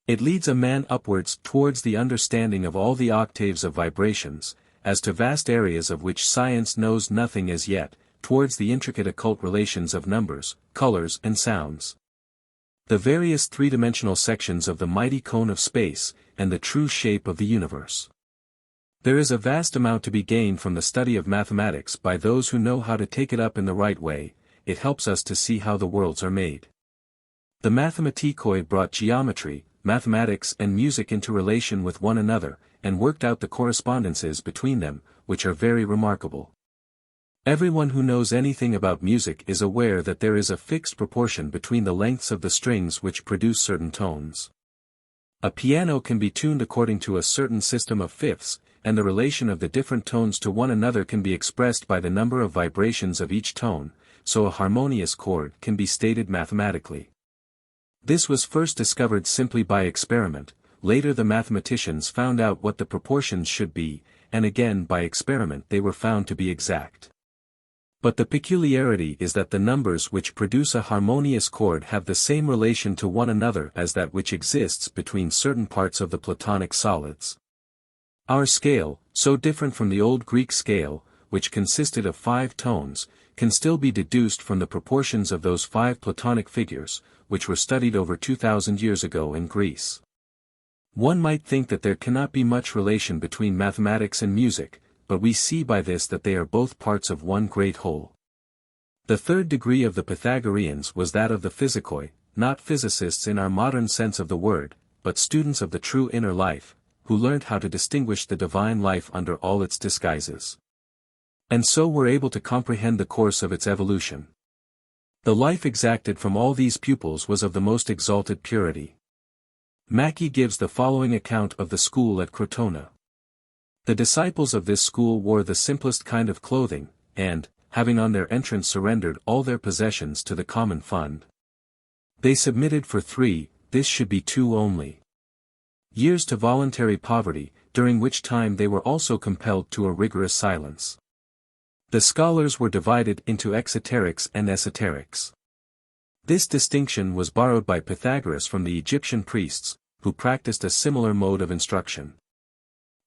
It leads a man upwards towards the understanding of all the octaves of vibrations, as to vast areas of which science knows nothing as yet, towards the intricate occult relations of numbers, colors and sounds. The various 3-dimensional sections of the mighty cone of space, and the true shape of the universe. There is a vast amount to be gained from the study of mathematics by those who know how to take it up in the right way, it helps us to see how the worlds are made. The Mathematikoi brought geometry, mathematics and music into relation with one another, and worked out the correspondences between them, which are very remarkable. Everyone who knows anything about music is aware that there is a fixed proportion between the lengths of the strings which produce certain tones. A piano can be tuned according to a certain system of fifths, and the relation of the different tones to one another can be expressed by the number of vibrations of each tone, so a harmonious chord can be stated mathematically. This was first discovered simply by experiment, later the mathematicians found out what the proportions should be, and again by experiment they were found to be exact. But the peculiarity is that the numbers which produce a harmonious chord have the same relation to one another as that which exists between certain parts of the Platonic solids. Our scale, so different from the old Greek scale, which consisted of 5 tones, can still be deduced from the proportions of those 5 Platonic figures, which were studied over 2,000 years ago in Greece. One might think that there cannot be much relation between mathematics and music, but we see by this that they are both parts of one great whole. The third degree of the Pythagoreans was that of the physicoi, not physicists in our modern sense of the word, but students of the true inner life, who learned how to distinguish the divine life under all its disguises. And so were able to comprehend the course of its evolution. The life exacted from all these pupils was of the most exalted purity. Mackey gives the following account of the school at Crotona. The disciples of this school wore the simplest kind of clothing, and, having on their entrance surrendered all their possessions to the common fund, they submitted for 3, this should be 2 only, years to voluntary poverty, during which time they were also compelled to a rigorous silence. The scholars were divided into exoterics and esoterics. This distinction was borrowed by Pythagoras from the Egyptian priests, who practiced a similar mode of instruction.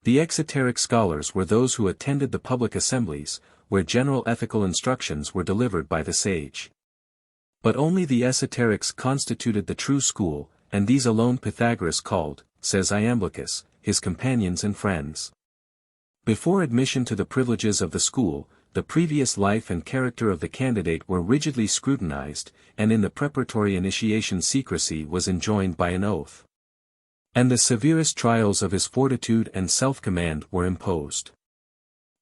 The exoteric scholars were those who attended the public assemblies, where general ethical instructions were delivered by the sage. But only the esoterics constituted the true school, and these alone Pythagoras called, says Iamblichus, his companions and friends. Before admission to the privileges of the school, the previous life and character of the candidate were rigidly scrutinized, and in the preparatory initiation secrecy was enjoined by an oath. And the severest trials of his fortitude and self-command were imposed.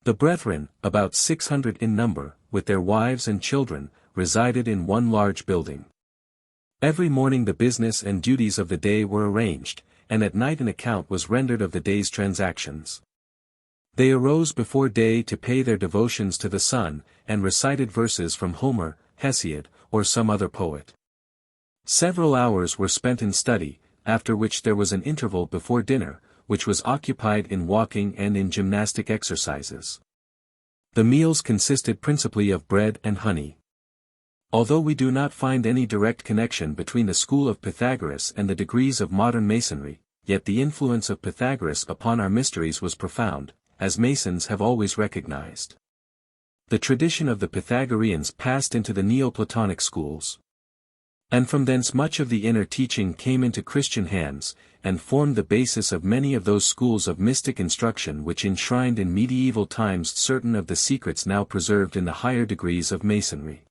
The brethren, about 600 in number, with their wives and children, resided in one large building. Every morning the business and duties of the day were arranged, and at night an account was rendered of the day's transactions. They arose before day to pay their devotions to the sun, and recited verses from Homer, Hesiod, or some other poet. Several hours were spent in study, after which there was an interval before dinner, which was occupied in walking and in gymnastic exercises. The meals consisted principally of bread and honey. Although we do not find any direct connection between the school of Pythagoras and the degrees of modern Masonry, yet the influence of Pythagoras upon our mysteries was profound, as Masons have always recognized. The tradition of the Pythagoreans passed into the Neoplatonic schools. And from thence much of the inner teaching came into Christian hands, and formed the basis of many of those schools of mystic instruction which enshrined in medieval times certain of the secrets now preserved in the higher degrees of Masonry.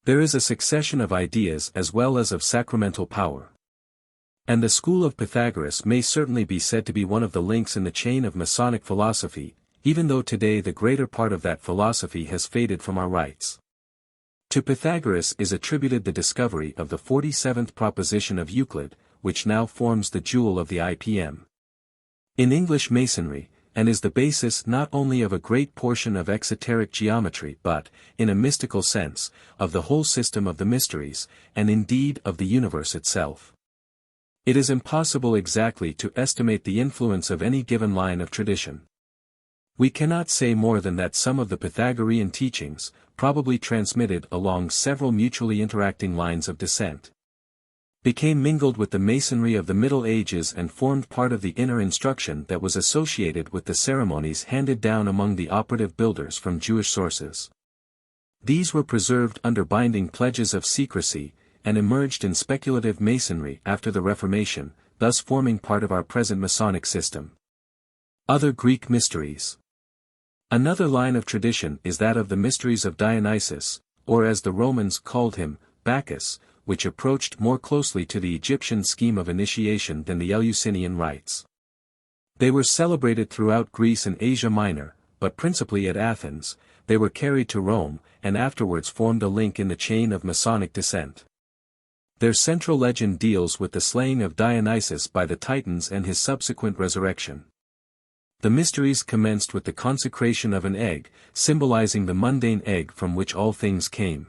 There is a succession of ideas as well as of sacramental power. And the school of Pythagoras may certainly be said to be one of the links in the chain of Masonic philosophy, even though today the greater part of that philosophy has faded from our rites. To Pythagoras is attributed the discovery of the 47th proposition of Euclid, which now forms the jewel of the IPM. In English Masonry, and is the basis not only of a great portion of exoteric geometry but, in a mystical sense, of the whole system of the mysteries, and indeed of the universe itself. It is impossible exactly to estimate the influence of any given line of tradition. We cannot say more than that some of the Pythagorean teachings, probably transmitted along several mutually interacting lines of descent, became mingled with the Masonry of the Middle Ages and formed part of the inner instruction that was associated with the ceremonies handed down among the operative builders from Jewish sources. These were preserved under binding pledges of secrecy, and emerged in speculative Masonry after the Reformation, thus forming part of our present Masonic system. Other Greek Mysteries. Another line of tradition is that of the mysteries of Dionysus, or as the Romans called him, Bacchus, which approached more closely to the Egyptian scheme of initiation than the Eleusinian rites. They were celebrated throughout Greece and Asia Minor, but principally at Athens. They were carried to Rome, and afterwards formed a link in the chain of Masonic descent. Their central legend deals with the slaying of Dionysus by the Titans and his subsequent resurrection. The mysteries commenced with the consecration of an egg, symbolizing the mundane egg from which all things came.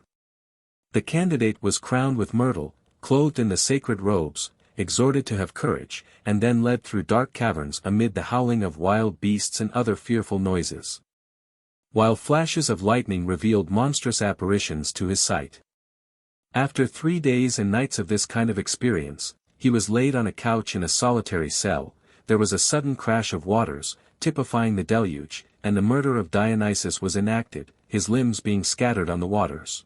The candidate was crowned with myrtle, clothed in the sacred robes, exhorted to have courage, and then led through dark caverns amid the howling of wild beasts and other fearful noises, while flashes of lightning revealed monstrous apparitions to his sight. After 3 days and nights of this kind of experience, he was laid on a couch in a solitary cell. There was a sudden crash of waters, typifying the deluge, and the murder of Dionysus was enacted, his limbs being scattered on the waters.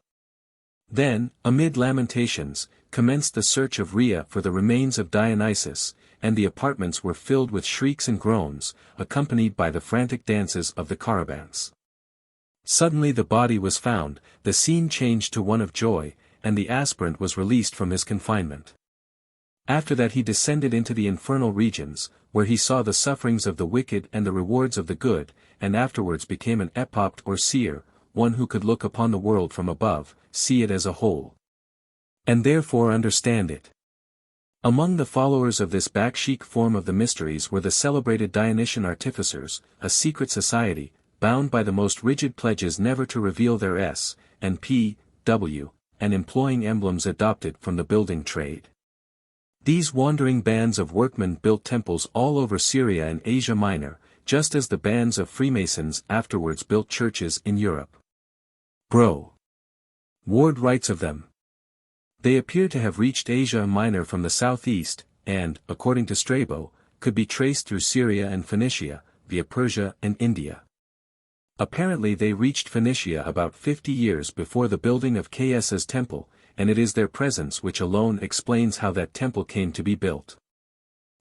Then, amid lamentations, commenced the search of Rhea for the remains of Dionysus, and the apartments were filled with shrieks and groans, accompanied by the frantic dances of the caravans. Suddenly the body was found, the scene changed to one of joy, and the aspirant was released from his confinement. After that he descended into the infernal regions, where he saw the sufferings of the wicked and the rewards of the good, and afterwards became an epopt or seer, one who could look upon the world from above, see it as a whole, and therefore understand it. Among the followers of this Bakshik form of the mysteries were the celebrated Dionysian artificers, a secret society, bound by the most rigid pledges never to reveal their S. and P. W., and employing emblems adopted from the building trade. These wandering bands of workmen built temples all over Syria and Asia Minor, just as the bands of Freemasons afterwards built churches in Europe. Bro. Ward writes of them. They appear to have reached Asia Minor from the southeast, and, according to Strabo, could be traced through Syria and Phoenicia, via Persia and India. Apparently they reached Phoenicia about 50 years before the building of Caesar's temple, and it is their presence which alone explains how that temple came to be built.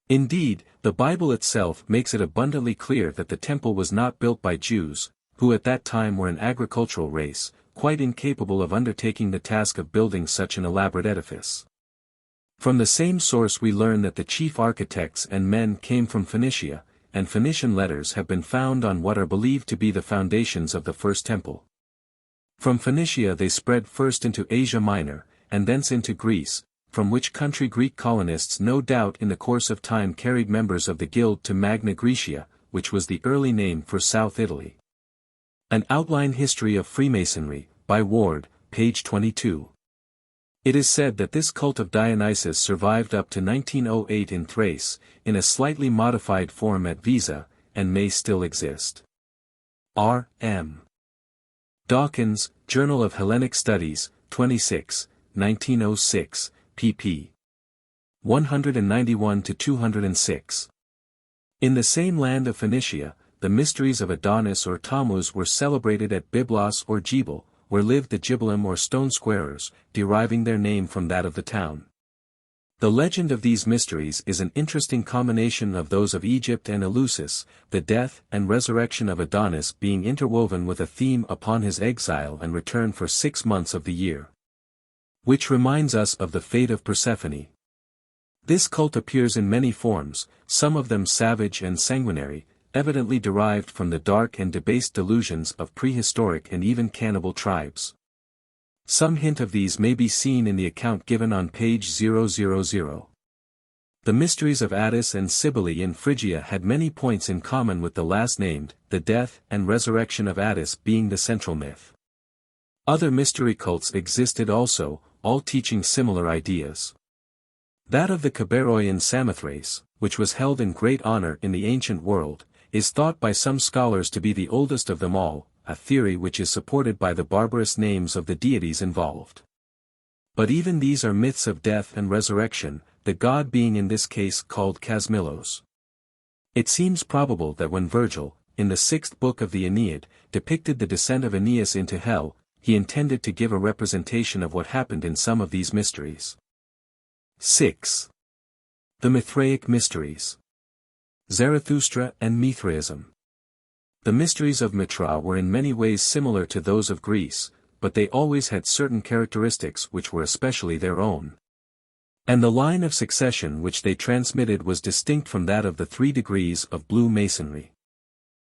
Indeed, the Bible itself makes it abundantly clear that the temple was not built by Jews, who at that time were an agricultural race, quite incapable of undertaking the task of building such an elaborate edifice. From the same source we learn that the chief architects and men came from Phoenicia, and Phoenician letters have been found on what are believed to be the foundations of the first temple. From Phoenicia they spread first into Asia Minor, and thence into Greece, from which country Greek colonists no doubt in the course of time carried members of the guild to Magna Graecia, which was the early name for South Italy. An Outline History of Freemasonry, by Ward, page 22. It is said that this cult of Dionysus survived up to 1908 in Thrace, in a slightly modified form at Visa, and may still exist. R. M. Dawkins, Journal of Hellenic Studies, 26, 1906, pp. 191-206. In the same land of Phoenicia, the mysteries of Adonis or Tammuz were celebrated at Byblos or Jebel, where lived the Gibellim or stone squarers, deriving their name from that of the town. The legend of these mysteries is an interesting combination of those of Egypt and Eleusis, the death and resurrection of Adonis being interwoven with a theme upon his exile and return for 6 months of the year, which reminds us of the fate of Persephone. This cult appears in many forms, some of them savage and sanguinary, evidently derived from the dark and debased delusions of prehistoric and even cannibal tribes. Some hint of these may be seen in the account given on page 000. The mysteries of Attis and Cybele in Phrygia had many points in common with the last named, the death and resurrection of Attis being the central myth. Other mystery cults existed also, all teaching similar ideas. That of the Cabaroi in Samothrace, which was held in great honor in the ancient world, is thought by some scholars to be the oldest of them all, a theory which is supported by the barbarous names of the deities involved. But even these are myths of death and resurrection, the god being in this case called Kasmilos. It seems probable that when Virgil, in the 6th book of the Aeneid, depicted the descent of Aeneas into hell, he intended to give a representation of what happened in some of these mysteries. 6. The Mithraic Mysteries. Zarathustra and Mithraism. The mysteries of Mithra were in many ways similar to those of Greece, but they always had certain characteristics which were especially their own. And the line of succession which they transmitted was distinct from that of the 3 degrees of Blue Masonry.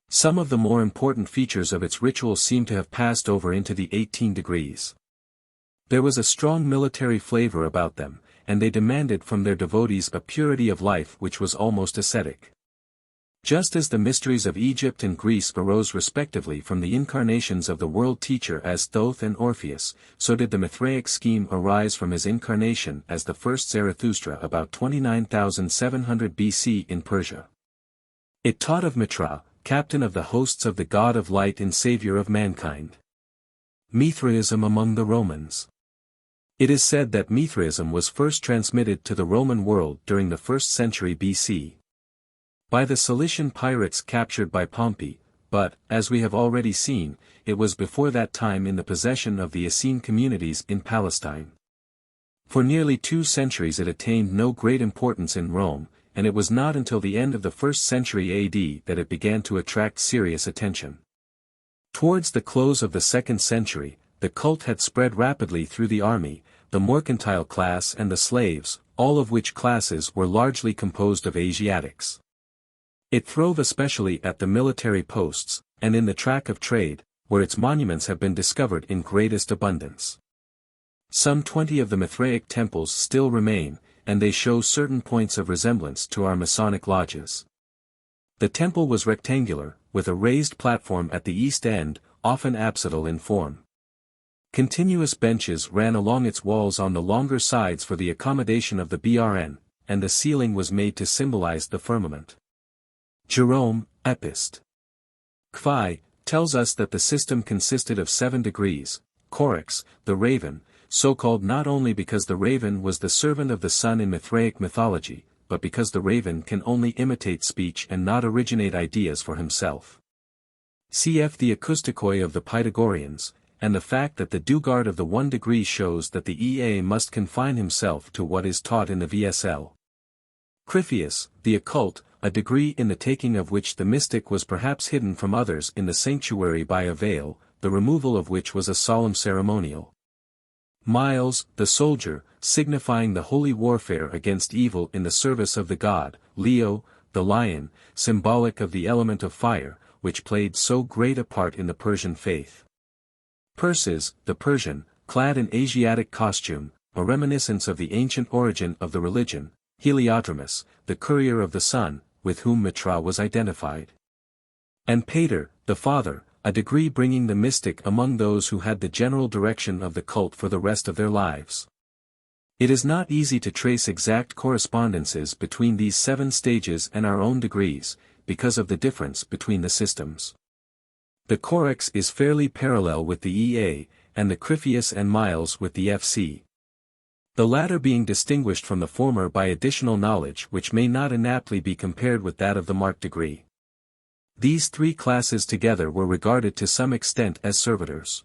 Some of the more important features of its ritual seem to have passed over into the 18 degrees. There was a strong military flavor about them, and they demanded from their devotees a purity of life which was almost ascetic. Just as the mysteries of Egypt and Greece arose respectively from the incarnations of the world teacher as Thoth and Orpheus, so did the Mithraic scheme arise from his incarnation as the first Zarathustra about 29,700 BC in Persia. It taught of Mitra, captain of the hosts of the God of light and savior of mankind. Mithraism among the Romans. It is said that Mithraism was first transmitted to the Roman world during the 1st century BC. By the Cilician pirates captured by Pompey, but, as we have already seen, it was before that time in the possession of the Essene communities in Palestine. For nearly 2 centuries it attained no great importance in Rome, and it was not until the end of the 1st century AD that it began to attract serious attention. Towards the close of the 2nd century, the cult had spread rapidly through the army, the mercantile class and the slaves, all of which classes were largely composed of Asiatics. It throve especially at the military posts, and in the track of trade, where its monuments have been discovered in greatest abundance. Some 20 of the Mithraic temples still remain, and they show certain points of resemblance to our Masonic lodges. The temple was rectangular, with a raised platform at the east end, often apsidal in form. Continuous benches ran along its walls on the longer sides for the accommodation of the BRN, and the ceiling was made to symbolize the firmament. Jerome, Epist. Kvi, tells us that the system consisted of 7 degrees, Corax, the raven, so called not only because the raven was the servant of the sun in Mithraic mythology, but because the raven can only imitate speech and not originate ideas for himself. Cf. the acousticoi of the Pythagoreans, and the fact that the Dugard of the 1 degree shows that the EA must confine himself to what is taught in the VSL. Criphius, the occult, a degree in the taking of which the mystic was perhaps hidden from others in the sanctuary by a veil, the removal of which was a solemn ceremonial. Miles, the soldier, signifying the holy warfare against evil in the service of the god. Leo, the lion, symbolic of the element of fire, which played so great a part in the Persian faith. Perses, the Persian, clad in Asiatic costume, a reminiscence of the ancient origin of the religion. Heliodromus, the courier of the sun, with whom Mitra was identified. And Pater, the father, a degree bringing the mystic among those who had the general direction of the cult for the rest of their lives. It is not easy to trace exact correspondences between these 7 stages and our own degrees, because of the difference between the systems. The Corax is fairly parallel with the EA, and the Criphius and Miles with the FC. The latter being distinguished from the former by additional knowledge which may not inaptly be compared with that of the marked degree. These 3 classes together were regarded to some extent as servitors.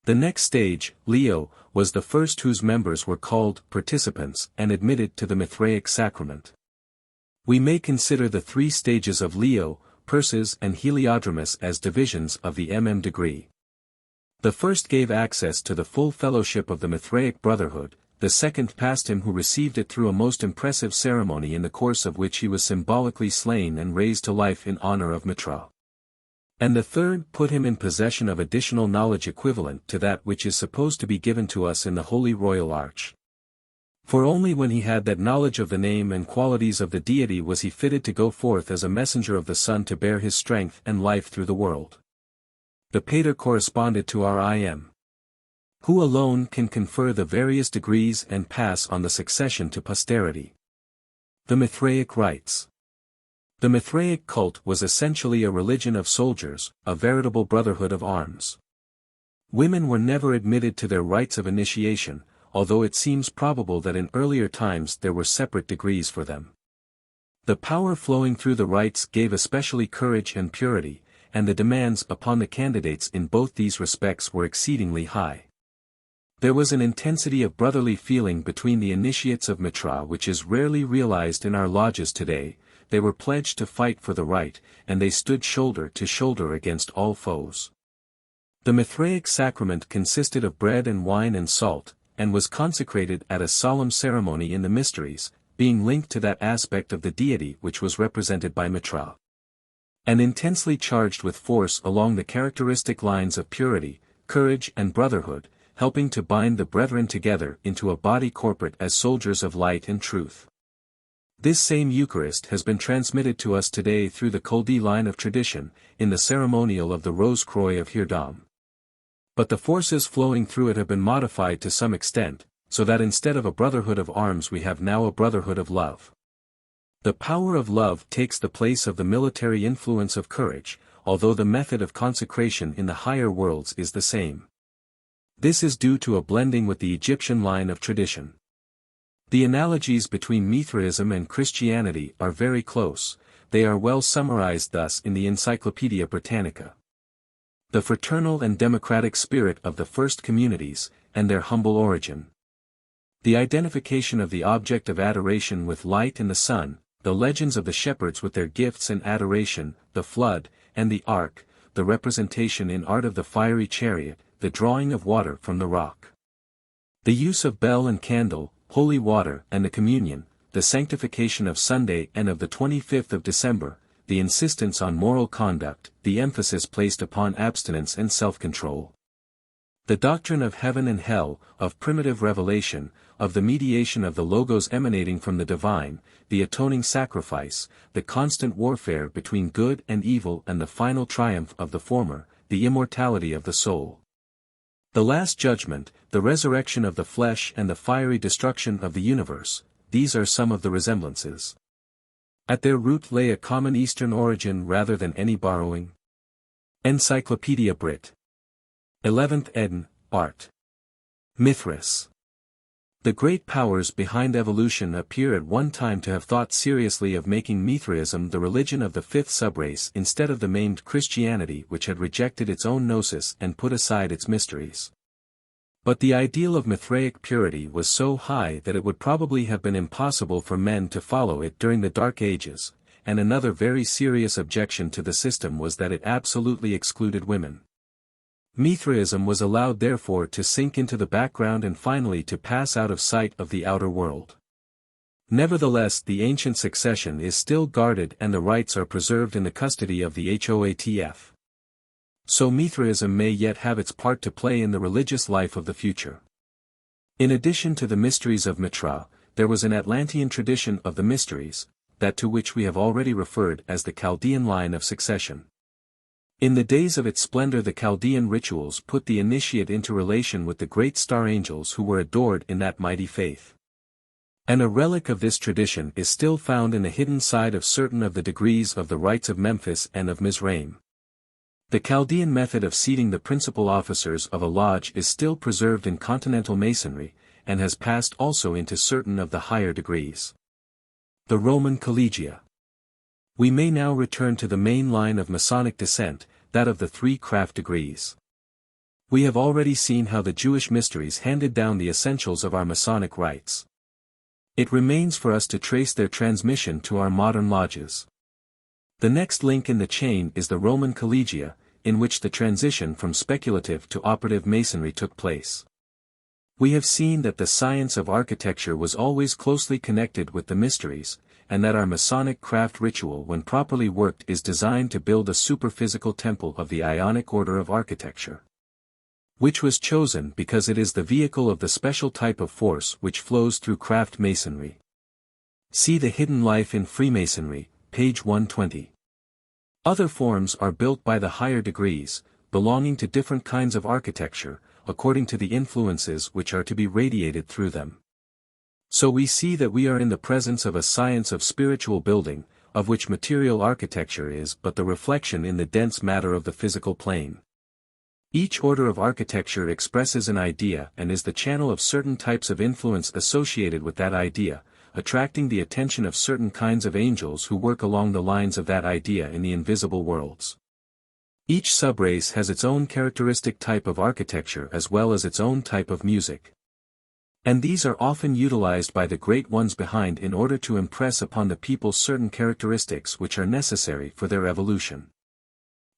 The next stage, Leo, was the first whose members were called participants and admitted to the Mithraic sacrament. We may consider the 3 stages of Leo, Perses and Heliodromus as divisions of the degree. The first gave access to the full fellowship of the Mithraic brotherhood, the second passed him who received it through a most impressive ceremony in the course of which he was symbolically slain and raised to life in honor of Mitra. And the third put him in possession of additional knowledge equivalent to that which is supposed to be given to us in the Holy Royal Arch. For only when he had that knowledge of the name and qualities of the deity was he fitted to go forth as a messenger of the sun to bear his strength and life through the world. The Pater corresponded to our IM, who alone can confer the various degrees and pass on the succession to posterity. The Mithraic Rites. The Mithraic cult was essentially a religion of soldiers, a veritable brotherhood of arms. Women were never admitted to their rites of initiation, although it seems probable that in earlier times there were separate degrees for them. The power flowing through the rites gave especially courage and purity, and the demands upon the candidates in both these respects were exceedingly high. There was an intensity of brotherly feeling between the initiates of Mitra which is rarely realized in our lodges today. They were pledged to fight for the right, and they stood shoulder to shoulder against all foes. The Mithraic sacrament consisted of bread and wine and salt, and was consecrated at a solemn ceremony in the mysteries, being linked to that aspect of the deity which was represented by Mitra. And intensely charged with force along the characteristic lines of purity, courage and brotherhood, helping to bind the brethren together into a body corporate as soldiers of light and truth. This same Eucharist has been transmitted to us today through the Culdee line of tradition, in the ceremonial of the Rose-Croix of Hirdam. But the forces flowing through it have been modified to some extent, so that instead of a brotherhood of arms we have now a brotherhood of love. The power of love takes the place of the military influence of courage, although the method of consecration in the higher worlds is the same. This is due to a blending with the Egyptian line of tradition. The analogies between Mithraism and Christianity are very close. They are well summarized thus in the Encyclopaedia Britannica. The fraternal and democratic spirit of the first communities, and their humble origin. The identification of the object of adoration with light and the sun, the legends of the shepherds with their gifts and adoration, the flood, and the ark, the representation in art of the fiery chariot, the drawing of water from the rock. The use of bell and candle, holy water and the communion, the sanctification of Sunday and of the 25th of December, the insistence on moral conduct, the emphasis placed upon abstinence and self-control. The doctrine of heaven and hell, of primitive revelation, of the mediation of the Logos emanating from the divine, the atoning sacrifice, the constant warfare between good and evil and the final triumph of the former, the immortality of the soul. The last judgment, the resurrection of the flesh and the fiery destruction of the universe, these are some of the resemblances. At their root lay a common Eastern origin rather than any borrowing. Encyclopaedia Brit. 11th ed. Art. Mithras. The great powers behind evolution appear at one time to have thought seriously of making Mithraism the religion of the fifth subrace instead of the maimed Christianity which had rejected its own gnosis and put aside its mysteries. But the ideal of Mithraic purity was so high that it would probably have been impossible for men to follow it during the Dark Ages, and another very serious objection to the system was that it absolutely excluded women. Mithraism was allowed therefore to sink into the background and finally to pass out of sight of the outer world. Nevertheless, the ancient succession is still guarded and the rites are preserved in the custody of the HOATF. So Mithraism may yet have its part to play in the religious life of the future. In addition to the mysteries of Mitra, there was an Atlantean tradition of the mysteries, that to which we have already referred as the Chaldean line of succession. In the days of its splendor the Chaldean rituals put the initiate into relation with the great star angels who were adored in that mighty faith. And a relic of this tradition is still found in the hidden side of certain of the degrees of the rites of Memphis and of Mizraim. The Chaldean method of seating the principal officers of a lodge is still preserved in continental Masonry, and has passed also into certain of the higher degrees. The Roman Collegia. We may now return to the main line of Masonic descent, that of the three craft degrees. We have already seen how the Jewish mysteries handed down the essentials of our Masonic rites. It remains for us to trace their transmission to our modern lodges. The next link in the chain is the Roman Collegia, in which the transition from speculative to operative Masonry took place. We have seen that the science of architecture was always closely connected with the mysteries, and that our Masonic craft ritual when properly worked is designed to build a superphysical temple of the Ionic order of architecture, which was chosen because it is the vehicle of the special type of force which flows through craft masonry. See The Hidden Life in Freemasonry, page 120. Other forms are built by the higher degrees, belonging to different kinds of architecture, according to the influences which are to be radiated through them. So we see that we are in the presence of a science of spiritual building, of which material architecture is but the reflection in the dense matter of the physical plane. Each order of architecture expresses an idea and is the channel of certain types of influence associated with that idea, attracting the attention of certain kinds of angels who work along the lines of that idea in the invisible worlds. Each subrace has its own characteristic type of architecture as well as its own type of music. And these are often utilized by the great ones behind in order to impress upon the people certain characteristics which are necessary for their evolution.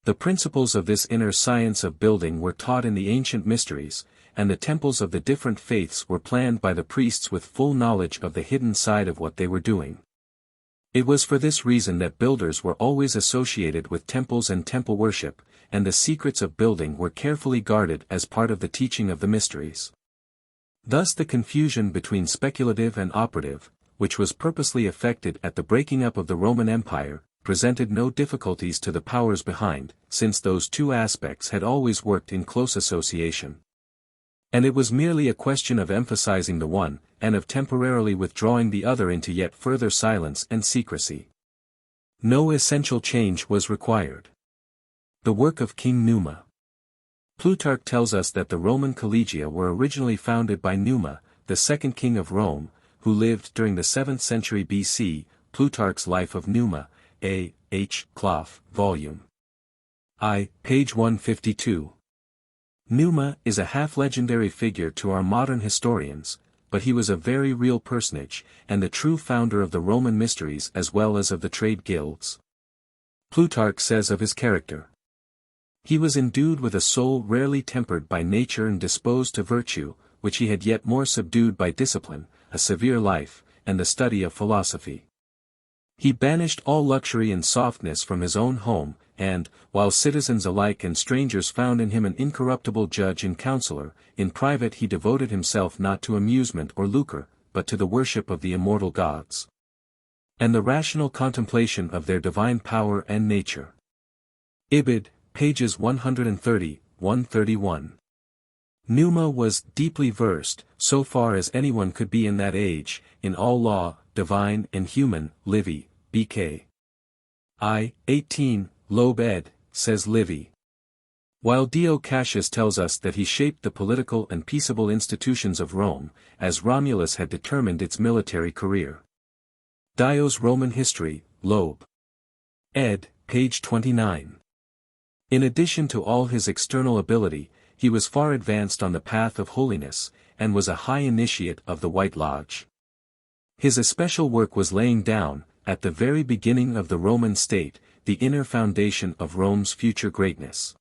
The principles of this inner science of building were taught in the ancient mysteries, and the temples of the different faiths were planned by the priests with full knowledge of the hidden side of what they were doing. It was for this reason that builders were always associated with temples and temple worship, and the secrets of building were carefully guarded as part of the teaching of the mysteries. Thus the confusion between speculative and operative, which was purposely effected at the breaking up of the Roman Empire, presented no difficulties to the powers behind, since those two aspects had always worked in close association. And it was merely a question of emphasizing the one, and of temporarily withdrawing the other into yet further silence and secrecy. No essential change was required. The work of King Numa. Plutarch tells us that the Roman collegia were originally founded by Numa, the second king of Rome, who lived during the 7th century BC. Plutarch's Life of Numa, A. H. Clough, Volume I, page 152. Numa is a half-legendary figure to our modern historians, but he was a very real personage, and the true founder of the Roman mysteries as well as of the trade guilds. Plutarch says of his character: "He was endued with a soul rarely tempered by nature and disposed to virtue, which he had yet more subdued by discipline, a severe life, and the study of philosophy. He banished all luxury and softness from his own home, and, while citizens alike and strangers found in him an incorruptible judge and counselor, in private he devoted himself not to amusement or lucre, but to the worship of the immortal gods, and the rational contemplation of their divine power and nature." Ibid, pages 130-131. Numa was deeply versed, so far as anyone could be in that age, in all law, divine and human. Livy, B.K. I. 18, Loeb ed., says Livy. While Dio Cassius tells us that he shaped the political and peaceable institutions of Rome, as Romulus had determined its military career. Dio's Roman History, Loeb. ed., page 29. In addition to all his external ability, he was far advanced on the path of holiness, and was a high initiate of the White Lodge. His especial work was laying down, at the very beginning of the Roman state, the inner foundation of Rome's future greatness.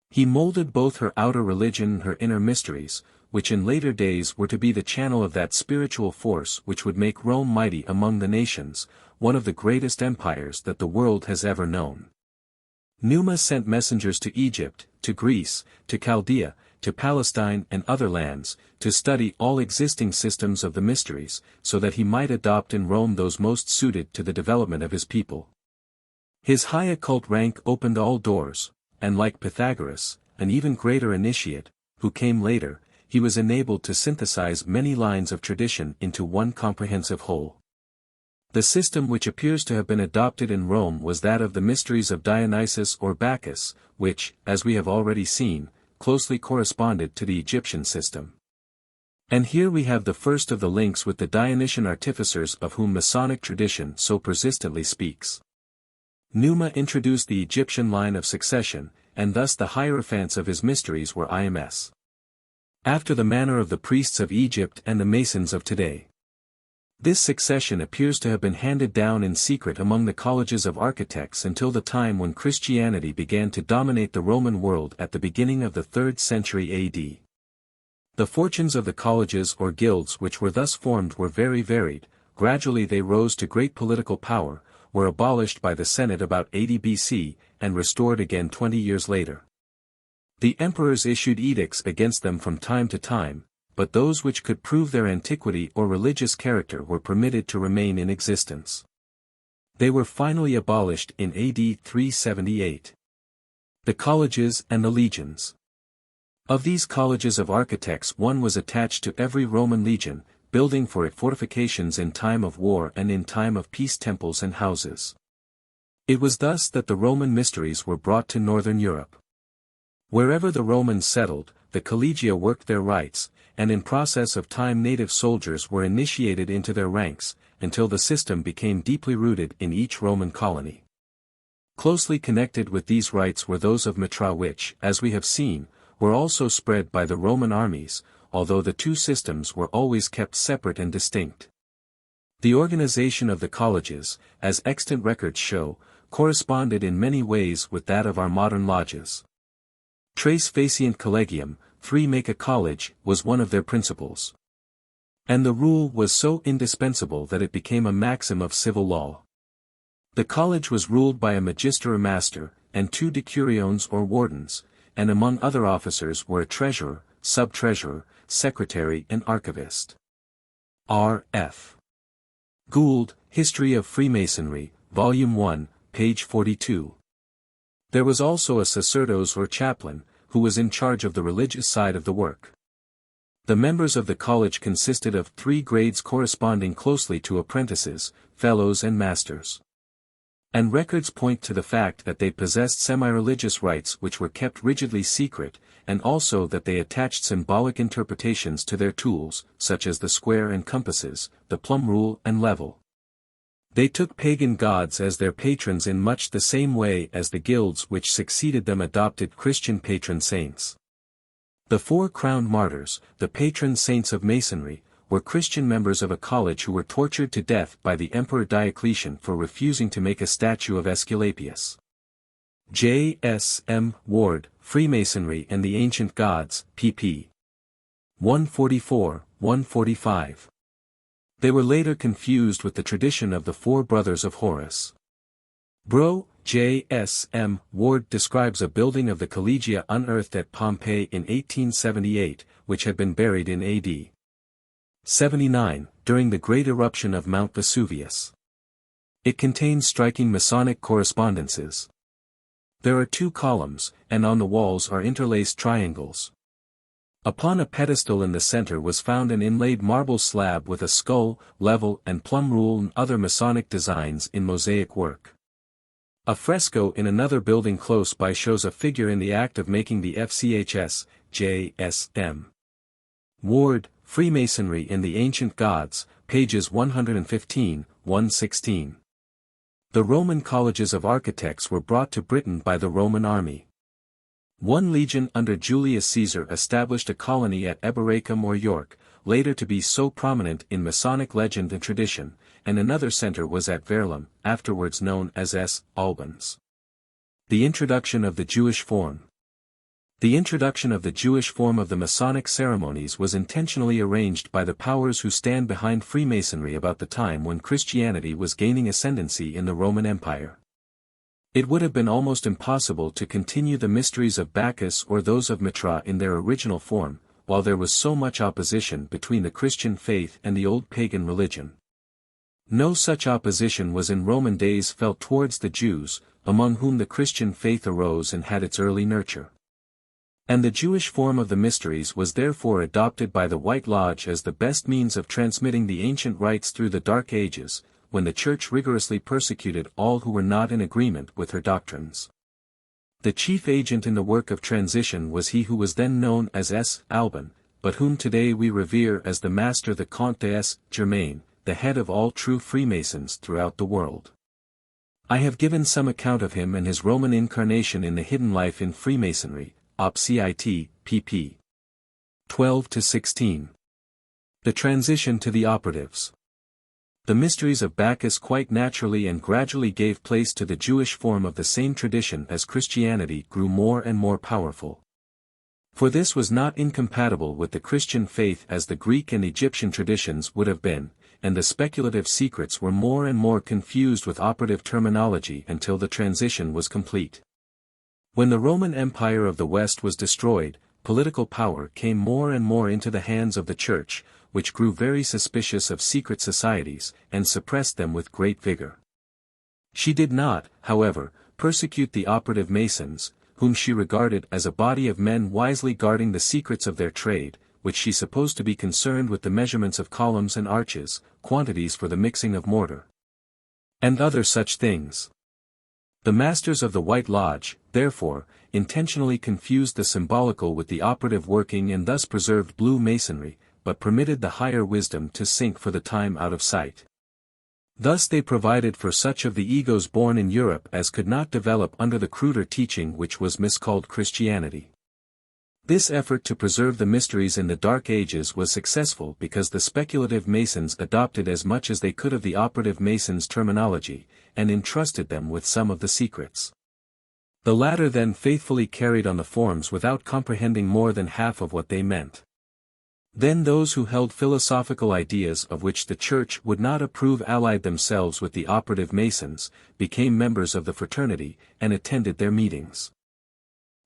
He molded both her outer religion and her inner mysteries, which in later days were to be the channel of that spiritual force which would make Rome mighty among the nations, one of the greatest empires that the world has ever known. Numa sent messengers to Egypt, to Greece, to Chaldea, to Palestine and other lands, to study all existing systems of the mysteries, so that he might adopt in Rome those most suited to the development of his people. His high occult rank opened all doors, and like Pythagoras, an even greater initiate, who came later, he was enabled to synthesize many lines of tradition into one comprehensive whole. The system which appears to have been adopted in Rome was that of the mysteries of Dionysus or Bacchus, which, as we have already seen, closely corresponded to the Egyptian system. And here we have the first of the links with the Dionysian artificers of whom Masonic tradition so persistently speaks. Numa introduced the Egyptian line of succession, and thus the hierophants of his mysteries were IMS. After the manner of the priests of Egypt and the Masons of today. This succession appears to have been handed down in secret among the colleges of architects until the time when Christianity began to dominate the Roman world at the beginning of the 3rd century AD. The fortunes of the colleges or guilds which were thus formed were very varied. Gradually they rose to great political power, were abolished by the Senate about 80 BC, and restored again 20 years later. The emperors issued edicts against them from time to time, but those which could prove their antiquity or religious character were permitted to remain in existence. They were finally abolished in AD 378. The colleges and the legions. Of these colleges of architects one was attached to every Roman legion, building for it fortifications in time of war and in time of peace, temples and houses. It was thus that the Roman mysteries were brought to northern Europe. Wherever the Romans settled, the collegia worked their rites, and in process of time native soldiers were initiated into their ranks, until the system became deeply rooted in each Roman colony. Closely connected with these rites were those of Mitra which, as we have seen, were also spread by the Roman armies, although the two systems were always kept separate and distinct. The organization of the colleges, as extant records show, corresponded in many ways with that of our modern lodges. Tres faciant collegium, 3 make a college, was one of their principles. And the rule was so indispensable that it became a maxim of civil law. The college was ruled by a magister or master, and 2 decuriones or wardens, and among other officers were a treasurer, sub-treasurer, secretary and archivist. R.F. Gould, History of Freemasonry, Volume 1, page 42. There was also a sacerdos or chaplain, who was in charge of the religious side of the work. The members of the college consisted of 3 grades corresponding closely to apprentices, fellows and masters. And records point to the fact that they possessed semi-religious rites which were kept rigidly secret, and also that they attached symbolic interpretations to their tools, such as the square and compasses, the plumb rule and level. They took pagan gods as their patrons in much the same way as the guilds which succeeded them adopted Christian patron saints. The 4 crowned martyrs, the patron saints of Masonry, were Christian members of a college who were tortured to death by the Emperor Diocletian for refusing to make a statue of Aesculapius. J. S. M. Ward, Freemasonry and the Ancient Gods, pp. 144-145. They were later confused with the tradition of the 4 brothers of Horus. Bro. J. S. M. Ward describes a building of the Collegia unearthed at Pompeii in 1878, which had been buried in A.D. 79, during the great eruption of Mount Vesuvius. It contains striking Masonic correspondences. There are 2 columns, and on the walls are interlaced triangles. Upon a pedestal in the center was found an inlaid marble slab with a skull, level and plumb rule and other Masonic designs in mosaic work. A fresco in another building close by shows a figure in the act of making the FCHS, J. S. M. Ward, Freemasonry in the Ancient Gods, pages 115-116. The Roman colleges of architects were brought to Britain by the Roman army. 1 legion under Julius Caesar established a colony at Eboracum or York, later to be so prominent in Masonic legend and tradition, and another center was at Verulam, afterwards known as S. Albans. The introduction of the Jewish form. The introduction of the Jewish form of the Masonic ceremonies was intentionally arranged by the powers who stand behind Freemasonry about the time when Christianity was gaining ascendancy in the Roman Empire. It would have been almost impossible to continue the mysteries of Bacchus or those of Mitra in their original form, while there was so much opposition between the Christian faith and the old pagan religion. No such opposition was in Roman days felt towards the Jews, among whom the Christian faith arose and had its early nurture. And the Jewish form of the mysteries was therefore adopted by the White Lodge as the best means of transmitting the ancient rites through the Dark Ages, when the Church rigorously persecuted all who were not in agreement with her doctrines. The chief agent in the work of transition was he who was then known as S. Alban, but whom today we revere as the Master the Comte de S. Germain, the head of all true Freemasons throughout the world. I have given some account of him and his Roman incarnation in the Hidden Life in Freemasonry, Op. Cit. pp. 12-16. The transition to the operatives. The mysteries of Bacchus quite naturally and gradually gave place to the Jewish form of the same tradition as Christianity grew more and more powerful. For this was not incompatible with the Christian faith as the Greek and Egyptian traditions would have been, and the speculative secrets were more and more confused with operative terminology until the transition was complete. When the Roman Empire of the West was destroyed, political power came more and more into the hands of the Church, which grew very suspicious of secret societies, and suppressed them with great vigor. She did not, however, persecute the operative Masons, whom she regarded as a body of men wisely guarding the secrets of their trade, which she supposed to be concerned with the measurements of columns and arches, quantities for the mixing of mortar, and other such things. The masters of the White Lodge, therefore, intentionally confused the symbolical with the operative working and thus preserved blue Masonry, but permitted the higher wisdom to sink for the time out of sight. Thus they provided for such of the egos born in Europe as could not develop under the cruder teaching which was miscalled Christianity. This effort to preserve the mysteries in the Dark Ages was successful because the speculative Masons adopted as much as they could of the operative Masons' terminology, and entrusted them with some of the secrets. The latter then faithfully carried on the forms without comprehending more than half of what they meant. Then those who held philosophical ideas of which the Church would not approve allied themselves with the operative Masons, became members of the fraternity, and attended their meetings.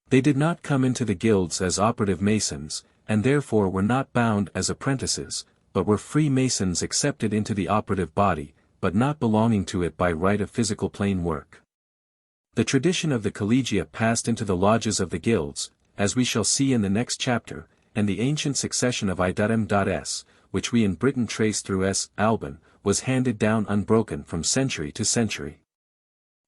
They did not come into the guilds as operative Masons, and therefore were not bound as apprentices, but were free Masons accepted into the operative body, but not belonging to it by right of physical plane work. The tradition of the collegia passed into the lodges of the guilds, as we shall see in the next chapter, and the ancient succession of I.M.S., which we in Britain trace through S. Alban, was handed down unbroken from century to century.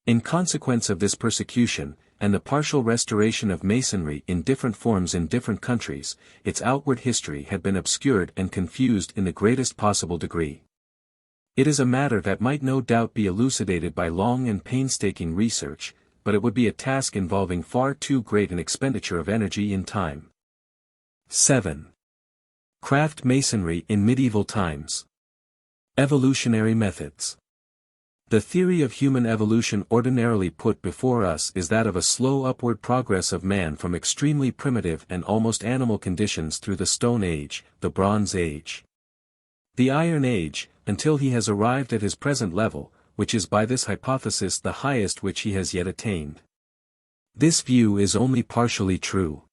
In consequence of this persecution, and the partial restoration of Masonry in different forms in different countries, its outward history had been obscured and confused in the greatest possible degree. It is a matter that might no doubt be elucidated by long and painstaking research, but it would be a task involving far too great an expenditure of energy and time. 7. Craft Masonry in medieval times. Evolutionary methods. The theory of human evolution ordinarily put before us is that of a slow upward progress of man from extremely primitive and almost animal conditions through the Stone Age, the Bronze Age, the Iron Age, until he has arrived at his present level, which is by this hypothesis the highest which he has yet attained. This view is only partially true.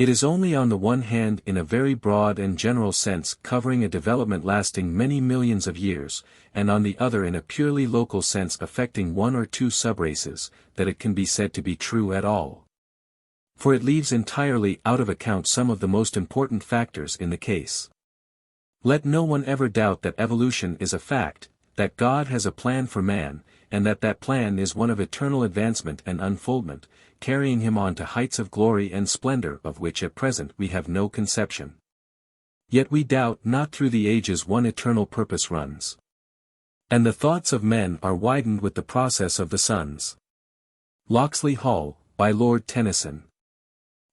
It is only on the one hand in a very broad and general sense covering a development lasting many millions of years, and on the other in a purely local sense affecting one or two subraces, that it can be said to be true at all. For it leaves entirely out of account some of the most important factors in the case. Let no one ever doubt that evolution is a fact, that God has a plan for man, and that that plan is one of eternal advancement and unfoldment, carrying him on to heights of glory and splendor of which at present we have no conception. Yet we doubt not through the ages one eternal purpose runs. And the thoughts of men are widened with the process of the suns. Locksley Hall, by Lord Tennyson.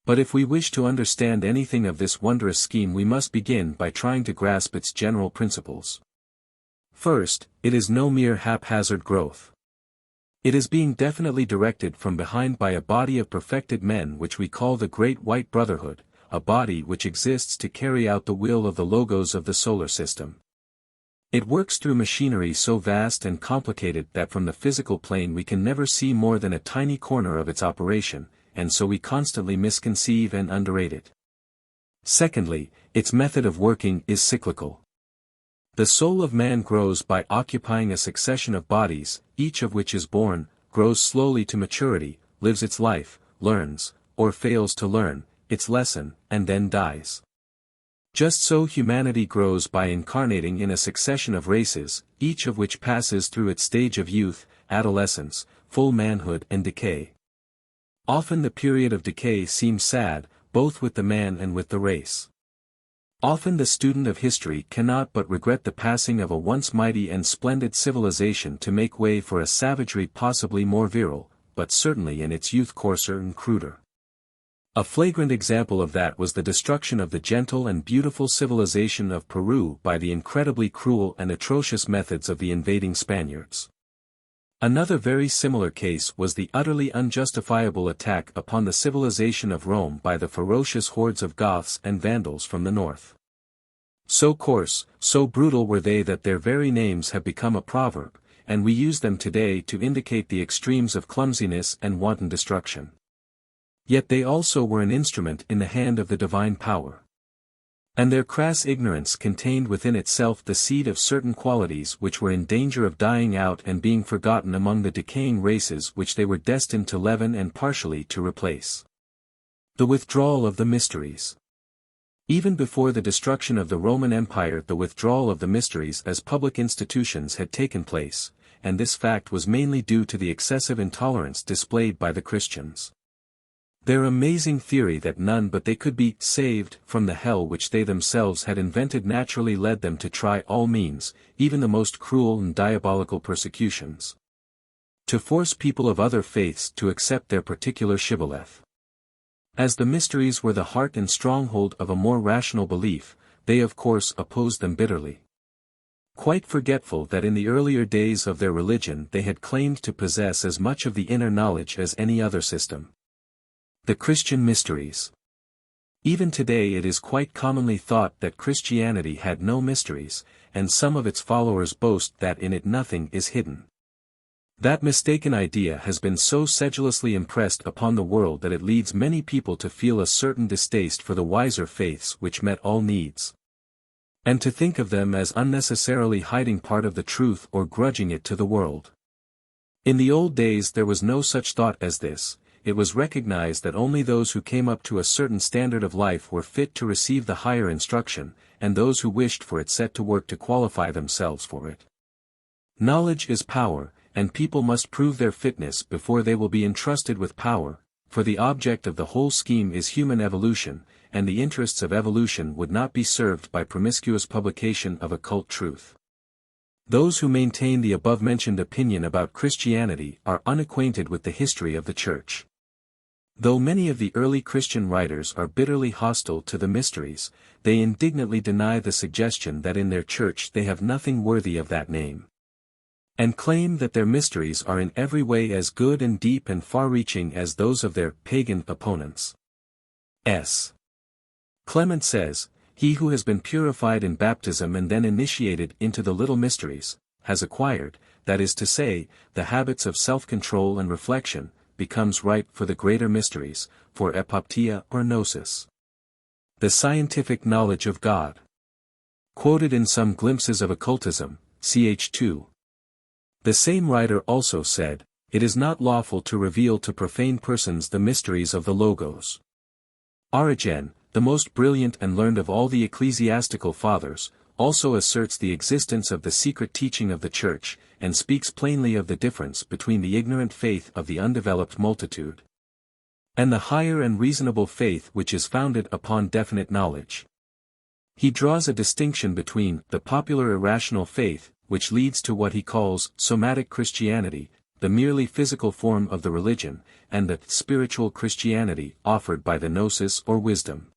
But if we wish to understand anything of this wondrous scheme we must begin by trying to grasp its general principles. First, it is no mere haphazard growth. It is being definitely directed from behind by a body of perfected men which we call the Great White Brotherhood, a body which exists to carry out the will of the logos of the solar system. It works through machinery so vast and complicated that from the physical plane we can never see more than a tiny corner of its operation, and so we constantly misconceive and underrate it. Secondly, its method of working is cyclical. The soul of man grows by occupying a succession of bodies, each of which is born, grows slowly to maturity, lives its life, learns, or fails to learn, its lesson, and then dies. Just so humanity grows by incarnating in a succession of races, each of which passes through its stage of youth, adolescence, full manhood and decay. Often the period of decay seems sad, both with the man and with the race. Often the student of history cannot but regret the passing of a once mighty and splendid civilization to make way for a savagery possibly more virile, but certainly in its youth coarser and cruder. A flagrant example of that was the destruction of the gentle and beautiful civilization of Peru by the incredibly cruel and atrocious methods of the invading Spaniards. Another very similar case was the utterly unjustifiable attack upon the civilization of Rome by the ferocious hordes of Goths and Vandals from the north. So coarse, so brutal were they that their very names have become a proverb, and we use them today to indicate the extremes of clumsiness and wanton destruction. Yet they also were an instrument in the hand of the divine power. And their crass ignorance contained within itself the seed of certain qualities which were in danger of dying out and being forgotten among the decaying races which they were destined to leaven and partially to replace. The withdrawal of the mysteries. Even before the destruction of the Roman Empire, the withdrawal of the mysteries as public institutions had taken place, and this fact was mainly due to the excessive intolerance displayed by the Christians. Their amazing theory that none but they could be saved from the hell which they themselves had invented naturally led them to try all means, even the most cruel and diabolical persecutions, to force people of other faiths to accept their particular shibboleth. As the mysteries were the heart and stronghold of a more rational belief, they of course opposed them bitterly. quite forgetful that in the earlier days of their religion they had claimed to possess as much of the inner knowledge as any other system. The Christian Mysteries. Even today it is quite commonly thought that Christianity had no mysteries, and some of its followers boast that in it nothing is hidden. That mistaken idea has been so sedulously impressed upon the world that it leads many people to feel a certain distaste for the wiser faiths which met all needs, and to think of them as unnecessarily hiding part of the truth or grudging it to the world. In the old days there was no such thought as this. It was recognized that only those who came up to a certain standard of life were fit to receive the higher instruction, and those who wished for it set to work to qualify themselves for it. Knowledge is power, and people must prove their fitness before they will be entrusted with power, for the object of the whole scheme is human evolution, and the interests of evolution would not be served by promiscuous publication of occult truth. Those who maintain the above-mentioned opinion about Christianity are unacquainted with the history of the Church. Though many of the early Christian writers are bitterly hostile to the mysteries, they indignantly deny the suggestion that in their church they have nothing worthy of that name, and claim that their mysteries are in every way as good and deep and far-reaching as those of their pagan opponents. Clement says, "He who has been purified in baptism and then initiated into the little mysteries, has acquired, that is to say, the habits of self-control and reflection, becomes ripe for the greater mysteries, for epoptia or gnosis. The scientific knowledge of God." Quoted in Some Glimpses of Occultism, ch. 2. The same writer also said, "It is not lawful to reveal to profane persons the mysteries of the Logos." Origen, the most brilliant and learned of all the ecclesiastical fathers, also asserts the existence of the secret teaching of the Church, and speaks plainly of the difference between the ignorant faith of the undeveloped multitude, and the higher and reasonable faith which is founded upon definite knowledge. He draws a distinction between the popular irrational faith, which leads to what he calls somatic Christianity, the merely physical form of the religion, and the spiritual Christianity offered by the gnosis or wisdom.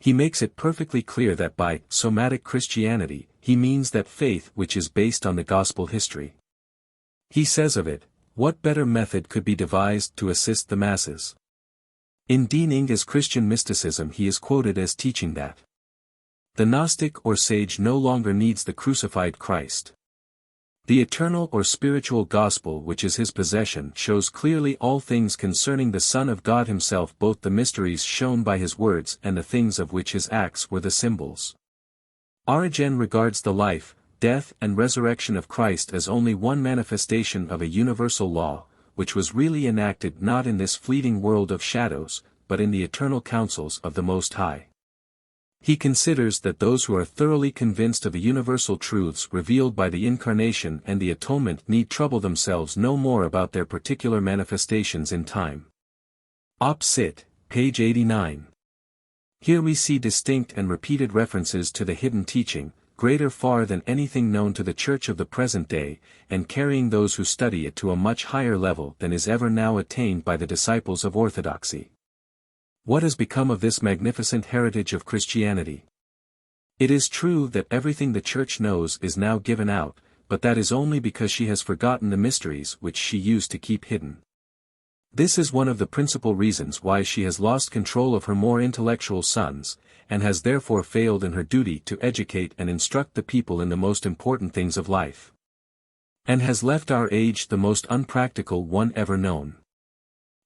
He makes it perfectly clear that by somatic Christianity, he means that faith which is based on the gospel history. He says of it, "What better method could be devised to assist the masses?" In Dean Inge's Christian Mysticism he is quoted as teaching that the Gnostic or sage no longer needs the crucified Christ. The eternal or spiritual gospel which is his possession shows clearly all things concerning the Son of God himself, both the mysteries shown by his words and the things of which his acts were the symbols. Origen regards the life, death and resurrection of Christ as only one manifestation of a universal law, which was really enacted not in this fleeting world of shadows, but in the eternal counsels of the Most High. He considers that those who are thoroughly convinced of the universal truths revealed by the Incarnation and the Atonement need trouble themselves no more about their particular manifestations in time. Op. Cit., page 89. Here we see distinct and repeated references to the hidden teaching, greater far than anything known to the Church of the present day, and carrying those who study it to a much higher level than is ever now attained by the disciples of orthodoxy. What has become of this magnificent heritage of Christianity? It is true that everything the Church knows is now given out, but that is only because she has forgotten the mysteries which she used to keep hidden. This is one of the principal reasons why she has lost control of her more intellectual sons, and has therefore failed in her duty to educate and instruct the people in the most important things of life, and has left our age the most unpractical one ever known.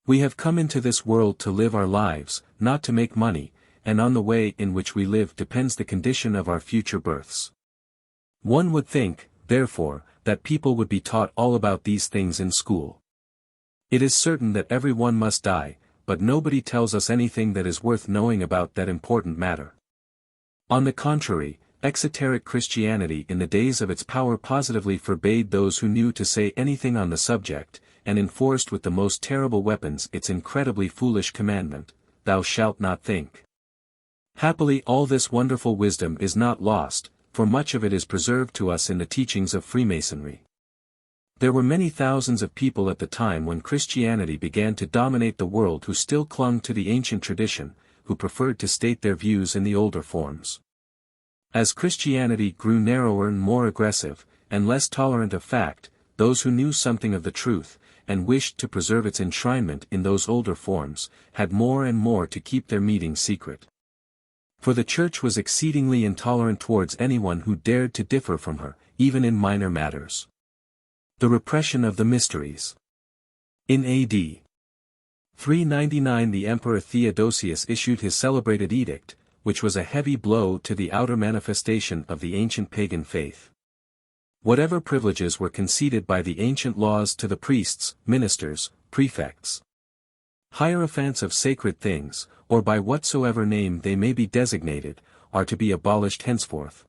We have come into this world to live our lives, not to make money, and on the way in which we live depends the condition of our future births. One would think, therefore, that people would be taught all about these things in school. It is certain that every one must die, but nobody tells us anything that is worth knowing about that important matter. On the contrary, exoteric Christianity in the days of its power positively forbade those who knew to say anything on the subject, and enforced with the most terrible weapons its incredibly foolish commandment, "Thou shalt not think." Happily all this wonderful wisdom is not lost, for much of it is preserved to us in the teachings of Freemasonry. There were many thousands of people at the time when Christianity began to dominate the world who still clung to the ancient tradition, who preferred to state their views in the older forms. As Christianity grew narrower and more aggressive, and less tolerant of fact, those who knew something of the truth, and wished to preserve its enshrinement in those older forms, had more and more to keep their meetings secret. For the Church was exceedingly intolerant towards anyone who dared to differ from her, even in minor matters. The repression of the mysteries. In A.D. 399 the Emperor Theodosius issued his celebrated edict, which was a heavy blow to the outer manifestation of the ancient pagan faith. Whatever privileges were conceded by the ancient laws to the priests, ministers, prefects, hierophants of sacred things, or by whatsoever name they may be designated, are to be abolished henceforth.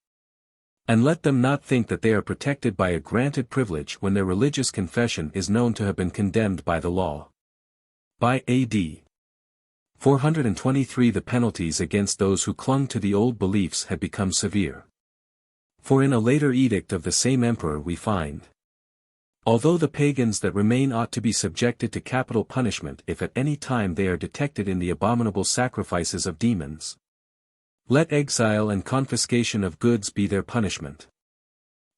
And let them not think that they are protected by a granted privilege when their religious confession is known to have been condemned by the law. By A.D. 423 the penalties against those who clung to the old beliefs had become severe. For in a later edict of the same emperor we find, although the pagans that remain ought to be subjected to capital punishment if at any time they are detected in the abominable sacrifices of demons, let exile and confiscation of goods be their punishment.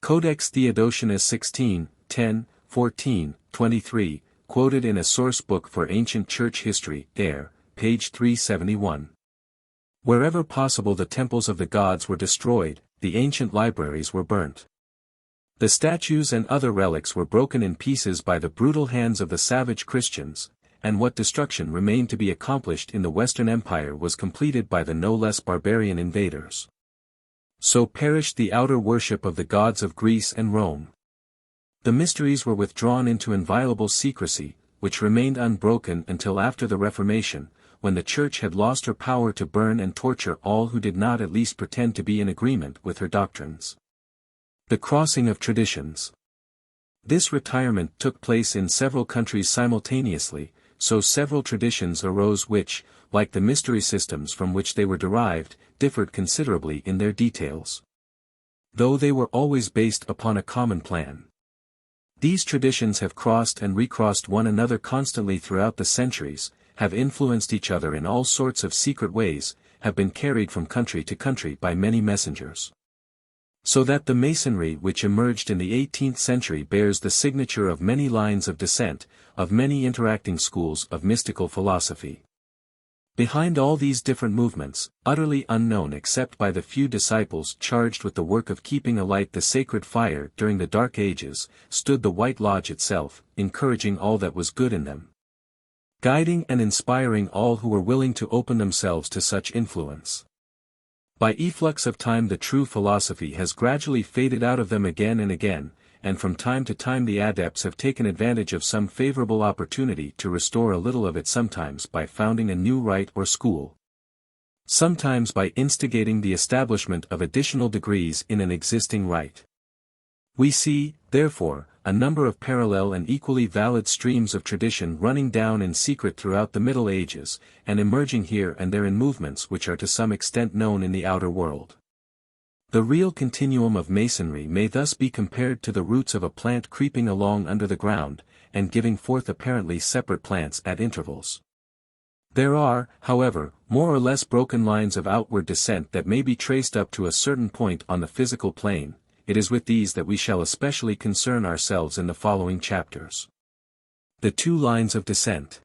Codex Theodosianus 16, 10, 14, 23, quoted in a source book for ancient church history, there, page 371. Wherever possible the temples of the gods were destroyed, the ancient libraries were burnt. The statues and other relics were broken in pieces by the brutal hands of the savage Christians, and what destruction remained to be accomplished in the Western Empire was completed by the no less barbarian invaders. So perished the outer worship of the gods of Greece and Rome. The mysteries were withdrawn into inviolable secrecy, which remained unbroken until after the Reformation, when the Church had lost her power to burn and torture all who did not at least pretend to be in agreement with her doctrines. The crossing of traditions. This retirement took place in several countries simultaneously, so several traditions arose which, like the mystery systems from which they were derived, differed considerably in their details, though they were always based upon a common plan. These traditions have crossed and recrossed one another constantly throughout the centuries, have influenced each other in all sorts of secret ways, have been carried from country to country by many messengers. So that the Masonry which emerged in the 18th century bears the signature of many lines of descent, of many interacting schools of mystical philosophy. Behind all these different movements, utterly unknown except by the few disciples charged with the work of keeping alight the sacred fire during the Dark Ages, stood the White Lodge itself, encouraging all that was good in them, guiding and inspiring all who were willing to open themselves to such influence. By efflux of time the true philosophy has gradually faded out of them again and again, and from time to time the adepts have taken advantage of some favorable opportunity to restore a little of it, sometimes by founding a new rite or school, sometimes by instigating the establishment of additional degrees in an existing rite. We see, therefore, a number of parallel and equally valid streams of tradition running down in secret throughout the Middle Ages, and emerging here and there in movements which are to some extent known in the outer world. The real continuum of Masonry may thus be compared to the roots of a plant creeping along under the ground, and giving forth apparently separate plants at intervals. There are, however, more or less broken lines of outward descent that may be traced up to a certain point on the physical plane. It is with these that we shall especially concern ourselves in the following chapters. The two lines of descent.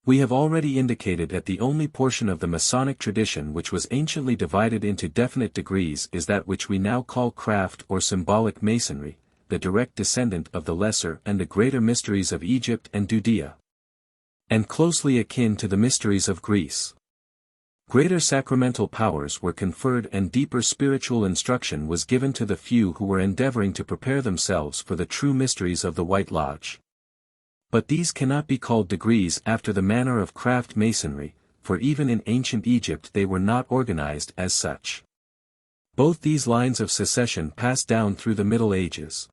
We have already indicated that the only portion of the Masonic tradition which was anciently divided into definite degrees is that which we now call craft or symbolic Masonry, the direct descendant of the lesser and the greater mysteries of Egypt and Judea, and closely akin to the mysteries of Greece. Greater sacramental powers were conferred and deeper spiritual instruction was given to the few who were endeavoring to prepare themselves for the true mysteries of the White Lodge. But these cannot be called degrees after the manner of craft Masonry, for even in ancient Egypt they were not organized as such. Both these lines of succession passed down through the Middle Ages.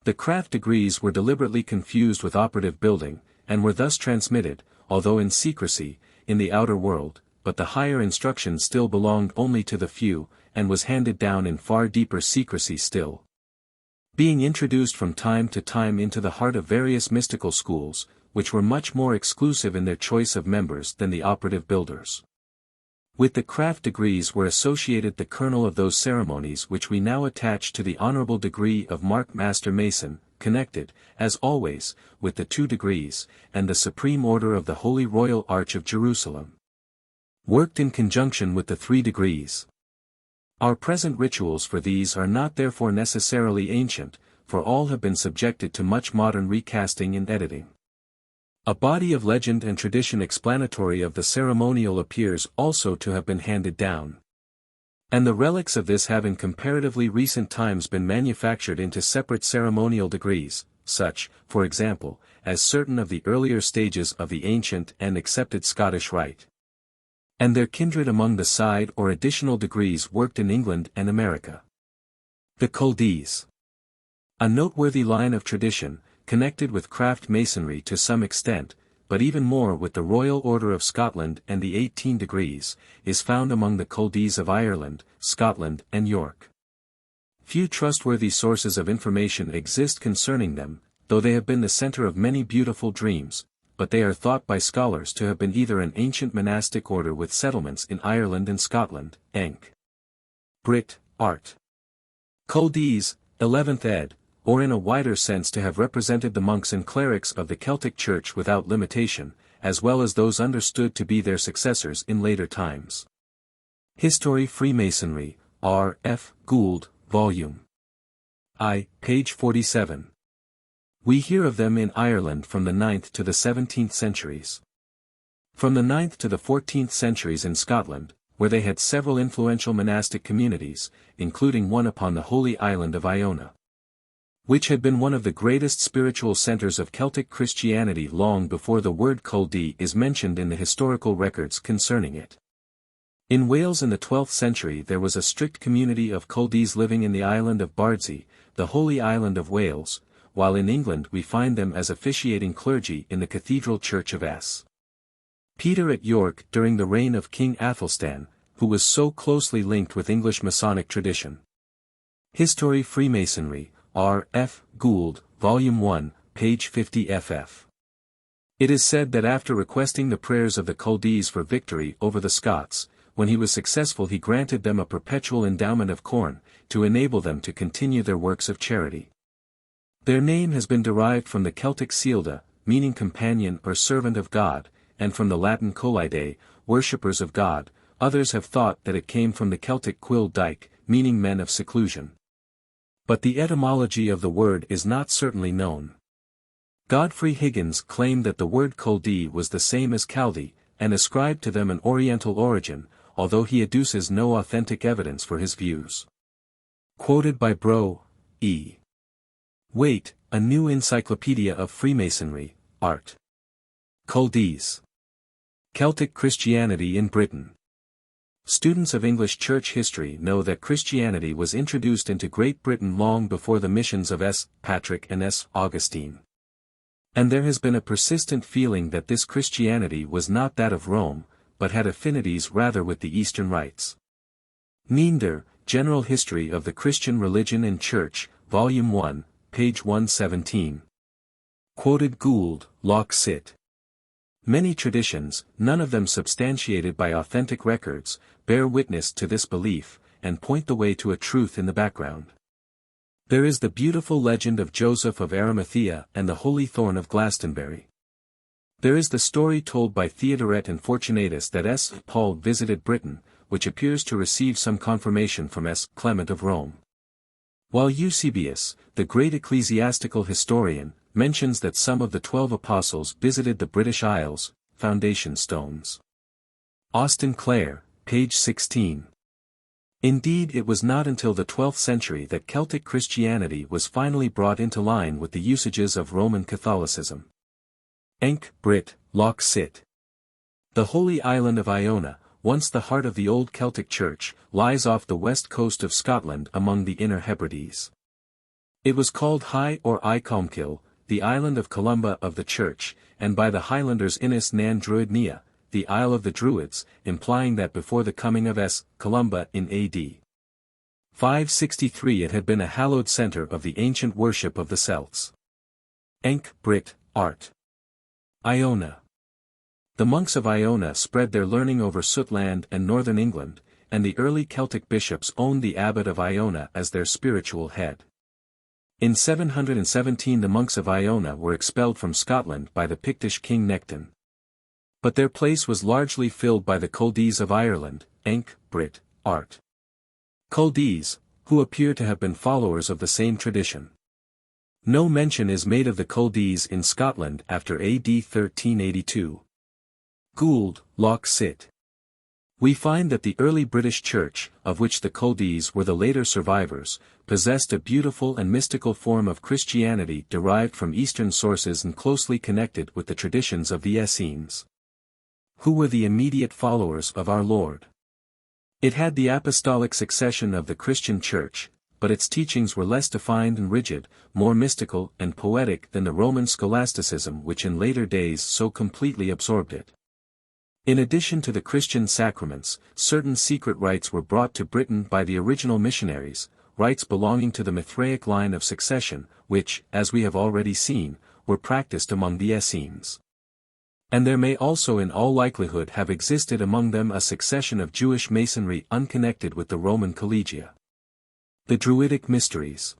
The craft degrees were deliberately confused with operative building, and were thus transmitted, although in secrecy, in the outer world, but the higher instruction still belonged only to the few, and was handed down in far deeper secrecy still, being introduced from time to time into the heart of various mystical schools, which were much more exclusive in their choice of members than the operative builders. With the craft degrees were associated the kernel of those ceremonies which we now attach to the honorable degree of Mark Master Mason, connected, as always, with the 2 degrees, and the Supreme Order of the Holy Royal Arch of Jerusalem. Worked in conjunction with the 3 degrees. Our present rituals for these are not therefore necessarily ancient, for all have been subjected to much modern recasting and editing. A body of legend and tradition explanatory of the ceremonial appears also to have been handed down. And the relics of this have in comparatively recent times been manufactured into separate ceremonial degrees, such, for example, as certain of the earlier stages of the ancient and accepted Scottish Rite. And their kindred among the side or additional degrees worked in England and America. The Culdees. A noteworthy line of tradition, connected with craft masonry to some extent, but even more with the Royal Order of Scotland and the 18 degrees, is found among the Culdees of Ireland, Scotland and York. Few trustworthy sources of information exist concerning them, though they have been the center of many beautiful dreams, but they are thought by scholars to have been either an ancient monastic order with settlements in Ireland and Scotland, Enc. Brit. Art. Culdees, 11th ed., or in a wider sense to have represented the monks and clerics of the Celtic Church without limitation, as well as those understood to be their successors in later times. History Freemasonry, R. F. Gould, Vol. I, page 47. We hear of them in Ireland from the 9th to the 17th centuries. From the 9th to the 14th centuries in Scotland, where they had several influential monastic communities, including one upon the holy island of Iona, which had been one of the greatest spiritual centers of Celtic Christianity long before the word Culdee is mentioned in the historical records concerning it. In Wales in the 12th century there was a strict community of Culdees living in the island of Bardsey, the holy island of Wales, while in England we find them as officiating clergy in the Cathedral Church of S. Peter at York during the reign of King Athelstan, who was so closely linked with English Masonic tradition. History Freemasonry, R. F. Gould, Volume 1, page 50 ff. It is said that after requesting the prayers of the Culdees for victory over the Scots, when he was successful he granted them a perpetual endowment of corn, to enable them to continue their works of charity. Their name has been derived from the Celtic Sealda, meaning companion or servant of God, and from the Latin Colidae, worshippers of God. Others have thought that it came from the Celtic Cuil Dyke, meaning men of seclusion. But the etymology of the word is not certainly known. Godfrey Higgins claimed that the word Culdee was the same as Chaldee, and ascribed to them an Oriental origin, although he adduces no authentic evidence for his views. Quoted by Bro. E. Waite, A New Encyclopedia of Freemasonry, Art. Culdees. Celtic Christianity in Britain. Students of English church history know that Christianity was introduced into Great Britain long before the missions of S. Patrick and S. Augustine. And there has been a persistent feeling that this Christianity was not that of Rome, but had affinities rather with the Eastern rites. Neander, General History of the Christian Religion and Church, Volume 1, page 117. Quoted Gould, Loch Sit. Many traditions, none of them substantiated by authentic records, bear witness to this belief, and point the way to a truth in the background. There is the beautiful legend of Joseph of Arimathea and the Holy Thorn of Glastonbury. There is the story told by Theodoret and Fortunatus that S. Paul visited Britain, which appears to receive some confirmation from S. Clement of Rome. While Eusebius, the great ecclesiastical historian, mentions that some of the 12 apostles visited the British Isles, foundation stones. Austin Clare, page 16. Indeed it was not until the 12th century that Celtic Christianity was finally brought into line with the usages of Roman Catholicism. Enc. Brit. Loch Sit. The holy island of Iona, once the heart of the old Celtic Church, lies off the west coast of Scotland among the Inner Hebrides. It was called High or Icomkill, the island of Columba of the Church, and by the Highlanders Innis nan Druidnia, the Isle of the Druids, implying that before the coming of S. Columba in A.D. 563 it had been a hallowed centre of the ancient worship of the Celts. Enc. Brit. Art. Iona. The monks of Iona spread their learning over Sootland and northern England, and the early Celtic bishops owned the abbot of Iona as their spiritual head. In 717 the monks of Iona were expelled from Scotland by the Pictish king Nectan. But their place was largely filled by the Culdees of Ireland, Enc, Brit, Art. Culdees, who appear to have been followers of the same tradition. No mention is made of the Culdees in Scotland after AD 1382. Gould, Loch Sit. We find that the early British Church, of which the Culdees were the later survivors, possessed a beautiful and mystical form of Christianity derived from Eastern sources and closely connected with the traditions of the Essenes, who were the immediate followers of our Lord. It had the apostolic succession of the Christian Church, but its teachings were less defined and rigid, more mystical and poetic than the Roman scholasticism which in later days so completely absorbed it. In addition to the Christian sacraments, certain secret rites were brought to Britain by the original missionaries, rites belonging to the Mithraic line of succession, which, as we have already seen, were practiced among the Essenes. And there may also in all likelihood have existed among them a succession of Jewish Masonry unconnected with the Roman collegia. The Druidic Mysteries.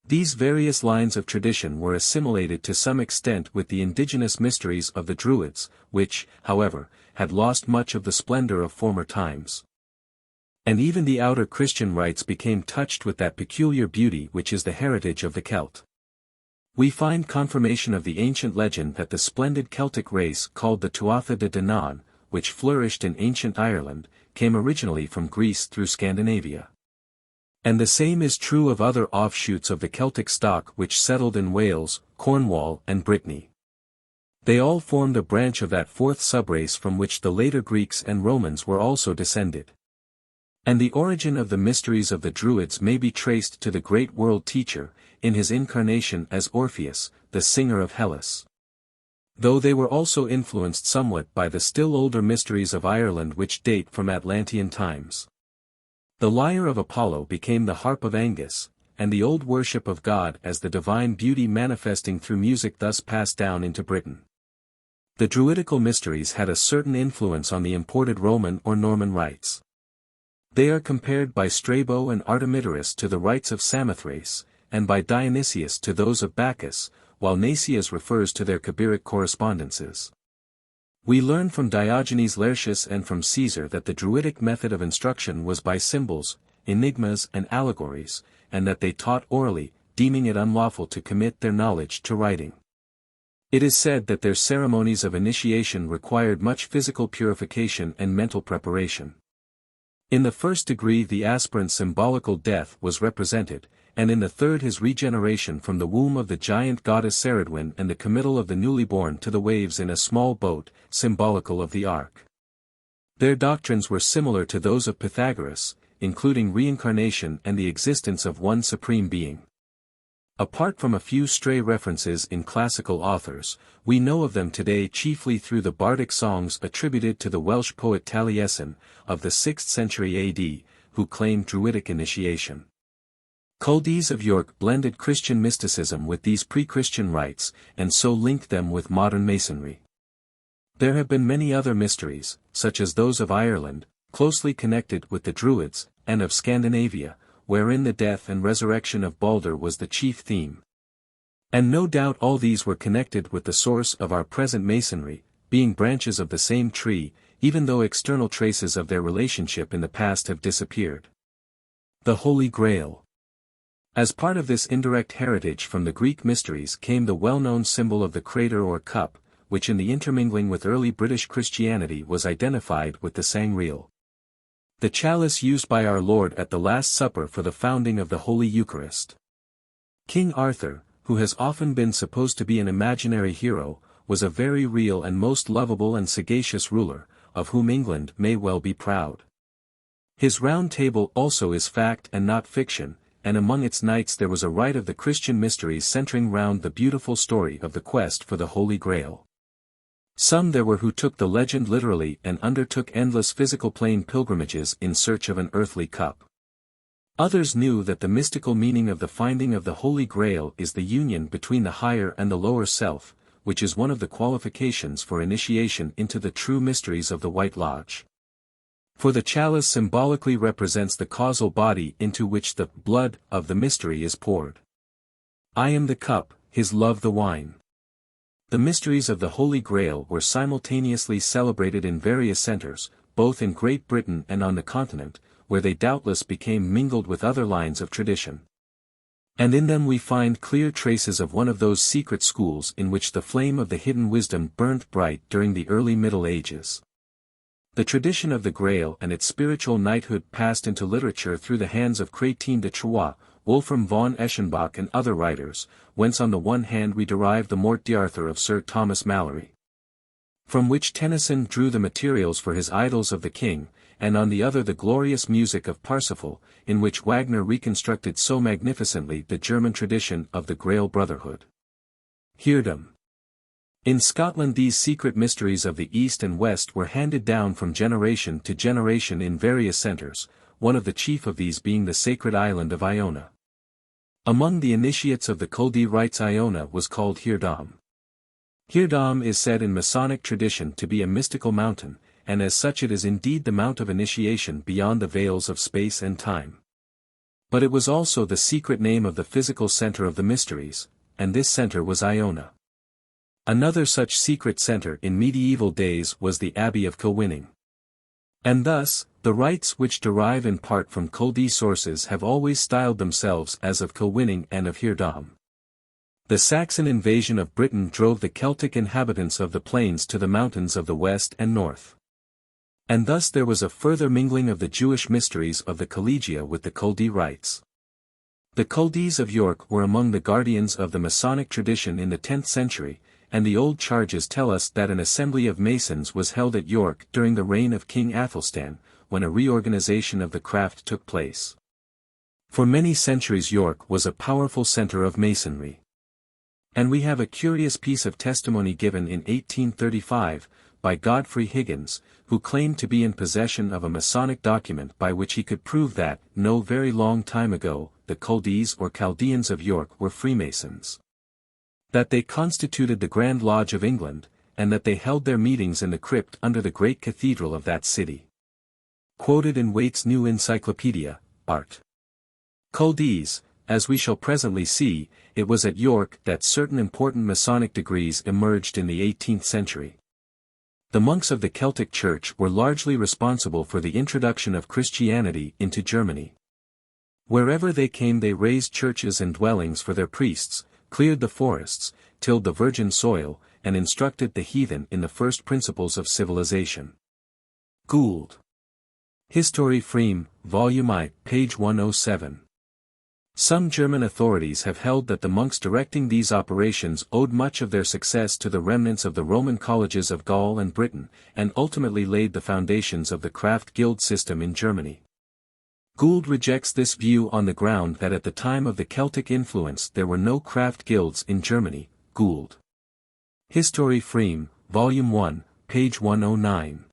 These various lines of tradition were assimilated to some extent with the indigenous mysteries of the Druids, which, however, had lost much of the splendor of former times. And even the outer Christian rites became touched with that peculiar beauty which is the heritage of the Celt. We find confirmation of the ancient legend that the splendid Celtic race called the Tuatha de Danann, which flourished in ancient Ireland, came originally from Greece through Scandinavia. And the same is true of other offshoots of the Celtic stock which settled in Wales, Cornwall and Brittany. They all formed a branch of that fourth subrace from which the later Greeks and Romans were also descended. And the origin of the mysteries of the Druids may be traced to the great world teacher, in his incarnation as Orpheus, the singer of Hellas. Though they were also influenced somewhat by the still older mysteries of Ireland which date from Atlantean times. The lyre of Apollo became the harp of Angus, and the old worship of God as the divine beauty manifesting through music thus passed down into Britain. The Druidical mysteries had a certain influence on the imported Roman or Norman rites. They are compared by Strabo and Artemidorus to the rites of Samothrace, and by Dionysius to those of Bacchus, while Nasius refers to their Kabiric correspondences. We learn from Diogenes Laertius and from Caesar that the Druidic method of instruction was by symbols, enigmas and allegories, and that they taught orally, deeming it unlawful to commit their knowledge to writing. It is said that their ceremonies of initiation required much physical purification and mental preparation. In the first degree the aspirant's symbolical death was represented, and in the third his regeneration from the womb of the giant goddess Saradwin and the committal of the newly born to the waves in a small boat, symbolical of the ark. Their doctrines were similar to those of Pythagoras, including reincarnation and the existence of one supreme being. Apart from a few stray references in classical authors, we know of them today chiefly through the bardic songs attributed to the Welsh poet Taliesin, of the 6th century AD, who claimed Druidic initiation. Culdees of York blended Christian mysticism with these pre-Christian rites, and so linked them with modern Masonry. There have been many other mysteries, such as those of Ireland, closely connected with the Druids, and of Scandinavia, wherein the death and resurrection of Balder was the chief theme. And no doubt all these were connected with the source of our present Masonry, being branches of the same tree, even though external traces of their relationship in the past have disappeared. The Holy Grail. As part of this indirect heritage from the Greek mysteries came the well-known symbol of the crater or cup, which in the intermingling with early British Christianity was identified with the sangreal, the chalice used by our Lord at the Last Supper for the founding of the Holy Eucharist. King Arthur, who has often been supposed to be an imaginary hero, was a very real and most lovable and sagacious ruler, of whom England may well be proud. His Round Table also is fact and not fiction, and among its knights there was a rite of the Christian mysteries centering round the beautiful story of the quest for the Holy Grail. Some there were who took the legend literally and undertook endless physical plane pilgrimages in search of an earthly cup. Others knew that the mystical meaning of the finding of the Holy Grail is the union between the higher and the lower self, which is one of the qualifications for initiation into the true mysteries of the White Lodge. For the chalice symbolically represents the causal body into which the blood of the mystery is poured. I am the cup, his love the wine. The mysteries of the Holy Grail were simultaneously celebrated in various centers, both in Great Britain and on the continent, where they doubtless became mingled with other lines of tradition. And in them we find clear traces of one of those secret schools in which the flame of the hidden wisdom burnt bright during the early Middle Ages. The tradition of the Grail and its spiritual knighthood passed into literature through the hands of Cretan de Troyes, Wolfram von Eschenbach and other writers, whence on the one hand we derive the Morte d'Arthur of Sir Thomas Malory, from which Tennyson drew the materials for his Idylls of the King, and on the other the glorious music of Parsifal, in which Wagner reconstructed so magnificently the German tradition of the Grail Brotherhood. Heirdom. In Scotland these secret mysteries of the East and West were handed down from generation to generation in various centres, one of the chief of these being the sacred island of Iona. Among the initiates of the Culdee rites Iona was called Heirdom. Heirdom is said in Masonic tradition to be a mystical mountain, and as such it is indeed the mount of initiation beyond the veils of space and time. But it was also the secret name of the physical centre of the mysteries, and this centre was Iona. Another such secret centre in medieval days was the Abbey of Kilwinning. And thus, the rites which derive in part from Culdee sources have always styled themselves as of Kilwinning and of Heirdom. The Saxon invasion of Britain drove the Celtic inhabitants of the plains to the mountains of the west and north. And thus there was a further mingling of the Jewish mysteries of the Collegia with the Culdee rites. The Culdees of York were among the guardians of the Masonic tradition in the 10th century, and the old charges tell us that an assembly of Masons was held at York during the reign of King Athelstan, when a reorganization of the craft took place. For many centuries York was a powerful centre of Masonry. And we have a curious piece of testimony given in 1835, by Godfrey Higgins, who claimed to be in possession of a Masonic document by which he could prove that, no very long time ago, the Culdees or Chaldeans of York were Freemasons. That they constituted the Grand Lodge of England, and that they held their meetings in the crypt under the great cathedral of that city. Quoted in Waite's New Encyclopedia, Art. Culdees, as we shall presently see, it was at York that certain important Masonic degrees emerged in the 18th century. The monks of the Celtic Church were largely responsible for the introduction of Christianity into Germany. Wherever they came they raised churches and dwellings for their priests, cleared the forests, tilled the virgin soil, and instructed the heathen in the first principles of civilization. Gould. History Freem, Volume I, page 107. Some German authorities have held that the monks directing these operations owed much of their success to the remnants of the Roman colleges of Gaul and Britain, and ultimately laid the foundations of the craft guild system in Germany. Gould rejects this view on the ground that at the time of the Celtic influence there were no craft guilds in Germany. Gould. History Freem, Volume 1, page 109.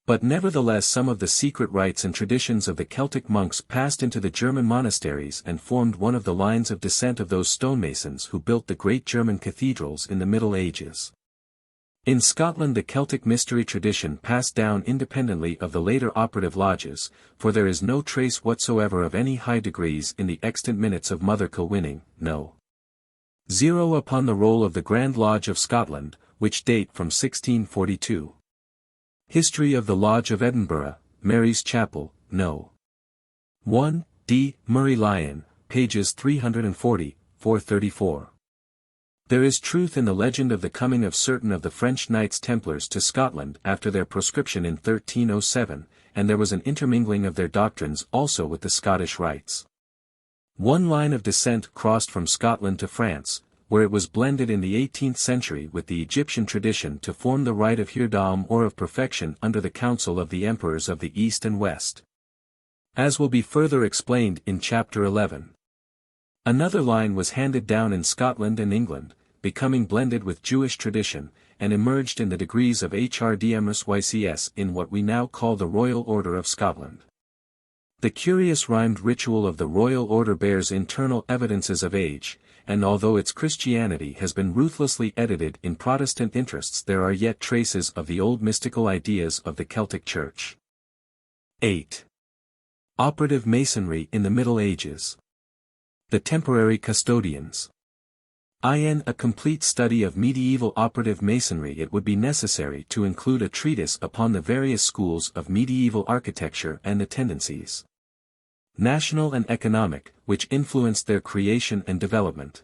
But nevertheless some of the secret rites and traditions of the Celtic monks passed into the German monasteries and formed one of the lines of descent of those stonemasons who built the great German cathedrals in the Middle Ages. In Scotland the Celtic mystery tradition passed down independently of the later operative lodges, for there is no trace whatsoever of any high degrees in the extant minutes of Mother Kilwinning, no. 0 upon the roll of the Grand Lodge of Scotland, which date from 1642. History of the Lodge of Edinburgh, Mary's Chapel, no. 1, D. Murray Lyon, pages 340-434. There is truth in the legend of the coming of certain of the French Knights Templars to Scotland after their proscription in 1307, and there was an intermingling of their doctrines also with the Scottish rites. One line of descent crossed from Scotland to France, where it was blended in the 18th century with the Egyptian tradition to form the Rite of Heirdom or of Perfection under the counsel of the emperors of the East and West. As will be further explained in Chapter 11. Another line was handed down in Scotland and England, becoming blended with Jewish tradition, and emerged in the degrees of HRDMSYCS in what we now call the Royal Order of Scotland. The curious rhymed ritual of the royal order bears internal evidences of age, and although its Christianity has been ruthlessly edited in Protestant interests, there are yet traces of the old mystical ideas of the Celtic Church. 8. Operative Masonry in the Middle Ages. The Temporary Custodians. In a complete study of medieval operative masonry, it would be necessary to include a treatise upon the various schools of medieval architecture and the tendencies, national and economic, which influenced their creation and development.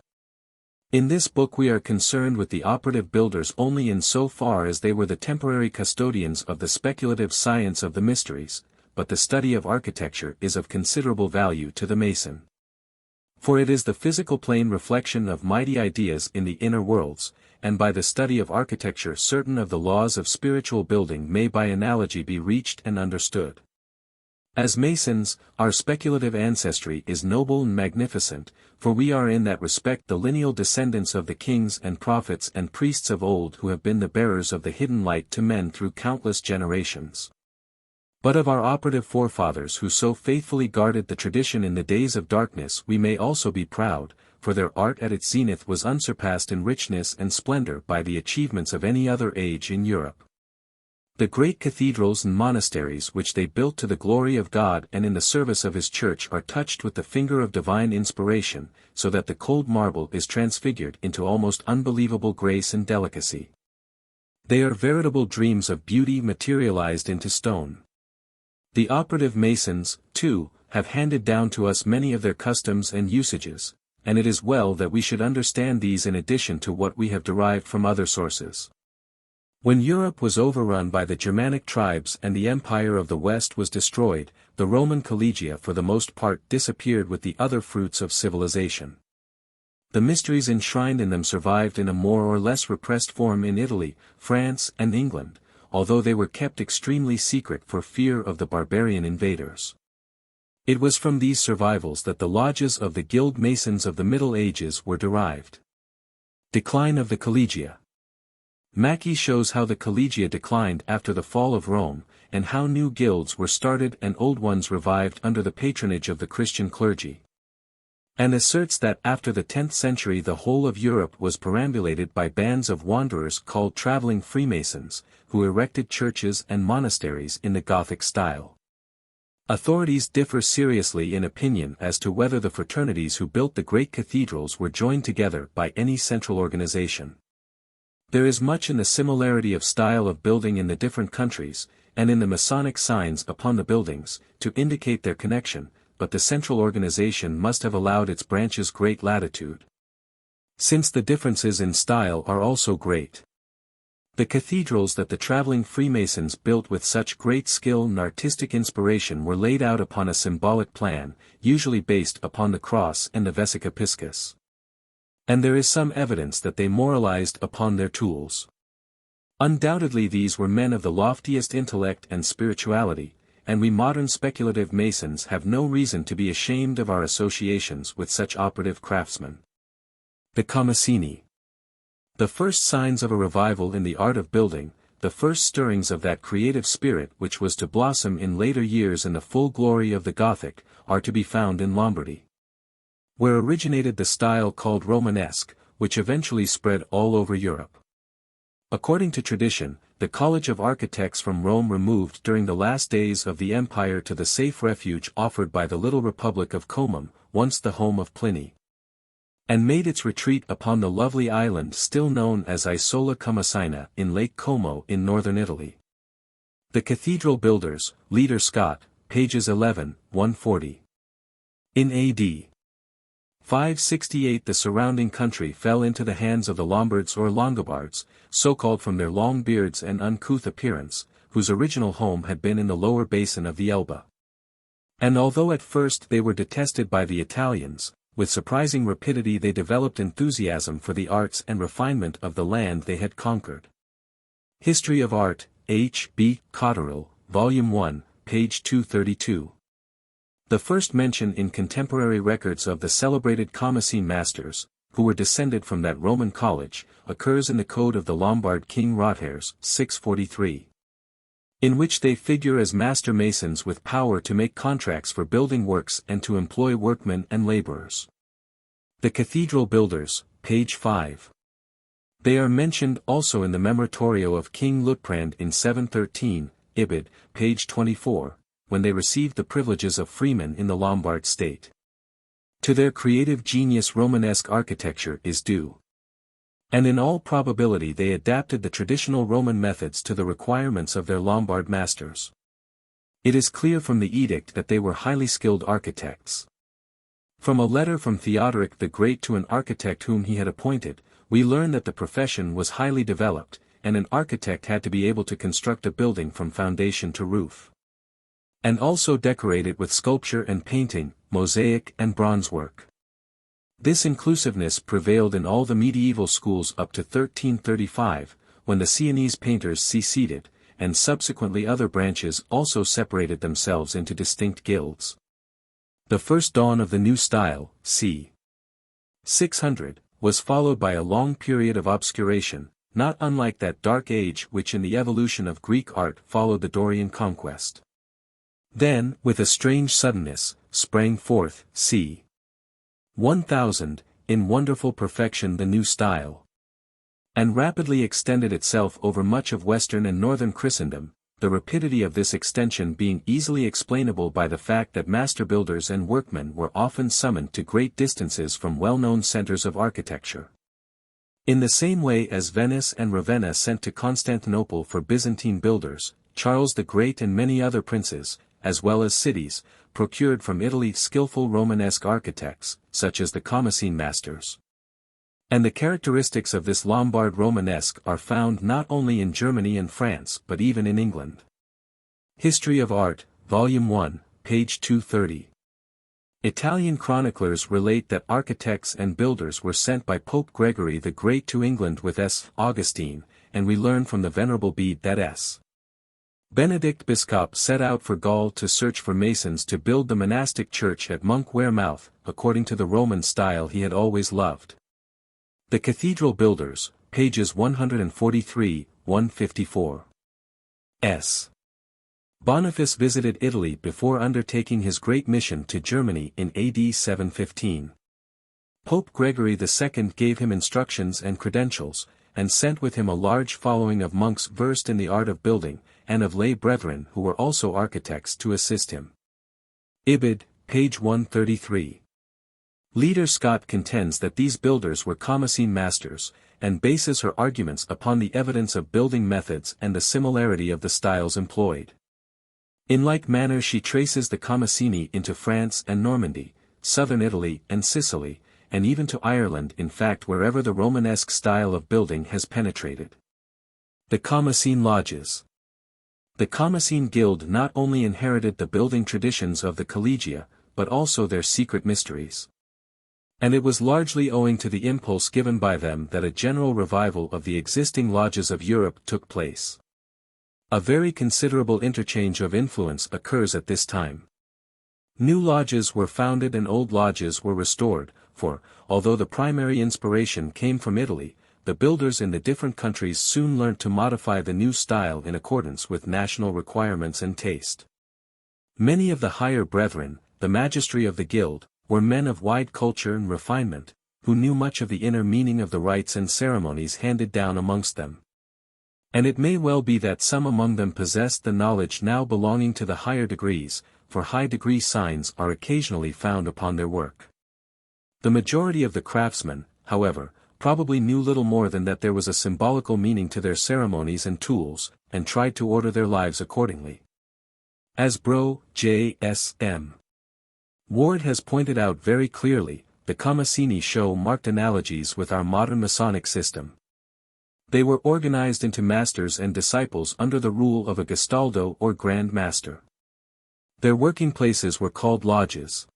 In this book we are concerned with the operative builders only in so far as they were the temporary custodians of the speculative science of the mysteries, but the study of architecture is of considerable value to the Mason. For it is the physical plane reflection of mighty ideas in the inner worlds, and by the study of architecture certain of the laws of spiritual building may by analogy be reached and understood. As Masons, our speculative ancestry is noble and magnificent, for we are in that respect the lineal descendants of the kings and prophets and priests of old who have been the bearers of the hidden light to men through countless generations. But of our operative forefathers who so faithfully guarded the tradition in the days of darkness we may also be proud, for their art at its zenith was unsurpassed in richness and splendor by the achievements of any other age in Europe. The great cathedrals and monasteries which they built to the glory of God and in the service of His Church are touched with the finger of divine inspiration, so that the cold marble is transfigured into almost unbelievable grace and delicacy. They are veritable dreams of beauty materialized into stone. The operative Masons, too, have handed down to us many of their customs and usages, and it is well that we should understand these in addition to what we have derived from other sources. When Europe was overrun by the Germanic tribes and the Empire of the West was destroyed, the Roman collegia for the most part disappeared with the other fruits of civilization. The mysteries enshrined in them survived in a more or less repressed form in Italy, France and England, although they were kept extremely secret for fear of the barbarian invaders. It was from these survivals that the lodges of the Guild Masons of the Middle Ages were derived. Decline of the Collegia. Mackey shows how the Collegia declined after the fall of Rome, and how new guilds were started and old ones revived under the patronage of the Christian clergy. And asserts that after the 10th century the whole of Europe was perambulated by bands of wanderers called traveling Freemasons, who erected churches and monasteries in the Gothic style. Authorities differ seriously in opinion as to whether the fraternities who built the great cathedrals were joined together by any central organization. There is much in the similarity of style of building in the different countries, and in the Masonic signs upon the buildings, to indicate their connection, but the central organization must have allowed its branches great latitude, since the differences in style are also great. The cathedrals that the traveling Freemasons built with such great skill and artistic inspiration were laid out upon a symbolic plan, usually based upon the cross and the vesica piscis. And there is some evidence that they moralized upon their tools. Undoubtedly these were men of the loftiest intellect and spirituality, and we modern speculative Masons have no reason to be ashamed of our associations with such operative craftsmen. The Co-Masonic. The first signs of a revival in the art of building, the first stirrings of that creative spirit which was to blossom in later years in the full glory of the Gothic, are to be found in Lombardy, where originated the style called Romanesque, which eventually spread all over Europe. According to tradition, the College of Architects from Rome removed during the last days of the empire to the safe refuge offered by the little republic of Comum, once the home of Pliny, and made its retreat upon the lovely island still known as Isola Comasina in Lake Como in northern Italy. The Cathedral Builders, Leader Scott, pages 11, 140. In A.D. 568 the surrounding country fell into the hands of the Lombards or Longobards, so called from their long beards and uncouth appearance, whose original home had been in the lower basin of the Elbe. And although at first they were detested by the Italians, with surprising rapidity they developed enthusiasm for the arts and refinement of the land they had conquered. History of Art, H. B. Cotterill, Volume 1, page 232. The first mention in contemporary records of the celebrated Co-Masonic masters, who were descended from that Roman college, occurs in the Code of the Lombard King Rothaires, 643. in which they figure as master masons with power to make contracts for building works and to employ workmen and laborers. The cathedral builders, page 5. They are mentioned also in the memoratorio of King Liutprand in 713, Ibid, page 24, when they received the privileges of freemen in the Lombard state. To their creative genius Romanesque architecture is due. And in all probability they adapted the traditional Roman methods to the requirements of their Lombard masters. It is clear from the edict that they were highly skilled architects. From a letter from Theodoric the Great to an architect whom he had appointed, we learn that the profession was highly developed, and an architect had to be able to construct a building from foundation to roof. And also decorate it with sculpture and painting, mosaic and bronze work. This inclusiveness prevailed in all the medieval schools up to 1335, when the Sienese painters seceded, and subsequently other branches also separated themselves into distinct guilds. The first dawn of the new style, c. 600, was followed by a long period of obscuration, not unlike that dark age which in the evolution of Greek art followed the Dorian conquest. Then, with a strange suddenness, sprang forth, c. 1000, in wonderful perfection the new style. And rapidly extended itself over much of Western and Northern Christendom, the rapidity of this extension being easily explainable by the fact that master builders and workmen were often summoned to great distances from well-known centers of architecture. In the same way as Venice and Ravenna sent to Constantinople for Byzantine builders, Charles the Great and many other princes, as well as cities, procured from Italy skillful Romanesque architects, such as the Co-Masonic masters. And the characteristics of this Lombard Romanesque are found not only in Germany and France but even in England. History of Art, Volume 1, page 230. Italian chroniclers relate that architects and builders were sent by Pope Gregory the Great to England with S. Augustine, and we learn from the Venerable Bede that S. Benedict Biscop set out for Gaul to search for masons to build the monastic church at Monk Wearmouth, according to the Roman style he had always loved. The Cathedral Builders, pages 143-154. S. Boniface visited Italy before undertaking his great mission to Germany in AD 715. Pope Gregory II gave him instructions and credentials, and sent with him a large following of monks versed in the art of building, and of lay brethren who were also architects to assist him. Ibid, page 133. Leader Scott contends that these builders were Co-Masonic masters, and bases her arguments upon the evidence of building methods and the similarity of the styles employed. In like manner she traces the Co-Masonic into France and Normandy, southern Italy and Sicily, and even to Ireland, in fact wherever the Romanesque style of building has penetrated. The Co-Masonic lodges. The Co-Masonic Guild not only inherited the building traditions of the collegia, but also their secret mysteries. And it was largely owing to the impulse given by them that a general revival of the existing lodges of Europe took place. A very considerable interchange of influence occurs at this time. New lodges were founded and old lodges were restored, for, although the primary inspiration came from Italy, the builders in the different countries soon learnt to modify the new style in accordance with national requirements and taste. Many of the higher brethren, the magistry of the guild, were men of wide culture and refinement, who knew much of the inner meaning of the rites and ceremonies handed down amongst them. And it may well be that some among them possessed the knowledge now belonging to the higher degrees, for high-degree signs are occasionally found upon their work. The majority of the craftsmen, however, probably knew little more than that there was a symbolical meaning to their ceremonies and tools, and tried to order their lives accordingly. As Bro. J. S. M. Ward has pointed out very clearly, the Co-Masonic show marked analogies with our modern Masonic system. They were organized into masters and disciples under the rule of a Gestaldo or Grand Master. Their working places were called lodges.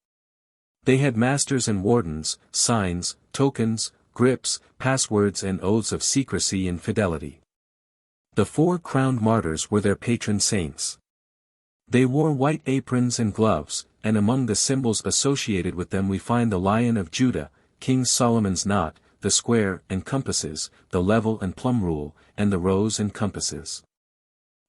They had masters and wardens, signs, tokens, grips, passwords and oaths of secrecy and fidelity. The 4 crowned martyrs were their patron saints. They wore white aprons and gloves, and among the symbols associated with them we find the Lion of Judah, King Solomon's knot, the square and compasses, the level and plumb rule, and the rose and compasses.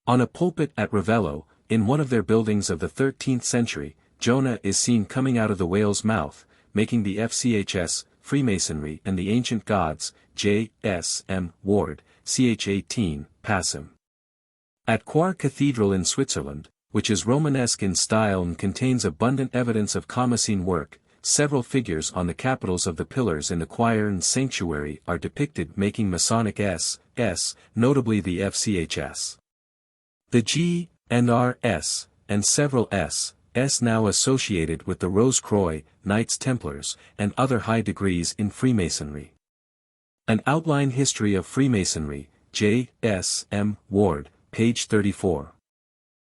On a pulpit at Ravello, in one of their buildings of the 13th century, Jonah is seen coming out of the whale's mouth, making the FCHS, Freemasonry and the Ancient Gods, J.S.M. Ward, ch. 18, pass him. At Coire Cathedral in Switzerland, which is Romanesque in style and contains abundant evidence of Comasine work, several figures on the capitals of the pillars in the choir and sanctuary are depicted making Masonic S, notably the FCHS. The G, and R, S, and several S now associated with the Rose Croix, Knights Templars, and other high degrees in Freemasonry. An Outline History of Freemasonry, J. S. M. Ward, page 34.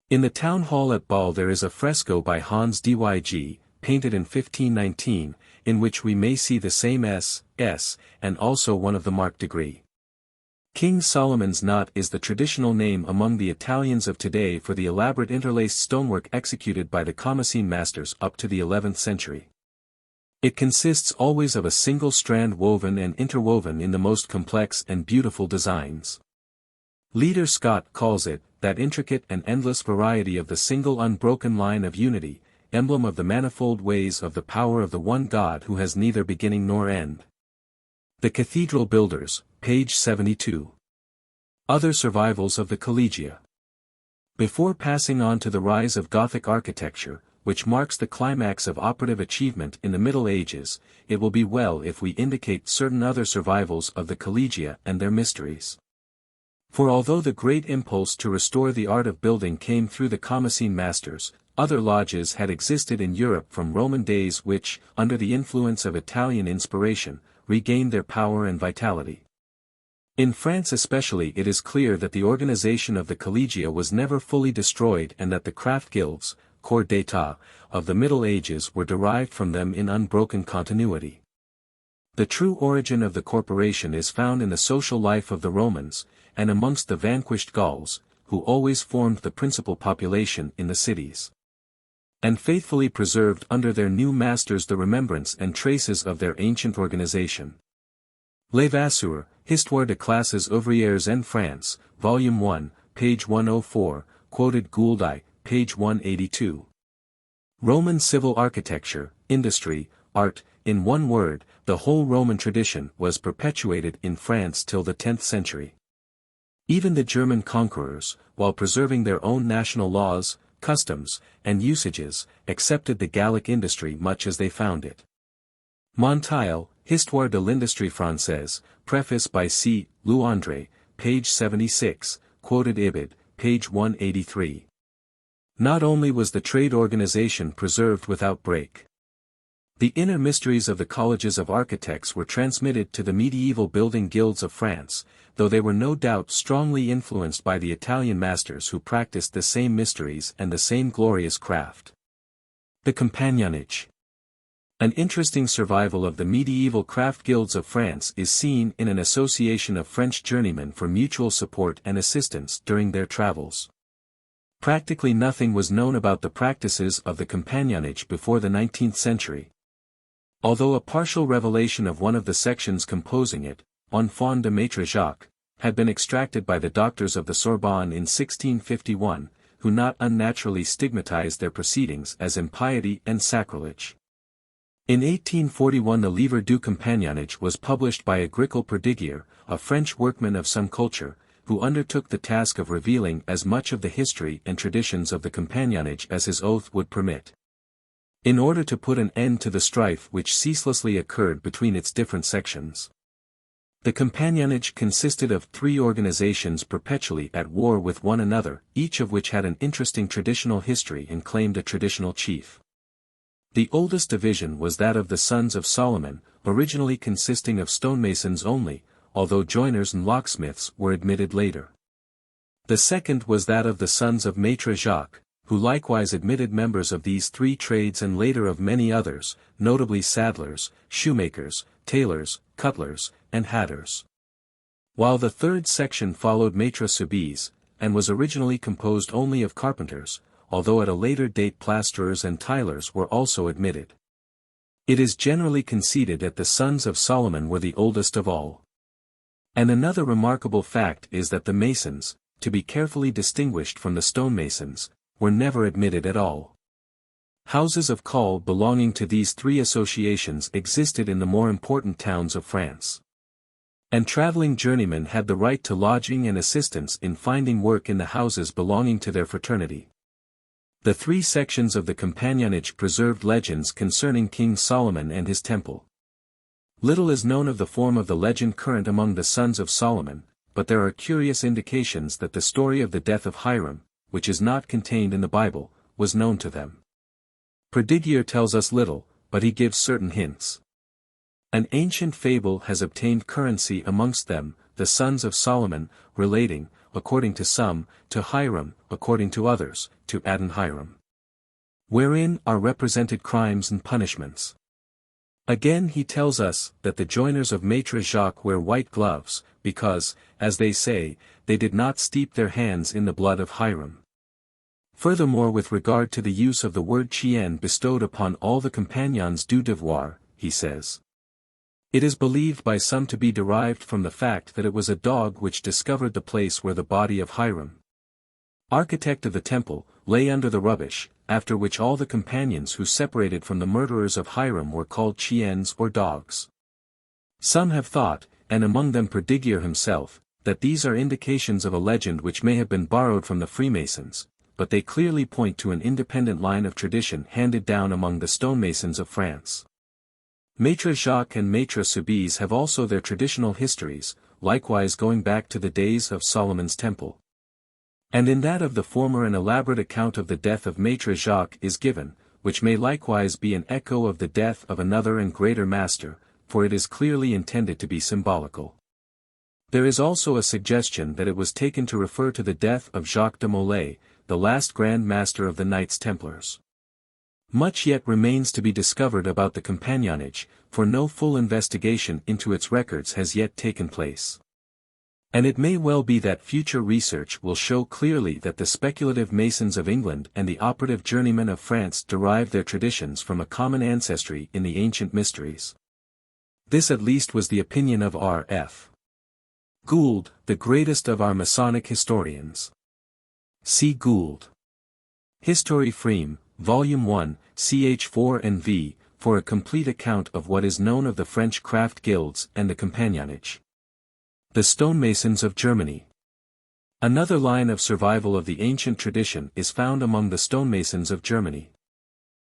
In the town hall at Bâle there is a fresco by Hans Dyg, painted in 1519, in which we may see the same S, and also one of the marked degree. King Solomon's knot is the traditional name among the Italians of today for the elaborate interlaced stonework executed by the Comasine masters up to the 11th century. It consists always of a single strand woven and interwoven in the most complex and beautiful designs. Leader Scott calls it, that intricate and endless variety of the single unbroken line of unity, emblem of the manifold ways of the power of the one God who has neither beginning nor end. The Cathedral Builders, page 72. Other survivals of the Collegia. Before passing on to the rise of Gothic architecture, which marks the climax of operative achievement in the Middle Ages, it will be well if we indicate certain other survivals of the Collegia and their mysteries. For although the great impulse to restore the art of building came through the Comasine masters, other lodges had existed in Europe from Roman days which, under the influence of Italian inspiration, regained their power and vitality. In France especially it is clear that the organization of the Collegia was never fully destroyed and that the craft guilds, corps d'état, of the Middle Ages were derived from them in unbroken continuity. The true origin of the corporation is found in the social life of the Romans, and amongst the vanquished Gauls, who always formed the principal population in the cities, and faithfully preserved under their new masters the remembrance and traces of their ancient organization. Levasseur, Histoire des classes ouvrières en France, Volume 1, page 104, quoted Gouldai, page 182. Roman civil architecture, industry, art, in one word, the whole Roman tradition was perpetuated in France till the 10th century. Even the German conquerors, while preserving their own national laws, customs, and usages, accepted the Gallic industry much as they found it. Monteil, Histoire de l'industrie française, Preface by C. Louandré, page 76, quoted Ibid, page 183. Not only was the trade organization preserved without break. The inner mysteries of the colleges of architects were transmitted to the medieval building guilds of France, though they were no doubt strongly influenced by the Italian masters who practiced the same mysteries and the same glorious craft. The Compagnonnage. An interesting survival of the medieval craft guilds of France is seen in an association of French journeymen for mutual support and assistance during their travels. Practically nothing was known about the practices of the Compagnonnage before the 19th century. Although a partial revelation of one of the sections composing it, Enfant de Maître Jacques, had been extracted by the doctors of the Sorbonne in 1651, who not unnaturally stigmatized their proceedings as impiety and sacrilege. In 1841 the Livre du Compagnonnage was published by Agricole Perdiguier, a French workman of some culture, who undertook the task of revealing as much of the history and traditions of the Compagnonnage as his oath would permit. In order to put an end to the strife which ceaselessly occurred between its different sections. The Compagnonnage consisted of 3 organizations perpetually at war with one another, each of which had an interesting traditional history and claimed a traditional chief. The oldest division was that of the Sons of Solomon, originally consisting of stonemasons only, although joiners and locksmiths were admitted later. The second was that of the Sons of Maître Jacques, who likewise admitted members of these 3 trades and later of many others, notably saddlers, shoemakers, tailors, cutlers, and hatters. While the third section followed Maître Soubise, and was originally composed only of carpenters, although at a later date plasterers and tilers were also admitted. It is generally conceded that the Sons of Solomon were the oldest of all. And another remarkable fact is that the Masons, to be carefully distinguished from the stonemasons, were never admitted at all. Houses of call belonging to these three associations existed in the more important towns of France. And traveling journeymen had the right to lodging and assistance in finding work in the houses belonging to their fraternity. The three sections of the companionage preserved legends concerning King Solomon and his temple. Little is known of the form of the legend current among the sons of Solomon, but there are curious indications that the story of the death of Hiram, which is not contained in the Bible, was known to them. Predigier tells us little, but he gives certain hints. An ancient fable has obtained currency amongst them, the sons of Solomon, relating, according to some, to Hiram, according to others, to Adon-Hiram. Wherein are represented crimes and punishments. Again he tells us that the joiners of Maitre Jacques wear white gloves, because, as they say, they did not steep their hands in the blood of Hiram. Furthermore, with regard to the use of the word chien bestowed upon all the compagnons du devoir, he says, it is believed by some to be derived from the fact that it was a dog which discovered the place where the body of Hiram, architect of the temple, lay under the rubbish, after which all the companions who separated from the murderers of Hiram were called chiens or dogs. Some have thought, and among them Predigier himself, that these are indications of a legend which may have been borrowed from the Freemasons, but they clearly point to an independent line of tradition handed down among the stonemasons of France. Maitre Jacques and Maitre Soubise have also their traditional histories, likewise going back to the days of Solomon's temple. And in that of the former an elaborate account of the death of Maitre Jacques is given, which may likewise be an echo of the death of another and greater master, for it is clearly intended to be symbolical. There is also a suggestion that it was taken to refer to the death of Jacques de Molay, the last Grand Master of the Knights Templars. Much yet remains to be discovered about the compagnonage, for no full investigation into its records has yet taken place. And it may well be that future research will show clearly that the speculative Masons of England and the operative journeymen of France derived their traditions from a common ancestry in the ancient mysteries. This at least was the opinion of R.F. Gould, the greatest of our Masonic historians. C. Gould. History Freme, Volume 1, ch. 4 and v, for a complete account of what is known of the French craft guilds and the compagnonage. The Stonemasons of Germany. Another line of survival of the ancient tradition is found among the stonemasons of Germany.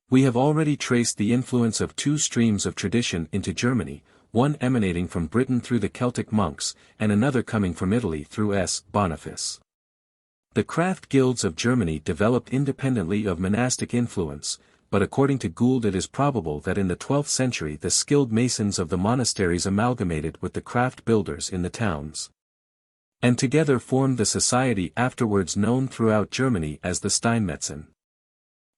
We have already traced the influence of two streams of tradition into Germany, one emanating from Britain through the Celtic monks, and another coming from Italy through S. Boniface. The craft guilds of Germany developed independently of monastic influence, but according to Gould it is probable that in the 12th century the skilled masons of the monasteries amalgamated with the craft builders in the towns, and together formed the society afterwards known throughout Germany as the Steinmetzen.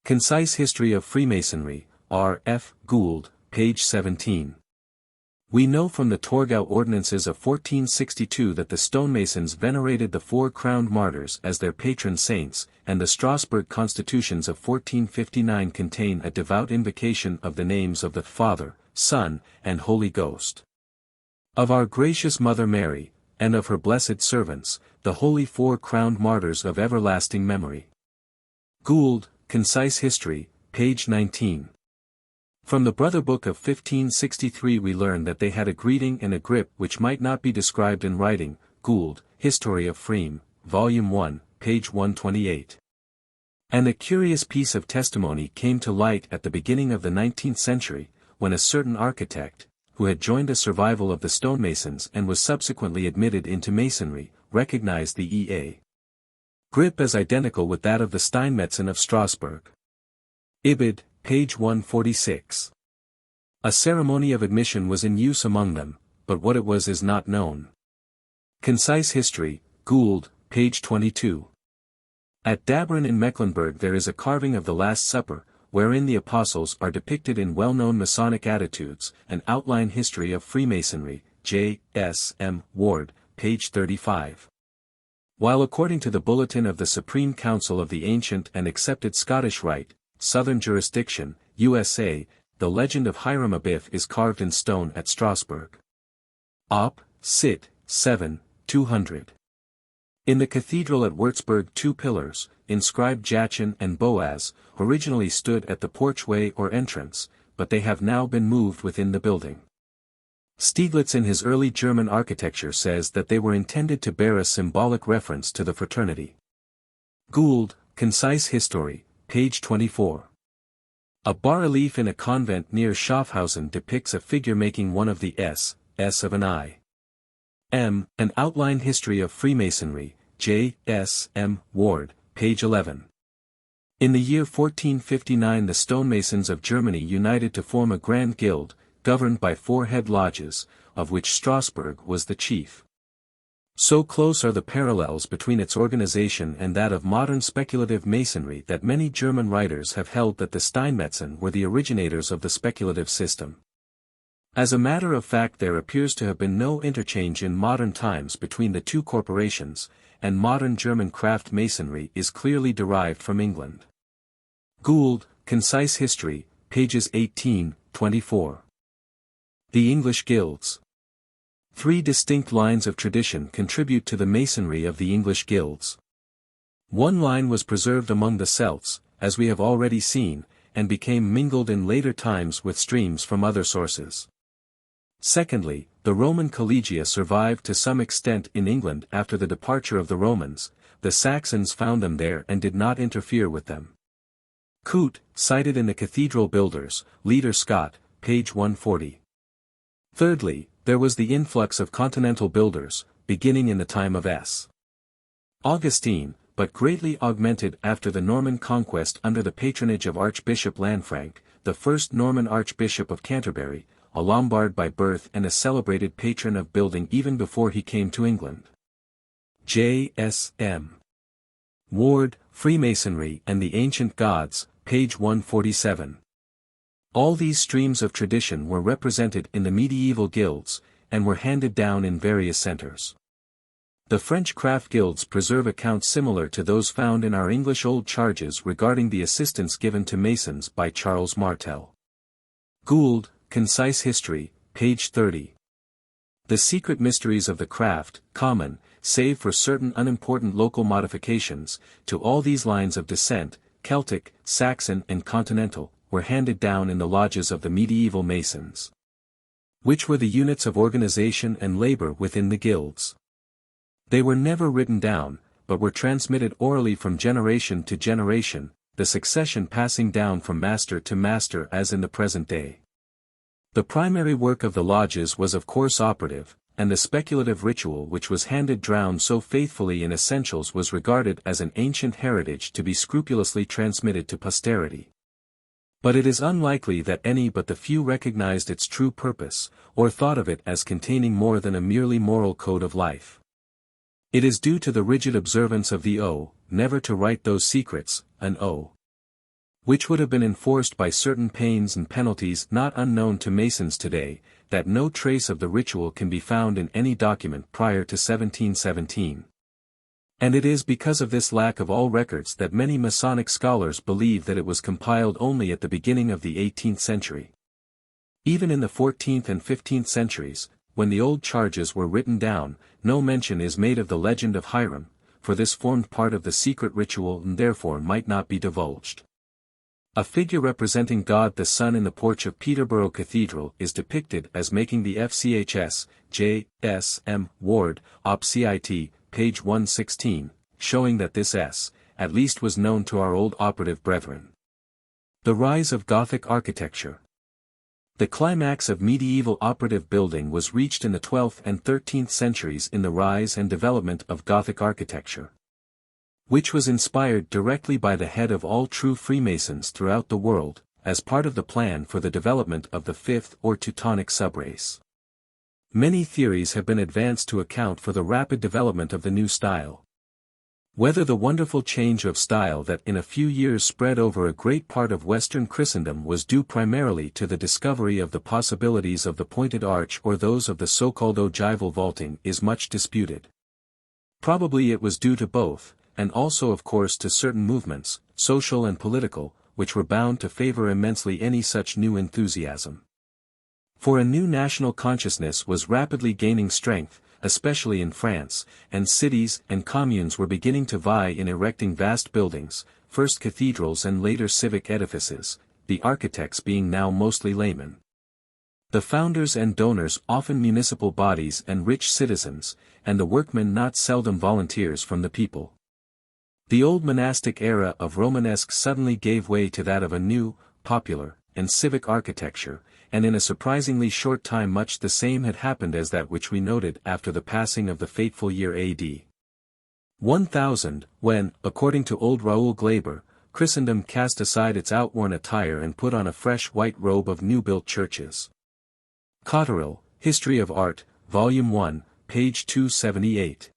Concise History of Freemasonry, R. F. Gould, page 17. We know from the Torgau Ordinances of 1462 that the stonemasons venerated the four crowned martyrs as their patron saints, and the Strasbourg constitutions of 1459 contain a devout invocation of the names of the Father, Son, and Holy Ghost, of our gracious Mother Mary, and of her blessed servants, the holy four crowned martyrs of everlasting memory. Gould, Concise History, page 19. From the Brother Book of 1563 we learn that they had a greeting and a grip which might not be described in writing. Gould, History of Freme, Volume 1, page 128. And a curious piece of testimony came to light at the beginning of the 19th century, when a certain architect, who had joined a survival of the stonemasons and was subsequently admitted into Masonry, recognized the E.A. grip as identical with that of the Steinmetzen of Strasbourg. Ibid, page 146. A ceremony of admission was in use among them, but what it was is not known. Concise History, Gould, page 22. At Dabrin in Mecklenburg there is a carving of the Last Supper, wherein the apostles are depicted in well-known Masonic attitudes, an outline history of Freemasonry, J. S. M. Ward, page 35. While according to the Bulletin of the Supreme Council of the Ancient and Accepted Scottish Rite, Southern Jurisdiction, USA, the legend of Hiram Abiff is carved in stone at Strasbourg. Op. Cit. 7, 200. In the cathedral at Würzburg 2 pillars, inscribed Jachin and Boaz, originally stood at the porchway or entrance, but they have now been moved within the building. Stieglitz in his early German architecture says that they were intended to bear a symbolic reference to the fraternity. Gould, Concise History, page 24. A bas-relief in a convent near Schaffhausen depicts a figure making one of the S of an I. M. An Outline History of Freemasonry, J. S. M. Ward, page 11. In the year 1459 the stonemasons of Germany united to form a grand guild, governed by 4 head lodges, of which Strasbourg was the chief. So close are the parallels between its organization and that of modern speculative masonry that many German writers have held that the Steinmetzen were the originators of the speculative system. As a matter of fact, there appears to have been no interchange in modern times between the two corporations, and modern German craft masonry is clearly derived from England. Gould, Concise History, pages 18-24. The English Guilds. 3 distinct lines of tradition contribute to the masonry of the English guilds. One line was preserved among the Celts, as we have already seen, and became mingled in later times with streams from other sources. Secondly, the Roman collegia survived to some extent in England after the departure of the Romans. The Saxons found them there and did not interfere with them. Coote, cited in the Cathedral Builders, Leader Scott, page 140. Thirdly, there was the influx of continental builders, beginning in the time of S. Augustine, but greatly augmented after the Norman conquest under the patronage of Archbishop Lanfranc, the first Norman Archbishop of Canterbury, a Lombard by birth and a celebrated patron of building even before he came to England. J. S. M. Ward, Freemasonry and the Ancient Gods, page 147. All these streams of tradition were represented in the medieval guilds, and were handed down in various centers. The French craft guilds preserve accounts similar to those found in our English old charges regarding the assistance given to Masons by Charles Martel. Gould, Concise History, page 30. The secret mysteries of the craft, common, save for certain unimportant local modifications, to all these lines of descent, Celtic, Saxon and Continental, were handed down in the lodges of the medieval Masons, which were the units of organization and labor within the guilds. They were never written down, but were transmitted orally from generation to generation, the succession passing down from master to master as in the present day. The primary work of the lodges was of course operative, and the speculative ritual which was handed down so faithfully in essentials was regarded as an ancient heritage to be scrupulously transmitted to posterity. But it is unlikely that any but the few recognized its true purpose, or thought of it as containing more than a merely moral code of life. It is due to the rigid observance of the oath, never to write those secrets, an oath, which would have been enforced by certain pains and penalties not unknown to Masons today, that no trace of the ritual can be found in any document prior to 1717. And it is because of this lack of all records that many Masonic scholars believe that it was compiled only at the beginning of the 18th century. Even in the 14th and 15th centuries, when the old charges were written down, no mention is made of the legend of Hiram, for this formed part of the secret ritual and therefore might not be divulged. A figure representing God the Son in the porch of Peterborough Cathedral is depicted as making the FCHS, J. S. M. Ward, Op. Cit. Page 116, showing that this S, at least was known to our old operative brethren. The rise of Gothic architecture. The climax of medieval operative building was reached in the 12th and 13th centuries in the rise and development of Gothic architecture, which was inspired directly by the head of all true Freemasons throughout the world, as part of the plan for the development of the fifth or Teutonic subrace. Many theories have been advanced to account for the rapid development of the new style. Whether the wonderful change of style that in a few years spread over a great part of Western Christendom was due primarily to the discovery of the possibilities of the pointed arch or those of the so-called ogival vaulting is much disputed. Probably it was due to both, and also of course to certain movements, social and political, which were bound to favor immensely any such new enthusiasm. For a new national consciousness was rapidly gaining strength, especially in France, and cities and communes were beginning to vie in erecting vast buildings, first cathedrals and later civic edifices, the architects being now mostly laymen. The founders and donors often municipal bodies and rich citizens, and the workmen not seldom volunteers from the people. The old monastic era of Romanesque suddenly gave way to that of a new, popular, and civic architecture, and in a surprisingly short time much the same had happened as that which we noted after the passing of the fateful year A.D. 1000, when, according to old Raoul Glaber, Christendom cast aside its outworn attire and put on a fresh white robe of new-built churches. Cotterill, History of Art, Volume 1, page 278.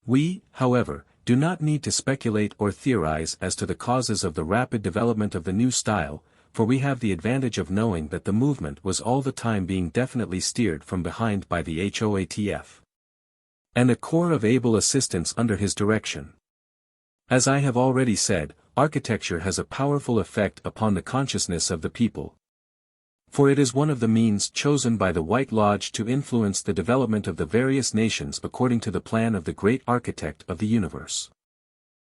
We, however, do not need to speculate or theorize as to the causes of the rapid development of the new style, for we have the advantage of knowing that the movement was all the time being definitely steered from behind by the HOATF. And a corps of able assistants under his direction. As I have already said, architecture has a powerful effect upon the consciousness of the people. For it is one of the means chosen by the White Lodge to influence the development of the various nations according to the plan of the great architect of the universe.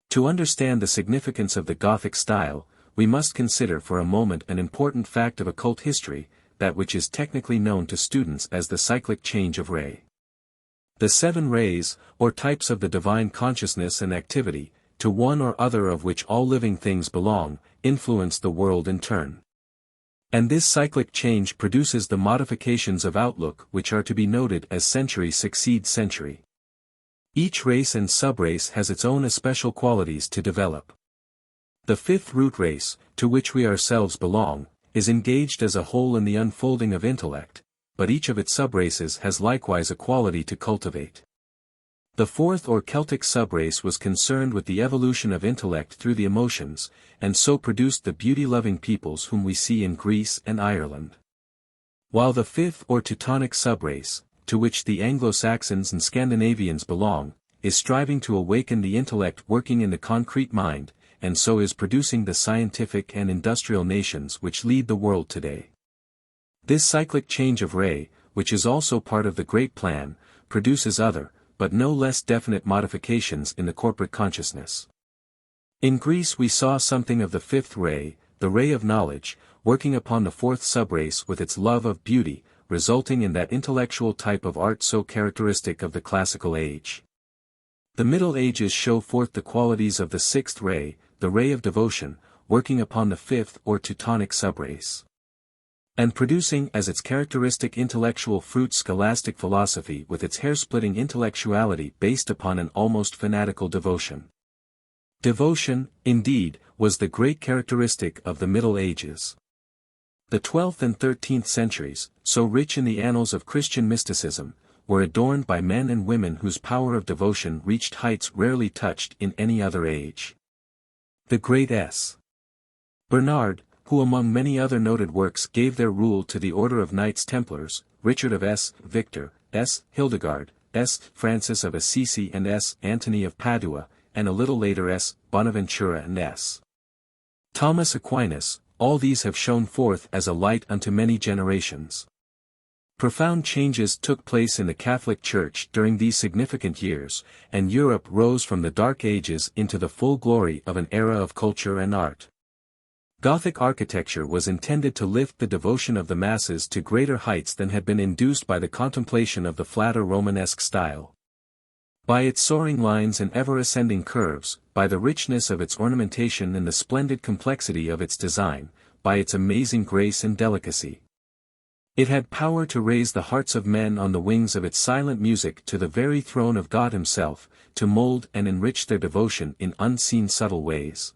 To understand the significance of the Gothic style, we must consider for a moment an important fact of occult history, that which is technically known to students as the cyclic change of ray. The 7 rays, or types of the divine consciousness and activity, to one or other of which all living things belong, influence the world in turn. And this cyclic change produces the modifications of outlook which are to be noted as century succeeds century. Each race and subrace has its own especial qualities to develop. The 5th root race, to which we ourselves belong, is engaged as a whole in the unfolding of intellect, but each of its subraces has likewise a quality to cultivate. The 4th or Celtic subrace was concerned with the evolution of intellect through the emotions, and so produced the beauty-loving peoples whom we see in Greece and Ireland. While the 5th or Teutonic subrace, to which the Anglo-Saxons and Scandinavians belong, is striving to awaken the intellect working in the concrete mind, and so is producing the scientific and industrial nations which lead the world today. This cyclic change of ray, which is also part of the great plan, produces other, but no less definite modifications in the corporate consciousness. In Greece we saw something of the 5th ray, the ray of knowledge, working upon the 4th subrace with its love of beauty, resulting in that intellectual type of art so characteristic of the classical age. The Middle Ages show forth the qualities of the 6th ray, the ray of devotion, working upon the 5th or Teutonic subrace. And producing as its characteristic intellectual fruit scholastic philosophy with its hair-splitting intellectuality based upon an almost fanatical devotion. Devotion, indeed, was the great characteristic of the Middle Ages. The 12th and 13th centuries, so rich in the annals of Christian mysticism, were adorned by men and women whose power of devotion reached heights rarely touched in any other age. The great S. Bernard, who among many other noted works gave their rule to the order of Knights Templars, Richard of S. Victor, S. Hildegard, S. Francis of Assisi and S. Antony of Padua, and a little later S. Bonaventura and S. Thomas Aquinas, all these have shone forth as a light unto many generations. Profound changes took place in the Catholic Church during these significant years, and Europe rose from the Dark Ages into the full glory of an era of culture and art. Gothic architecture was intended to lift the devotion of the masses to greater heights than had been induced by the contemplation of the flatter Romanesque style. By its soaring lines and ever-ascending curves, by the richness of its ornamentation and the splendid complexity of its design, by its amazing grace and delicacy. It had power to raise the hearts of men on the wings of its silent music to the very throne of God Himself, to mold and enrich their devotion in unseen subtle ways.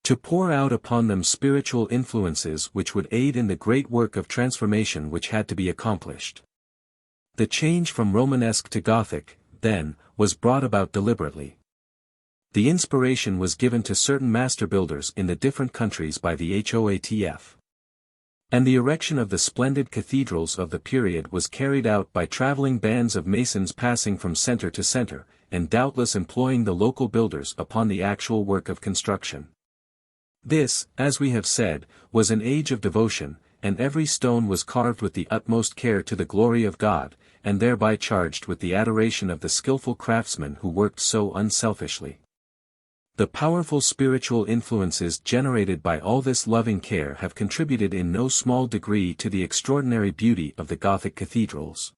To pour out upon them spiritual influences which would aid in the great work of transformation which had to be accomplished. The change from Romanesque to Gothic, then, was brought about deliberately. The inspiration was given to certain master builders in the different countries by the HOATF. And the erection of the splendid cathedrals of the period was carried out by traveling bands of masons passing from center to center, and doubtless employing the local builders upon the actual work of construction. This, as we have said, was an age of devotion, and every stone was carved with the utmost care to the glory of God, and thereby charged with the adoration of the skillful craftsmen who worked so unselfishly. The powerful spiritual influences generated by all this loving care have contributed in no small degree to the extraordinary beauty of the Gothic cathedrals,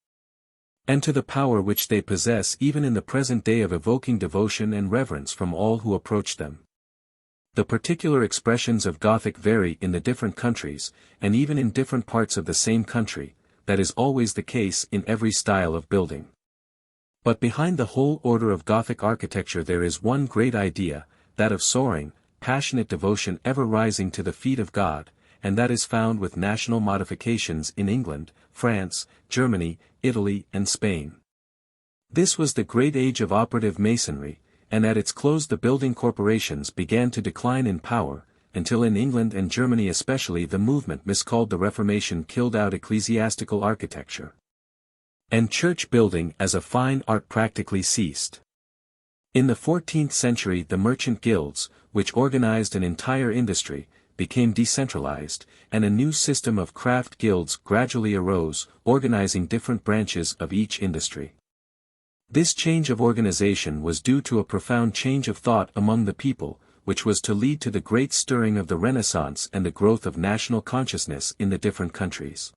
and to the power which they possess even in the present day of evoking devotion and reverence from all who approach them. The particular expressions of Gothic vary in the different countries, and even in different parts of the same country. That is always the case in every style of building. But behind the whole order of Gothic architecture there is one great idea, that of soaring, passionate devotion ever rising to the feet of God, and that is found with national modifications in England, France, Germany, Italy and Spain. This was the great age of operative masonry, and at its close the building corporations began to decline in power, until in England and Germany especially the movement miscalled the Reformation killed out ecclesiastical architecture, and church building as a fine art practically ceased. In the 14th century the merchant guilds, which organized an entire industry, became decentralized, and a new system of craft guilds gradually arose, organizing different branches of each industry. This change of organization was due to a profound change of thought among the people, which was to lead to the great stirring of the Renaissance and the growth of national consciousness in the different countries.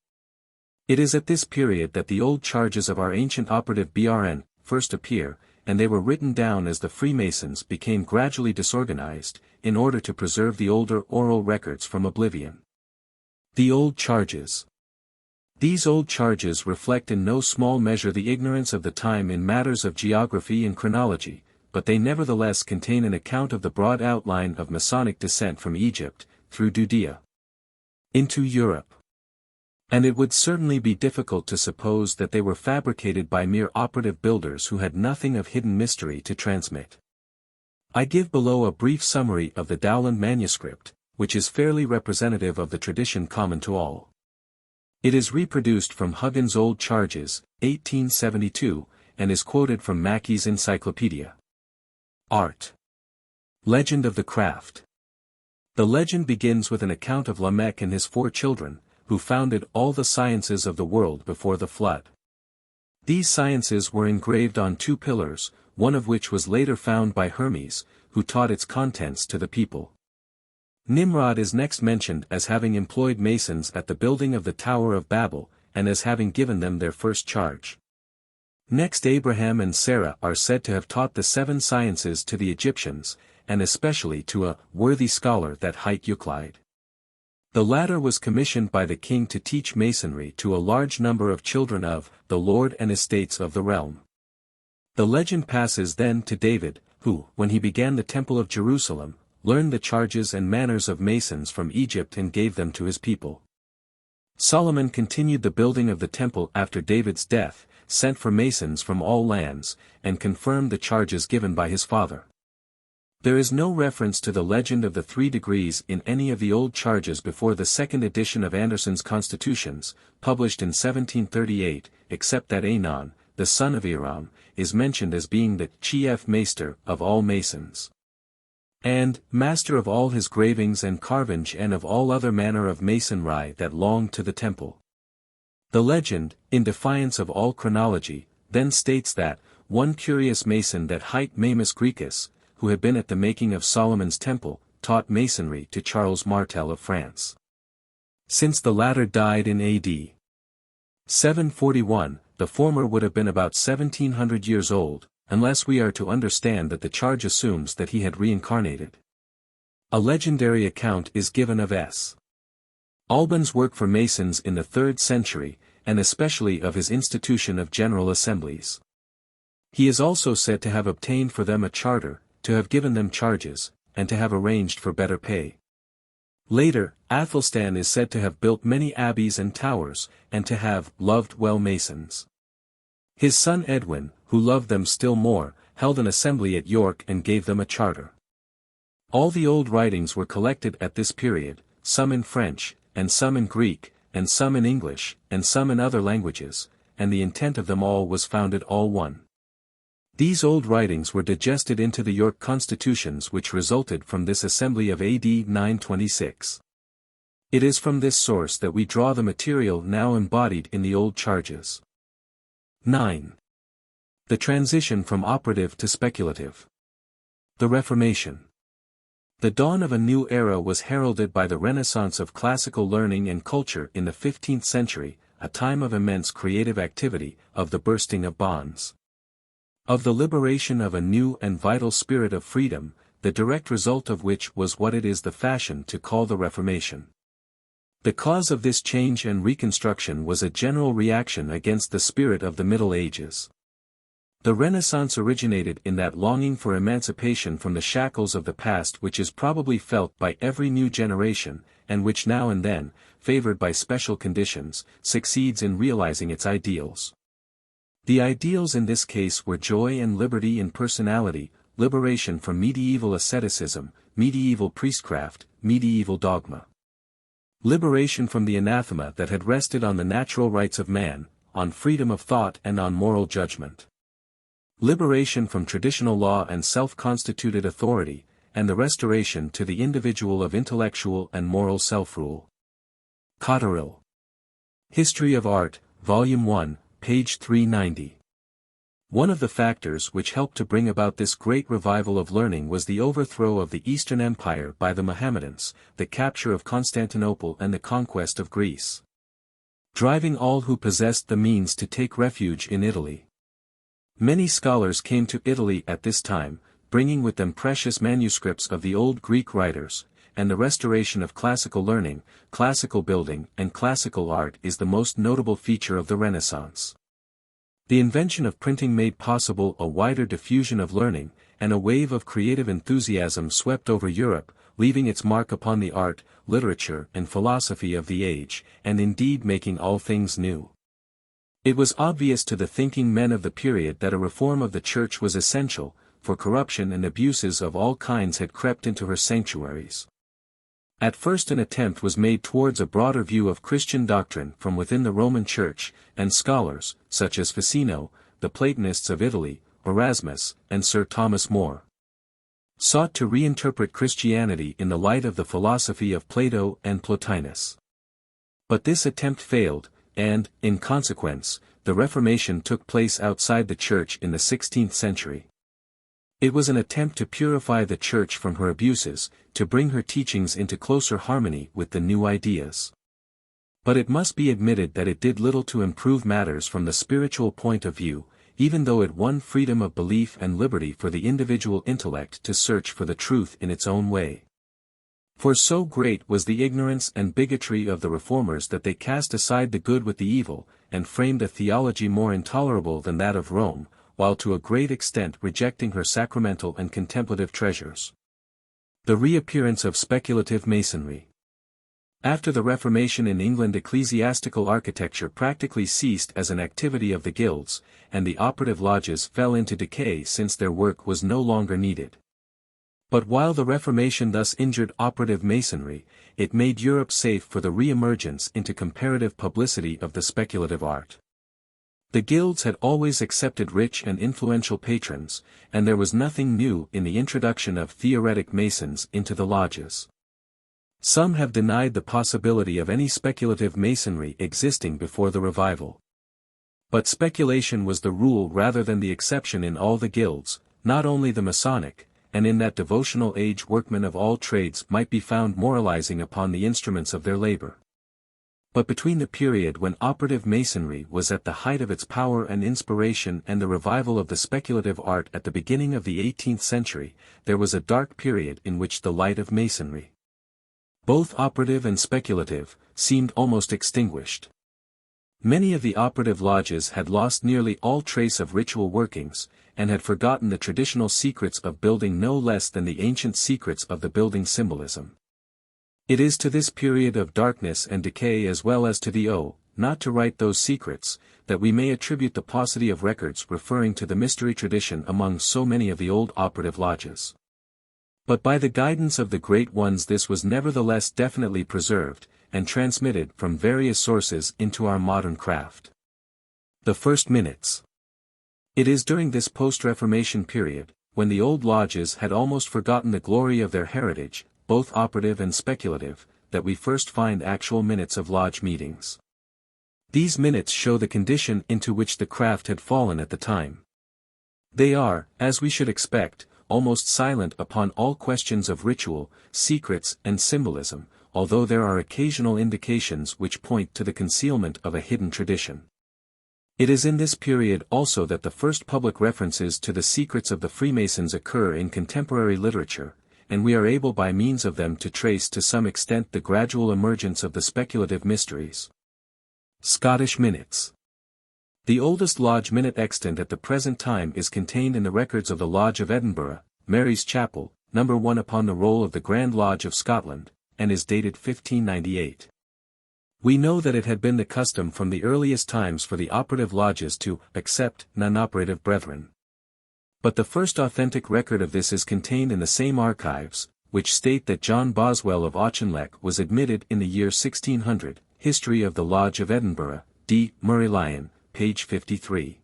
It is at this period that the old charges of our ancient operative BRN first appear, and they were written down as the Freemasons became gradually disorganized, in order to preserve the older oral records from oblivion. The old charges. These old charges reflect in no small measure the ignorance of the time in matters of geography and chronology, but they nevertheless contain an account of the broad outline of Masonic descent from Egypt, through Judea, into Europe. And it would certainly be difficult to suppose that they were fabricated by mere operative builders who had nothing of hidden mystery to transmit. I give below a brief summary of the Dowland manuscript, which is fairly representative of the tradition common to all. It is reproduced from Huggins' Old Charges, 1872, and is quoted from Mackey's Encyclopedia. Art. Legend of the Craft. The legend begins with an account of Lamech and his 4 children, who founded all the sciences of the world before the flood. These sciences were engraved on 2 pillars, one of which was later found by Hermes, who taught its contents to the people. Nimrod is next mentioned as having employed masons at the building of the Tower of Babel, and as having given them their first charge. Next Abraham and Sarah are said to have taught the 7 sciences to the Egyptians, and especially to a worthy scholar that hight Euclid. The latter was commissioned by the king to teach masonry to a large number of children of the lord and estates of the realm. The legend passes then to David, who, when he began the Temple of Jerusalem, learned the charges and manners of masons from Egypt and gave them to his people. Solomon continued the building of the temple after David's death, sent for masons from all lands, and confirmed the charges given by his father. There is no reference to the legend of the 3 degrees in any of the old charges before the 2nd edition of Anderson's Constitutions, published in 1738, except that Anon, the son of Iram, is mentioned as being the chief master of all masons, and master of all his gravings and carvings and of all other manner of masonry that longed to the temple. The legend, in defiance of all chronology, then states that one curious mason that hight Mamus Graecus, who had been at the making of Solomon's temple, taught masonry to Charles Martel of France. Since the latter died in A.D. 741, the former would have been about 1700 years old, unless we are to understand that the charge assumes that he had reincarnated. A legendary account is given of S. Alban's work for Masons in the 3rd century, and especially of his institution of General Assemblies. He is also said to have obtained for them a charter, to have given them charges, and to have arranged for better pay. Later, Athelstan is said to have built many abbeys and towers, and to have loved well Masons. His son Edwin, who loved them still more, held an assembly at York and gave them a charter. All the old writings were collected at this period, some in French, and some in Greek, and some in English, and some in other languages, and the intent of them all was founded all one. These old writings were digested into the York Constitutions which resulted from this assembly of AD 926. It is from this source that we draw the material now embodied in the old charges. 9. The transition from operative to speculative. The Reformation. The dawn of a new era was heralded by the renaissance of classical learning and culture in the 15th century, a time of immense creative activity, of the bursting of bonds. Of the liberation of a new and vital spirit of freedom, the direct result of which was what it is the fashion to call the Reformation. The cause of this change and reconstruction was a general reaction against the spirit of the Middle Ages. The Renaissance originated in that longing for emancipation from the shackles of the past which is probably felt by every new generation, and which now and then, favored by special conditions, succeeds in realizing its ideals. The ideals in this case were joy and liberty in personality, liberation from medieval asceticism, medieval priestcraft, medieval dogma. Liberation from the anathema that had rested on the natural rights of man, on freedom of thought and on moral judgment. Liberation from traditional law and self-constituted authority, and the restoration to the individual of intellectual and moral self-rule. Cotterill. History of Art, Volume 1, page 390. One of the factors which helped to bring about this great revival of learning was the overthrow of the Eastern Empire by the Mohammedans, the capture of Constantinople and the conquest of Greece, driving all who possessed the means to take refuge in Italy. Many scholars came to Italy at this time, bringing with them precious manuscripts of the old Greek writers, and the restoration of classical learning, classical building and classical art is the most notable feature of the Renaissance. The invention of printing made possible a wider diffusion of learning, and a wave of creative enthusiasm swept over Europe, leaving its mark upon the art, literature and philosophy of the age, and indeed making all things new. It was obvious to the thinking men of the period that a reform of the Church was essential, for corruption and abuses of all kinds had crept into her sanctuaries. At first an attempt was made towards a broader view of Christian doctrine from within the Roman Church, and scholars, such as Ficino, the Platonists of Italy, Erasmus, and Sir Thomas More, sought to reinterpret Christianity in the light of the philosophy of Plato and Plotinus. But this attempt failed, and, in consequence, the Reformation took place outside the Church in the 16th century. It was an attempt to purify the Church from her abuses, to bring her teachings into closer harmony with the new ideas. But it must be admitted that it did little to improve matters from the spiritual point of view, even though it won freedom of belief and liberty for the individual intellect to search for the truth in its own way. For so great was the ignorance and bigotry of the reformers that they cast aside the good with the evil, and framed a theology more intolerable than that of Rome, while to a great extent rejecting her sacramental and contemplative treasures. The reappearance of speculative Masonry. After the Reformation in England, ecclesiastical architecture practically ceased as an activity of the guilds, and the operative lodges fell into decay since their work was no longer needed. But while the Reformation thus injured operative Masonry, it made Europe safe for the re-emergence into comparative publicity of the speculative art. The guilds had always accepted rich and influential patrons, and there was nothing new in the introduction of theoretic Masons into the lodges. Some have denied the possibility of any speculative Masonry existing before the revival. But speculation was the rule rather than the exception in all the guilds, not only the Masonic, and in that devotional age workmen of all trades might be found moralizing upon the instruments of their labor. But between the period when operative Masonry was at the height of its power and inspiration and the revival of the speculative art at the beginning of the 18th century, there was a dark period in which the light of Masonry, both operative and speculative, seemed almost extinguished. Many of the operative lodges had lost nearly all trace of ritual workings, and had forgotten the traditional secrets of building no less than the ancient secrets of the building symbolism. It is to this period of darkness and decay as well as to the not to write those secrets, that we may attribute the paucity of records referring to the mystery tradition among so many of the old operative lodges. But by the guidance of the great ones this was nevertheless definitely preserved, and transmitted from various sources into our modern craft. The first minutes. It is during this post-Reformation period, when the old lodges had almost forgotten the glory of their heritage, both operative and speculative, that we first find actual minutes of lodge meetings. These minutes show the condition into which the craft had fallen at the time. They are, as we should expect, almost silent upon all questions of ritual, secrets and symbolism, although there are occasional indications which point to the concealment of a hidden tradition. It is in this period also that the first public references to the secrets of the Freemasons occur in contemporary literature, and we are able by means of them to trace to some extent the gradual emergence of the speculative mysteries. Scottish Minutes. The oldest lodge minute extant at the present time is contained in the records of the Lodge of Edinburgh, Mary's Chapel, No. 1 upon the roll of the Grand Lodge of Scotland, and is dated 1598. We know that it had been the custom from the earliest times for the operative lodges to accept non-operative brethren. But the first authentic record of this is contained in the same archives, which state that John Boswell of Auchinleck was admitted in the year 1600, History of the Lodge of Edinburgh, D. Murray Lyon, page 53.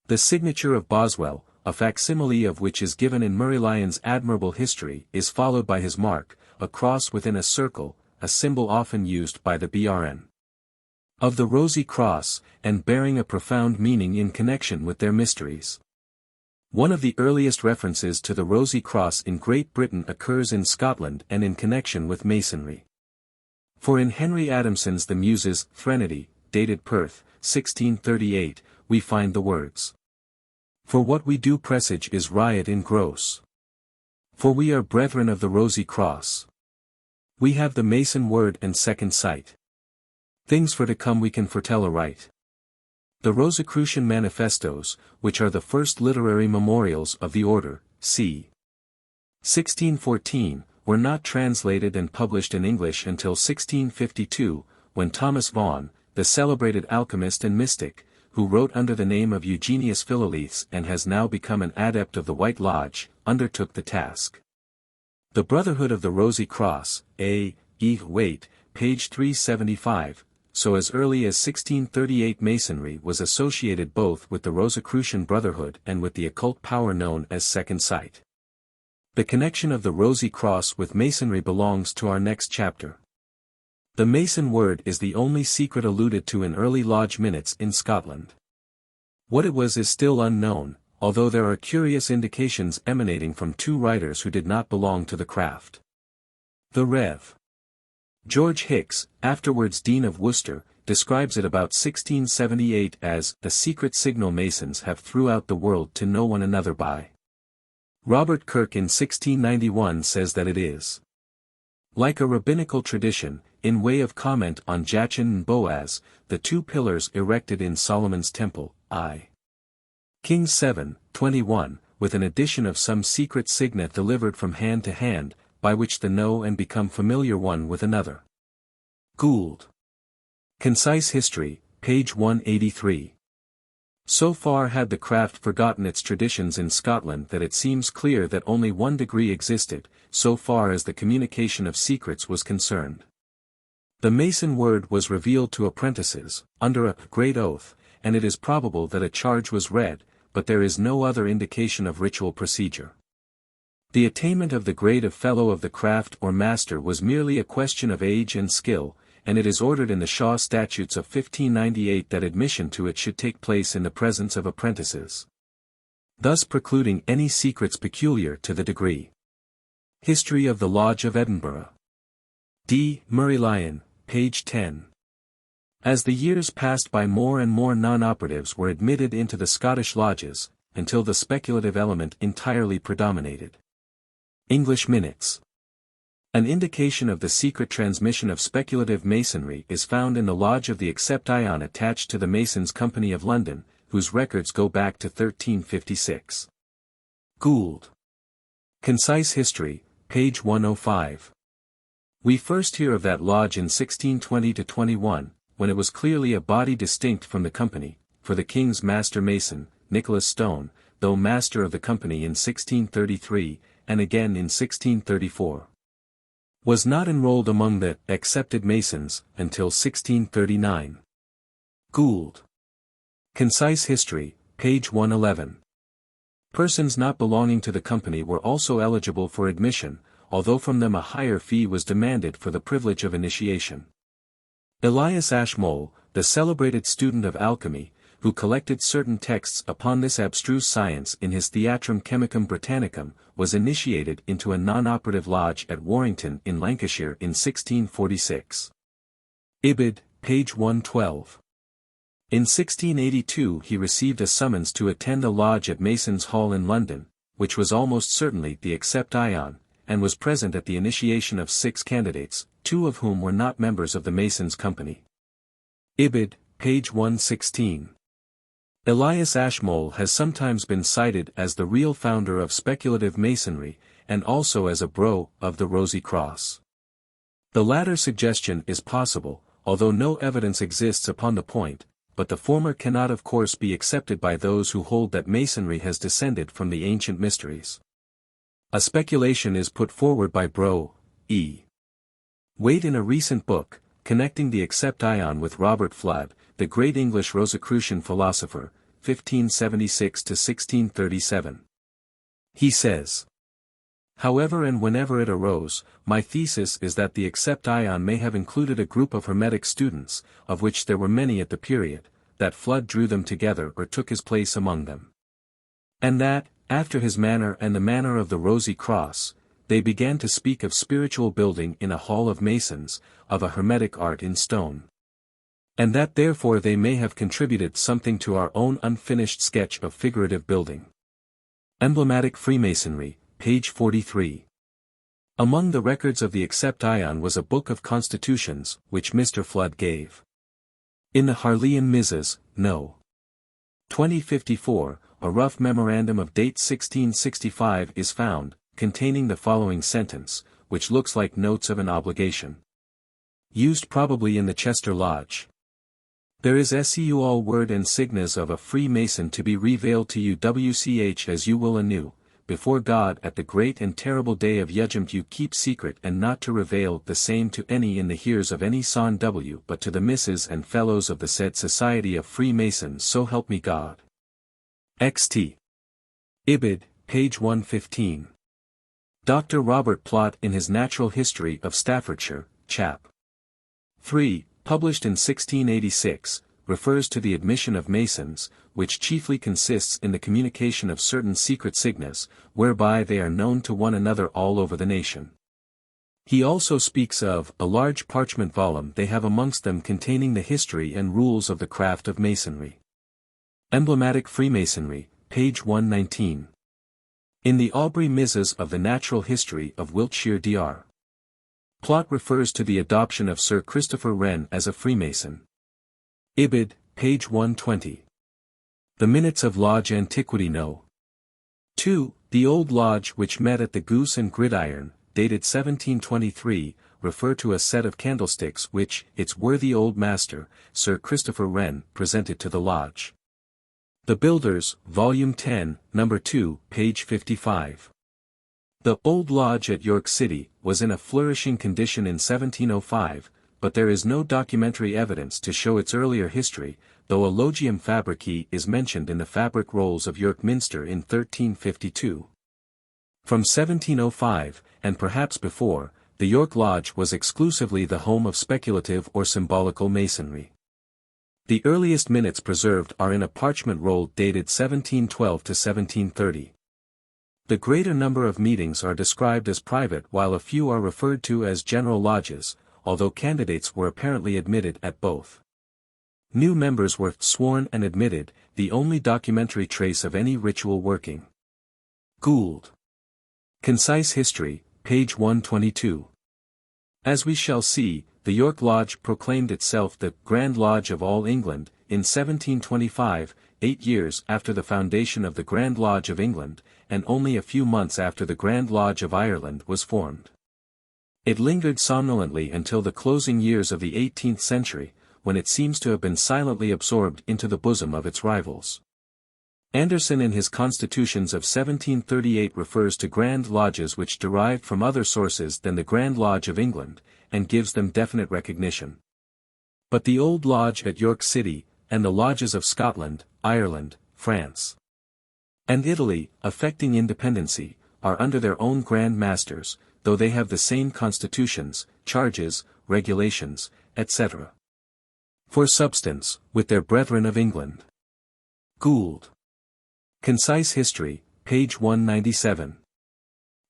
The signature of Boswell, a facsimile of which is given in Murray Lyon's admirable history, is followed by his mark, a cross within a circle, a symbol often used by the BRN. Of the Rosy Cross, and bearing a profound meaning in connection with their mysteries. One of the earliest references to the Rosy Cross in Great Britain occurs in Scotland and in connection with Masonry. For in Henry Adamson's The Muses, Threnody, dated Perth, 1638, we find the words. For what we do presage is riot in gross. For we are brethren of the Rosy Cross. We have the Mason word and second sight. Things for to come we can foretell aright. The Rosicrucian Manifestos, which are the first literary memorials of the order, c. 1614, were not translated and published in English until 1652, when Thomas Vaughan, the celebrated alchemist and mystic, who wrote under the name of Eugenius Philalethes and has now become an adept of the White Lodge, undertook the task. The Brotherhood of the Rosy Cross, A. E. Waite, page 375, so as early as 1638 Masonry was associated both with the Rosicrucian Brotherhood and with the occult power known as Second Sight. The connection of the Rosy Cross with Masonry belongs to our next chapter. The Mason word is the only secret alluded to in early lodge minutes in Scotland. What it was is still unknown, although there are curious indications emanating from two writers who did not belong to the craft. The Rev. George Hicks, afterwards Dean of Worcester, describes it about 1678 as the secret signal Masons have throughout the world to know one another by. Robert Kirk in 1691 says that it is like a rabbinical tradition, in way of comment on Jachin and Boaz, the two pillars erected in Solomon's Temple, I. Kings 7:21, with an addition of some secret signet delivered from hand to hand, by which the know and become familiar one with another. Gould. Concise History, page 183. So far had the craft forgotten its traditions in Scotland that it seems clear that only one degree existed, so far as the communication of secrets was concerned. The Mason word was revealed to apprentices, under a great oath, and it is probable that a charge was read, but there is no other indication of ritual procedure. The attainment of the grade of Fellow of the Craft or Master was merely a question of age and skill, and it is ordered in the Shaw Statutes of 1598 that admission to it should take place in the presence of apprentices, thus precluding any secrets peculiar to the degree. History of the Lodge of Edinburgh. D. Murray Lyon, page 10. As the years passed by, more and more non-operatives were admitted into the Scottish lodges, until the speculative element entirely predominated. English Minutes. An indication of the secret transmission of speculative Masonry is found in the Lodge of the Accept Ion attached to the Masons' Company of London, whose records go back to 1356. Gould. Concise History, page 105. We first hear of that lodge in 1620-21, when it was clearly a body distinct from the company, for the King's Master Mason, Nicholas Stone, though Master of the Company in 1633, and again in 1634. Was not enrolled among the accepted Masons until 1639. Gould. Concise History, page 111. Persons not belonging to the company were also eligible for admission, although from them a higher fee was demanded for the privilege of initiation. Elias Ashmole, the celebrated student of alchemy, who collected certain texts upon this abstruse science in his Theatrum Chemicum Britannicum, was initiated into a non-operative lodge at Warrington in Lancashire in 1646. Ibid, page 112. In 1682 he received a summons to attend a lodge at Mason's Hall in London, which was almost certainly the Accept Ion, and was present at the initiation of 6 candidates, 2 of whom were not members of the Masons' Company. Ibid, page 116. Elias Ashmole has sometimes been cited as the real founder of speculative Masonry, and also as a bro of the Rosy Cross. The latter suggestion is possible, although no evidence exists upon the point, but the former cannot of course be accepted by those who hold that Masonry has descended from the ancient mysteries. A speculation is put forward by Bro. E. Wade in a recent book, connecting the Accept Ion with Robert Fludd, the great English Rosicrucian philosopher, 1576 to 1637. He says, "However and whenever it arose, my thesis is that the Accept Ion may have included a group of Hermetic students, of which there were many at the period, that Fludd drew them together or took his place among them. And that, after his manner and the manner of the Rosy Cross, they began to speak of spiritual building in a hall of masons, of a Hermetic art in stone. And that therefore they may have contributed something to our own unfinished sketch of figurative building." Emblematic Freemasonry, page 43. Among the records of the Accept Ion was a book of constitutions, which Mr. Fludd gave. In the Harleian Mizas, No. 2054, a rough memorandum of date 1665 is found, containing the following sentence, which looks like notes of an obligation. Used probably in the Chester Lodge. "There is seu all word and signas of a free mason to be revealed to you wch as you will anew, before God at the great and terrible day of judgment you keep secret and not to reveal the same to any in the hears of any son w but to the misses and fellows of the said Society of Free Masons so help me God." Xt. Ibid, page 115. Dr. Robert Plott in his Natural History of Staffordshire, chap. 3, published in 1686, refers to the admission of Masons, which chiefly consists in the communication of certain secret signas, whereby they are known to one another all over the nation. He also speaks of a large parchment volume they have amongst them containing the history and rules of the craft of Masonry. Emblematic Freemasonry, page 119. In the Aubrey Mizas of the Natural History of Wiltshire Dr. Plott refers to the adoption of Sir Christopher Wren as a Freemason. Ibid, page 120. The Minutes of Lodge Antiquity No. 2, the Old Lodge which met at the Goose and Gridiron, dated 1723, refer to a set of candlesticks which its worthy old master, Sir Christopher Wren, presented to the lodge. The Builders, Volume 10, No. 2, page 55. The Old Lodge at York City was in a flourishing condition in 1705, but there is no documentary evidence to show its earlier history, though a Logium Fabrici is mentioned in the fabric rolls of York Minster in 1352. From 1705, and perhaps before, the York Lodge was exclusively the home of speculative or symbolical masonry. The earliest minutes preserved are in a parchment roll dated 1712 to 1730. The greater number of meetings are described as private while a few are referred to as general lodges, although candidates were apparently admitted at both. New members were sworn and admitted, the only documentary trace of any ritual working. Gould. Concise History, page 122. As we shall see, the York Lodge proclaimed itself the Grand Lodge of all England, in 1725, 8 years after the foundation of the Grand Lodge of England, and only a few months after the Grand Lodge of Ireland was formed. It lingered somnolently until the closing years of the 18th century, when it seems to have been silently absorbed into the bosom of its rivals. Anderson in his Constitutions of 1738 refers to Grand Lodges which derived from other sources than the Grand Lodge of England, and gives them definite recognition. But the Old Lodge at York City, and the lodges of Scotland, Ireland, France, and Italy, affecting independency, are under their own Grand Masters, though they have the same constitutions, charges, regulations, etc. For substance, with their brethren of England. Gould. Concise History, page 197.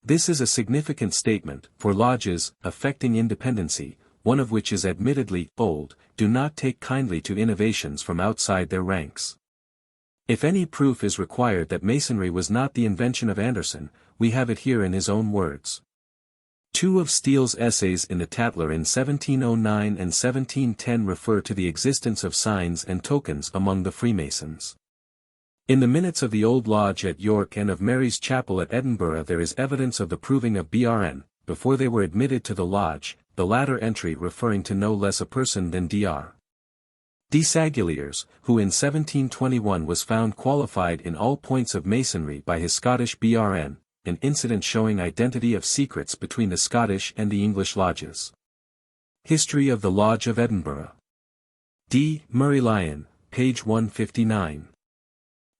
This is a significant statement, for lodges, affecting independency, one of which is admittedly old, do not take kindly to innovations from outside their ranks. If any proof is required that Masonry was not the invention of Anderson, we have it here in his own words. Two of Steele's essays in the Tatler in 1709 and 1710 refer to the existence of signs and tokens among the Freemasons. In the minutes of the Old Lodge at York and of Mary's Chapel at Edinburgh there is evidence of the proving of BRN, before they were admitted to the lodge, the latter entry referring to no less a person than Dr. Desaguliers, who in 1721 was found qualified in all points of Masonry by his Scottish BRN, an incident showing identity of secrets between the Scottish and the English lodges. History of the Lodge of Edinburgh. D. Murray Lyon, page 159.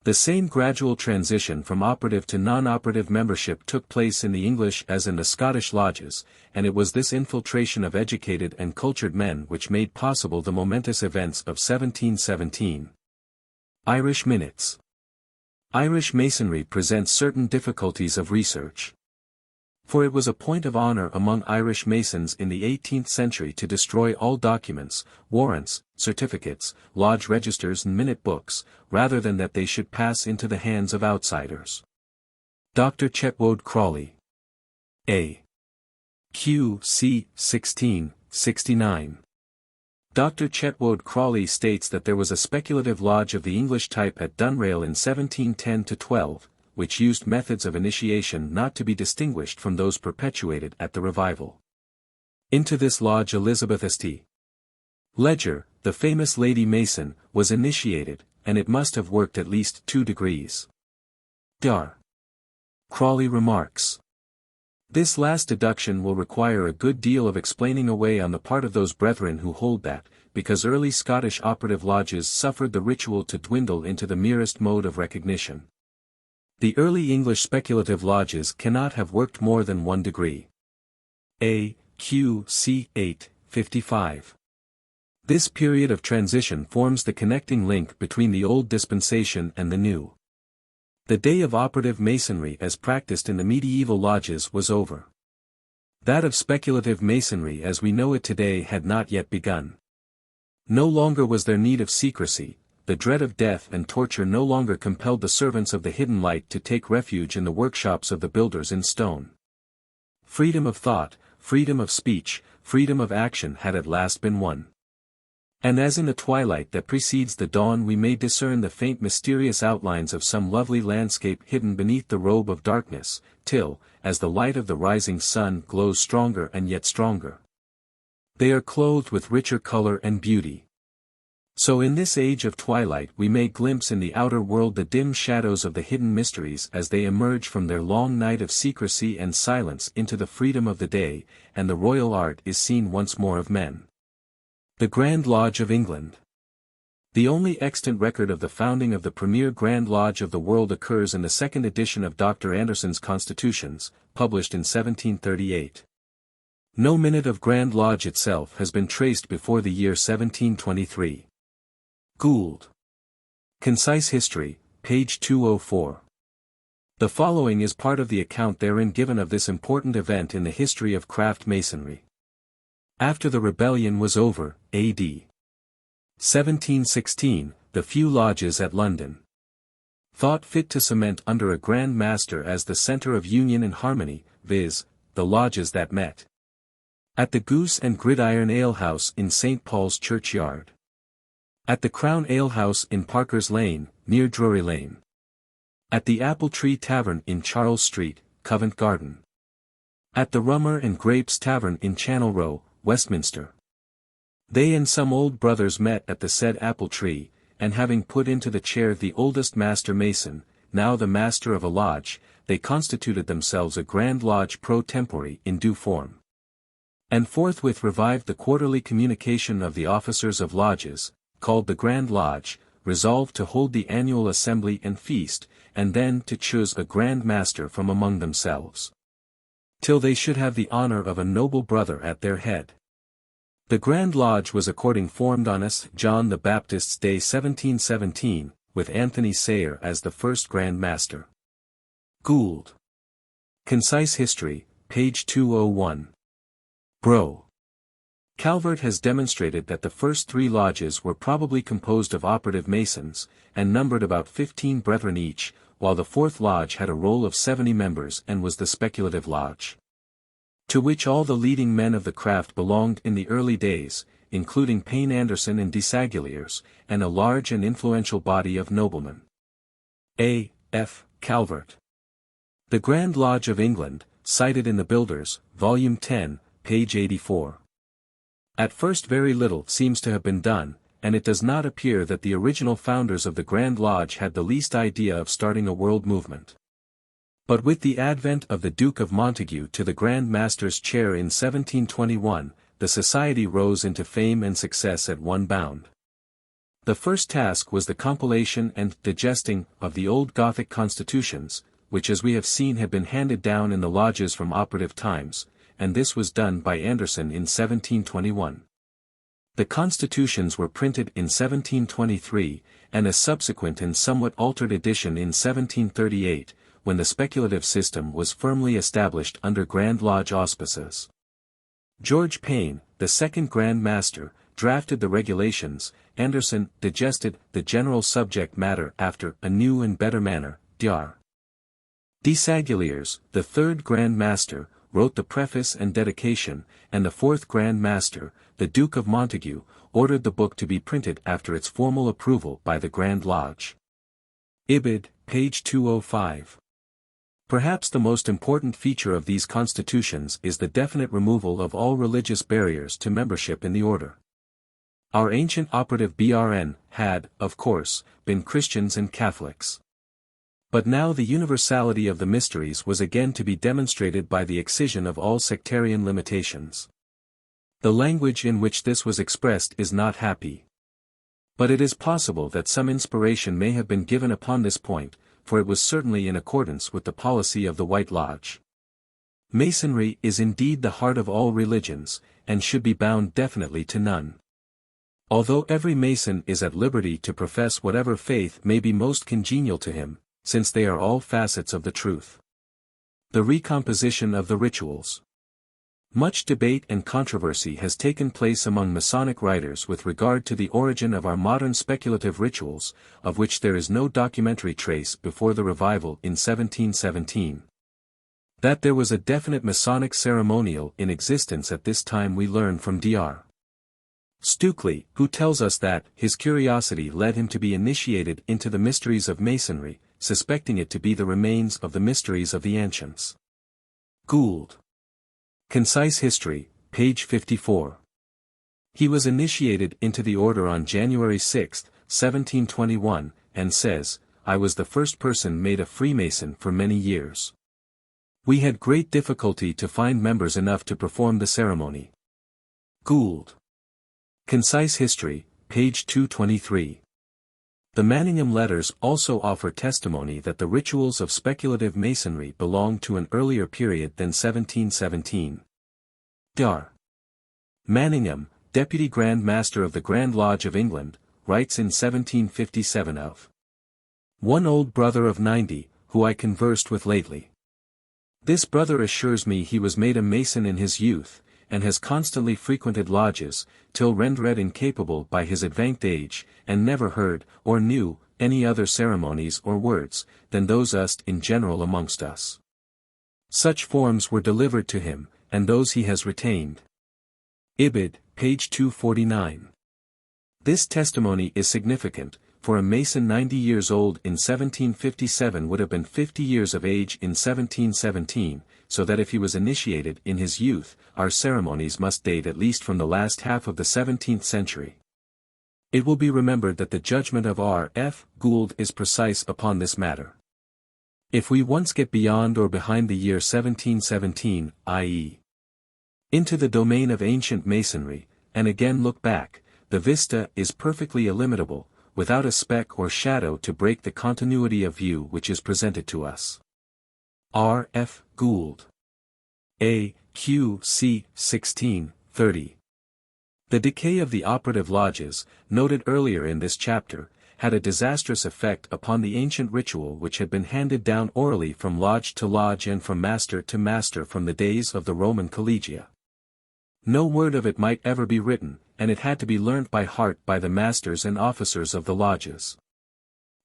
The same gradual transition from operative to non-operative membership took place in the English as in the Scottish lodges, and it was this infiltration of educated and cultured men which made possible the momentous events of 1717. Irish Minutes. Irish Masonry presents certain difficulties of research. For it was a point of honor among Irish Masons in the 18th century to destroy all documents, warrants, certificates, lodge registers and minute books, rather than that they should pass into the hands of outsiders. Dr. Chetwode Crawley. A. Q. C. 1669. Dr. Chetwode Crawley states that there was a speculative lodge of the English type at Dunrail in 1710-12, which used methods of initiation not to be distinguished from those perpetuated at the revival. Into this lodge Elizabeth St. Ledger, the famous Lady Mason, was initiated, and it must have worked at least 2 degrees. Dr. Crawley remarks. This last deduction will require a good deal of explaining away on the part of those brethren who hold that, because early Scottish operative lodges suffered the ritual to dwindle into the merest mode of recognition. The early English speculative lodges cannot have worked more than 1 degree. A. Q. C. 855. This period of transition forms the connecting link between the old dispensation and the new. The day of operative Masonry as practiced in the medieval lodges was over. That of speculative Masonry as we know it today had not yet begun. No longer was there need of secrecy, the dread of death and torture no longer compelled the servants of the hidden light to take refuge in the workshops of the builders in stone. Freedom of thought, freedom of speech, freedom of action had at last been won. And as in the twilight that precedes the dawn we may discern the faint mysterious outlines of some lovely landscape hidden beneath the robe of darkness, till, as the light of the rising sun glows stronger and yet stronger, they are clothed with richer color and beauty. So in this age of twilight we may glimpse in the outer world the dim shadows of the hidden mysteries as they emerge from their long night of secrecy and silence into the freedom of the day, and the royal art is seen once more of men. The Grand Lodge of England. The only extant record of the founding of the premier Grand Lodge of the world occurs in the second edition of Dr. Anderson's Constitutions, published in 1738. No minute of Grand Lodge itself has been traced before the year 1723. Gould. Concise History, page 204. The following is part of the account therein given of this important event in the history of craft masonry. After the rebellion was over, A.D. 1716, the few lodges at London thought fit to cement under a Grand Master as the centre of union and harmony, viz., the lodges that met at the Goose and Gridiron Alehouse in St. Paul's Churchyard, at the Crown Alehouse in Parker's Lane, near Drury Lane, at the Apple Tree Tavern in Charles Street, Covent Garden, at the Rummer and Grapes Tavern in Channel Row, Westminster. They and some old brothers met at the said Apple Tree, and having put into the chair the oldest master mason, now the master of a lodge, they constituted themselves a Grand Lodge pro tempore in due form. And forthwith revived the quarterly communication of the officers of lodges, called the Grand Lodge, resolved to hold the annual assembly and feast, and then to choose a Grand Master from among themselves, till they should have the honor of a noble brother at their head. The Grand Lodge was according formed on S. John the Baptist's Day 1717, with Anthony Sayer as the first Grand Master. Gould. Concise History, page 201. Bro. Calvert has demonstrated that the first three lodges were probably composed of operative Masons, and numbered about 15 brethren each, while the fourth lodge had a roll of 70 members and was the Speculative Lodge, to which all the leading men of the craft belonged in the early days, including Payne Anderson and Desaguliers, and a large and influential body of noblemen. A. F. Calvert. The Grand Lodge of England, cited in the Builders, Volume 10, page 84. At first very little seems to have been done, and it does not appear that the original founders of the Grand Lodge had the least idea of starting a world movement. But with the advent of the Duke of Montagu to the Grand Master's chair in 1721, the society rose into fame and success at one bound. The first task was the compilation and digesting of the old Gothic constitutions, which as we have seen had been handed down in the lodges from operative times, and this was done by Anderson in 1721. The constitutions were printed in 1723, and a subsequent and somewhat altered edition in 1738, when the speculative system was firmly established under Grand Lodge auspices. George Payne, the second Grand Master, drafted the regulations. Anderson digested the general subject matter after a new and better manner. Dr. Desaguliers, the third Grand Master, wrote the preface and dedication, and the fourth Grand Master, the Duke of Montagu, ordered the book to be printed after its formal approval by the Grand Lodge. Ibid, page 205. Perhaps the most important feature of these constitutions is the definite removal of all religious barriers to membership in the order. Our ancient operative BRN had, of course, been Christians and Catholics. But now the universality of the mysteries was again to be demonstrated by the excision of all sectarian limitations. The language in which this was expressed is not happy. But it is possible that some inspiration may have been given upon this point, for it was certainly in accordance with the policy of the White Lodge. Masonry is indeed the heart of all religions, and should be bound definitely to none. Although every Mason is at liberty to profess whatever faith may be most congenial to him, since they are all facets of the truth. The recomposition of the rituals. Much debate and controversy has taken place among Masonic writers with regard to the origin of our modern speculative rituals, of which there is no documentary trace before the revival in 1717. That there was a definite Masonic ceremonial in existence at this time we learn from Dr. Stukely, who tells us that his curiosity led him to be initiated into the mysteries of Masonry, suspecting it to be the remains of the mysteries of the ancients. Gould. Concise History, page 54. He was initiated into the order on January 6, 1721, and says, "I was the first person made a Freemason for many years. We had great difficulty to find members enough to perform the ceremony." Gould. Concise History, page 223. The Manningham Letters also offer testimony that the rituals of speculative Masonry belong to an earlier period than 1717. Dr. Manningham, Deputy Grand Master of the Grand Lodge of England, writes in 1757 of one old brother of 90, who I conversed with lately. This brother assures me he was made a Mason in his youth, and has constantly frequented lodges, till rendered incapable by his advanced age, and never heard, or knew, any other ceremonies or words, than those used in general amongst us. Such forms were delivered to him, and those he has retained. Ibid, page 249. This testimony is significant, for a Mason 90 years old in 1757 would have been 50 years of age in 1717, so that if he was initiated in his youth, our ceremonies must date at least from the last half of the 17th century. It will be remembered that the judgment of R. F. Gould is precise upon this matter. If we once get beyond or behind the year 1717, i.e., into the domain of ancient Masonry, and again look back, the vista is perfectly illimitable, without a speck or shadow to break the continuity of view which is presented to us. R. F. Gould. A. Q. C. 1630. The decay of the operative lodges, noted earlier in this chapter, had a disastrous effect upon the ancient ritual which had been handed down orally from lodge to lodge and from master to master from the days of the Roman collegia. No word of it might ever be written, and it had to be learnt by heart by the masters and officers of the lodges.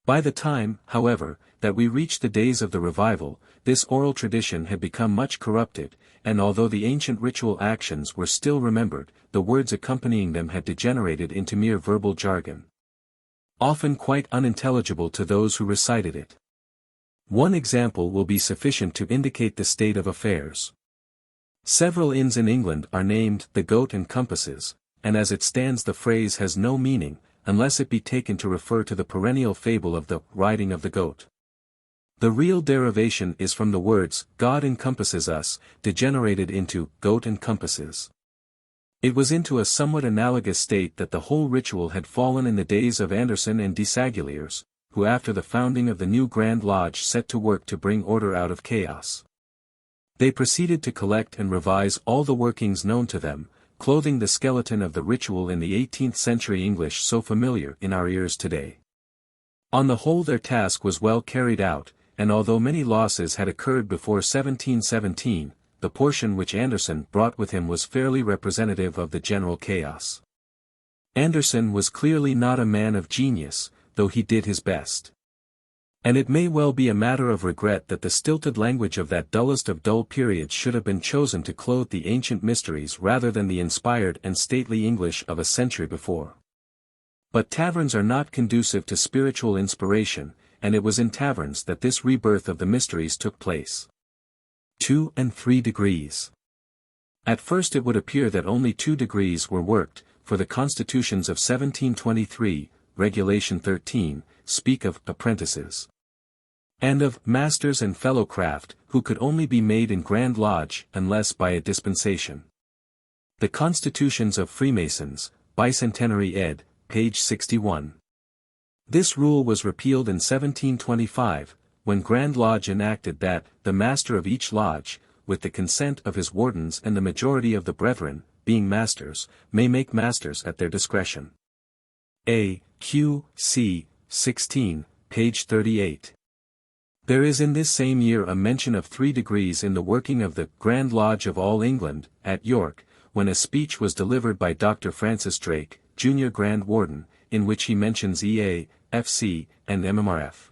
By the time, however, that we reached the days of the revival, this oral tradition had become much corrupted, and although the ancient ritual actions were still remembered, the words accompanying them had degenerated into mere verbal jargon, often quite unintelligible to those who recited it. One example will be sufficient to indicate the state of affairs. Several inns in England are named the Goat and Compasses, and as it stands the phrase has no meaning, unless it be taken to refer to the perennial fable of the riding of the goat. The real derivation is from the words, God encompasses us, degenerated into, goat and compasses. It was into a somewhat analogous state that the whole ritual had fallen in the days of Anderson and Desaguliers, who after the founding of the new Grand Lodge set to work to bring order out of chaos. They proceeded to collect and revise all the workings known to them, clothing the skeleton of the ritual in the 18th century English so familiar in our ears today. On the whole their task was well carried out, and although many losses had occurred before 1717, the portion which Anderson brought with him was fairly representative of the general chaos. Anderson was clearly not a man of genius, though he did his best. And it may well be a matter of regret that the stilted language of that dullest of dull periods should have been chosen to clothe the ancient mysteries rather than the inspired and stately English of a century before. But taverns are not conducive to spiritual inspiration, and it was in taverns that this rebirth of the mysteries took place. 2 and 3 degrees. At first it would appear that only 2 degrees were worked, for the constitutions of 1723, Regulation 13, speak of apprentices, and of masters and fellow craft, who could only be made in Grand Lodge unless by a dispensation. The Constitutions of Freemasons, Bicentenary ed., page 61. This rule was repealed in 1725, when Grand Lodge enacted that, the master of each lodge, with the consent of his wardens and the majority of the brethren, being masters, may make masters at their discretion. A. Q. C. 16, page 38. There is in this same year a mention of 3 degrees in the working of the Grand Lodge of all England, at York, when a speech was delivered by Dr. Francis Drake, Junior Grand Warden, in which he mentions EA, FC, and MMRF.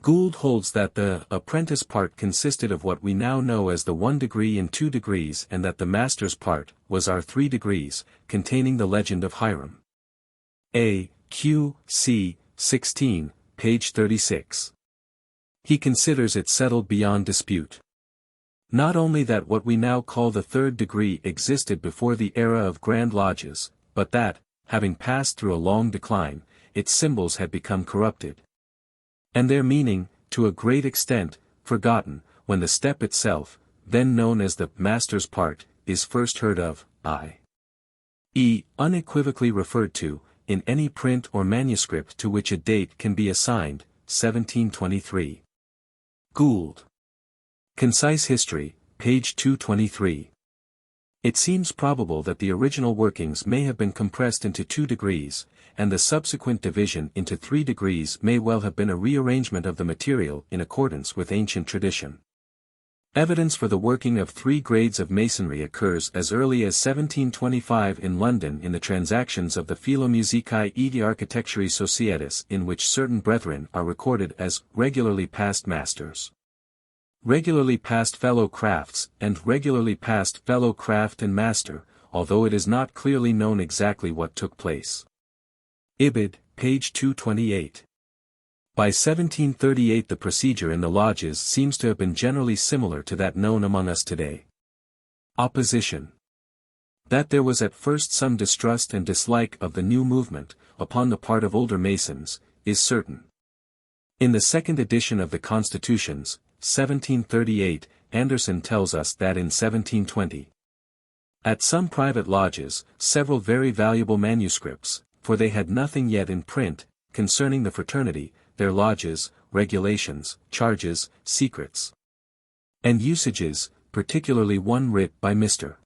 Gould holds that the apprentice part consisted of what we now know as the 1 degree and 2 degrees and that the master's part was our 3 degrees, containing the legend of Hiram. A. Q. C. 16, page 36. He considers it settled beyond dispute. Not only that what we now call the 3rd degree existed before the era of Grand Lodges, but that, having passed through a long decline, its symbols had become corrupted, and their meaning, to a great extent, forgotten, when the step itself, then known as the master's part, is first heard of, i.e., unequivocally referred to, in any print or manuscript to which a date can be assigned, 1723. Gould. Concise History, page 223. It seems probable that the original workings may have been compressed into 2 degrees, and the subsequent division into 3 degrees may well have been a rearrangement of the material in accordance with ancient tradition. Evidence for the working of 3 grades of Masonry occurs as early as 1725 in London in the Transactions of the Philomusicae et Architecturae Societas, in which certain brethren are recorded as regularly past masters, regularly past fellow crafts, and regularly past fellow craft and master, although it is not clearly known exactly what took place. Ibid, page 228. By 1738 the procedure in the lodges seems to have been generally similar to that known among us today. Opposition. That there was at first some distrust and dislike of the new movement, upon the part of older Masons, is certain. In the 2nd edition of the Constitutions, 1738, Anderson tells us that in 1720, at some private lodges, several very valuable manuscripts, for they had nothing yet in print, concerning the fraternity, their lodges, regulations, charges, secrets, and usages, particularly one writ by Mr.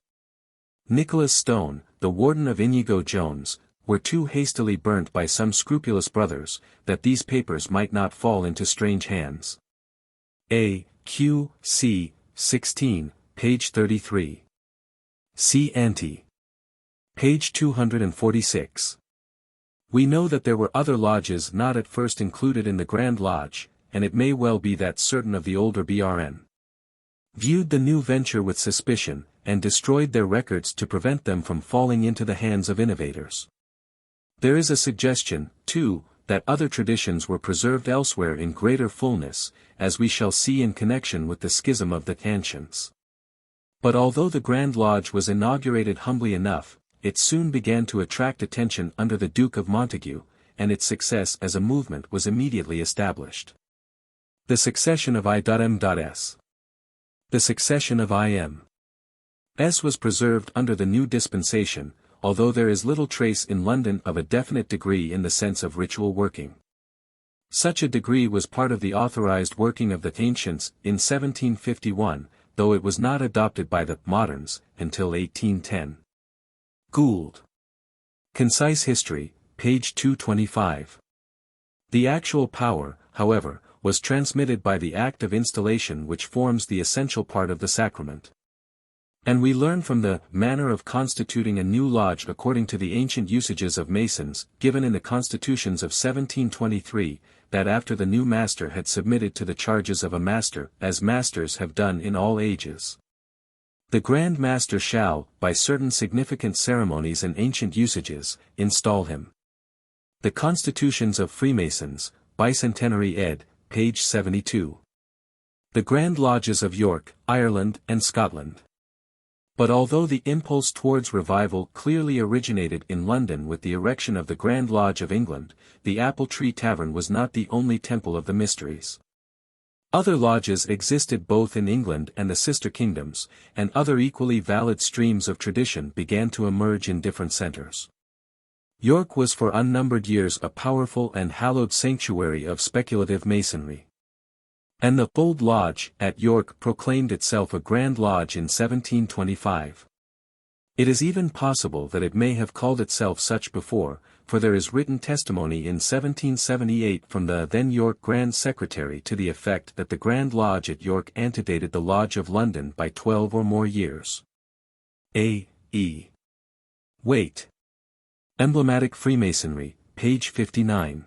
Nicholas Stone, the warden of Inigo Jones, were too hastily burnt by some scrupulous brothers, that these papers might not fall into strange hands. A. Q. C. 16, page 33. C. Ante. Page 246. We know that there were other lodges not at first included in the Grand Lodge, and it may well be that certain of the older BRN viewed the new venture with suspicion, and destroyed their records to prevent them from falling into the hands of innovators. There is a suggestion, too, that other traditions were preserved elsewhere in greater fullness, as we shall see in connection with the schism of the ancients. But although the Grand Lodge was inaugurated humbly enough, it soon began to attract attention under the Duke of Montagu, and its success as a movement was immediately established. The succession of I.M.S. The succession of I.M.S. was preserved under the new dispensation, although there is little trace in London of a definite degree in the sense of ritual working. Such a degree was part of the authorized working of the ancients in 1751, though it was not adopted by the moderns until 1810. Gould. Concise History, page 225. The actual power, however, was transmitted by the act of installation which forms the essential part of the sacrament. And we learn from the manner of constituting a new lodge according to the ancient usages of Masons, given in the constitutions of 1723, that after the new master had submitted to the charges of a master, as masters have done in all ages, the Grand Master shall, by certain significant ceremonies and ancient usages, install him. The Constitutions of Freemasons, Bicentenary ed., page 72. The Grand Lodges of York, Ireland and Scotland. But although the impulse towards revival clearly originated in London with the erection of the Grand Lodge of England, the Apple Tree Tavern was not the only temple of the mysteries. Other lodges existed both in England and the sister kingdoms, and other equally valid streams of tradition began to emerge in different centres. York was for unnumbered years a powerful and hallowed sanctuary of speculative masonry. And the Old Lodge at York proclaimed itself a Grand Lodge in 1725. It is even possible that it may have called itself such before, for there is written testimony in 1778 from the then York Grand Secretary to the effect that the Grand Lodge at York antedated the Lodge of London by 12 or more years. A. E. Waite. Emblematic Freemasonry, page 59.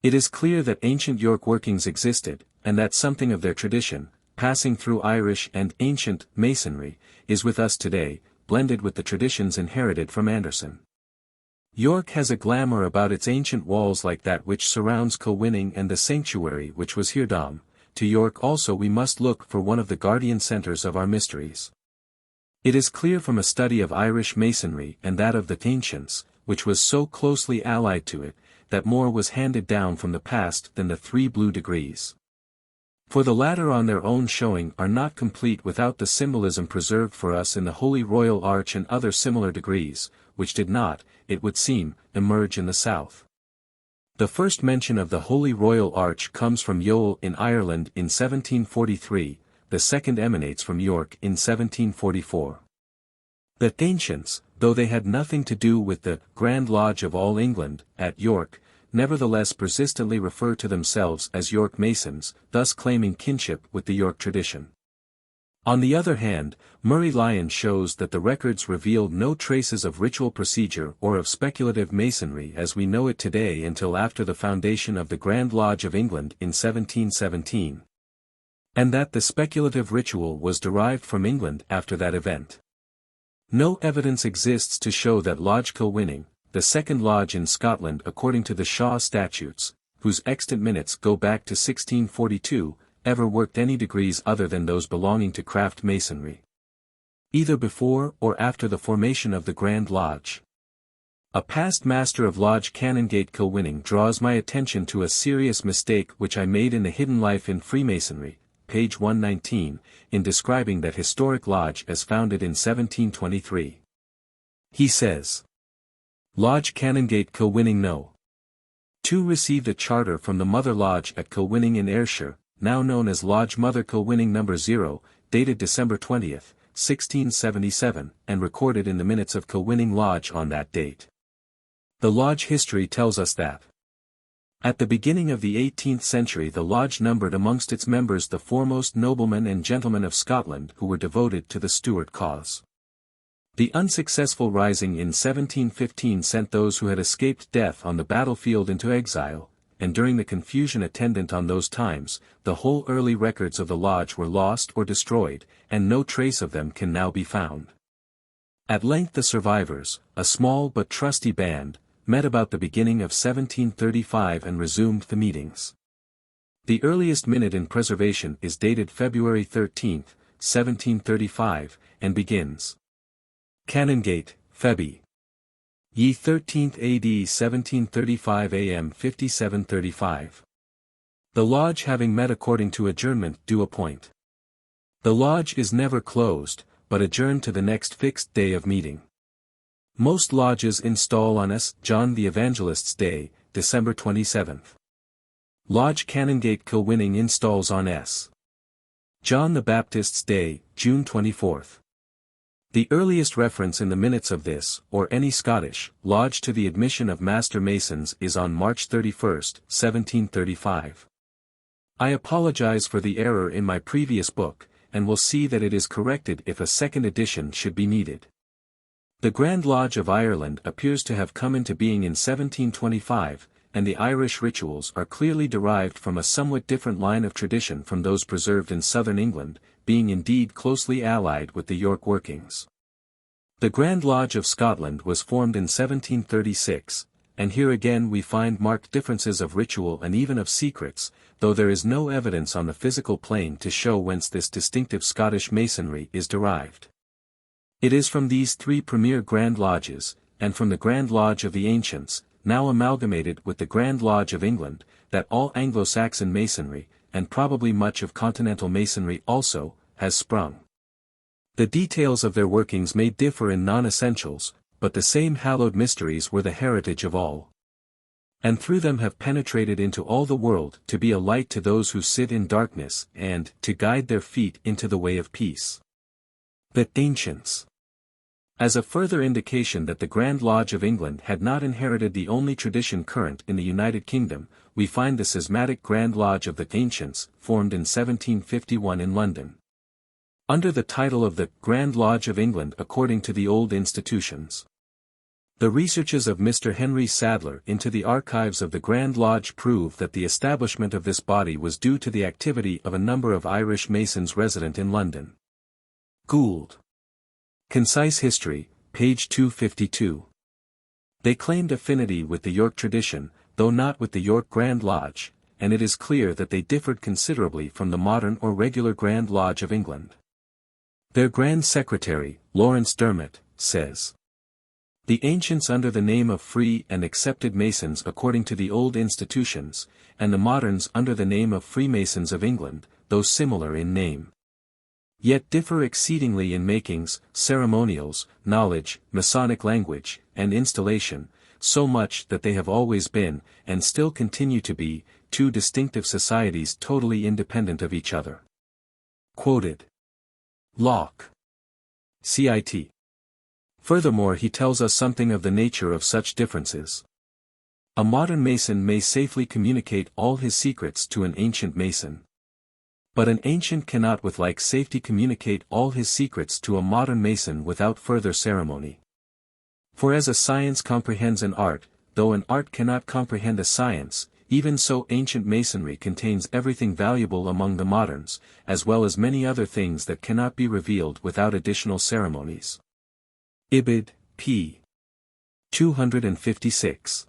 It is clear that ancient York workings existed, and that something of their tradition, passing through Irish and ancient Masonry, is with us today, blended with the traditions inherited from Anderson. York has a glamour about its ancient walls like that which surrounds Co-Winning and the sanctuary which was here dom. To York also we must look for one of the guardian centres of our mysteries. It is clear from a study of Irish Masonry and that of the ancients, which was so closely allied to it, that more was handed down from the past than the 3 blue degrees. For the latter on their own showing are not complete without the symbolism preserved for us in the Holy Royal Arch and other similar degrees, which did not, it would seem, emerge in the south. The first mention of the Holy Royal Arch comes from Youghal in Ireland in 1743, the second emanates from York in 1744. The ancients, though they had nothing to do with the Grand Lodge of all England, at York, nevertheless persistently refer to themselves as York Masons, thus claiming kinship with the York tradition. On the other hand, Murray Lyon shows that the records revealed no traces of ritual procedure or of speculative masonry as we know it today until after the foundation of the Grand Lodge of England in 1717. And that the speculative ritual was derived from England after that event. No evidence exists to show that Lodge Co-Winning, the second lodge in Scotland according to the Shaw Statutes, whose extant minutes go back to 1642, ever worked any degrees other than those belonging to craft masonry, either before or after the formation of the Grand Lodge. A past master of Lodge Canongate Co-Winning draws my attention to a serious mistake which I made in the Hidden Life in Freemasonry, page 119, in describing that historic lodge as founded in 1723. He says, Lodge Canongate Co-Winning No. 2 received a charter from the Mother Lodge at Co-Winning in Ayrshire, now known as Lodge Mother Co-Winning No. 0, dated December 20, 1677, and recorded in the minutes of Kilwinning Lodge on that date. The lodge history tells us that at the beginning of the 18th century the lodge numbered amongst its members the foremost noblemen and gentlemen of Scotland who were devoted to the Stuart cause. The unsuccessful rising in 1715 sent those who had escaped death on the battlefield into exile, and during the confusion attendant on those times, the whole early records of the lodge were lost or destroyed, and no trace of them can now be found. At length the survivors, a small but trusty band, met about the beginning of 1735 and resumed the meetings. The earliest minute in preservation is dated February 13, 1735, and begins. Canongate, Febby. Ye 13th AD 1735 AM 5735. The lodge having met according to adjournment do appoint. The lodge is never closed, but adjourned to the next fixed day of meeting. Most lodges install on S. John the Evangelist's Day, December 27th. Lodge Canongate Kilwinning installs on S. John the Baptist's Day, June 24th. The earliest reference in the minutes of this, or any Scottish, lodge to the admission of Master Masons is on March 31, 1735. I apologize for the error in my previous book, and will see that it is corrected if a second edition should be needed. The Grand Lodge of Ireland appears to have come into being in 1725, and the Irish rituals are clearly derived from a somewhat different line of tradition from those preserved in southern England, being indeed closely allied with the York workings. The Grand Lodge of Scotland was formed in 1736, and here again we find marked differences of ritual and even of secrets, though there is no evidence on the physical plane to show whence this distinctive Scottish Masonry is derived. It is from these three premier Grand Lodges, and from the Grand Lodge of the Ancients, now amalgamated with the Grand Lodge of England, that all Anglo-Saxon Masonry, and probably much of continental Masonry also, has sprung. The details of their workings may differ in non-essentials, but the same hallowed mysteries were the heritage of all. And through them have penetrated into all the world to be a light to those who sit in darkness and to guide their feet into the way of peace. The Ancients. As a further indication that the Grand Lodge of England had not inherited the only tradition current in the United Kingdom, we find the schismatic Grand Lodge of the Ancients, formed in 1751 in London. Under the title of the Grand Lodge of England according to the old institutions. The researches of Mr. Henry Sadler into the archives of the Grand Lodge prove that the establishment of this body was due to the activity of a number of Irish Masons resident in London. Gould. Concise History, page 252. They claimed affinity with the York tradition, though not with the York Grand Lodge, and it is clear that they differed considerably from the modern or regular Grand Lodge of England. Their Grand Secretary, Lawrence Dermot, says, "The ancients under the name of Free and Accepted Masons according to the old institutions, and the moderns under the name of Freemasons of England, though similar in name, yet differ exceedingly in makings, ceremonials, knowledge, Masonic language, and installation, so much that they have always been, and still continue to be, two distinctive societies totally independent of each other." Quoted. Locke. Cit. Furthermore he tells us something of the nature of such differences. A modern Mason may safely communicate all his secrets to an ancient Mason. But an ancient cannot with like safety communicate all his secrets to a modern Mason without further ceremony. For as a science comprehends an art, though an art cannot comprehend a science, even so ancient Masonry contains everything valuable among the moderns, as well as many other things that cannot be revealed without additional ceremonies. Ibid, p. 256.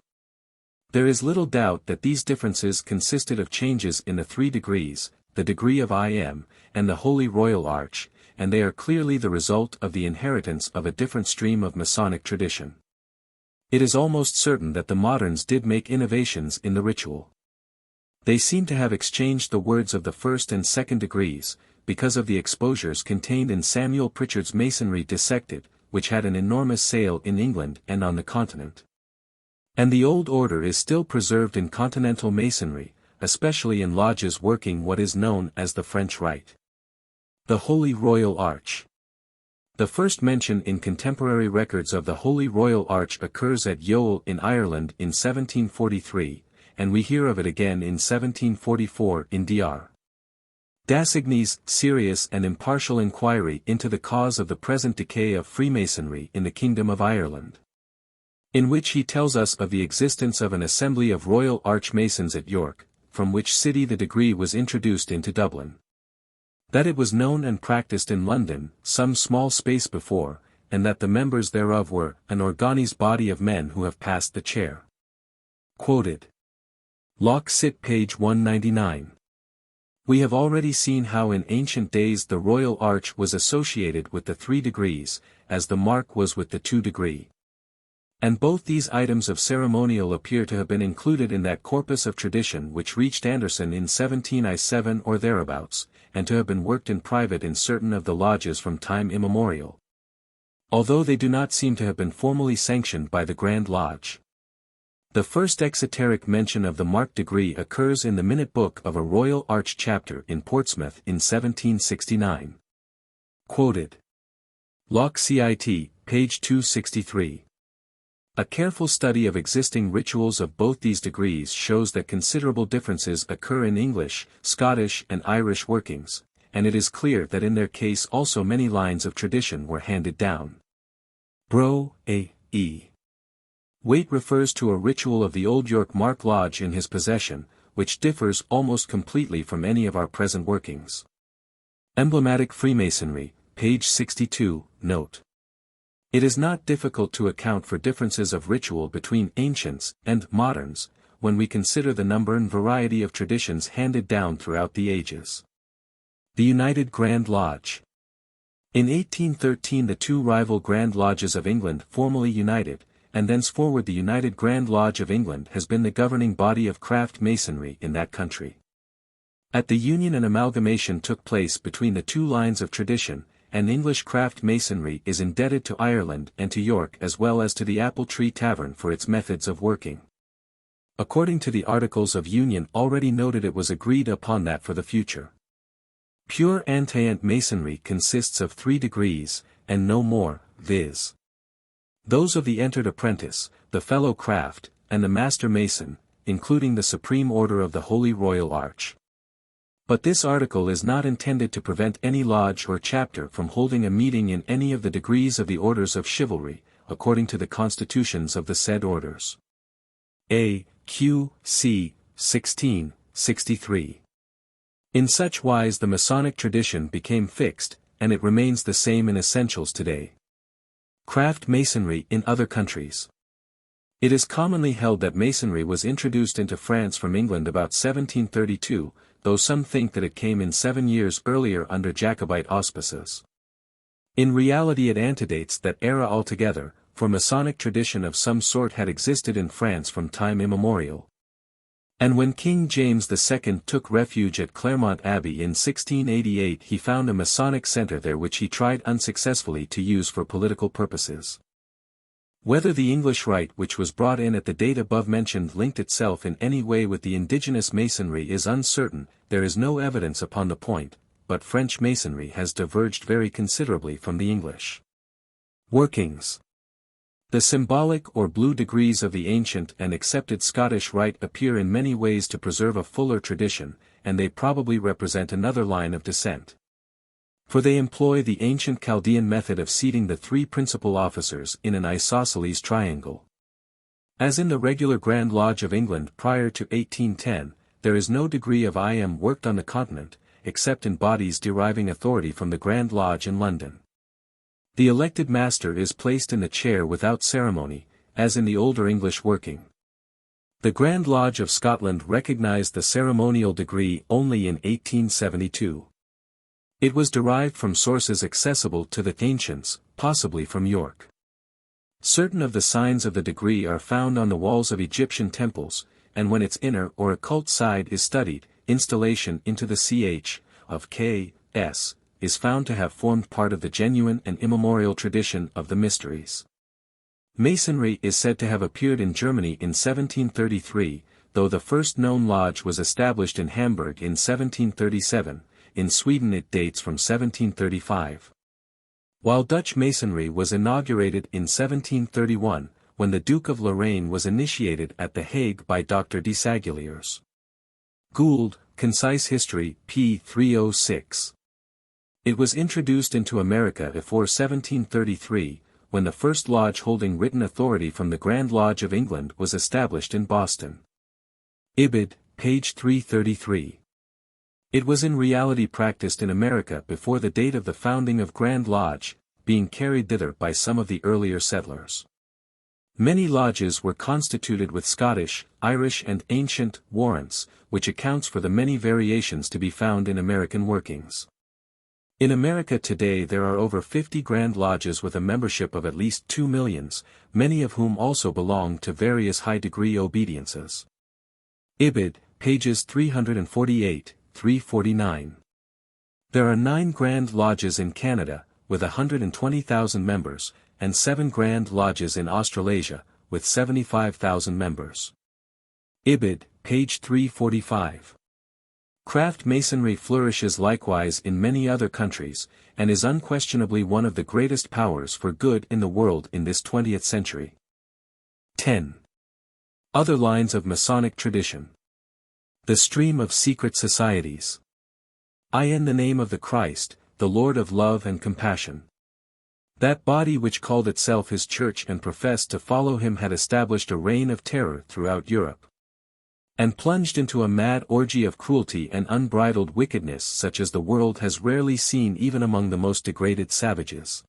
There is little doubt that these differences consisted of changes in the 3 degrees, the degree of IM, and the Holy Royal Arch, and they are clearly the result of the inheritance of a different stream of Masonic tradition. It is almost certain that the moderns did make innovations in the ritual. They seem to have exchanged the words of the 1st and 2nd degrees, because of the exposures contained in Samuel Pritchard's Masonry Dissected, which had an enormous sale in England and on the continent. And the old order is still preserved in continental Masonry, especially in lodges working what is known as the French Rite. The Holy Royal Arch. The first mention in contemporary records of the Holy Royal Arch occurs at Youghal in Ireland in 1743, and we hear of it again in 1744 in Dr. D'Assigny's serious and impartial inquiry into the cause of the present decay of Freemasonry in the Kingdom of Ireland, in which he tells us of the existence of an assembly of Royal Archmasons at York, from which city the degree was introduced into Dublin. That it was known and practiced in London, some small space before, and that the members thereof were an organized body of men who have passed the chair. Quoted. Locke Sit page 199. We have already seen how in ancient days the Royal Arch was associated with the 3 degrees, as the mark was with the 2 degree. And both these items of ceremonial appear to have been included in that corpus of tradition which reached Anderson in 1707 or thereabouts, and to have been worked in private in certain of the lodges from time immemorial, although they do not seem to have been formally sanctioned by the Grand Lodge. The first exoteric mention of the marked degree occurs in the Minute Book of a Royal Arch chapter in Portsmouth in 1769. Quoted. Locke Cit, page 263. A careful study of existing rituals of both these degrees shows that considerable differences occur in English, Scottish and Irish workings, and it is clear that in their case also many lines of tradition were handed down. Bro. A. E. Waite refers to a ritual of the Old York Mark Lodge in his possession, which differs almost completely from any of our present workings. Emblematic Freemasonry, page 62, note. It is not difficult to account for differences of ritual between ancients and moderns, when we consider the number and variety of traditions handed down throughout the ages. The United Grand Lodge. In 1813 the 2 rival Grand Lodges of England formally united, and thenceforward the United Grand Lodge of England has been the governing body of craft masonry in that country. At the union an amalgamation took place between the 2 lines of tradition, and English craft masonry is indebted to Ireland and to York as well as to the Apple Tree Tavern for its methods of working. According to the Articles of Union already noted, it was agreed upon that for the future, pure Antient Masonry consists of 3 degrees, and no more, viz. Those of the entered apprentice, the fellow craft, and the master mason, including the Supreme Order of the Holy Royal Arch. But this article is not intended to prevent any lodge or chapter from holding a meeting in any of the degrees of the orders of chivalry, according to the constitutions of the said orders. A. Q. C. 1663. In such wise the Masonic tradition became fixed, and it remains the same in essentials today. Craft Masonry in other countries. It is commonly held that Masonry was introduced into France from England about 1732, though some think that it came in 7 years earlier under Jacobite auspices. In reality it antedates that era altogether, for Masonic tradition of some sort had existed in France from time immemorial. And when King James II took refuge at Claremont Abbey in 1688 he found a Masonic center there which he tried unsuccessfully to use for political purposes. Whether the English Rite which was brought in at the date above mentioned linked itself in any way with the indigenous Masonry is uncertain, there is no evidence upon the point, but French Masonry has diverged very considerably from the English workings. The symbolic or blue degrees of the ancient and accepted Scottish Rite appear in many ways to preserve a fuller tradition, and they probably represent another line of descent. For they employ the ancient Chaldean method of seating the 3 principal officers in an isosceles triangle. As in the regular Grand Lodge of England prior to 1810, there is no degree of IM worked on the continent, except in bodies deriving authority from the Grand Lodge in London. The elected master is placed in the chair without ceremony, as in the older English working. The Grand Lodge of Scotland recognized the ceremonial degree only in 1872. It was derived from sources accessible to the ancients, possibly from York. Certain of the signs of the degree are found on the walls of Egyptian temples, and when its inner or occult side is studied, installation into the ch. of K.S. is found to have formed part of the genuine and immemorial tradition of the Mysteries. Masonry is said to have appeared in Germany in 1733, though the first known lodge was established in Hamburg in 1737, in Sweden it dates from 1735. While Dutch Masonry was inaugurated in 1731, when the Duke of Lorraine was initiated at The Hague by Dr. de Saguliers. Gould, Concise History, p. 306. It was introduced into America before 1733, when the first lodge holding written authority from the Grand Lodge of England was established in Boston. Ibid, page 333. It was in reality practiced in America before the date of the founding of Grand Lodge, being carried thither by some of the earlier settlers. Many lodges were constituted with Scottish, Irish and ancient warrants, which accounts for the many variations to be found in American workings. In America today there are over 50 Grand Lodges with a membership of at least 2 millions, many of whom also belong to various high-degree obediences. Ibid, pages 348, 349. There are 9 Grand Lodges in Canada, with 120,000 members, and 7 Grand Lodges in Australasia, with 75,000 members. Ibid, page 345. Craft Masonry flourishes likewise in many other countries, and is unquestionably one of the greatest powers for good in the world in this 20th century. 10. Other lines of Masonic tradition. The stream of secret societies. In the name of the Christ, the Lord of love and compassion. That body which called itself his church and professed to follow him had established a reign of terror throughout Europe, and plunged into a mad orgy of cruelty and unbridled wickedness such as the world has rarely seen even among the most degraded savages.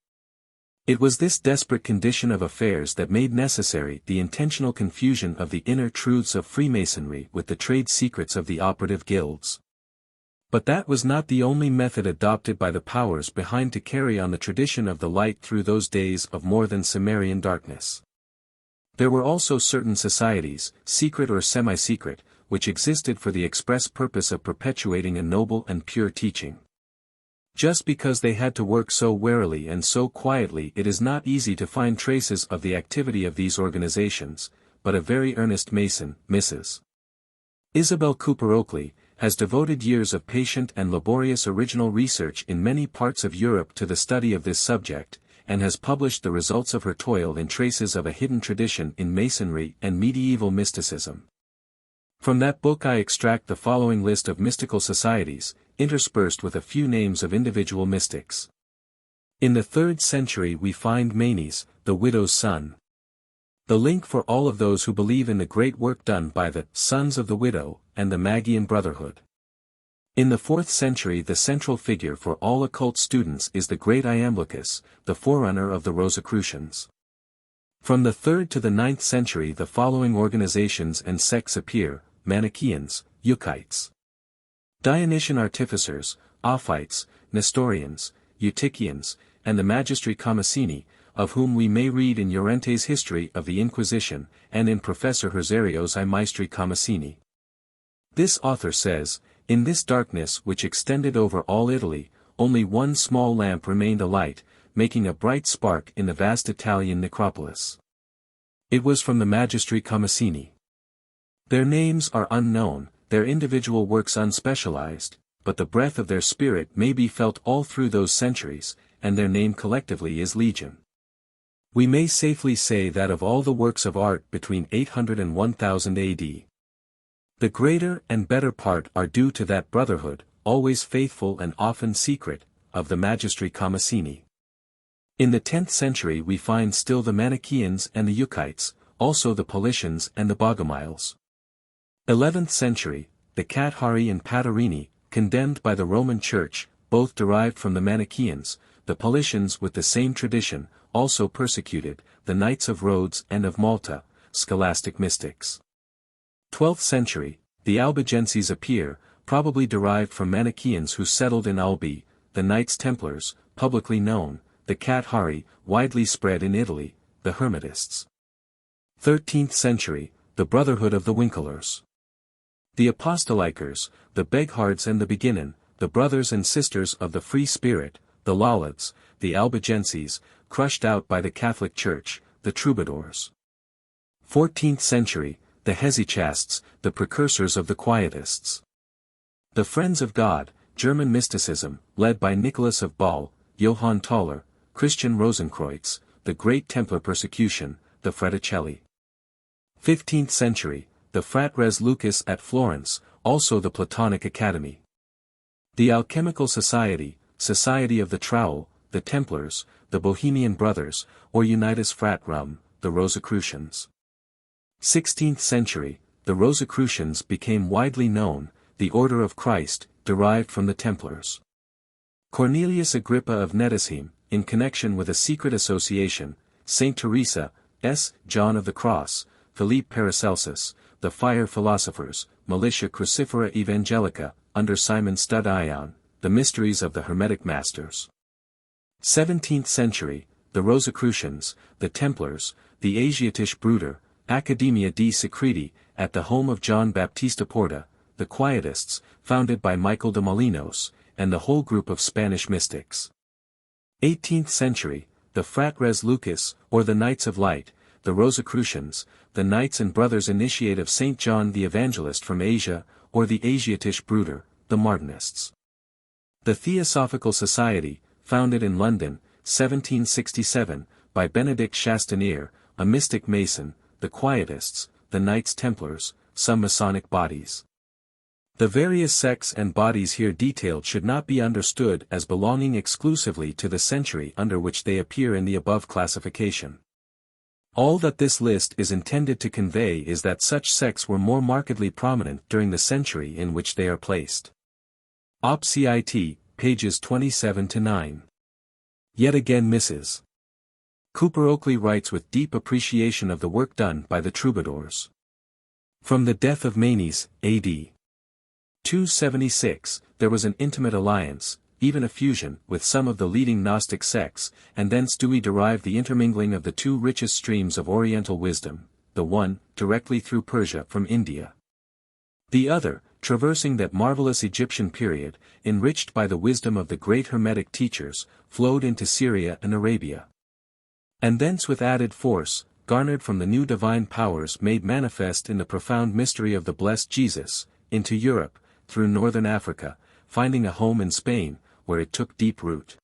It was this desperate condition of affairs that made necessary the intentional confusion of the inner truths of Freemasonry with the trade secrets of the operative guilds. But that was not the only method adopted by the powers behind to carry on the tradition of the light through those days of more than Cimmerian darkness. There were also certain societies, secret or semi-secret, which existed for the express purpose of perpetuating a noble and pure teaching. Just because they had to work so warily and so quietly, it is not easy to find traces of the activity of these organizations, but a very earnest Mason, Mrs. Isabel Cooper Oakley, has devoted years of patient and laborious original research in many parts of Europe to the study of this subject, and has published the results of her toil in Traces of a Hidden Tradition in Masonry and Medieval Mysticism. From that book I extract the following list of mystical societies, interspersed with a few names of individual mystics. In the 3rd century we find Manes, the widow's son. The link for all of those who believe in the great work done by the Sons of the Widow, and the Magian Brotherhood. In the 4th century the central figure for all occult students is the great Iamblichus, the forerunner of the Rosicrucians. From the 3rd to the 9th century the following organizations and sects appear: Manichaeans, Euchites, Dionysian Artificers, Ophites, Nestorians, Eutychians, and the Magistri Commacini, of whom we may read in Llorente's History of the Inquisition, and in Professor Herzerio's I Maestri Commacini. This author says, "In this darkness which extended over all Italy, only one small lamp remained alight, making a bright spark in the vast Italian necropolis. It was from the Magistri Commacini. Their names are unknown, their individual works unspecialized, but the breath of their spirit may be felt all through those centuries, and their name collectively is Legion. We may safely say that of all the works of art between 800 and 1000 AD, the greater and better part are due to that brotherhood, always faithful and often secret, of the Magistri Commacini. In the 10th century we find still the Manichaeans and the Euchites, also the Paulicians and the Bogomiles. 11th century, the Cathari and Patarini, condemned by the Roman Church, both derived from the Manichaeans, the Paulicians with the same tradition, also persecuted, the Knights of Rhodes and of Malta, scholastic mystics. 12th century, the Albigenses appear, probably derived from Manichaeans who settled in Albi, the Knights Templars, publicly known, the Cathari, widely spread in Italy, the Hermetists. 13th century, the Brotherhood of the Winkelers. The Apostolikers, the Beghards and the Beginnin, the brothers and sisters of the Free Spirit, the Lollards, the Albigenses, crushed out by the Catholic Church, the Troubadours. 14th century, the Hesychasts, the precursors of the Quietists. The Friends of God, German mysticism, led by Nicholas of Ball, Johann Tauler, Christian Rosenkreuz, the Great Templar Persecution, the Fraticelli. 15th century, the Fratres Lucas at Florence, also the Platonic Academy. The Alchemical Society, Society of the Trowel, the Templars, the Bohemian Brothers, or Unitas Fraterum, the Rosicrucians. 16th century, the Rosicrucians became widely known, the Order of Christ, derived from the Templars. Cornelius Agrippa of Nettesheim, in connection with a secret association, Saint Teresa, John of the Cross, Philippe Paracelsus, the Fire Philosophers, Militia Crucifera Evangelica, under Simon Stud Ion, the Mysteries of the Hermetic Masters. 17th century, the Rosicrucians, the Templars, the Asiatische Brüder, Academia di Secreti, at the home of John Baptista Porta, the Quietists, founded by Michael de Molinos, and the whole group of Spanish mystics. 18th century, the Fratres Lucas, or the Knights of Light, the Rosicrucians, the Knights and Brothers Initiate of St. John the Evangelist from Asia, or the Asiatische Brüder, the Martinists. The Theosophical Society, founded in London, 1767, by Benedict Chastaneer, a mystic Mason, the Quietists, the Knights Templars, some Masonic bodies. The various sects and bodies here detailed should not be understood as belonging exclusively to the century under which they appear in the above classification. All that this list is intended to convey is that such sects were more markedly prominent during the century in which they are placed. Op. Cit, pages 27-9. Yet again Mrs. Cooper Oakley writes with deep appreciation of the work done by the troubadours. From the death of Manes, A.D. 276, there was an intimate alliance, even a fusion, with some of the leading Gnostic sects, and thence do we derive the intermingling of the two richest streams of Oriental wisdom, the one, directly through Persia from India. The other, traversing that marvelous Egyptian period, enriched by the wisdom of the great Hermetic teachers, flowed into Syria and Arabia. And thence with added force, garnered from the new divine powers made manifest in the profound mystery of the blessed Jesus, into Europe, through northern Africa, finding a home in Spain, where it took deep root.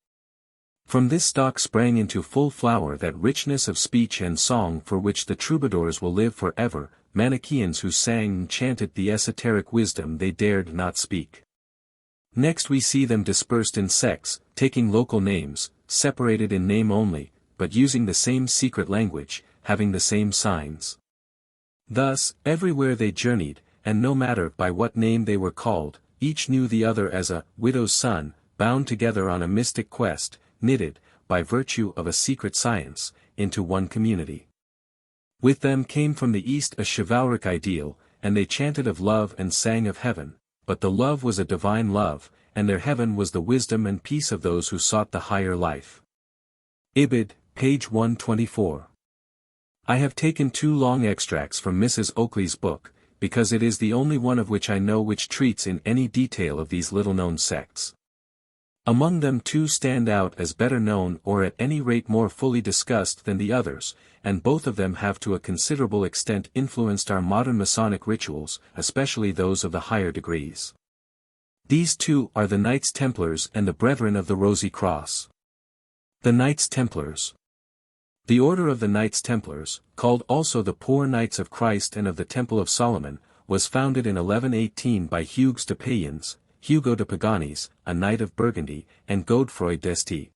From this stock sprang into full flower that richness of speech and song for which the troubadours will live forever, Manichaeans who sang and chanted the esoteric wisdom they dared not speak. Next we see them dispersed in sects, taking local names, separated in name only, but using the same secret language, having the same signs. Thus, everywhere they journeyed, and no matter by what name they were called, each knew the other as a widow's son, bound together on a mystic quest, knitted, by virtue of a secret science, into one community. With them came from the East a chivalric ideal, and they chanted of love and sang of heaven, but the love was a divine love, and their heaven was the wisdom and peace of those who sought the higher life. Ibid, page 124. I have taken two long extracts from Mrs. Oakley's book, because it is the only one of which I know which treats in any detail of these little-known sects. Among them two stand out as better known or at any rate more fully discussed than the others, and both of them have to a considerable extent influenced our modern Masonic rituals, especially those of the higher degrees. These two are the Knights Templars and the Brethren of the Rosy Cross. The Knights Templars. The Order of the Knights Templars, called also the Poor Knights of Christ and of the Temple of Solomon, was founded in 1118 by Hugues de Payens, Hugo de Paganis, a knight of Burgundy, and Godefroy d'Este.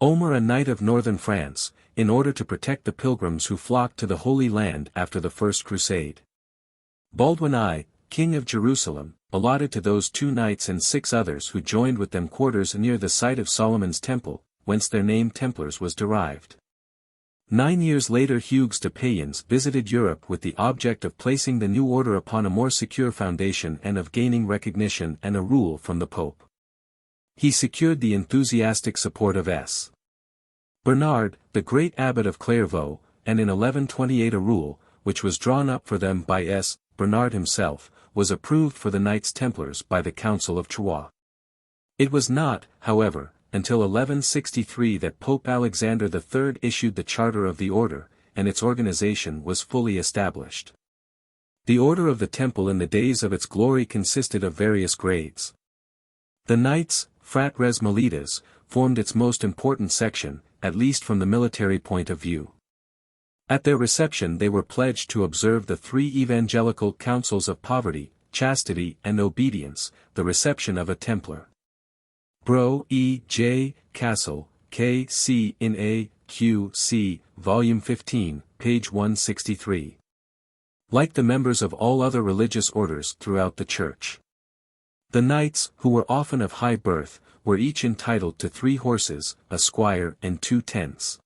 Omer, a knight of northern France, in order to protect the pilgrims who flocked to the Holy Land after the First Crusade. Baldwin I, king of Jerusalem, allotted to those two knights and 6 others who joined with them quarters near the site of Solomon's temple, whence their name Templars was derived. 9 years later Hugues de Payens visited Europe with the object of placing the new order upon a more secure foundation and of gaining recognition and a rule from the Pope. He secured the enthusiastic support of S. Bernard, the great abbot of Clairvaux, and in 1128 a rule, which was drawn up for them by S. Bernard himself, was approved for the Knights Templars by the Council of Troyes. It was not, however, until 1163 that Pope Alexander III issued the charter of the order, and its organization was fully established. The Order of the Temple in the days of its glory consisted of various grades. The Knights, Fratres Milites, formed its most important section, at least from the military point of view. At their reception they were pledged to observe the three evangelical counsels of poverty, chastity and obedience, the reception of a Templar. Bro. E. J. Castle, K. C. in A. Q. C. Volume 15, page 163. Like the members of all other religious orders throughout the Church. The knights, who were often of high birth, were each entitled to 3 horses, a squire and 2 tents.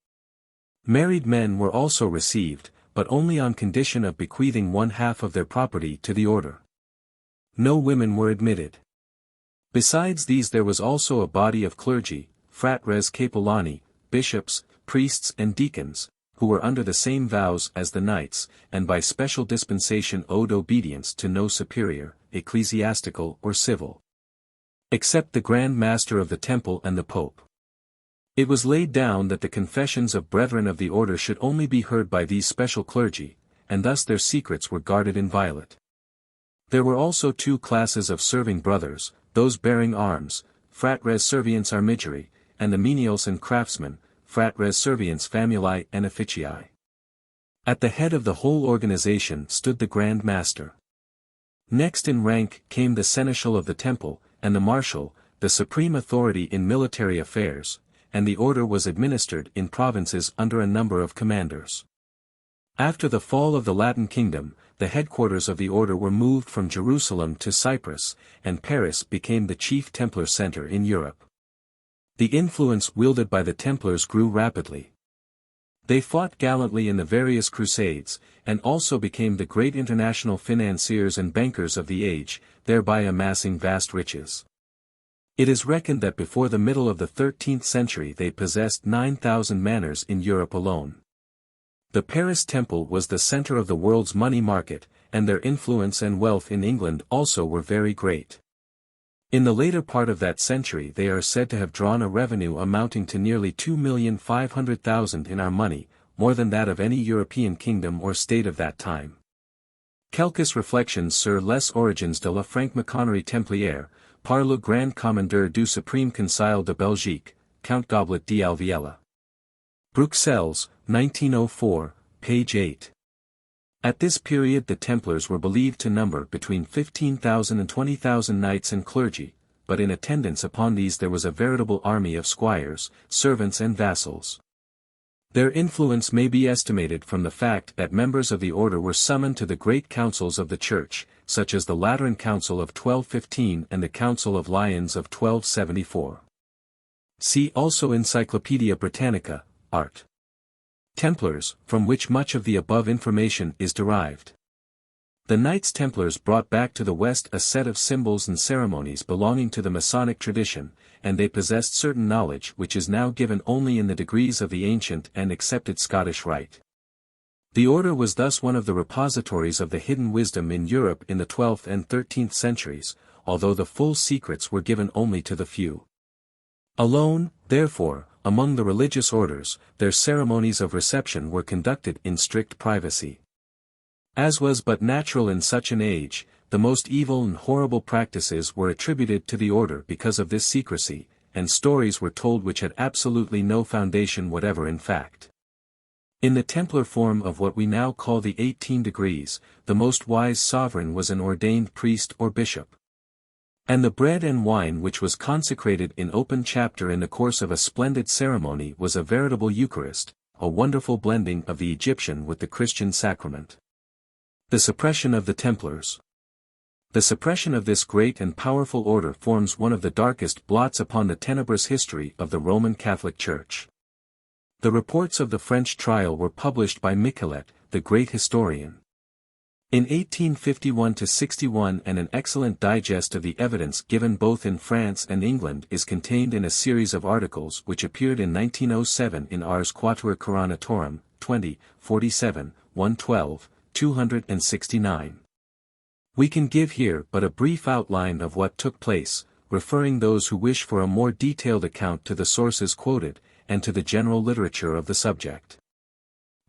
Married men were also received, but only on condition of bequeathing 1/2 of their property to the order. No women were admitted. Besides these there was also a body of clergy, fratres capellani, bishops, priests and deacons, who were under the same vows as the knights, and by special dispensation owed obedience to no superior, ecclesiastical or civil, except the Grand Master of the Temple and the Pope. It was laid down that the confessions of brethren of the order should only be heard by these special clergy, and thus their secrets were guarded inviolate. There were also 2 classes of serving brothers, those bearing arms, fratres serviens armigeri, and the menials and craftsmen, fratres serviens famulae and officii. At the head of the whole organization stood the Grand Master. Next in rank came the Seneschal of the Temple, and the Marshal, the supreme authority in military affairs, and the order was administered in provinces under a number of commanders. After the fall of the Latin kingdom, the headquarters of the order were moved from Jerusalem to Cyprus, and Paris became the chief Templar center in Europe. The influence wielded by the Templars grew rapidly. They fought gallantly in the various crusades, and also became the great international financiers and bankers of the age, thereby amassing vast riches. It is reckoned that before the middle of the 13th century they possessed 9,000 manors in Europe alone. The Paris Temple was the center of the world's money market, and their influence and wealth in England also were very great. In the later part of that century they are said to have drawn a revenue amounting to nearly 2,500,000 in our money, more than that of any European kingdom or state of that time. Quelques reflections sur les origines de la franc-maçonnerie templière, par le grand commandeur du Suprême Conseil de Belgique, Count Goblet d'Alviela. Bruxelles, 1904, page 8. At this period the Templars were believed to number between 15,000 and 20,000 knights and clergy, but in attendance upon these there was a veritable army of squires, servants and vassals. Their influence may be estimated from the fact that members of the order were summoned to the great councils of the Church, such as the Lateran Council of 1215 and the Council of Lyons of 1274. See also Encyclopaedia Britannica, Art. Templars, from which much of the above information is derived. The Knights Templars brought back to the West a set of symbols and ceremonies belonging to the Masonic tradition, and they possessed certain knowledge which is now given only in the degrees of the ancient and accepted Scottish Rite. The order was thus one of the repositories of the hidden wisdom in Europe in the 12th and 13th centuries, although the full secrets were given only to the few. Alone, therefore, among the religious orders, their ceremonies of reception were conducted in strict privacy. As was but natural in such an age, the most evil and horrible practices were attributed to the order because of this secrecy, and stories were told which had absolutely no foundation whatever in fact. In the Templar form of what we now call the 18 degrees, the most wise sovereign was an ordained priest or bishop. And the bread and wine which was consecrated in open chapter in the course of a splendid ceremony was a veritable Eucharist, a wonderful blending of the Egyptian with the Christian sacrament. The suppression of the Templars. The suppression of this great and powerful order forms one of the darkest blots upon the tenebrous history of the Roman Catholic Church. The reports of the French trial were published by Michelet, the great historian, in 1851-61, and an excellent digest of the evidence given both in France and England is contained in a series of articles which appeared in 1907 in Ars Quatuor Coronatorum, 20, 47, 112, 269. We can give here but a brief outline of what took place, referring those who wish for a more detailed account to the sources quoted, and to the general literature of the subject.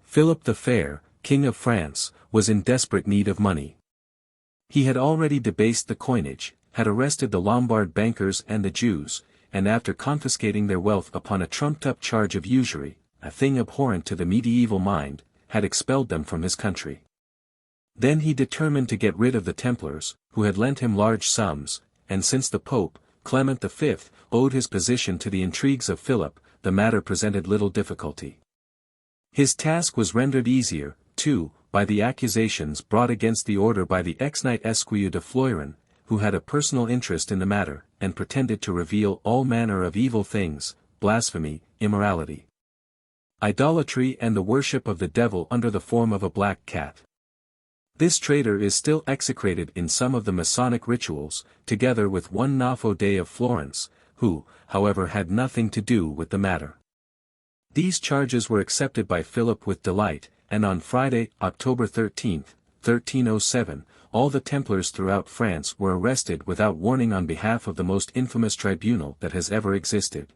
Philip the Fair, King of France, was in desperate need of money. He had already debased the coinage, had arrested the Lombard bankers and the Jews, and after confiscating their wealth upon a trumped-up charge of usury, a thing abhorrent to the medieval mind, had expelled them from his country. Then he determined to get rid of the Templars, who had lent him large sums, and since the Pope, Clement V, owed his position to the intrigues of Philip, the matter presented little difficulty. His task was rendered easier, too, by the accusations brought against the order by the ex-knight Esquieu de Fleuren, who had a personal interest in the matter, and pretended to reveal all manner of evil things, blasphemy, immorality, idolatry and the worship of the devil under the form of a black cat. This traitor is still execrated in some of the Masonic rituals, together with one Nafo Dei of Florence, who, however, had nothing to do with the matter. These charges were accepted by Philip with delight, and on Friday, October 13, 1307, all the Templars throughout France were arrested without warning on behalf of the most infamous tribunal that has ever existed.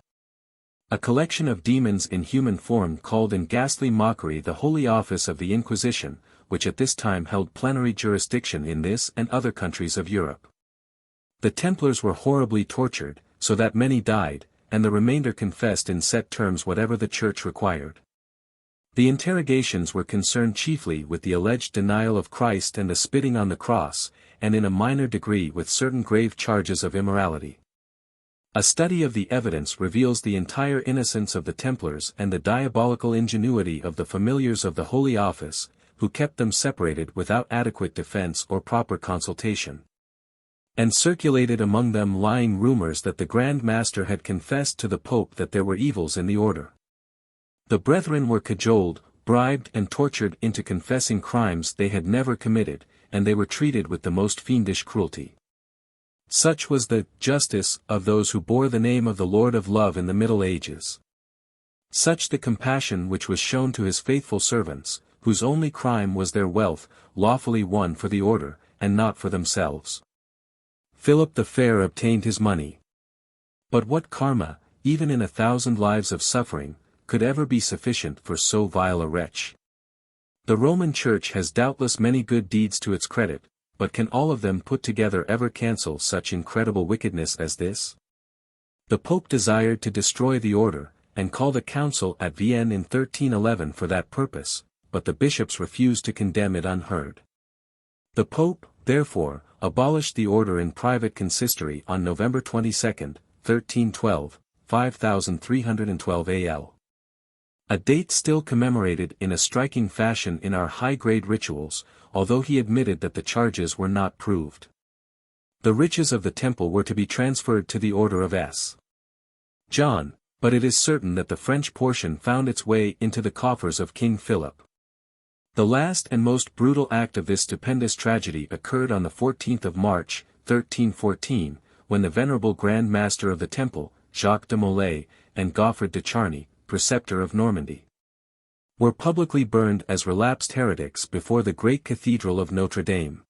A collection of demons in human form called in ghastly mockery the Holy Office of the Inquisition, which at this time held plenary jurisdiction in this and other countries of Europe. The Templars were horribly tortured, so that many died, and the remainder confessed in set terms whatever the Church required. The interrogations were concerned chiefly with the alleged denial of Christ and the spitting on the cross, and in a minor degree with certain grave charges of immorality. A study of the evidence reveals the entire innocence of the Templars and the diabolical ingenuity of the familiars of the Holy Office, who kept them separated without adequate defense or proper consultation, and circulated among them lying rumors that the Grand Master had confessed to the Pope that there were evils in the order. The brethren were cajoled, bribed and tortured into confessing crimes they had never committed, and they were treated with the most fiendish cruelty. Such was the justice of those who bore the name of the Lord of Love in the Middle Ages. Such the compassion which was shown to his faithful servants, whose only crime was their wealth, lawfully won for the order, and not for themselves. Philip the Fair obtained his money. But what karma, even in 1,000 lives of suffering, could ever be sufficient for so vile a wretch? The Roman Church has doubtless many good deeds to its credit, but can all of them put together ever cancel such incredible wickedness as this? The Pope desired to destroy the order, and called a council at Vienne in 1311 for that purpose, but the bishops refused to condemn it unheard. The Pope, therefore, abolished the order in private consistory on November 22, 1312, 5312 AL. A date still commemorated in a striking fashion in our high-grade rituals, although he admitted that the charges were not proved. The riches of the temple were to be transferred to the order of S. John, but it is certain that the French portion found its way into the coffers of King Philip. The last and most brutal act of this stupendous tragedy occurred on the 14th of March, 1314, when the venerable Grand Master of the Temple, Jacques de Molay, and Goffred de Charny, preceptor of Normandy, were publicly burned as relapsed heretics before the great cathedral of Notre Dame.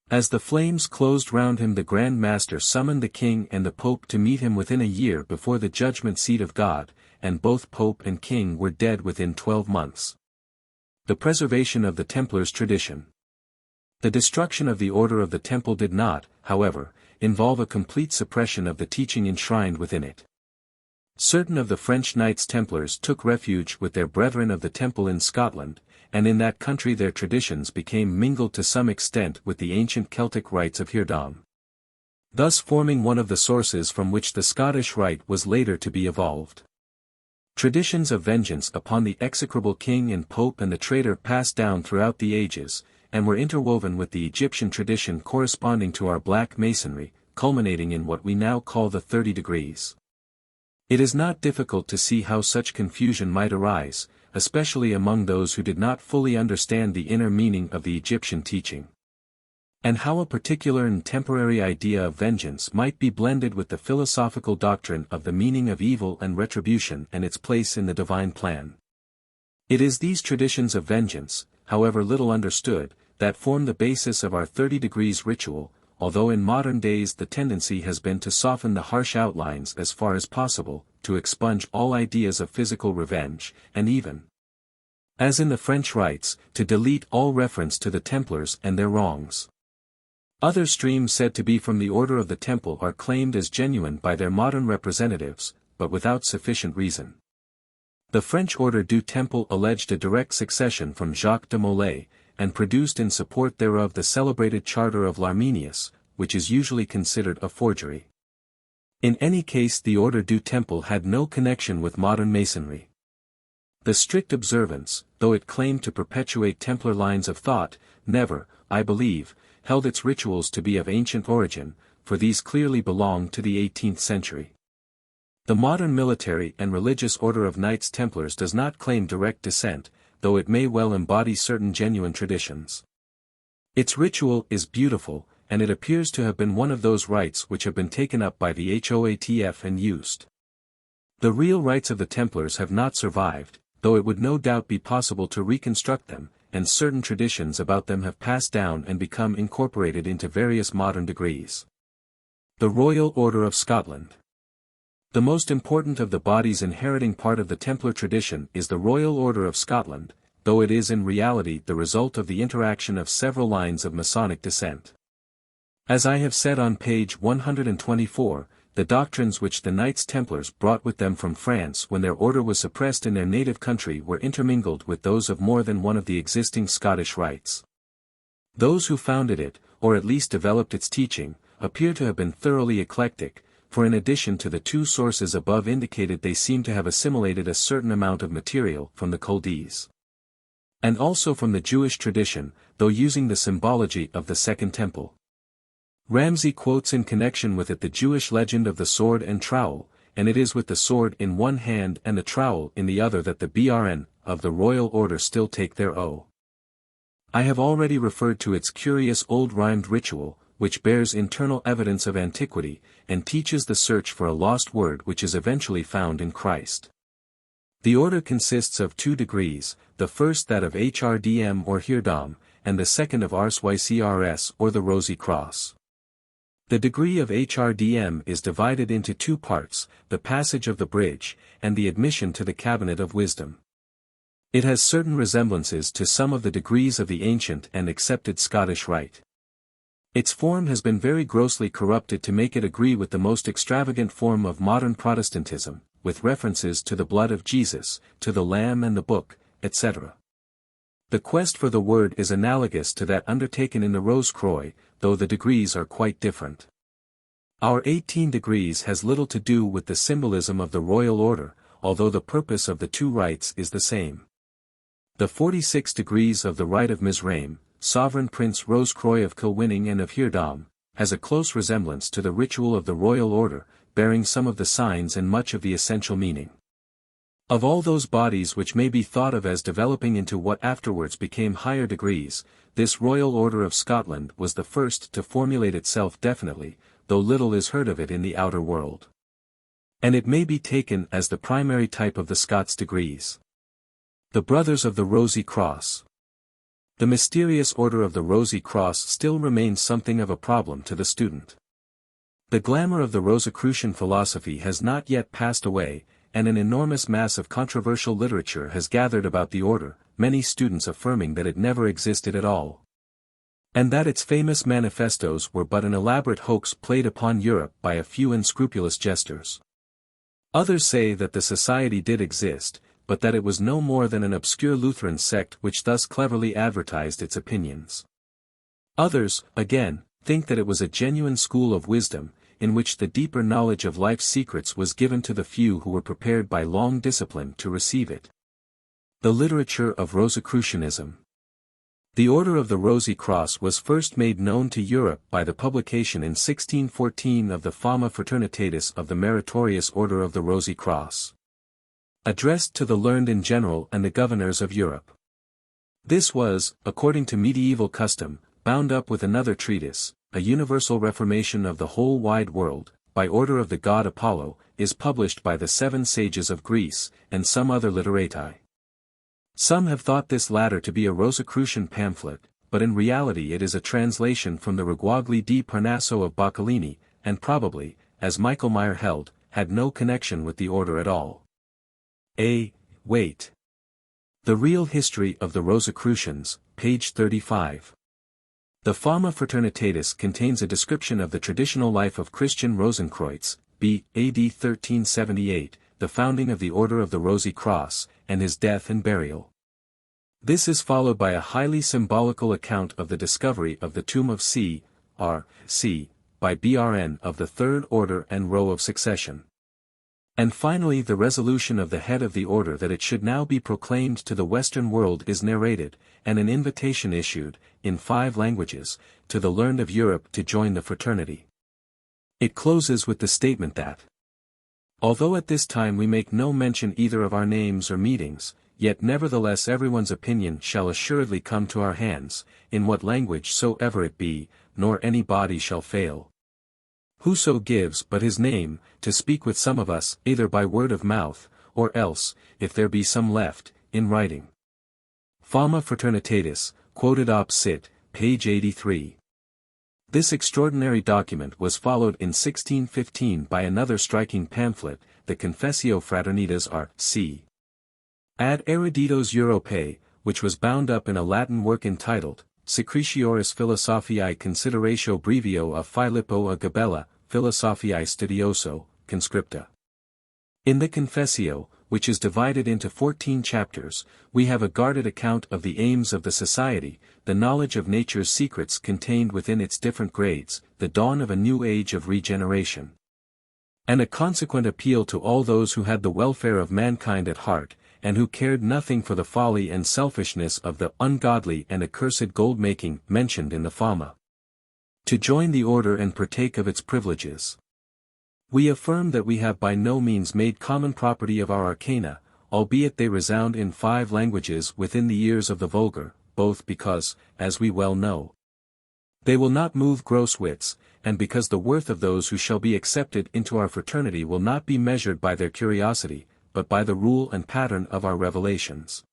As the flames closed round him, the Grand Master summoned the King and the Pope to meet him within a year before the judgment seat of God, and both Pope and King were dead within 12 months. The preservation of the Templars' tradition. The destruction of the order of the Temple did not, however, involve a complete suppression of the teaching enshrined within it. Certain of the French Knights Templars took refuge with their brethren of the Temple in Scotland, and in that country their traditions became mingled to some extent with the ancient Celtic rites of Hirdom, thus forming one of the sources from which the Scottish Rite was later to be evolved. Traditions of vengeance upon the execrable king and pope and the traitor passed down throughout the ages, and were interwoven with the Egyptian tradition corresponding to our Black Masonry, culminating in what we now call the 30 degrees. It is not difficult to see how such confusion might arise, especially among those who did not fully understand the inner meaning of the Egyptian teaching, and how a particular and temporary idea of vengeance might be blended with the philosophical doctrine of the meaning of evil and retribution and its place in the divine plan. It is these traditions of vengeance, however little understood, that form the basis of our 30 degrees ritual, although in modern days the tendency has been to soften the harsh outlines as far as possible, to expunge all ideas of physical revenge, and even, as in the French rites, to delete all reference to the Templars and their wrongs. Other streams said to be from the Order of the Temple are claimed as genuine by their modern representatives, but without sufficient reason. The French Order du Temple alleged a direct succession from Jacques de Molay, and produced in support thereof the celebrated Charter of l'Arminius, which is usually considered a forgery. In any case, the Order du Temple had no connection with modern Masonry. The strict observance, though it claimed to perpetuate Templar lines of thought, never, I believe, held its rituals to be of ancient origin, for these clearly belonged to the 18th century. The modern military and religious order of Knights Templars does not claim direct descent, though it may well embody certain genuine traditions. Its ritual is beautiful, and it appears to have been one of those rites which have been taken up by the HOATF and used. The real rites of the Templars have not survived, though it would no doubt be possible to reconstruct them, and certain traditions about them have passed down and become incorporated into various modern degrees. The Royal Order of Scotland. The most important of the bodies inheriting part of the Templar tradition is the Royal Order of Scotland, though it is in reality the result of the interaction of several lines of Masonic descent. As I have said on page 124, the doctrines which the Knights Templars brought with them from France when their order was suppressed in their native country were intermingled with those of more than one of the existing Scottish rites. Those who founded it, or at least developed its teaching, appear to have been thoroughly eclectic, for in addition to the two sources above indicated they seem to have assimilated a certain amount of material from the Culdees. And also from the Jewish tradition, though using the symbology of the Second Temple. Ramsay quotes in connection with it the Jewish legend of the sword and trowel, and it is with the sword in one hand and the trowel in the other that the BRN of the Royal Order still take their oath. I have already referred to its curious old rhymed ritual, which bears internal evidence of antiquity, and teaches the search for a lost word which is eventually found in Christ. The order consists of 2 degrees, the first that of HRDM or Hirdam, and the second of RSYCRS or the Rosy Cross. The degree of HRDM is divided into 2 parts, the passage of the bridge, and the admission to the cabinet of wisdom. It has certain resemblances to some of the degrees of the ancient and accepted Scottish Rite. Its form has been very grossly corrupted to make it agree with the most extravagant form of modern Protestantism, with references to the blood of Jesus, to the Lamb and the Book, etc. The quest for the word is analogous to that undertaken in the Rose Croix, though the degrees are quite different. Our 18 degrees has little to do with the symbolism of the Royal Order, although the purpose of the 2 rites is the same. The 46 degrees of the Rite of Mizraim, Sovereign Prince Rose-Croix of Kilwinning and of Hirdam, has a close resemblance to the ritual of the Royal Order, bearing some of the signs and much of the essential meaning. Of all those bodies which may be thought of as developing into what afterwards became higher degrees, this Royal Order of Scotland was the first to formulate itself definitely, though little is heard of it in the outer world. And it may be taken as the primary type of the Scots degrees. The Brothers of the Rosy Cross. The mysterious Order of the Rosy Cross still remains something of a problem to the student. The glamour of the Rosicrucian philosophy has not yet passed away, and an enormous mass of controversial literature has gathered about the order, many students affirming that it never existed at all. And that its famous manifestos were but an elaborate hoax played upon Europe by a few unscrupulous jesters. Others say that the society did exist, but that it was no more than an obscure Lutheran sect which thus cleverly advertised its opinions. Others, again, think that it was a genuine school of wisdom, in which the deeper knowledge of life's secrets was given to the few who were prepared by long discipline to receive it. The literature of Rosicrucianism. The Order of the Rosy Cross was first made known to Europe by the publication in 1614 of the Fama Fraternitatis of the Meritorious Order of the Rosy Cross, addressed to the learned in general and the governors of Europe. This was, according to medieval custom, bound up with another treatise, A Universal Reformation of the Whole Wide World, by order of the god Apollo, is published by the 7 sages of Greece, and some other literati. Some have thought this latter to be a Rosicrucian pamphlet, but in reality it is a translation from the Reguagli di Parnasso of Boccalini, and probably, as Michael Meyer held, had no connection with the order at all. Wait. The Real History of the Rosicrucians, page 35. The Fama Fraternitatis contains a description of the traditional life of Christian Rosenkreuz, b. A.D. 1378, the founding of the Order of the Rosy Cross, and his death and burial. This is followed by a highly symbolical account of the discovery of the tomb of C.R.C. by B.R.N. of the Third Order and row of succession. And finally the resolution of the head of the order that it should now be proclaimed to the Western world is narrated, and an invitation issued, in 5 languages, to the learned of Europe to join the fraternity. It closes with the statement that, although at this time we make no mention either of our names or meetings, yet nevertheless everyone's opinion shall assuredly come to our hands, in what language soever it be, nor any body shall fail. Whoso gives but his name, to speak with some of us, either by word of mouth, or else, if there be some left, in writing. Fama Fraternitatis, quoted op. cit., page 83. This extraordinary document was followed in 1615 by another striking pamphlet, the Confessio Fraternitas R.C. ad eruditos Europae, which was bound up in a Latin work entitled, Secretioris Philosophiae Consideratio Brevio a Filippo a Gabella, Philosophiae Studioso, Conscripta. In the Confessio, which is divided into 14 chapters, we have a guarded account of the aims of the society, the knowledge of nature's secrets contained within its different grades, the dawn of a new age of regeneration, and a consequent appeal to all those who had the welfare of mankind at heart, and who cared nothing for the folly and selfishness of the ungodly and accursed gold-making mentioned in the Fama, to join the order and partake of its privileges. We affirm that we have by no means made common property of our arcana, albeit they resound in 5 languages within the ears of the vulgar, both because, as we well know, they will not move gross wits, and because the worth of those who shall be accepted into our fraternity will not be measured by their curiosity, but by the rule and pattern of our revelations.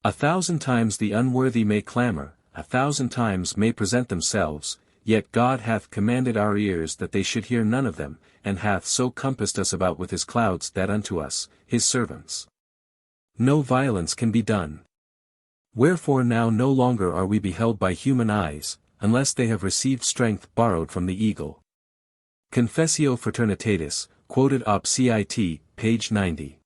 1,000 times the unworthy may clamor, 1,000 times may present themselves, yet God hath commanded our ears that they should hear none of them, and hath so compassed us about with his clouds that unto us, his servants, no violence can be done. Wherefore now no longer are we beheld by human eyes, unless they have received strength borrowed from the eagle. Confessio Fraternitatis, quoted op. cit., page 90.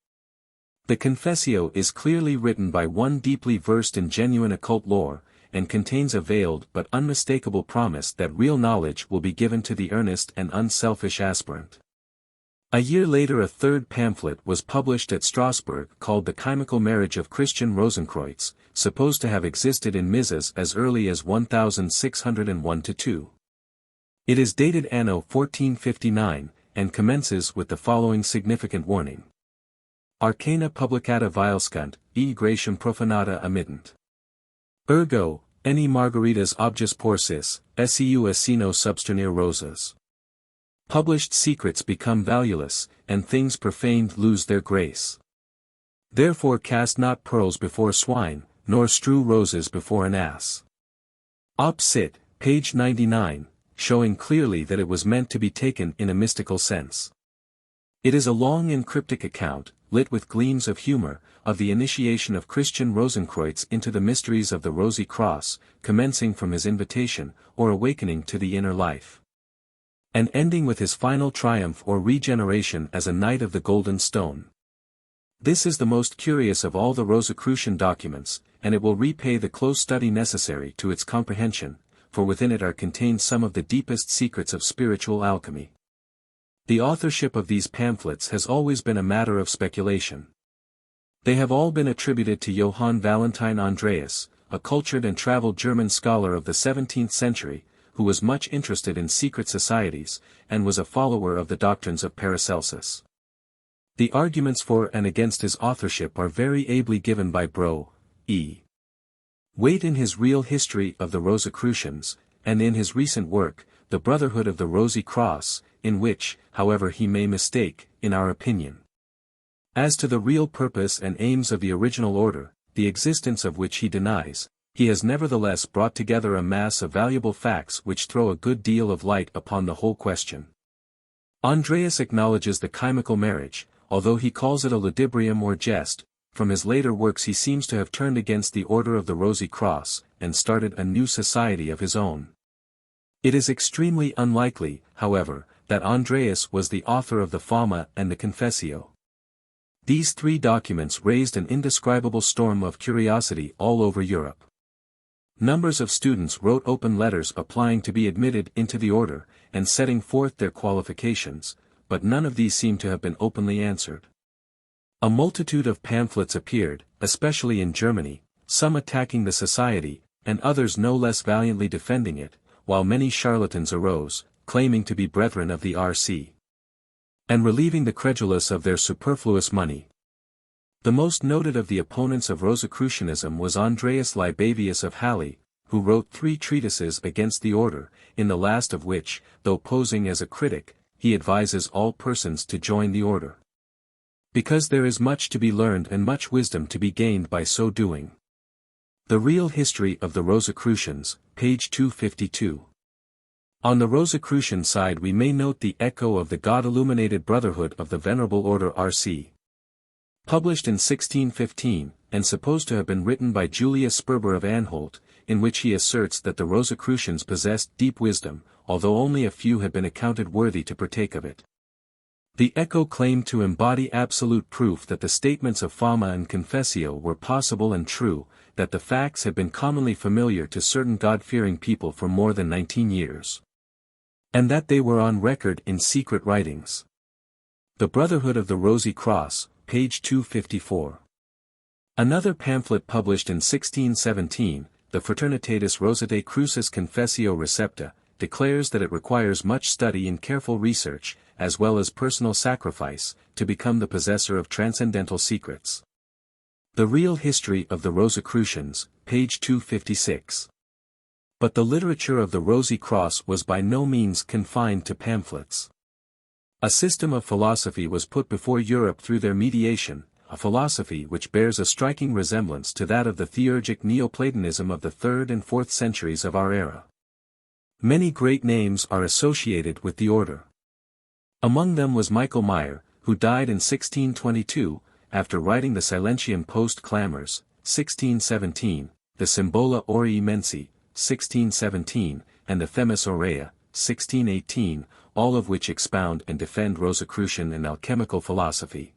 The Confessio is clearly written by one deeply versed in genuine occult lore, and contains a veiled but unmistakable promise that real knowledge will be given to the earnest and unselfish aspirant. A year later a third pamphlet was published at Strasbourg called The Chimical Marriage of Christian Rosenkreuz, supposed to have existed in Mizas as early as 1601-2. It is dated anno 1459, and commences with the following significant warning. Arcana publicata violscunt, e gratium profanata amittent. Ergo, any margaritas objas porcis, seu asino substernir rosas. Published secrets become valueless, and things profaned lose their grace. Therefore cast not pearls before swine, nor strew roses before an ass. Op. cit., page 99, showing clearly that it was meant to be taken in a mystical sense. It is a long and cryptic account, lit with gleams of humor, of the initiation of Christian Rosenkreuz into the mysteries of the Rosy Cross, commencing from his invitation, or awakening to the inner life, and ending with his final triumph or regeneration as a Knight of the Golden Stone. This is the most curious of all the Rosicrucian documents, and it will repay the close study necessary to its comprehension, for within it are contained some of the deepest secrets of spiritual alchemy. The authorship of these pamphlets has always been a matter of speculation. They have all been attributed to Johann Valentine Andreas, a cultured and traveled German scholar of the 17th century, who was much interested in secret societies, and was a follower of the doctrines of Paracelsus. The arguments for and against his authorship are very ably given by Bro. E. Waite in his Real History of the Rosicrucians, and in his recent work, The Brotherhood of the Rosy Cross, in which, however he may mistake, in our opinion, as to the real purpose and aims of the original order, the existence of which he denies, he has nevertheless brought together a mass of valuable facts which throw a good deal of light upon the whole question. Andreas acknowledges the chimical marriage, although he calls it a ludibrium or jest. From his later works he seems to have turned against the Order of the Rosy Cross, and started a new society of his own. It is extremely unlikely, however, that Andreas was the author of the Fama and the Confessio. These three documents raised an indescribable storm of curiosity all over Europe. Numbers of students wrote open letters applying to be admitted into the order, and setting forth their qualifications, but none of these seem to have been openly answered. A multitude of pamphlets appeared, especially in Germany, some attacking the society, and others no less valiantly defending it, while many charlatans arose, claiming to be brethren of the R.C. and relieving the credulous of their superfluous money. The most noted of the opponents of Rosicrucianism was Andreas Libavius of Halle, who wrote 3 treatises against the order, in the last of which, though posing as a critic, he advises all persons to join the order, because there is much to be learned and much wisdom to be gained by so doing. The Real History of the Rosicrucians, page 252. On the Rosicrucian side we may note the Echo of the God-illuminated Brotherhood of the Venerable Order R.C. published in 1615, and supposed to have been written by Julius Sperber of Anhalt, in which he asserts that the Rosicrucians possessed deep wisdom, although only a few had been accounted worthy to partake of it. The Echo claimed to embody absolute proof that the statements of Fama and Confessio were possible and true, that the facts had been commonly familiar to certain God-fearing people for more than 19 years. And that they were on record in secret writings. The Brotherhood of the Rosy Cross, page 254. Another pamphlet published in 1617, the Fraternitatis Rosatae Crucis Confessio Recepta, declares that it requires much study and careful research, as well as personal sacrifice, to become the possessor of transcendental secrets. The Real History of the Rosicrucians, page 256. But the literature of the Rosy Cross was by no means confined to pamphlets. A system of philosophy was put before Europe through their mediation, a philosophy which bears a striking resemblance to that of the theurgic Neoplatonism of the 3rd and 4th centuries of our era. Many great names are associated with the order. Among them was Michael Meyer, who died in 1622, after writing the Silentium Post Clamors, 1617, the Symbola Aurea Mensi, 1617, and the Themis Aurea, 1618, all of which expound and defend Rosicrucian and alchemical philosophy.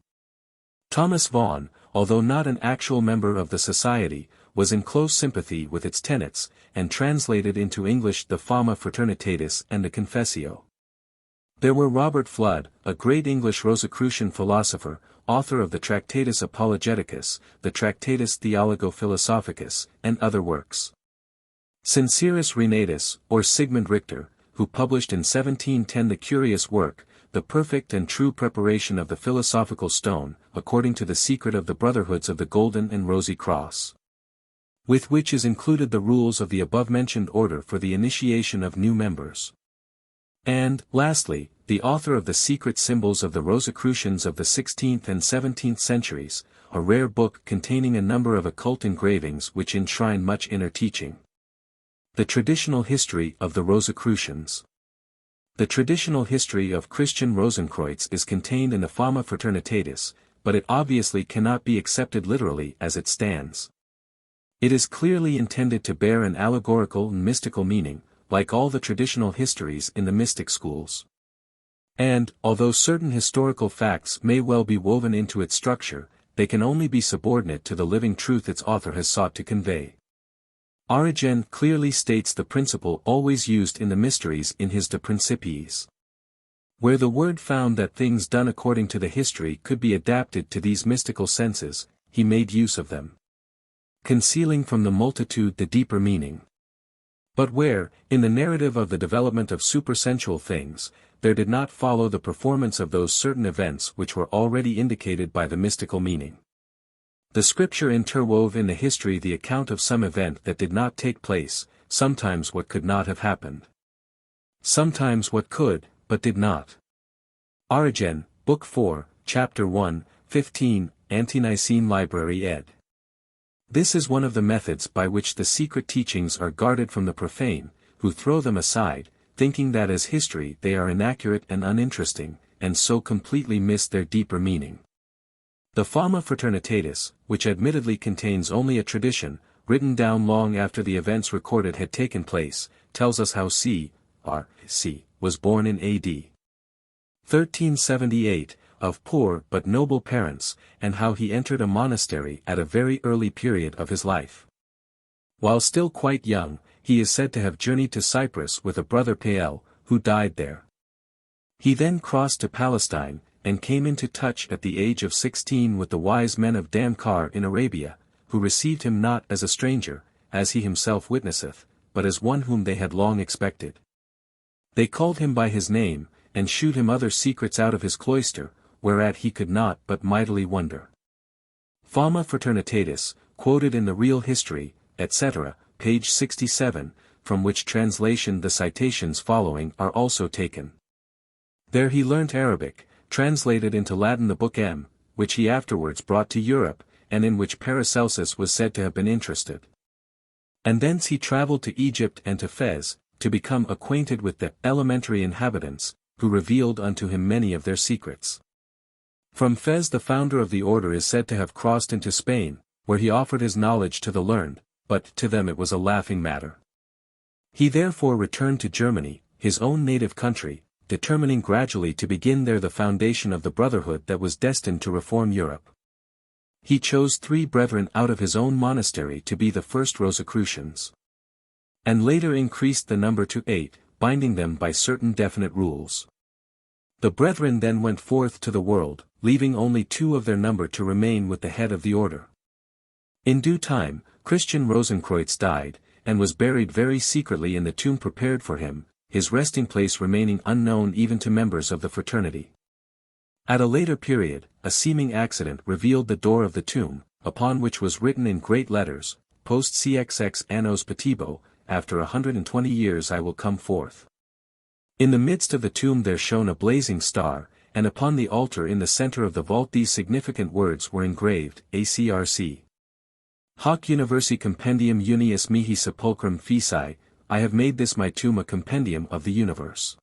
Thomas Vaughan, although not an actual member of the society, was in close sympathy with its tenets, and translated into English the Fama Fraternitatis and the Confessio. There were Robert Flood, a great English Rosicrucian philosopher, author of the Tractatus Apologeticus, the Tractatus Theologo-Philosophicus, and other works. Sincerus Renatus, or Sigmund Richter, who published in 1710 the curious work, The Perfect and True Preparation of the Philosophical Stone, according to the secret of the Brotherhoods of the Golden and Rosy Cross, with which is included the rules of the above-mentioned order for the initiation of new members. And, lastly, the author of the Secret Symbols of the Rosicrucians of the 16th and 17th centuries, a rare book containing a number of occult engravings which enshrine much inner teaching. The Traditional History of the Rosicrucians. The traditional history of Christian Rosenkreutz is contained in the Fama Fraternitatis, but it obviously cannot be accepted literally as it stands. It is clearly intended to bear an allegorical and mystical meaning, like all the traditional histories in the mystic schools. And, although certain historical facts may well be woven into its structure, they can only be subordinate to the living truth its author has sought to convey. Origen clearly states the principle always used in the mysteries in his De Principiis. Where the word found that things done according to the history could be adapted to these mystical senses, he made use of them, concealing from the multitude the deeper meaning. But where, in the narrative of the development of supersensual things, there did not follow the performance of those certain events which were already indicated by the mystical meaning, the scripture interwove in the history the account of some event that did not take place, sometimes what could not have happened, sometimes what could, but did not. Origen, Book 4, Chapter 1, 15, Ante-Nicene Library ed. This is one of the methods by which the secret teachings are guarded from the profane, who throw them aside, thinking that as history they are inaccurate and uninteresting, and so completely miss their deeper meaning. The Fama Fraternitatis, which admittedly contains only a tradition, written down long after the events recorded had taken place, tells us how C.R.C. was born in A.D. 1378, of poor but noble parents, and how he entered a monastery at a very early period of his life. While still quite young, he is said to have journeyed to Cyprus with a brother Pael, who died there. He then crossed to Palestine, and came into touch at the age of 16 with the wise men of Damcar in Arabia, who received him not as a stranger, as he himself witnesseth, but as one whom they had long expected. They called him by his name, and shewed him other secrets out of his cloister, whereat he could not but mightily wonder. Fama Fraternitatis, quoted in the Real History, etc., page 67, from which translation the citations following are also taken. There he learnt Arabic, translated into Latin the Book M, which he afterwards brought to Europe, and in which Paracelsus was said to have been interested. And thence he travelled to Egypt and to Fez, to become acquainted with the elementary inhabitants, who revealed unto him many of their secrets. From Fez the founder of the order is said to have crossed into Spain, where he offered his knowledge to the learned, but to them it was a laughing matter. He therefore returned to Germany, his own native country, determining gradually to begin there the foundation of the brotherhood that was destined to reform Europe. He chose 3 brethren out of his own monastery to be the first Rosicrucians. And later increased the number to 8, binding them by certain definite rules. The brethren then went forth to the world, leaving only 2 of their number to remain with the head of the order. In due time, Christian Rosenkreutz died, and was buried very secretly in the tomb prepared for him, his resting place remaining unknown even to members of the fraternity. At a later period, a seeming accident revealed the door of the tomb, upon which was written in great letters, Post CXX Annos Petibo, after 120 years I will come forth. In the midst of the tomb there shone a blazing star, and upon the altar in the center of the vault these significant words were engraved, ACRC. Hoc universi compendium unius mihi sepulchrum feci, I have made this my tomb a compendium of the universe.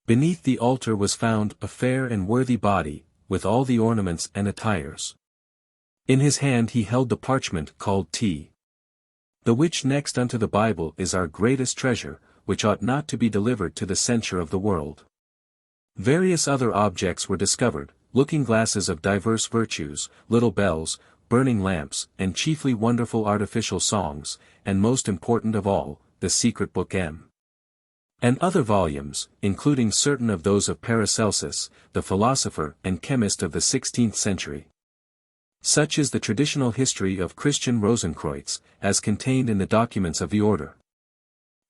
Beneath the altar was found a fair and worthy body, with all the ornaments and attires. In his hand he held the parchment called T. The which next unto the Bible is our greatest treasure, which ought not to be delivered to the censure of the world. Various other objects were discovered, looking-glasses of diverse virtues, little bells, burning lamps, and chiefly wonderful artificial songs, and most important of all, the secret Book M. And other volumes, including certain of those of Paracelsus, the philosopher and chemist of the 16th century. Such is the traditional history of Christian Rosenkreutz, as contained in the documents of the order.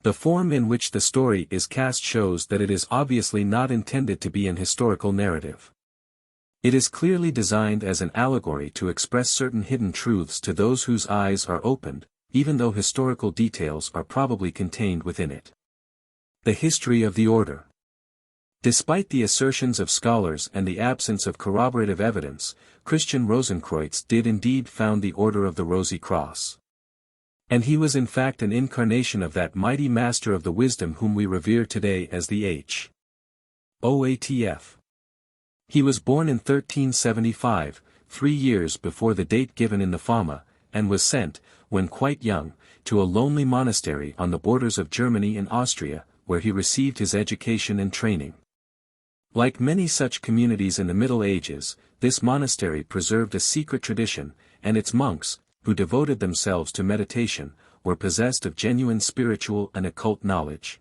The form in which the story is cast shows that it is obviously not intended to be an historical narrative. It is clearly designed as an allegory to express certain hidden truths to those whose eyes are opened, even though historical details are probably contained within it. The history of the order. Despite the assertions of scholars and the absence of corroborative evidence, Christian Rosenkreutz did indeed found the Order of the Rosy Cross. And he was in fact an incarnation of that mighty master of the wisdom whom we revere today as the H.O.A.T.F. He was born in 1375, 3 years before the date given in the Fama, and was sent, when quite young, to a lonely monastery on the borders of Germany and Austria, where he received his education and training. Like many such communities in the Middle Ages, this monastery preserved a secret tradition, and its monks, who devoted themselves to meditation, were possessed of genuine spiritual and occult knowledge.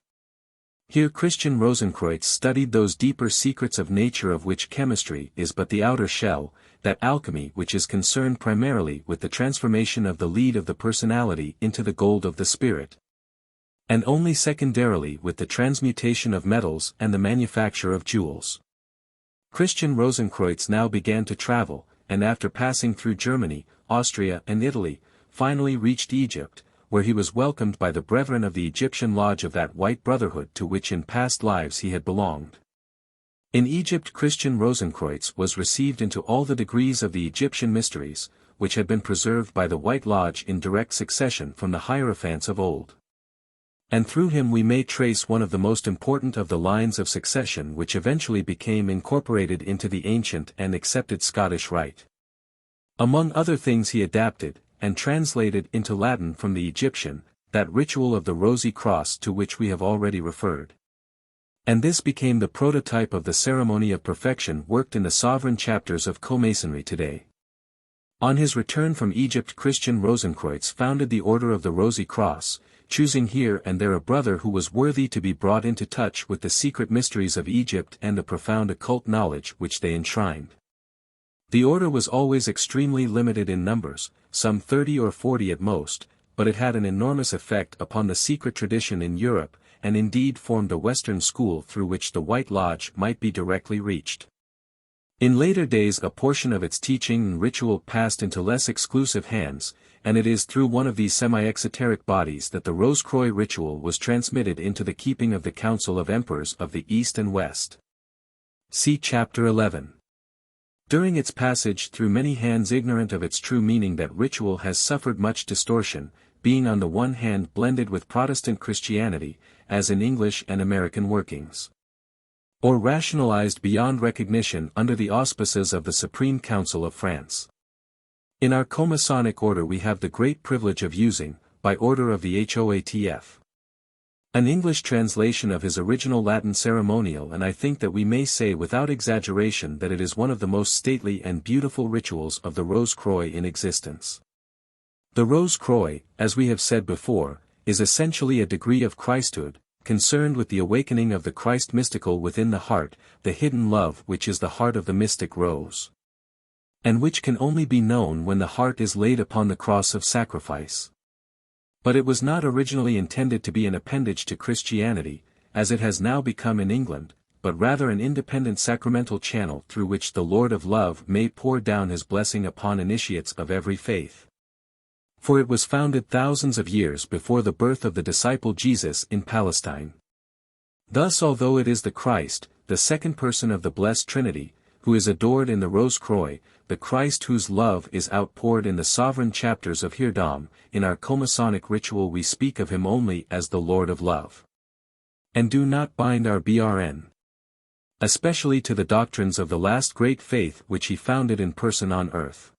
Here Christian Rosenkreutz studied those deeper secrets of nature of which chemistry is but the outer shell, that alchemy which is concerned primarily with the transformation of the lead of the personality into the gold of the spirit, and only secondarily with the transmutation of metals and the manufacture of jewels. Christian Rosenkreutz now began to travel, and after passing through Germany, Austria and Italy, finally reached Egypt, where he was welcomed by the brethren of the Egyptian lodge of that white brotherhood to which in past lives he had belonged. In Egypt Christian Rosenkreutz was received into all the degrees of the Egyptian mysteries, which had been preserved by the White Lodge in direct succession from the Hierophants of old. And through him we may trace one of the most important of the lines of succession which eventually became incorporated into the ancient and accepted Scottish Rite. Among other things he adapted, and translated into Latin from the Egyptian, that ritual of the rosy cross to which we have already referred. And this became the prototype of the ceremony of perfection worked in the sovereign chapters of Co-Masonry today. On his return from Egypt, Christian Rosenkreutz founded the Order of the Rosy Cross, choosing here and there a brother who was worthy to be brought into touch with the secret mysteries of Egypt and the profound occult knowledge which they enshrined. The order was always extremely limited in numbers, some 30 or 40 at most, but it had an enormous effect upon the secret tradition in Europe, and indeed formed a Western school through which the White Lodge might be directly reached. In later days a portion of its teaching and ritual passed into less exclusive hands, and it is through one of these semi-exoteric bodies that the Rose-Croix ritual was transmitted into the keeping of the Council of Emperors of the East and West. See Chapter 11. During its passage through many hands, ignorant of its true meaning, that ritual has suffered much distortion, being on the one hand blended with Protestant Christianity, as in English and American workings, or rationalized beyond recognition under the auspices of the Supreme Council of France. In our Co-Masonic Order we have the great privilege of using, by order of the HOATF, an English translation of his original Latin ceremonial, and I think that we may say without exaggeration that it is one of the most stately and beautiful rituals of the Rose-Croix in existence. The Rose-Croix, as we have said before, is essentially a degree of Christhood, concerned with the awakening of the Christ mystical within the heart, the hidden love which is the heart of the mystic rose, and which can only be known when the heart is laid upon the cross of sacrifice. But it was not originally intended to be an appendage to Christianity, as it has now become in England, but rather an independent sacramental channel through which the Lord of Love may pour down his blessing upon initiates of every faith. For it was founded thousands of years before the birth of the disciple Jesus in Palestine. Thus, although it is the Christ, the second person of the blessed Trinity, who is adored in the Rose-Croix, the Christ whose love is outpoured in the sovereign chapters of Hirdom, in our Co-Masonic ritual we speak of him only as the Lord of Love, and do not bind our BRN, especially to the doctrines of the last great faith which he founded in person on earth.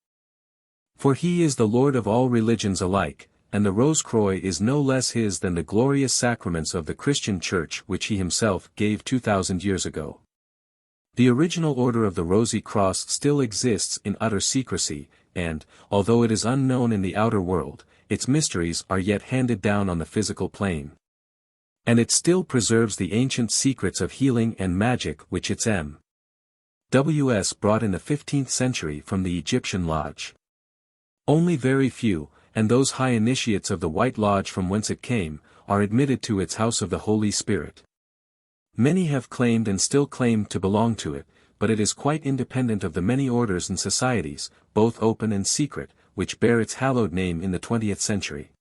For he is the Lord of all religions alike, and the Rose-Croix is no less his than the glorious sacraments of the Christian Church which he himself gave 2,000 years ago. The original Order of the Rosy Cross still exists in utter secrecy, and, although it is unknown in the outer world, its mysteries are yet handed down on the physical plane. And it still preserves the ancient secrets of healing and magic which its M.W.S. brought in the 15th century from the Egyptian Lodge. Only very few, and those high initiates of the White Lodge from whence it came, are admitted to its house of the Holy Spirit. Many have claimed and still claim to belong to it, but it is quite independent of the many orders and societies, both open and secret, which bear its hallowed name in the 20th century.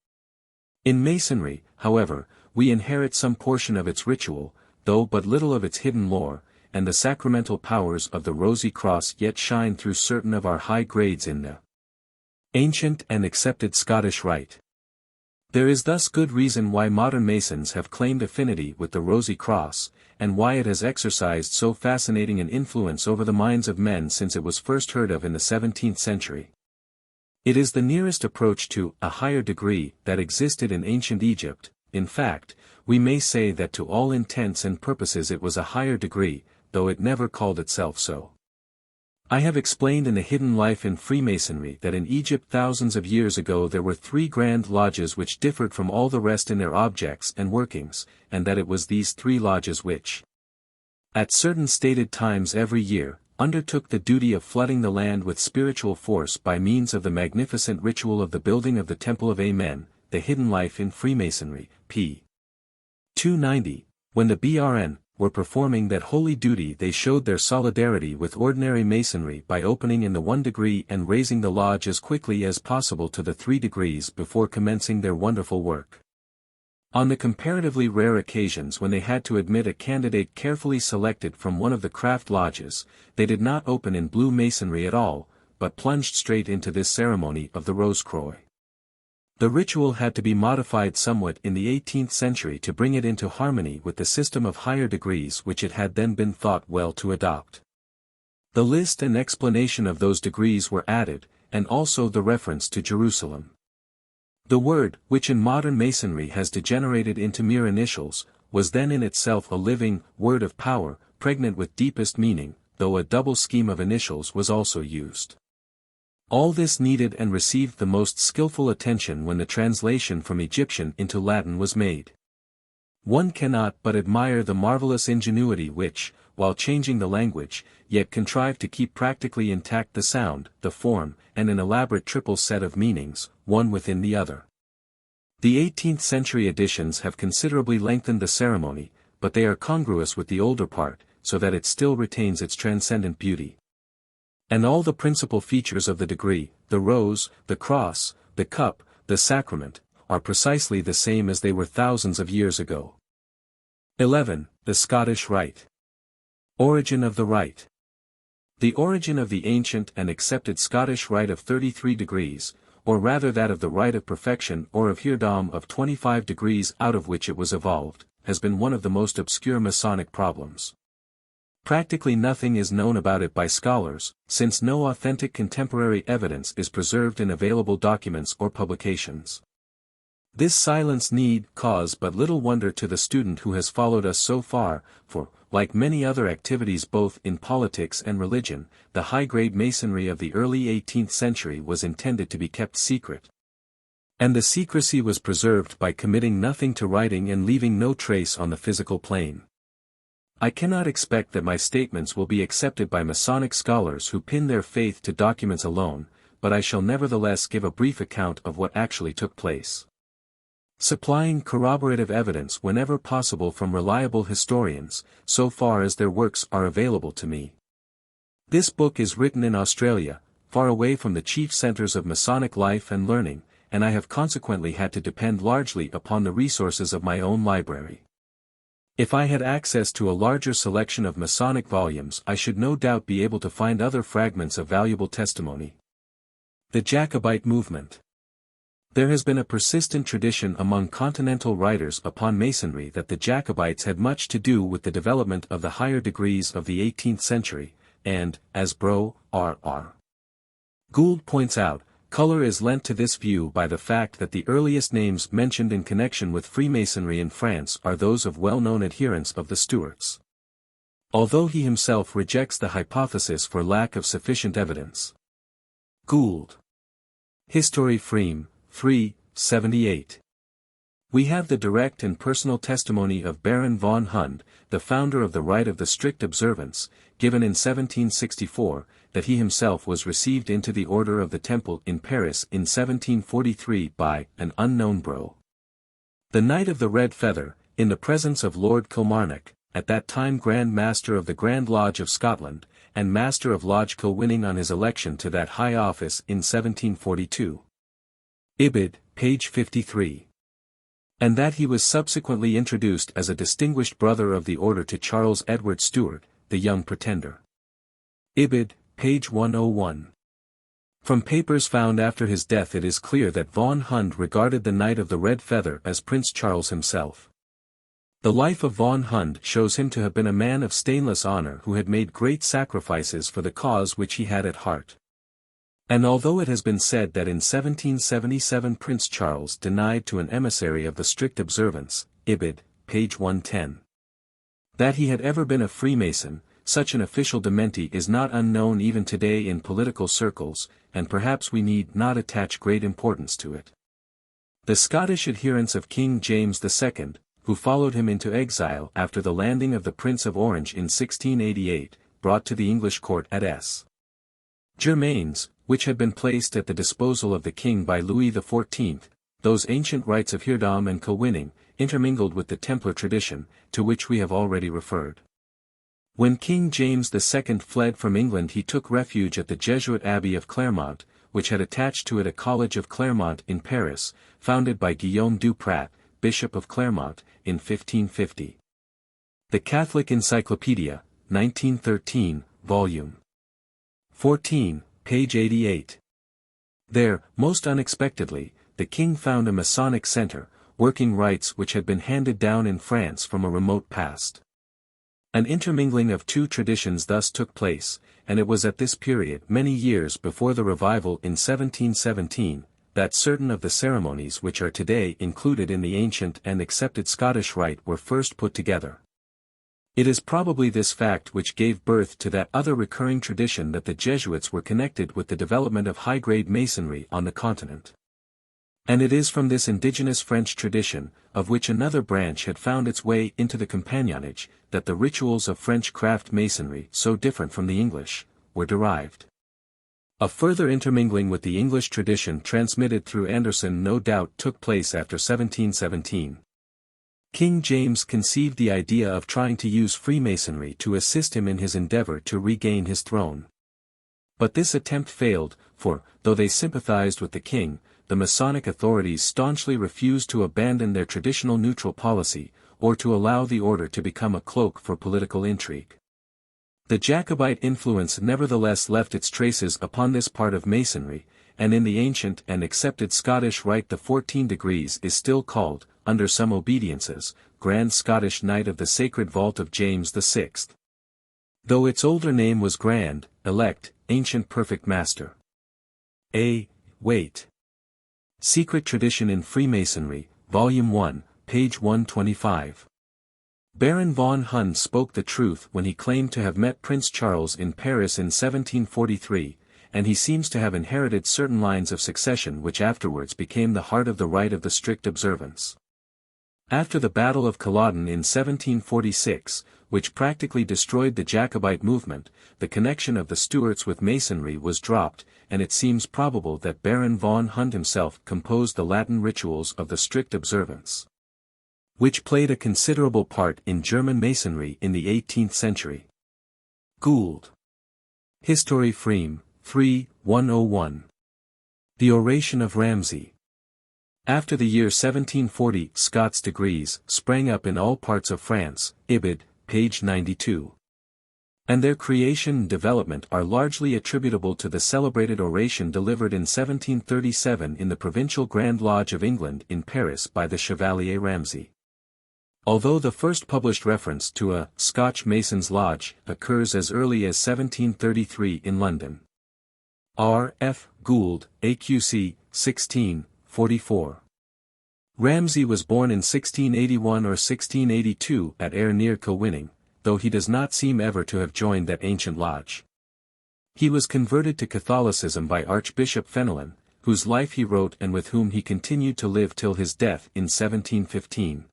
In Masonry, however, we inherit some portion of its ritual, though but little of its hidden lore, and the sacramental powers of the Rosy Cross yet shine through certain of our high grades in the ancient and accepted Scottish Rite. There is thus good reason why modern Masons have claimed affinity with the Rosy Cross, and why it has exercised so fascinating an influence over the minds of men since it was first heard of in the 17th century. It is the nearest approach to a higher degree that existed in ancient Egypt. In fact, we may say that to all intents and purposes it was a higher degree, though it never called itself so. I have explained in the Hidden Life in Freemasonry that in Egypt thousands of years ago there were 3 grand lodges which differed from all the rest in their objects and workings, and that it was these 3 lodges which, at certain stated times every year, undertook the duty of flooding the land with spiritual force by means of the magnificent ritual of the building of the Temple of Amen, the Hidden Life in Freemasonry, p. 290, when the BRN were performing that holy duty they showed their solidarity with ordinary Masonry by opening in the 1 degree and raising the lodge as quickly as possible to the 3 degrees before commencing their wonderful work. On the comparatively rare occasions when they had to admit a candidate carefully selected from one of the craft lodges, they did not open in blue Masonry at all, but plunged straight into this ceremony of the Rose-Croix. The ritual had to be modified somewhat in the 18th century to bring it into harmony with the system of higher degrees which it had then been thought well to adopt. The list and explanation of those degrees were added, and also the reference to Jerusalem. The word, which in modern Masonry has degenerated into mere initials, was then in itself a living word of power, pregnant with deepest meaning, though a double scheme of initials was also used. All this needed and received the most skillful attention when the translation from Egyptian into Latin was made. One cannot but admire the marvelous ingenuity which, while changing the language, yet contrived to keep practically intact the sound, the form, and an elaborate triple set of meanings, one within the other. The 18th-century editions have considerably lengthened the ceremony, but they are congruous with the older part, so that it still retains its transcendent beauty. And all the principal features of the degree, the rose, the cross, the cup, the sacrament, are precisely the same as they were thousands of years ago. 11. The Scottish Rite. Origin of the Rite. The origin of the ancient and accepted Scottish Rite of 33 degrees, or rather that of the Rite of Perfection or of Heirdom of 25 degrees out of which it was evolved, has been one of the most obscure Masonic problems. Practically nothing is known about it by scholars, since no authentic contemporary evidence is preserved in available documents or publications. This silence need cause but little wonder to the student who has followed us so far, for, like many other activities both in politics and religion, the high-grade Masonry of the early 18th century was intended to be kept secret. And the secrecy was preserved by committing nothing to writing and leaving no trace on the physical plane. I cannot expect that my statements will be accepted by Masonic scholars who pin their faith to documents alone, but I shall nevertheless give a brief account of what actually took place, supplying corroborative evidence whenever possible from reliable historians, so far as their works are available to me. This book is written in Australia, far away from the chief centers of Masonic life and learning, and I have consequently had to depend largely upon the resources of my own library. If I had access to a larger selection of Masonic volumes, I should no doubt be able to find other fragments of valuable testimony. The Jacobite movement. There has been a persistent tradition among continental writers upon Masonry that the Jacobites had much to do with the development of the higher degrees of the 18th century, and, as Bro. R.R. Gould points out, color is lent to this view by the fact that the earliest names mentioned in connection with Freemasonry in France are those of well-known adherents of the Stuarts. Although he himself rejects the hypothesis for lack of sufficient evidence. Gould. History Freem, 3, 78. We have the direct and personal testimony of Baron von Hund, the founder of the Rite of the Strict Observance, given in 1764, that he himself was received into the Order of the Temple in Paris in 1743 by an unknown Bro. The Knight of the Red Feather, in the presence of Lord Kilmarnock, at that time Grand Master of the Grand Lodge of Scotland, and Master of Lodge Kilwinning on his election to that high office in 1742. Ibid, page 53. And that he was subsequently introduced as a distinguished brother of the order to Charles Edward Stuart, the young pretender. Ibid, page 101. From papers found after his death it is clear that von Hund regarded the Knight of the Red Feather as Prince Charles himself. The life of von Hund shows him to have been a man of stainless honor who had made great sacrifices for the cause which he had at heart. And although it has been said that in 1777 Prince Charles denied to an emissary of the strict observance, Ibid, page 110, that he had ever been a Freemason, such an official dementi is not unknown even today in political circles, and perhaps we need not attach great importance to it. The Scottish adherents of King James II, who followed him into exile after the landing of the Prince of Orange in 1688, brought to the English court at S. Germain's, which had been placed at the disposal of the king by Louis XIV, those ancient rites of Heirdom and Kilwinning, intermingled with the Templar tradition, to which we have already referred. When King James II fled from England he took refuge at the Jesuit Abbey of Clermont, which had attached to it a College of Clermont in Paris, founded by Guillaume du Prat, Bishop of Clermont, in 1550. The Catholic Encyclopedia, 1913, Volume 14, page 88. There, most unexpectedly, the king found a Masonic center, working rites which had been handed down in France from a remote past. An intermingling of two traditions thus took place, and it was at this period, many years before the revival in 1717, that certain of the ceremonies which are today included in the ancient and accepted Scottish Rite were first put together. It is probably this fact which gave birth to that other recurring tradition that the Jesuits were connected with the development of high-grade Masonry on the continent. And it is from this indigenous French tradition, of which another branch had found its way into the compagnonage, that the rituals of French craft Masonry, so different from the English, were derived. A further intermingling with the English tradition transmitted through Anderson no doubt took place after 1717. King James conceived the idea of trying to use Freemasonry to assist him in his endeavor to regain his throne. But this attempt failed, for, though they sympathized with the king, the Masonic authorities staunchly refused to abandon their traditional neutral policy, or to allow the order to become a cloak for political intrigue. The Jacobite influence nevertheless left its traces upon this part of Masonry, and in the ancient and accepted Scottish Rite the 14 degrees is still called, under some obediences, Grand Scottish Knight of the Sacred Vault of James VI. Though its older name was Grand, Elect, Ancient Perfect Master. Wait. Secret Tradition in Freemasonry, Volume 1, page 125. Baron von Hun spoke the truth when he claimed to have met Prince Charles in Paris in 1743, and he seems to have inherited certain lines of succession which afterwards became the heart of the Rite of the strict observance. After the Battle of Culloden in 1746, which practically destroyed the Jacobite movement, the connection of the Stuarts with Masonry was dropped, and it seems probable that Baron von Hun himself composed the Latin rituals of the strict observance, which played a considerable part in German Masonry in the 18th century. Gould. History Freme, 3, 101. The Oration of Ramsay. After the year 1740, Scots degrees sprang up in all parts of France, Ibid, page 92. And their creation and development are largely attributable to the celebrated oration delivered in 1737 in the Provincial Grand Lodge of England in Paris by the Chevalier Ramsay. Although the first published reference to a Scotch Mason's Lodge occurs as early as 1733 in London. R. F. Gould, AQC, 1644. Ramsay was born in 1681 or 1682 at Ayr near Kilwinning, though he does not seem ever to have joined that ancient lodge. He was converted to Catholicism by Archbishop Fenelon, whose life he wrote and with whom he continued to live till his death in 1715.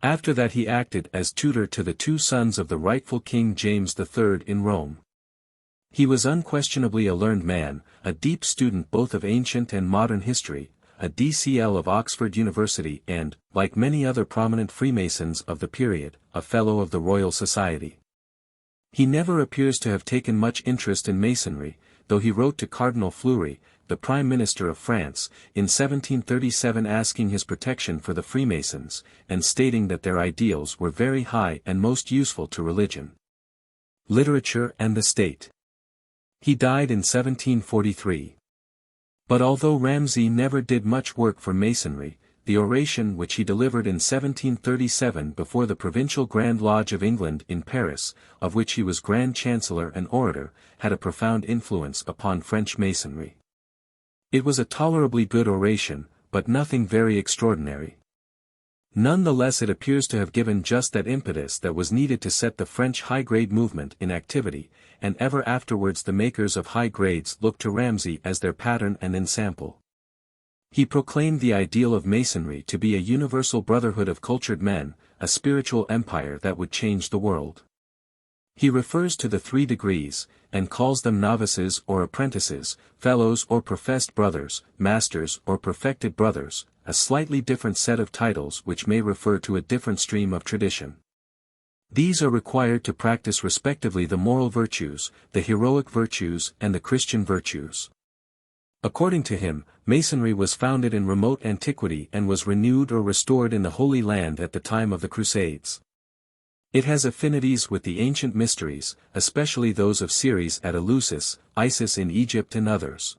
After that he acted as tutor to the two sons of the rightful King James III in Rome. He was unquestionably a learned man, a deep student both of ancient and modern history, a DCL of Oxford University and, like many other prominent Freemasons of the period, a Fellow of the Royal Society. He never appears to have taken much interest in Masonry, though he wrote to Cardinal Fleury, the Prime Minister of France, in 1737 asking his protection for the Freemasons, and stating that their ideals were very high and most useful to religion, literature and the state. He died in 1743. But although Ramsay never did much work for Masonry, the oration which he delivered in 1737 before the Provincial Grand Lodge of England in Paris, of which he was Grand Chancellor and orator, had a profound influence upon French Masonry. It was a tolerably good oration, but nothing very extraordinary. None the less it appears to have given just that impetus that was needed to set the French high-grade movement in activity, and ever afterwards the makers of high grades looked to Ramsay as their pattern and ensample. He proclaimed the ideal of Masonry to be a universal brotherhood of cultured men, a spiritual empire that would change the world. He refers to the 3 degrees, and calls them novices or apprentices, fellows or professed brothers, masters or perfected brothers, a slightly different set of titles which may refer to a different stream of tradition. These are required to practice respectively the moral virtues, the heroic virtues and the Christian virtues. According to him, Masonry was founded in remote antiquity and was renewed or restored in the Holy Land at the time of the Crusades. It has affinities with the ancient mysteries, especially those of Ceres at Eleusis, Isis in Egypt and others.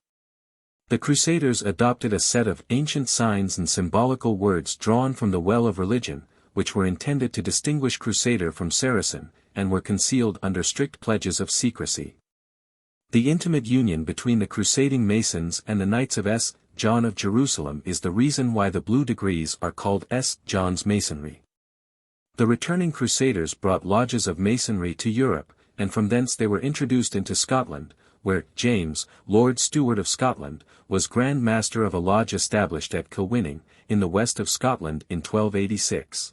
The Crusaders adopted a set of ancient signs and symbolical words drawn from the well of religion, which were intended to distinguish Crusader from Saracen, and were concealed under strict pledges of secrecy. The intimate union between the crusading Masons and the Knights of St. John of Jerusalem is the reason why the blue degrees are called St. John's Masonry. The returning Crusaders brought lodges of Masonry to Europe, and from thence they were introduced into Scotland, where James, Lord Steward of Scotland, was Grand Master of a lodge established at Kilwinning, in the west of Scotland in 1286.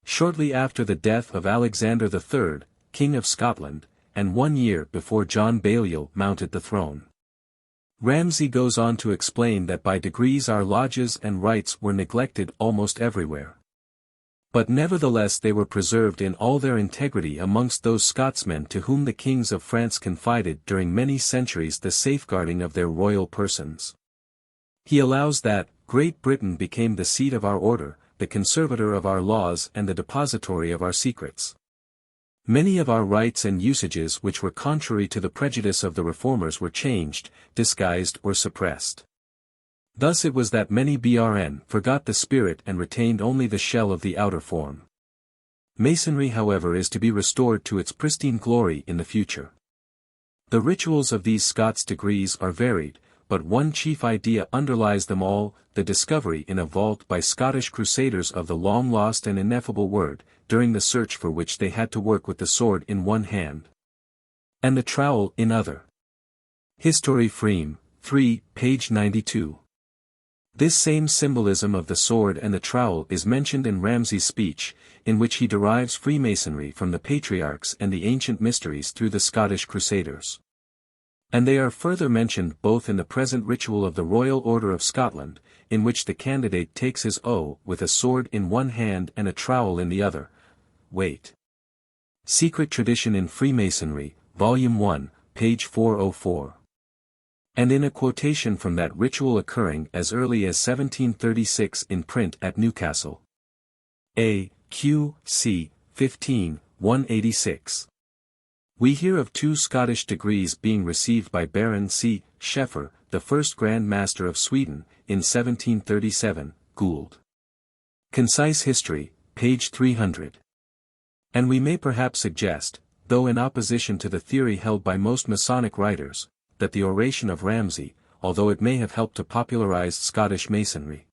Shortly after the death of Alexander III, King of Scotland, and 1 year before John Balliol mounted the throne. Ramsay goes on to explain that by degrees our lodges and rites were neglected almost everywhere. But nevertheless they were preserved in all their integrity amongst those Scotsmen to whom the kings of France confided during many centuries the safeguarding of their royal persons. He allows that, Great Britain became the seat of our order, the conservator of our laws and the depository of our secrets. Many of our rites and usages which were contrary to the prejudice of the reformers were changed, disguised or suppressed. Thus it was that many BRN forgot the spirit and retained only the shell of the outer form. Masonry however is to be restored to its pristine glory in the future. The rituals of these Scots degrees are varied, but one chief idea underlies them all, the discovery in a vault by Scottish crusaders of the long-lost and ineffable word, during the search for which they had to work with the sword in one hand, and the trowel in other. History Freme, 3, page 92. This same symbolism of the sword and the trowel is mentioned in Ramsay's speech, in which he derives Freemasonry from the patriarchs and the ancient mysteries through the Scottish crusaders. And they are further mentioned both in the present ritual of the Royal Order of Scotland, in which the candidate takes his oath with a sword in one hand and a trowel in the other. Wait. Secret Tradition in Freemasonry, Volume 1, page 404. And in a quotation from that ritual occurring as early as 1736 in print at Newcastle. A. Q. C. 15, 186. We hear of 2 Scottish degrees being received by Baron C. Scheffer, the first Grand Master of Sweden, in 1737, Gould. Concise History, page 300. And we may perhaps suggest, though in opposition to the theory held by most Masonic writers, that the oration of Ramsay, although it may have helped to popularize Scottish Masonry,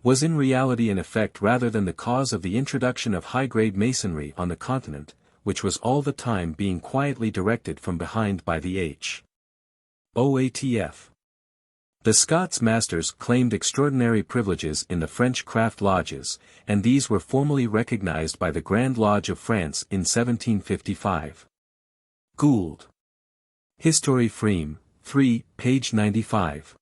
was in reality an effect rather than the cause of the introduction of high-grade Masonry on the continent, which was all the time being quietly directed from behind by the OATF. The Scots masters claimed extraordinary privileges in the French craft lodges, and these were formally recognized by the Grand Lodge of France in 1755. Gould. History Freme, 3, page 95.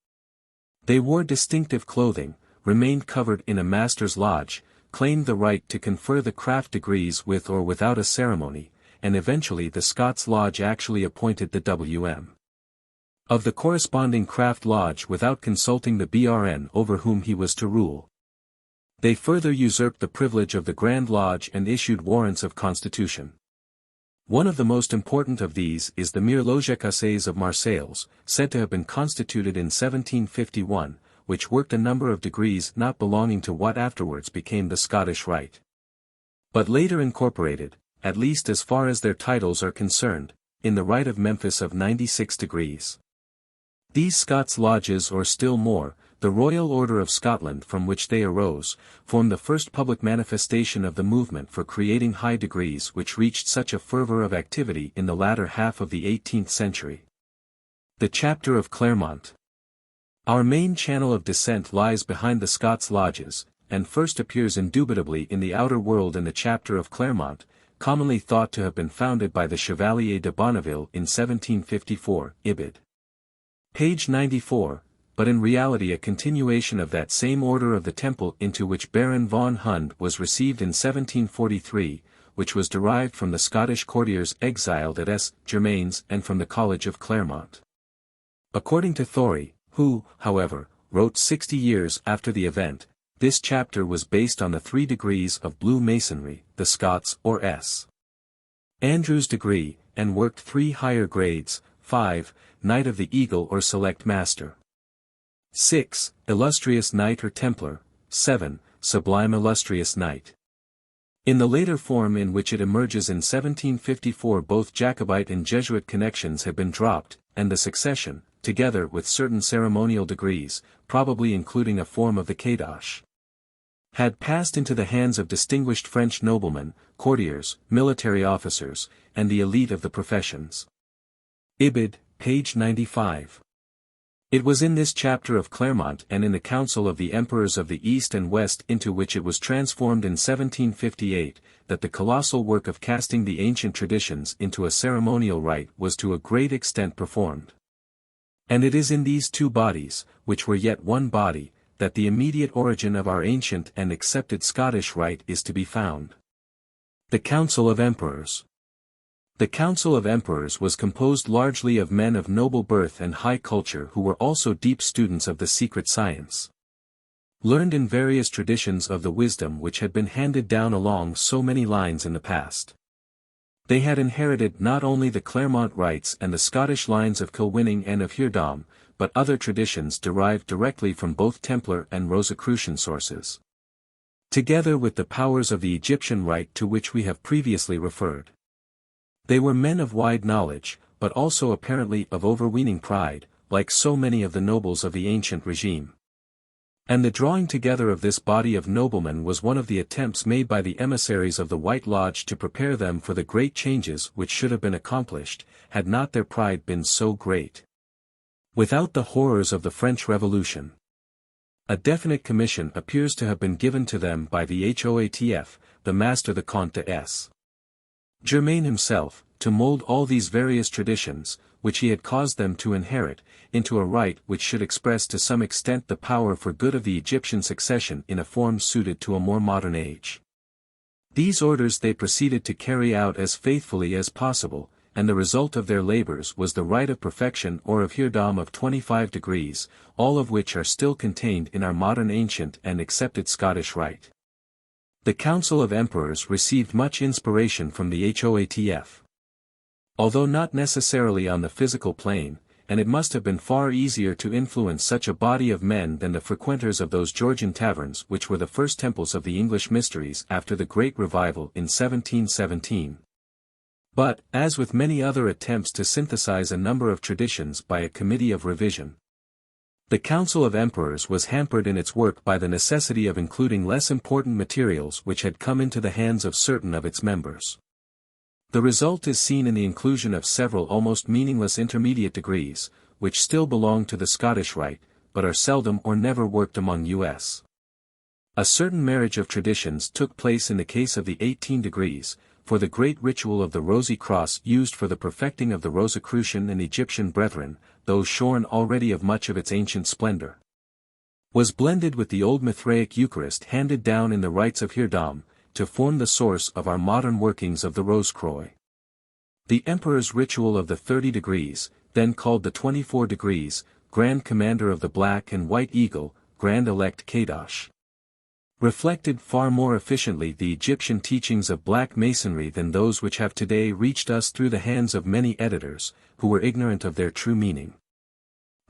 They wore distinctive clothing, remained covered in a master's lodge, claimed the right to confer the craft degrees with or without a ceremony, and eventually the Scots Lodge actually appointed the W.M. of the corresponding craft lodge without consulting the BRN over whom he was to rule. They further usurped the privilege of the Grand Lodge and issued warrants of constitution. One of the most important of these is the Mir Logécasses of Marseilles, said to have been constituted in 1751, which worked a number of degrees not belonging to what afterwards became the Scottish Rite, but later incorporated, at least as far as their titles are concerned, in the Rite of Memphis of 96 degrees. These Scots lodges, or still more, the Royal Order of Scotland from which they arose, formed the first public manifestation of the movement for creating high degrees which reached such a fervor of activity in the latter half of the 18th century. The Chapter of Claremont. Our main channel of descent lies behind the Scots lodges, and first appears indubitably in the outer world in the Chapter of Claremont, commonly thought to have been founded by the Chevalier de Bonneville in 1754, Ibid. Page 94, but in reality a continuation of that same order of the Temple into which Baron von Hund was received in 1743, which was derived from the Scottish courtiers exiled at St. Germain's and from the College of Claremont. According to Thorey, who, however, wrote 60 years after the event, this chapter was based on the 3 degrees of Blue Masonry, the Scots or S. Andrew's degree, and worked 3 higher grades, 5, Knight of the Eagle or Select Master. 6, Illustrious Knight or Templar. 7, Sublime Illustrious Knight. In the later form in which it emerges in 1754, both Jacobite and Jesuit connections had been dropped, and the succession, together with certain ceremonial degrees, probably including a form of the Kadosh, had passed into the hands of distinguished French noblemen, courtiers, military officers, and the elite of the professions. Ibid, page 95. It was in this chapter of Clermont and in the Council of the Emperors of the East and West, into which it was transformed in 1758, that the colossal work of casting the ancient traditions into a ceremonial rite was to a great extent performed. And it is in these two bodies, which were yet one body, that the immediate origin of our ancient and accepted Scottish Rite is to be found. The Council of Emperors. The Council of Emperors was composed largely of men of noble birth and high culture who were also deep students of the secret science, learned in various traditions of the wisdom which had been handed down along so many lines in the past. They had inherited not only the Clermont rites and the Scottish lines of Kilwinning and of Hirdom, but other traditions derived directly from both Templar and Rosicrucian sources, together with the powers of the Egyptian rite to which we have previously referred. They were men of wide knowledge, but also apparently of overweening pride, like so many of the nobles of the ancient regime. And the drawing together of this body of noblemen was one of the attempts made by the emissaries of the White Lodge to prepare them for the great changes which should have been accomplished, had not their pride been so great. Without the horrors of the French Revolution, a definite commission appears to have been given to them by the HOATF, the Master the Comte de S. Germain himself, to mold all these various traditions, which he had caused them to inherit, into a rite which should express to some extent the power for good of the Egyptian succession in a form suited to a more modern age. These orders they proceeded to carry out as faithfully as possible, and the result of their labors was the Rite of Perfection or of Hirdom of 25 degrees, all of which are still contained in our modern ancient and accepted Scottish Rite. The Council of Emperors received much inspiration from the HOATF. Although not necessarily on the physical plane, and it must have been far easier to influence such a body of men than the frequenters of those Georgian taverns which were the first temples of the English mysteries after the Great Revival in 1717. But, as with many other attempts to synthesize a number of traditions by a committee of revision, the Council of Emperors was hampered in its work by the necessity of including less important materials which had come into the hands of certain of its members. The result is seen in the inclusion of several almost meaningless intermediate degrees, which still belong to the Scottish Rite, but are seldom or never worked among us. A certain marriage of traditions took place in the case of the 18 degrees, for the great ritual of the Rosy Cross used for the perfecting of the Rosicrucian and Egyptian brethren, though shorn already of much of its ancient splendor, was blended with the old Mithraic Eucharist handed down in the rites of Hirdom, to form the source of our modern workings of the Rosecroix. The Emperor's ritual of the 30 degrees, then called the 24 degrees, Grand Commander of the Black and White Eagle, Grand Elect Kadosh, reflected far more efficiently the Egyptian teachings of Black Masonry than those which have today reached us through the hands of many editors, who were ignorant of their true meaning.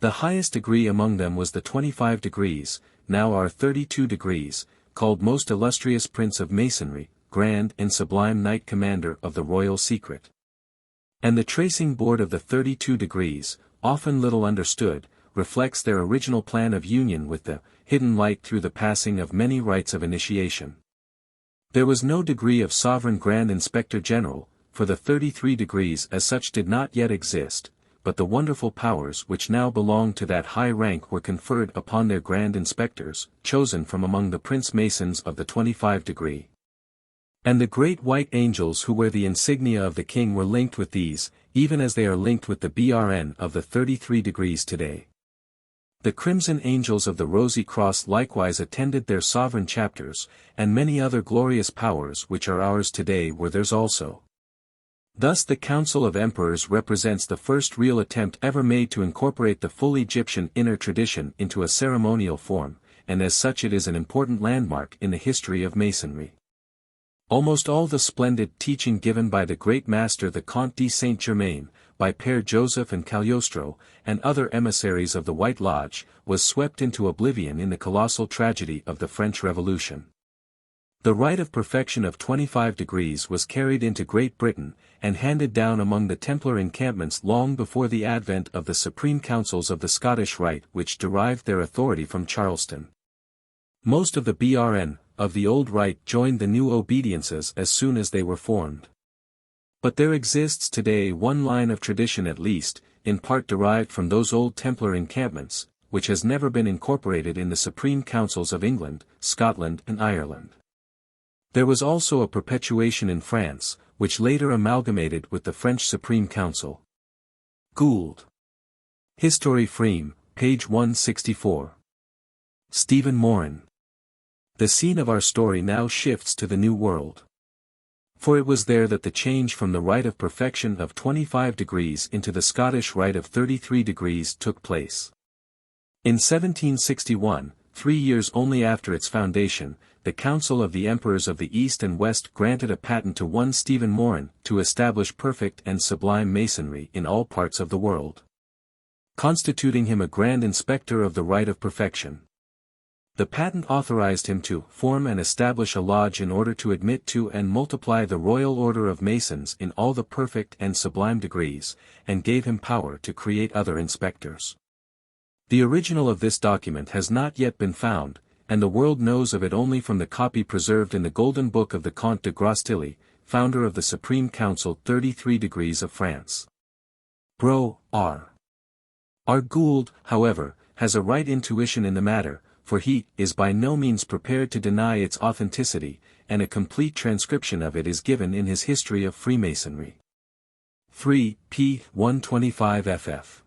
The highest degree among them was the 25 degrees, now our 32 degrees, called Most Illustrious Prince of Masonry, Grand and Sublime Knight Commander of the Royal Secret. And the tracing board of the 32 degrees, often little understood, reflects their original plan of union with the hidden light through the passing of many rites of initiation. There was no degree of Sovereign Grand Inspector General, for the 33 degrees as such did not yet exist, but the wonderful powers which now belong to that high rank were conferred upon their Grand Inspectors, chosen from among the Prince Masons of the 25 degree. And the great white angels who wear the insignia of the king were linked with these, even as they are linked with the BRN of the 33 degrees today. The crimson angels of the Rosy Cross likewise attended their sovereign chapters, and many other glorious powers which are ours today were theirs also. Thus the Council of Emperors represents the first real attempt ever made to incorporate the full Egyptian inner tradition into a ceremonial form, and as such it is an important landmark in the history of Masonry. Almost all the splendid teaching given by the great master the Comte de Saint-Germain, by Père Joseph and Cagliostro, and other emissaries of the White Lodge, was swept into oblivion in the colossal tragedy of the French Revolution. The Rite of Perfection of 25 degrees was carried into Great Britain, and handed down among the Templar encampments long before the advent of the Supreme Councils of the Scottish Rite, which derived their authority from Charleston. Most of the BRN, of the old Rite joined the new obediences as soon as they were formed. But there exists today one line of tradition at least, in part derived from those old Templar encampments, which has never been incorporated in the Supreme Councils of England, Scotland and Ireland. There was also a perpetuation in France, which later amalgamated with the French Supreme Council. Gould. History Freme, page 164. Stephen Moran. The scene of our story now shifts to the New World. For it was there that the change from the Rite of Perfection of 25 degrees into the Scottish Rite of 33 degrees took place. In 1761, 3 years only after its foundation, the Council of the Emperors of the East and West granted a patent to one Stephen Moran to establish perfect and sublime Masonry in all parts of the world, constituting him a Grand Inspector of the Rite of Perfection. The patent authorized him to form and establish a lodge in order to admit to and multiply the Royal Order of Masons in all the perfect and sublime degrees, and gave him power to create other inspectors. The original of this document has not yet been found, and the world knows of it only from the copy preserved in the Golden Book of the Comte de Grostilly, founder of the Supreme Council 33 degrees of France. Bro. R. Gould, however, has a right intuition in the matter, for he is by no means prepared to deny its authenticity, and a complete transcription of it is given in his History of Freemasonry. 3 p. 125 ff.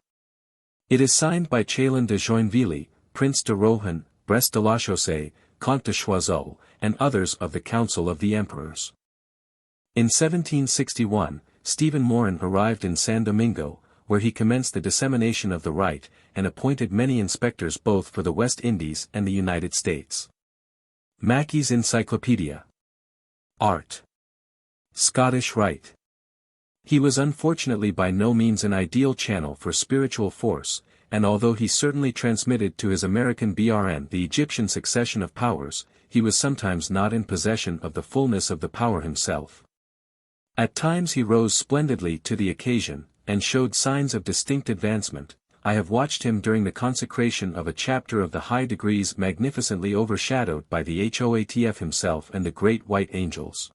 It is signed by Chalon de Joinville, Prince de Rohan, Brest de la Chaussée, Comte de Choiseul, and others of the Council of the Emperors. In 1761, Stephen Moran arrived in San Domingo, where he commenced the dissemination of the Rite, and appointed many inspectors both for the West Indies and the United States. Mackey's Encyclopedia. Art. Scottish Rite. He was unfortunately by no means an ideal channel for spiritual force, and although he certainly transmitted to his American BRN the Egyptian succession of powers, he was sometimes not in possession of the fullness of the power himself. At times he rose splendidly to the occasion, and showed signs of distinct advancement. I have watched him during the consecration of a chapter of the high degrees magnificently overshadowed by the HOATF himself and the great white angels.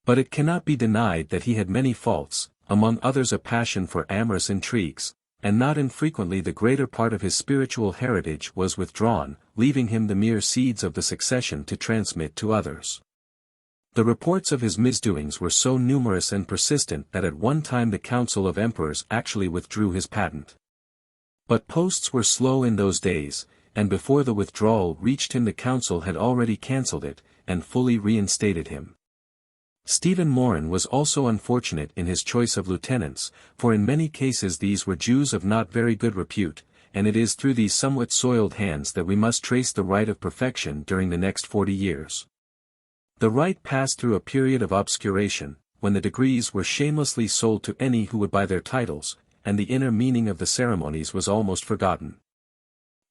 But it cannot be denied that he had many faults, among others a passion for amorous intrigues, and not infrequently the greater part of his spiritual heritage was withdrawn, leaving him the mere seeds of the succession to transmit to others. The reports of his misdoings were so numerous and persistent that at one time the Council of Emperors actually withdrew his patent. But posts were slow in those days, and before the withdrawal reached him the Council had already cancelled it, and fully reinstated him. Stephen Moran was also unfortunate in his choice of lieutenants, for in many cases these were Jews of not very good repute, and it is through these somewhat soiled hands that we must trace the Rite of Perfection during the next 40 years. The Rite passed through a period of obscuration, when the degrees were shamelessly sold to any who would buy their titles, and the inner meaning of the ceremonies was almost forgotten.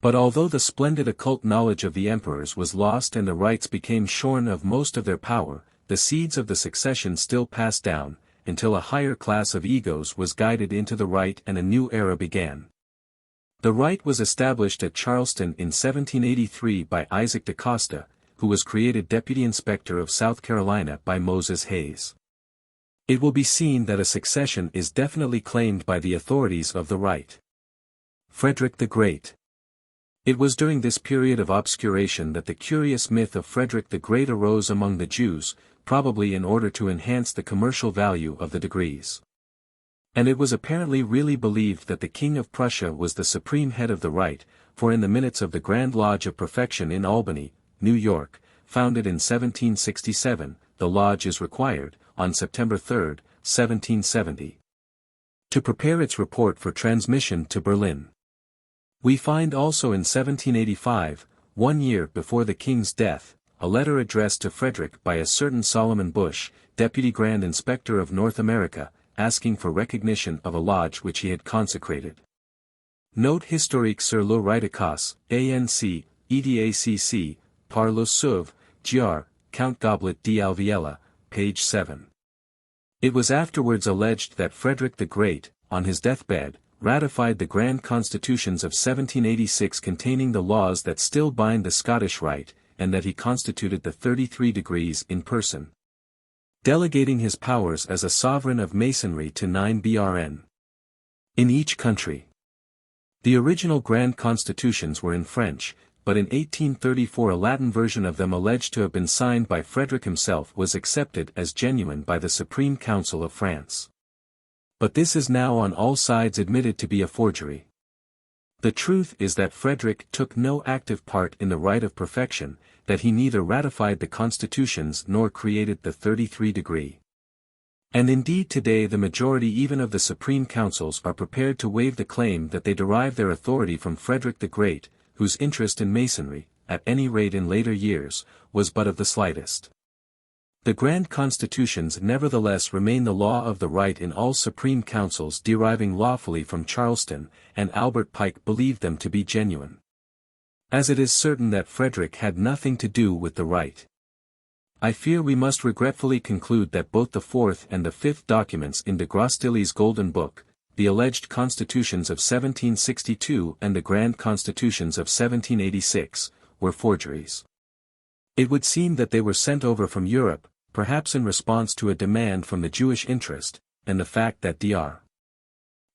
But although the splendid occult knowledge of the emperors was lost and the rites became shorn of most of their power, the seeds of the succession still passed down, until a higher class of egos was guided into the Rite and a new era began. The Rite was established at Charleston in 1783 by Isaac de Costa, who was created Deputy Inspector of South Carolina by Moses Hayes. It will be seen that a succession is definitely claimed by the authorities of the Rite. Frederick the Great. It was during this period of obscuration that the curious myth of Frederick the Great arose among the Jews, probably in order to enhance the commercial value of the degrees. And it was apparently really believed that the King of Prussia was the supreme head of the Rite, for in the minutes of the Grand Lodge of Perfection in Albany, New York, founded in 1767, the lodge is required, on September 3, 1770, to prepare its report for transmission to Berlin. We find also in 1785, 1 year before the king's death, a letter addressed to Frederick by a certain Solomon Bush, Deputy Grand Inspector of North America, asking for recognition of a lodge which he had consecrated. Note historique sur le Rite ANC, EDACC, par le Sauve, Gr. Count Goblet d'Alviella, page 7. It was afterwards alleged that Frederick the Great, on his deathbed, ratified the Grand Constitutions of 1786 containing the laws that still bind the Scottish Rite, and that he constituted the 33 degrees in person, delegating his powers as a sovereign of Masonry to 9 BRN in each country. The original Grand Constitutions were in French, but in 1834 a Latin version of them alleged to have been signed by Frederick himself was accepted as genuine by the Supreme Council of France. But this is now on all sides admitted to be a forgery. The truth is that Frederick took no active part in the Rite of Perfection, that he neither ratified the constitutions nor created the 33 degree. And indeed today the majority even of the Supreme Councils are prepared to waive the claim that they derive their authority from Frederick the Great, whose interest in Masonry, at any rate in later years, was but of the slightest. The Grand Constitutions nevertheless remain the law of the Rite in all Supreme Councils deriving lawfully from Charleston, and Albert Pike believed them to be genuine. As it is certain that Frederick had nothing to do with the Rite, I fear we must regretfully conclude that both the fourth and the fifth documents in de Grostilly's Golden Book, the alleged constitutions of 1762 and the Grand Constitutions of 1786, were forgeries. It would seem that they were sent over from Europe, perhaps in response to a demand from the Jewish interest, and the fact that Dr.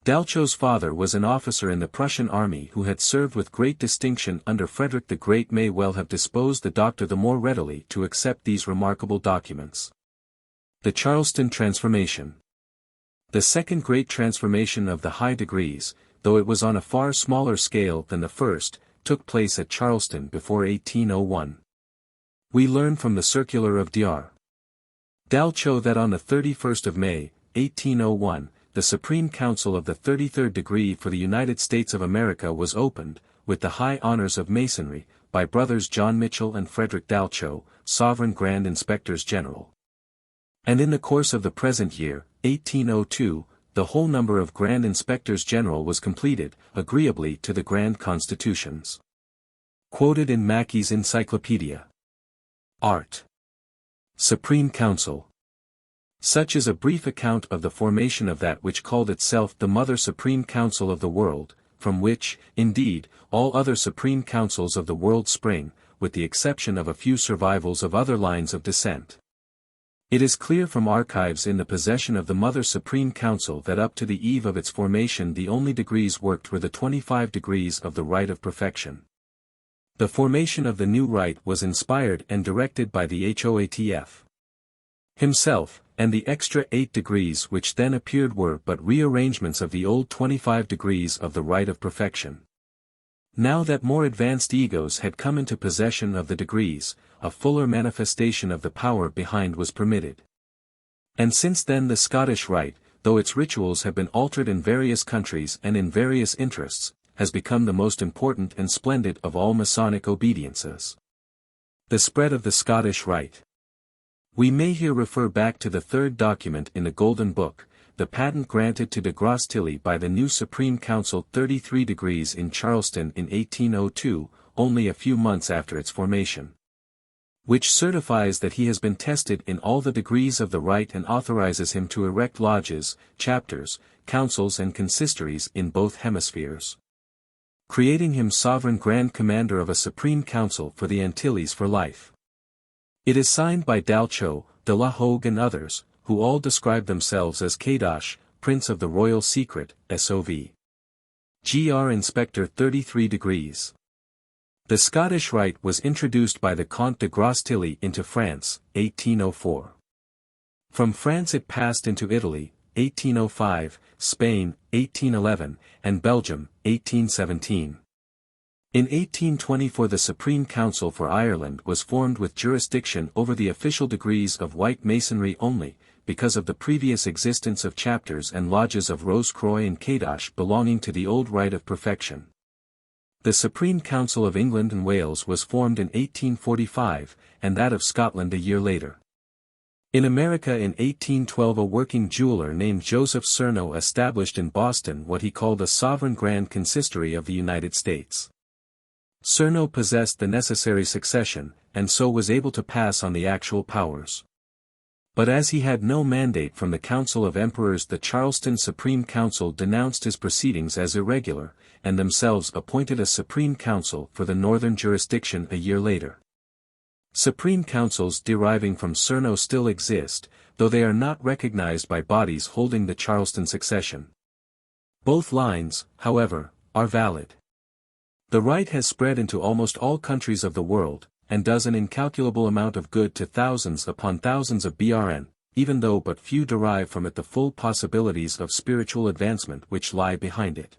Dalcho's father was an officer in the Prussian army who had served with great distinction under Frederick the Great may well have disposed the doctor the more readily to accept these remarkable documents. The Charleston Transformation. The second great transformation of the high degrees, though it was on a far smaller scale than the first, took place at Charleston before 1801. We learn from the circular of Dr. Dalcho that on the 31st of May, 1801, the Supreme Council of the 33rd degree for the United States of America was opened, with the high honors of Masonry, by brothers John Mitchell and Frederick Dalcho, Sovereign Grand Inspectors General. And in the course of the present year, 1802, the whole number of Grand Inspectors General was completed, agreeably to the Grand Constitutions. Quoted in Mackey's Encyclopedia. Art. Supreme Council. Such is a brief account of the formation of that which called itself the Mother Supreme Council of the world, from which, indeed, all other Supreme Councils of the world spring, with the exception of a few survivals of other lines of descent. It is clear from archives in the possession of the Mother Supreme Council that up to the eve of its formation the only degrees worked were the 25 degrees of the Rite of Perfection. The formation of the new rite was inspired and directed by the HOATF himself, and the extra 8 degrees which then appeared were but rearrangements of the old 25 degrees of the Rite of Perfection. Now that more advanced egos had come into possession of the degrees, a fuller manifestation of the power behind was permitted. And since then the Scottish Rite, though its rituals have been altered in various countries and in various interests, has become the most important and splendid of all Masonic obediences. The spread of the Scottish Rite. We may here refer back to the third document in the Golden Book, the patent granted to de Grostilly by the new Supreme Council 33 degrees in Charleston in 1802, only a few months after its formation, which certifies that he has been tested in all the degrees of the Rite and authorizes him to erect lodges, chapters, councils and consistories in both hemispheres, creating him Sovereign Grand Commander of a Supreme Council for the Antilles for life. It is signed by Dalcho, de la Hogue and others, who all describe themselves as Kadosh, Prince of the Royal Secret, SOV. Gr. Inspector 33 degrees. The Scottish Rite was introduced by the Comte de Grostilly into France, 1804. From France it passed into Italy, 1805, Spain, 1811, and Belgium, 1817. In 1824 the Supreme Council for Ireland was formed with jurisdiction over the official degrees of White Masonry only, because of the previous existence of chapters and lodges of Rose Croix and Kadosh belonging to the old Rite of Perfection. The Supreme Council of England and Wales was formed in 1845, and that of Scotland a year later. In America in 1812 a working jeweler named Joseph Cerno established in Boston what he called the Sovereign Grand Consistory of the United States. Cerno possessed the necessary succession, and so was able to pass on the actual powers. But as he had no mandate from the Council of Emperors, the Charleston Supreme Council denounced his proceedings as irregular, and themselves appointed a Supreme Council for the northern jurisdiction a year later. Supreme Councils deriving from Cerno still exist, though they are not recognized by bodies holding the Charleston succession. Both lines, however, are valid. The Rite has spread into almost all countries of the world, and does an incalculable amount of good to thousands upon thousands of BRN, even though but few derive from it the full possibilities of spiritual advancement which lie behind it.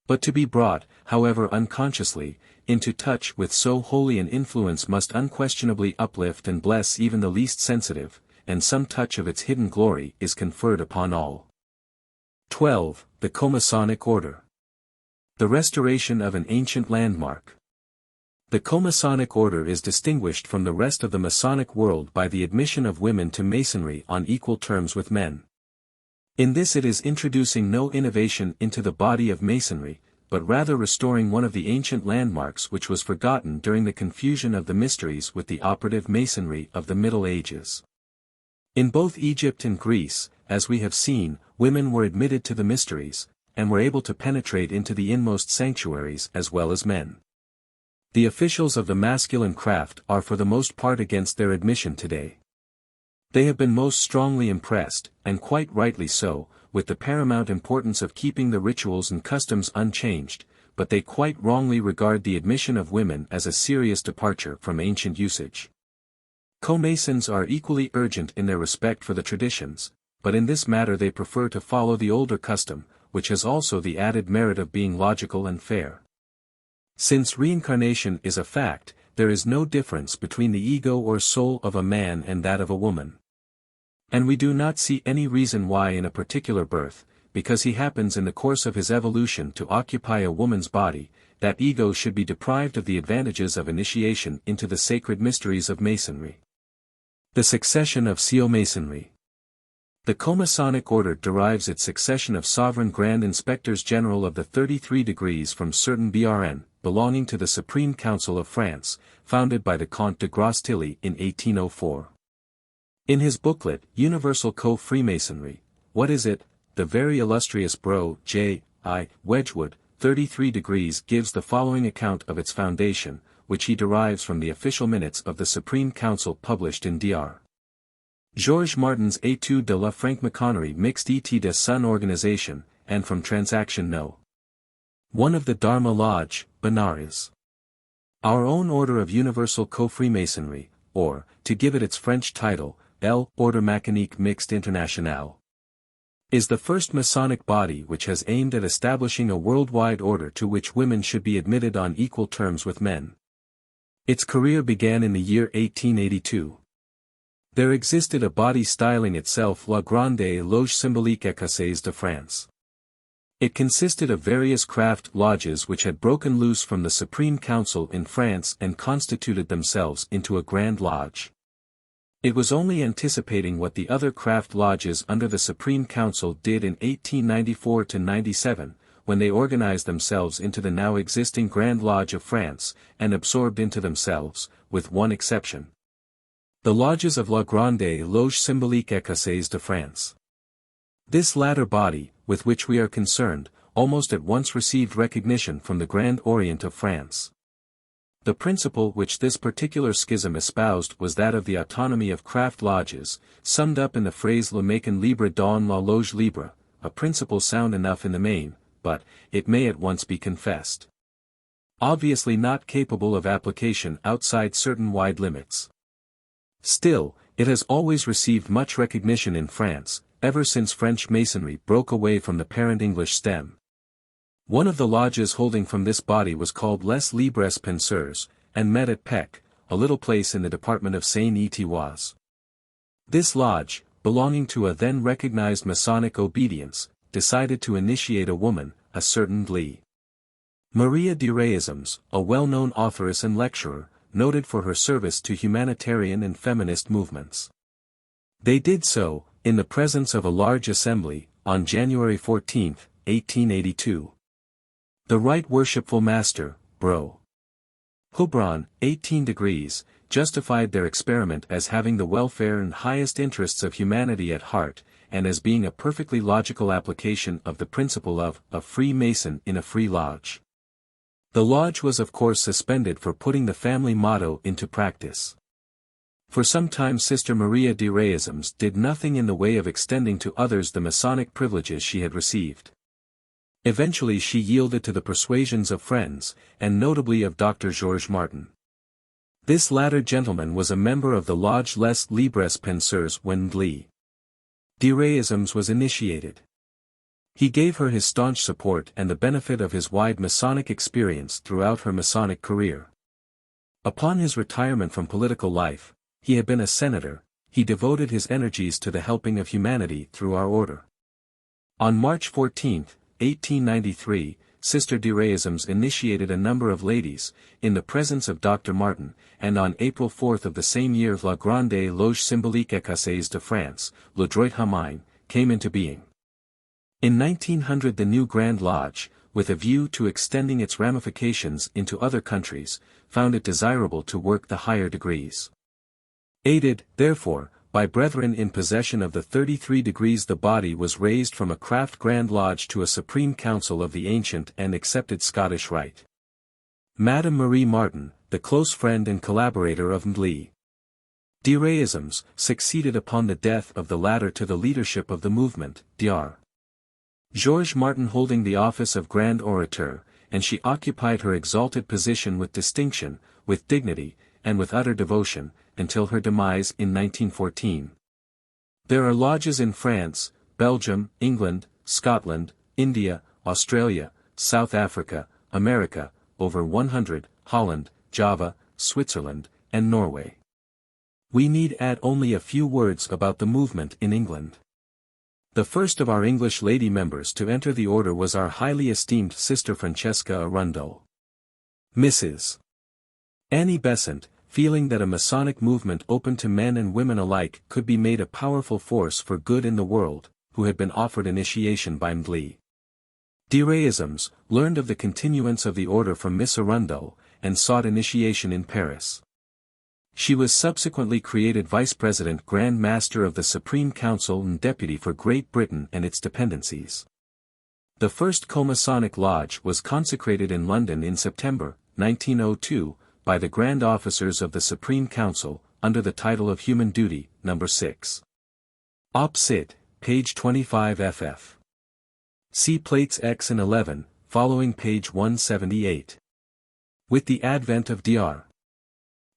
But to be brought, however unconsciously, into touch with so holy an influence must unquestionably uplift and bless even the least sensitive, and some touch of its hidden glory is conferred upon all. 12. The Co-Masonic Order. The restoration of an ancient landmark. The Co-Masonic Order is distinguished from the rest of the Masonic world by the admission of women to Masonry on equal terms with men. In this it is introducing no innovation into the body of Masonry, but rather restoring one of the ancient landmarks which was forgotten during the confusion of the mysteries with the operative Masonry of the Middle Ages. In both Egypt and Greece, as we have seen, women were admitted to the mysteries, and were able to penetrate into the inmost sanctuaries as well as men. The officials of the masculine craft are for the most part against their admission today. They have been most strongly impressed, and quite rightly so, with the paramount importance of keeping the rituals and customs unchanged, but they quite wrongly regard the admission of women as a serious departure from ancient usage. Co-Masons are equally urgent in their respect for the traditions, but in this matter they prefer to follow the older custom, which has also the added merit of being logical and fair. Since reincarnation is a fact, there is no difference between the ego or soul of a man and that of a woman. And we do not see any reason why in a particular birth, because he happens in the course of his evolution to occupy a woman's body, that ego should be deprived of the advantages of initiation into the sacred mysteries of Masonry. The succession of Co-Masonry. The Co-Masonic Order derives its succession of sovereign Grand Inspectors General of the 33 degrees from certain BRN, belonging to the Supreme Council of France, founded by the Comte de Gros-Tilly in 1804. In his booklet, Universal Co-Freemasonry, What is it? The very illustrious Bro. J. I. Wedgwood, 33 degrees gives the following account of its foundation, which he derives from the official minutes of the Supreme Council published in Dr. Georges Martin's Études de la Franc-Maçonnerie Mixte et de son Organisation, and from Transaction No. 1 of the Dharma Lodge, Benares. Our own Order of Universal Co-Freemasonry, or, to give it its French title, L'Ordre Maçonnique Mixte International, is the first Masonic body which has aimed at establishing a worldwide order to which women should be admitted on equal terms with men. Its career began in the year 1882. There existed a body styling itself La Grande Loge Symbolique Écossaise de France. It consisted of various craft lodges which had broken loose from the Supreme Council in France and constituted themselves into a Grand Lodge. It was only anticipating what the other craft lodges under the Supreme Council did in 1894–97, when they organized themselves into the now existing Grand Lodge of France, and absorbed into themselves, with one exception, the lodges of La Grande Loge Symbolique Écossaise de France. This latter body, with which we are concerned, almost at once received recognition from the Grand Orient of France. The principle which this particular schism espoused was that of the autonomy of craft lodges, summed up in the phrase Le Macon Libre dans la Loge Libre, a principle sound enough in the main, but, it may at once be confessed, obviously not capable of application outside certain wide limits. Still, it has always received much recognition in France, ever since French Masonry broke away from the parent English stem. One of the lodges holding from this body was called Les Libres Penseurs, and met at Pec, a little place in the department of Seine-et-Oise. This lodge, belonging to a then recognized Masonic obedience, decided to initiate a woman, a certain Lee. Maria de Reisms, a well-known authoress and lecturer, noted for her service to humanitarian and feminist movements. They did so, in the presence of a large assembly, on January 14, 1882. The Right Worshipful Master, Bro. Hubron, 18 degrees, justified their experiment as having the welfare and highest interests of humanity at heart, and as being a perfectly logical application of the principle of a free Mason in a free lodge. The lodge was of course suspended for putting the family motto into practice. For some time Sister Maria de Reisms did nothing in the way of extending to others the Masonic privileges she had received. Eventually she yielded to the persuasions of friends, and notably of Dr. Georges Martin. This latter gentleman was a member of the Lodge Les Libres Penseurs when de Reisms was initiated. He gave her his staunch support and the benefit of his wide Masonic experience throughout her Masonic career. Upon his retirement from political life, he had been a senator, he devoted his energies to the helping of humanity through our order. On March 14, 1893, Sister de Reisms initiated a number of ladies, in the presence of Dr. Martin, and on April 4 of the same year La Grande Loge Symbolique Écossaise de France, Le Droit Humain, came into being. In 1900 the new Grand Lodge, with a view to extending its ramifications into other countries, found it desirable to work the higher degrees. Aided, therefore, by brethren in possession of the 33 degrees, the body was raised from a craft Grand Lodge to a Supreme Council of the ancient and accepted Scottish Rite. Madame Marie Martin, the close friend and collaborator of de Reisms, succeeded upon the death of the latter to the leadership of the movement, Dr. Georges Martin holding the office of Grand Orateur, and she occupied her exalted position with distinction, with dignity, and with utter devotion, until her demise in 1914. There are lodges in France, Belgium, England, Scotland, India, Australia, South Africa, America, over 100, Holland, Java, Switzerland, and Norway. We need add only a few words about the movement in England. The first of our English lady members to enter the order was our highly esteemed Sister Francesca Arundel. Mrs. Annie Besant, feeling that a Masonic movement open to men and women alike could be made a powerful force for good in the world, who had been offered initiation by de Reisms, learned of the continuance of the order from Miss Arundel, and sought initiation in Paris. She was subsequently created Vice President Grand Master of the Supreme Council and Deputy for Great Britain and its dependencies. The first Co-Masonic Lodge was consecrated in London in September, 1902, by the Grand Officers of the Supreme Council, under the title of Human Duty, No. 6. Op. Cit., page 25 ff. See plates X and 11, following page 178. With the advent of Dr.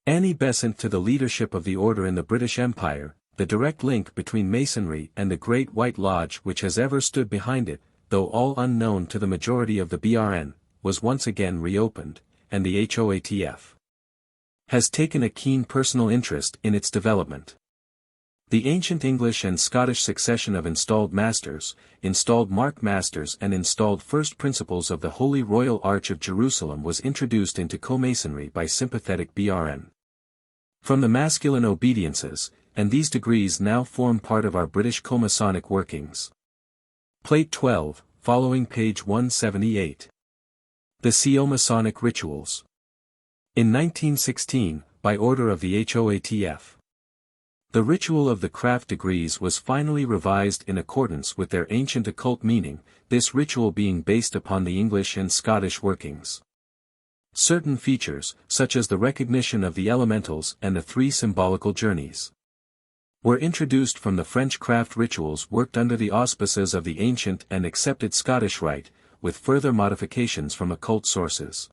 Annie Besant to the leadership of the order in the British Empire, the direct link between Masonry and the Great White Lodge which has ever stood behind it, though all unknown to the majority of the BRN, was once again reopened, and the HOATF has taken a keen personal interest in its development. The ancient English and Scottish succession of installed masters, installed mark masters and installed first principles of the Holy Royal Arch of Jerusalem was introduced into Co-Masonry by sympathetic BRN. From the masculine obediences, and these degrees now form part of our British Co-Masonic workings. Plate 12, following page 178. The Co-Masonic Rituals. In 1916, by order of the HOATF, the ritual of the craft degrees was finally revised in accordance with their ancient occult meaning, this ritual being based upon the English and Scottish workings. Certain features, such as the recognition of the elementals and the 3 symbolical journeys, were introduced from the French craft rituals worked under the auspices of the ancient and accepted Scottish Rite, with further modifications from occult sources.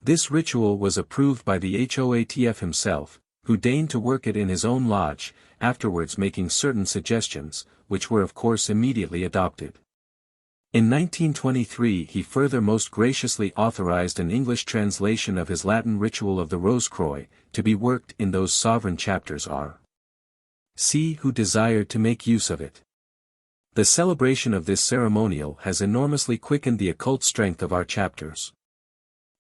This ritual was approved by the HOATF himself, who deigned to work it in his own lodge, afterwards making certain suggestions, which were of course immediately adopted. In 1923 he further most graciously authorized an English translation of his Latin ritual of the Rosecroix, to be worked in those sovereign chapters R.C. who desired to make use of it. The celebration of this ceremonial has enormously quickened the occult strength of our chapters.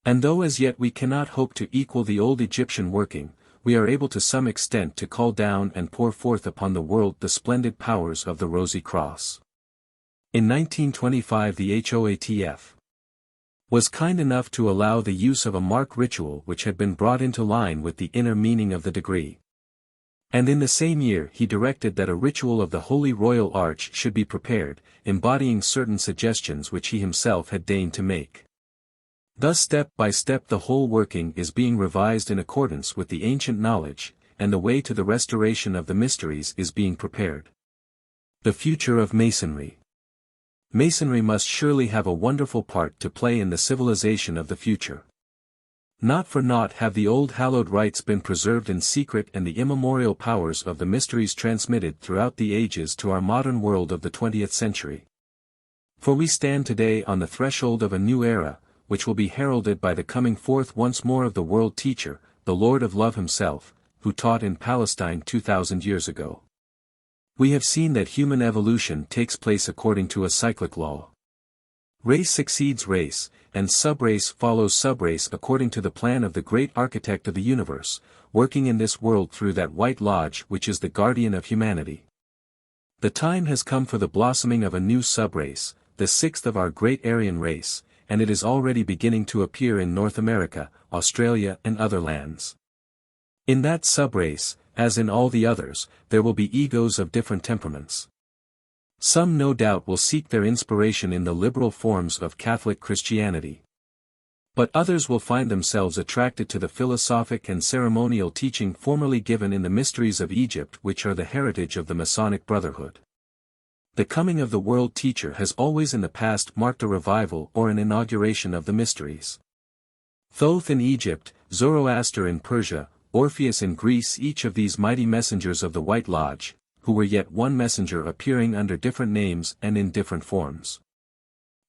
And though as yet we cannot hope to equal the old Egyptian working, we are able to some extent to call down and pour forth upon the world the splendid powers of the Rosy Cross. In 1925 the HOATF was kind enough to allow the use of a mark ritual which had been brought into line with the inner meaning of the degree. And in the same year he directed that a ritual of the Holy Royal Arch should be prepared, embodying certain suggestions which he himself had deigned to make. Thus step by step the whole working is being revised in accordance with the ancient knowledge, and the way to the restoration of the mysteries is being prepared. The future of Masonry. Masonry must surely have a wonderful part to play in the civilization of the future. Not for naught have the old hallowed rites been preserved in secret and the immemorial powers of the mysteries transmitted throughout the ages to our modern world of the 20th century. For we stand today on the threshold of a new era, which will be heralded by the coming forth once more of the world teacher, the Lord of Love himself, who taught in Palestine 2,000 years ago. We have seen that human evolution takes place according to a cyclic law. Race succeeds race, and subrace follows subrace according to the plan of the great architect of the universe, working in this world through that white lodge which is the guardian of humanity. The time has come for the blossoming of a new subrace, the sixth of our great Aryan race, and it is already beginning to appear in North America, Australia and other lands. In that subrace, as in all the others, there will be egos of different temperaments. Some no doubt will seek their inspiration in the liberal forms of Catholic Christianity. But others will find themselves attracted to the philosophic and ceremonial teaching formerly given in the mysteries of Egypt, which are the heritage of the Masonic Brotherhood. The coming of the world teacher has always in the past marked a revival or an inauguration of the mysteries. Thoth in Egypt, Zoroaster in Persia, Orpheus in Greece, each of these mighty messengers of the White Lodge, who were yet one messenger appearing under different names and in different forms,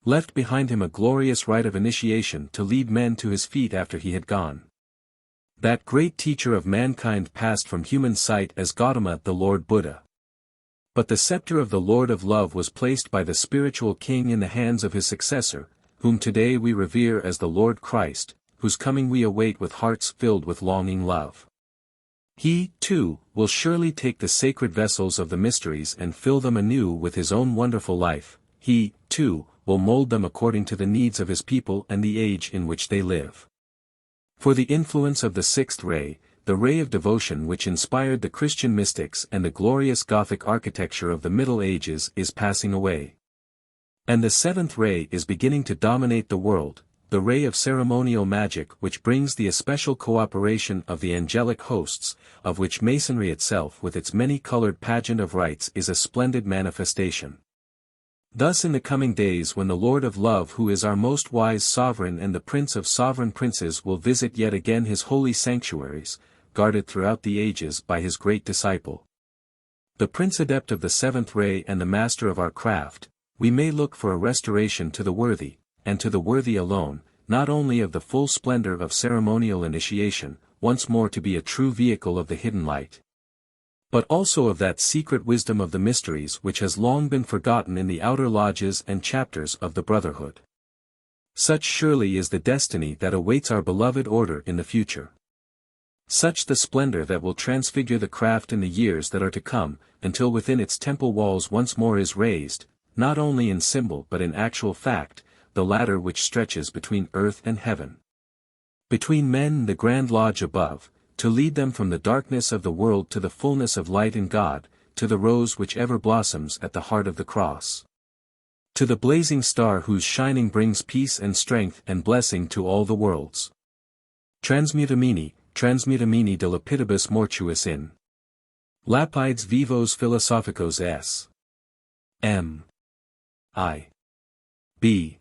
left behind him a glorious rite of initiation to lead men to his feet after he had gone. That great teacher of mankind passed from human sight as Gautama the Lord Buddha. But the scepter of the Lord of Love was placed by the spiritual king in the hands of his successor, whom today we revere as the Lord Christ, whose coming we await with hearts filled with longing love. He, too, will surely take the sacred vessels of the mysteries and fill them anew with his own wonderful life. He, too, will mold them according to the needs of his people and the age in which they live. For the influence of the sixth ray, the ray of devotion which inspired the Christian mystics and the glorious Gothic architecture of the Middle Ages is passing away. And the seventh ray is beginning to dominate the world, the ray of ceremonial magic which brings the especial cooperation of the angelic hosts, of which Masonry itself with its many-colored pageant of rites is a splendid manifestation. Thus in the coming days when the Lord of Love, who is our most wise sovereign and the Prince of sovereign princes, will visit yet again his holy sanctuaries, guarded throughout the ages by his great disciple, the Prince Adept of the seventh ray and the master of our craft, we may look for a restoration to the worthy, and to the worthy alone, not only of the full splendor of ceremonial initiation, once more to be a true vehicle of the hidden light, but also of that secret wisdom of the mysteries which has long been forgotten in the outer lodges and chapters of the Brotherhood. Such surely is the destiny that awaits our beloved order in the future. Such the splendor that will transfigure the craft in the years that are to come, until within its temple walls once more is raised, not only in symbol but in actual fact, the ladder which stretches between earth and heaven, between men and the grand lodge above, to lead them from the darkness of the world to the fullness of light in God, to the rose which ever blossoms at the heart of the cross, to the blazing star whose shining brings peace and strength and blessing to all the worlds. Transmutamini de lapidibus mortuis in lapides vivos philosophicos s. M. I. B.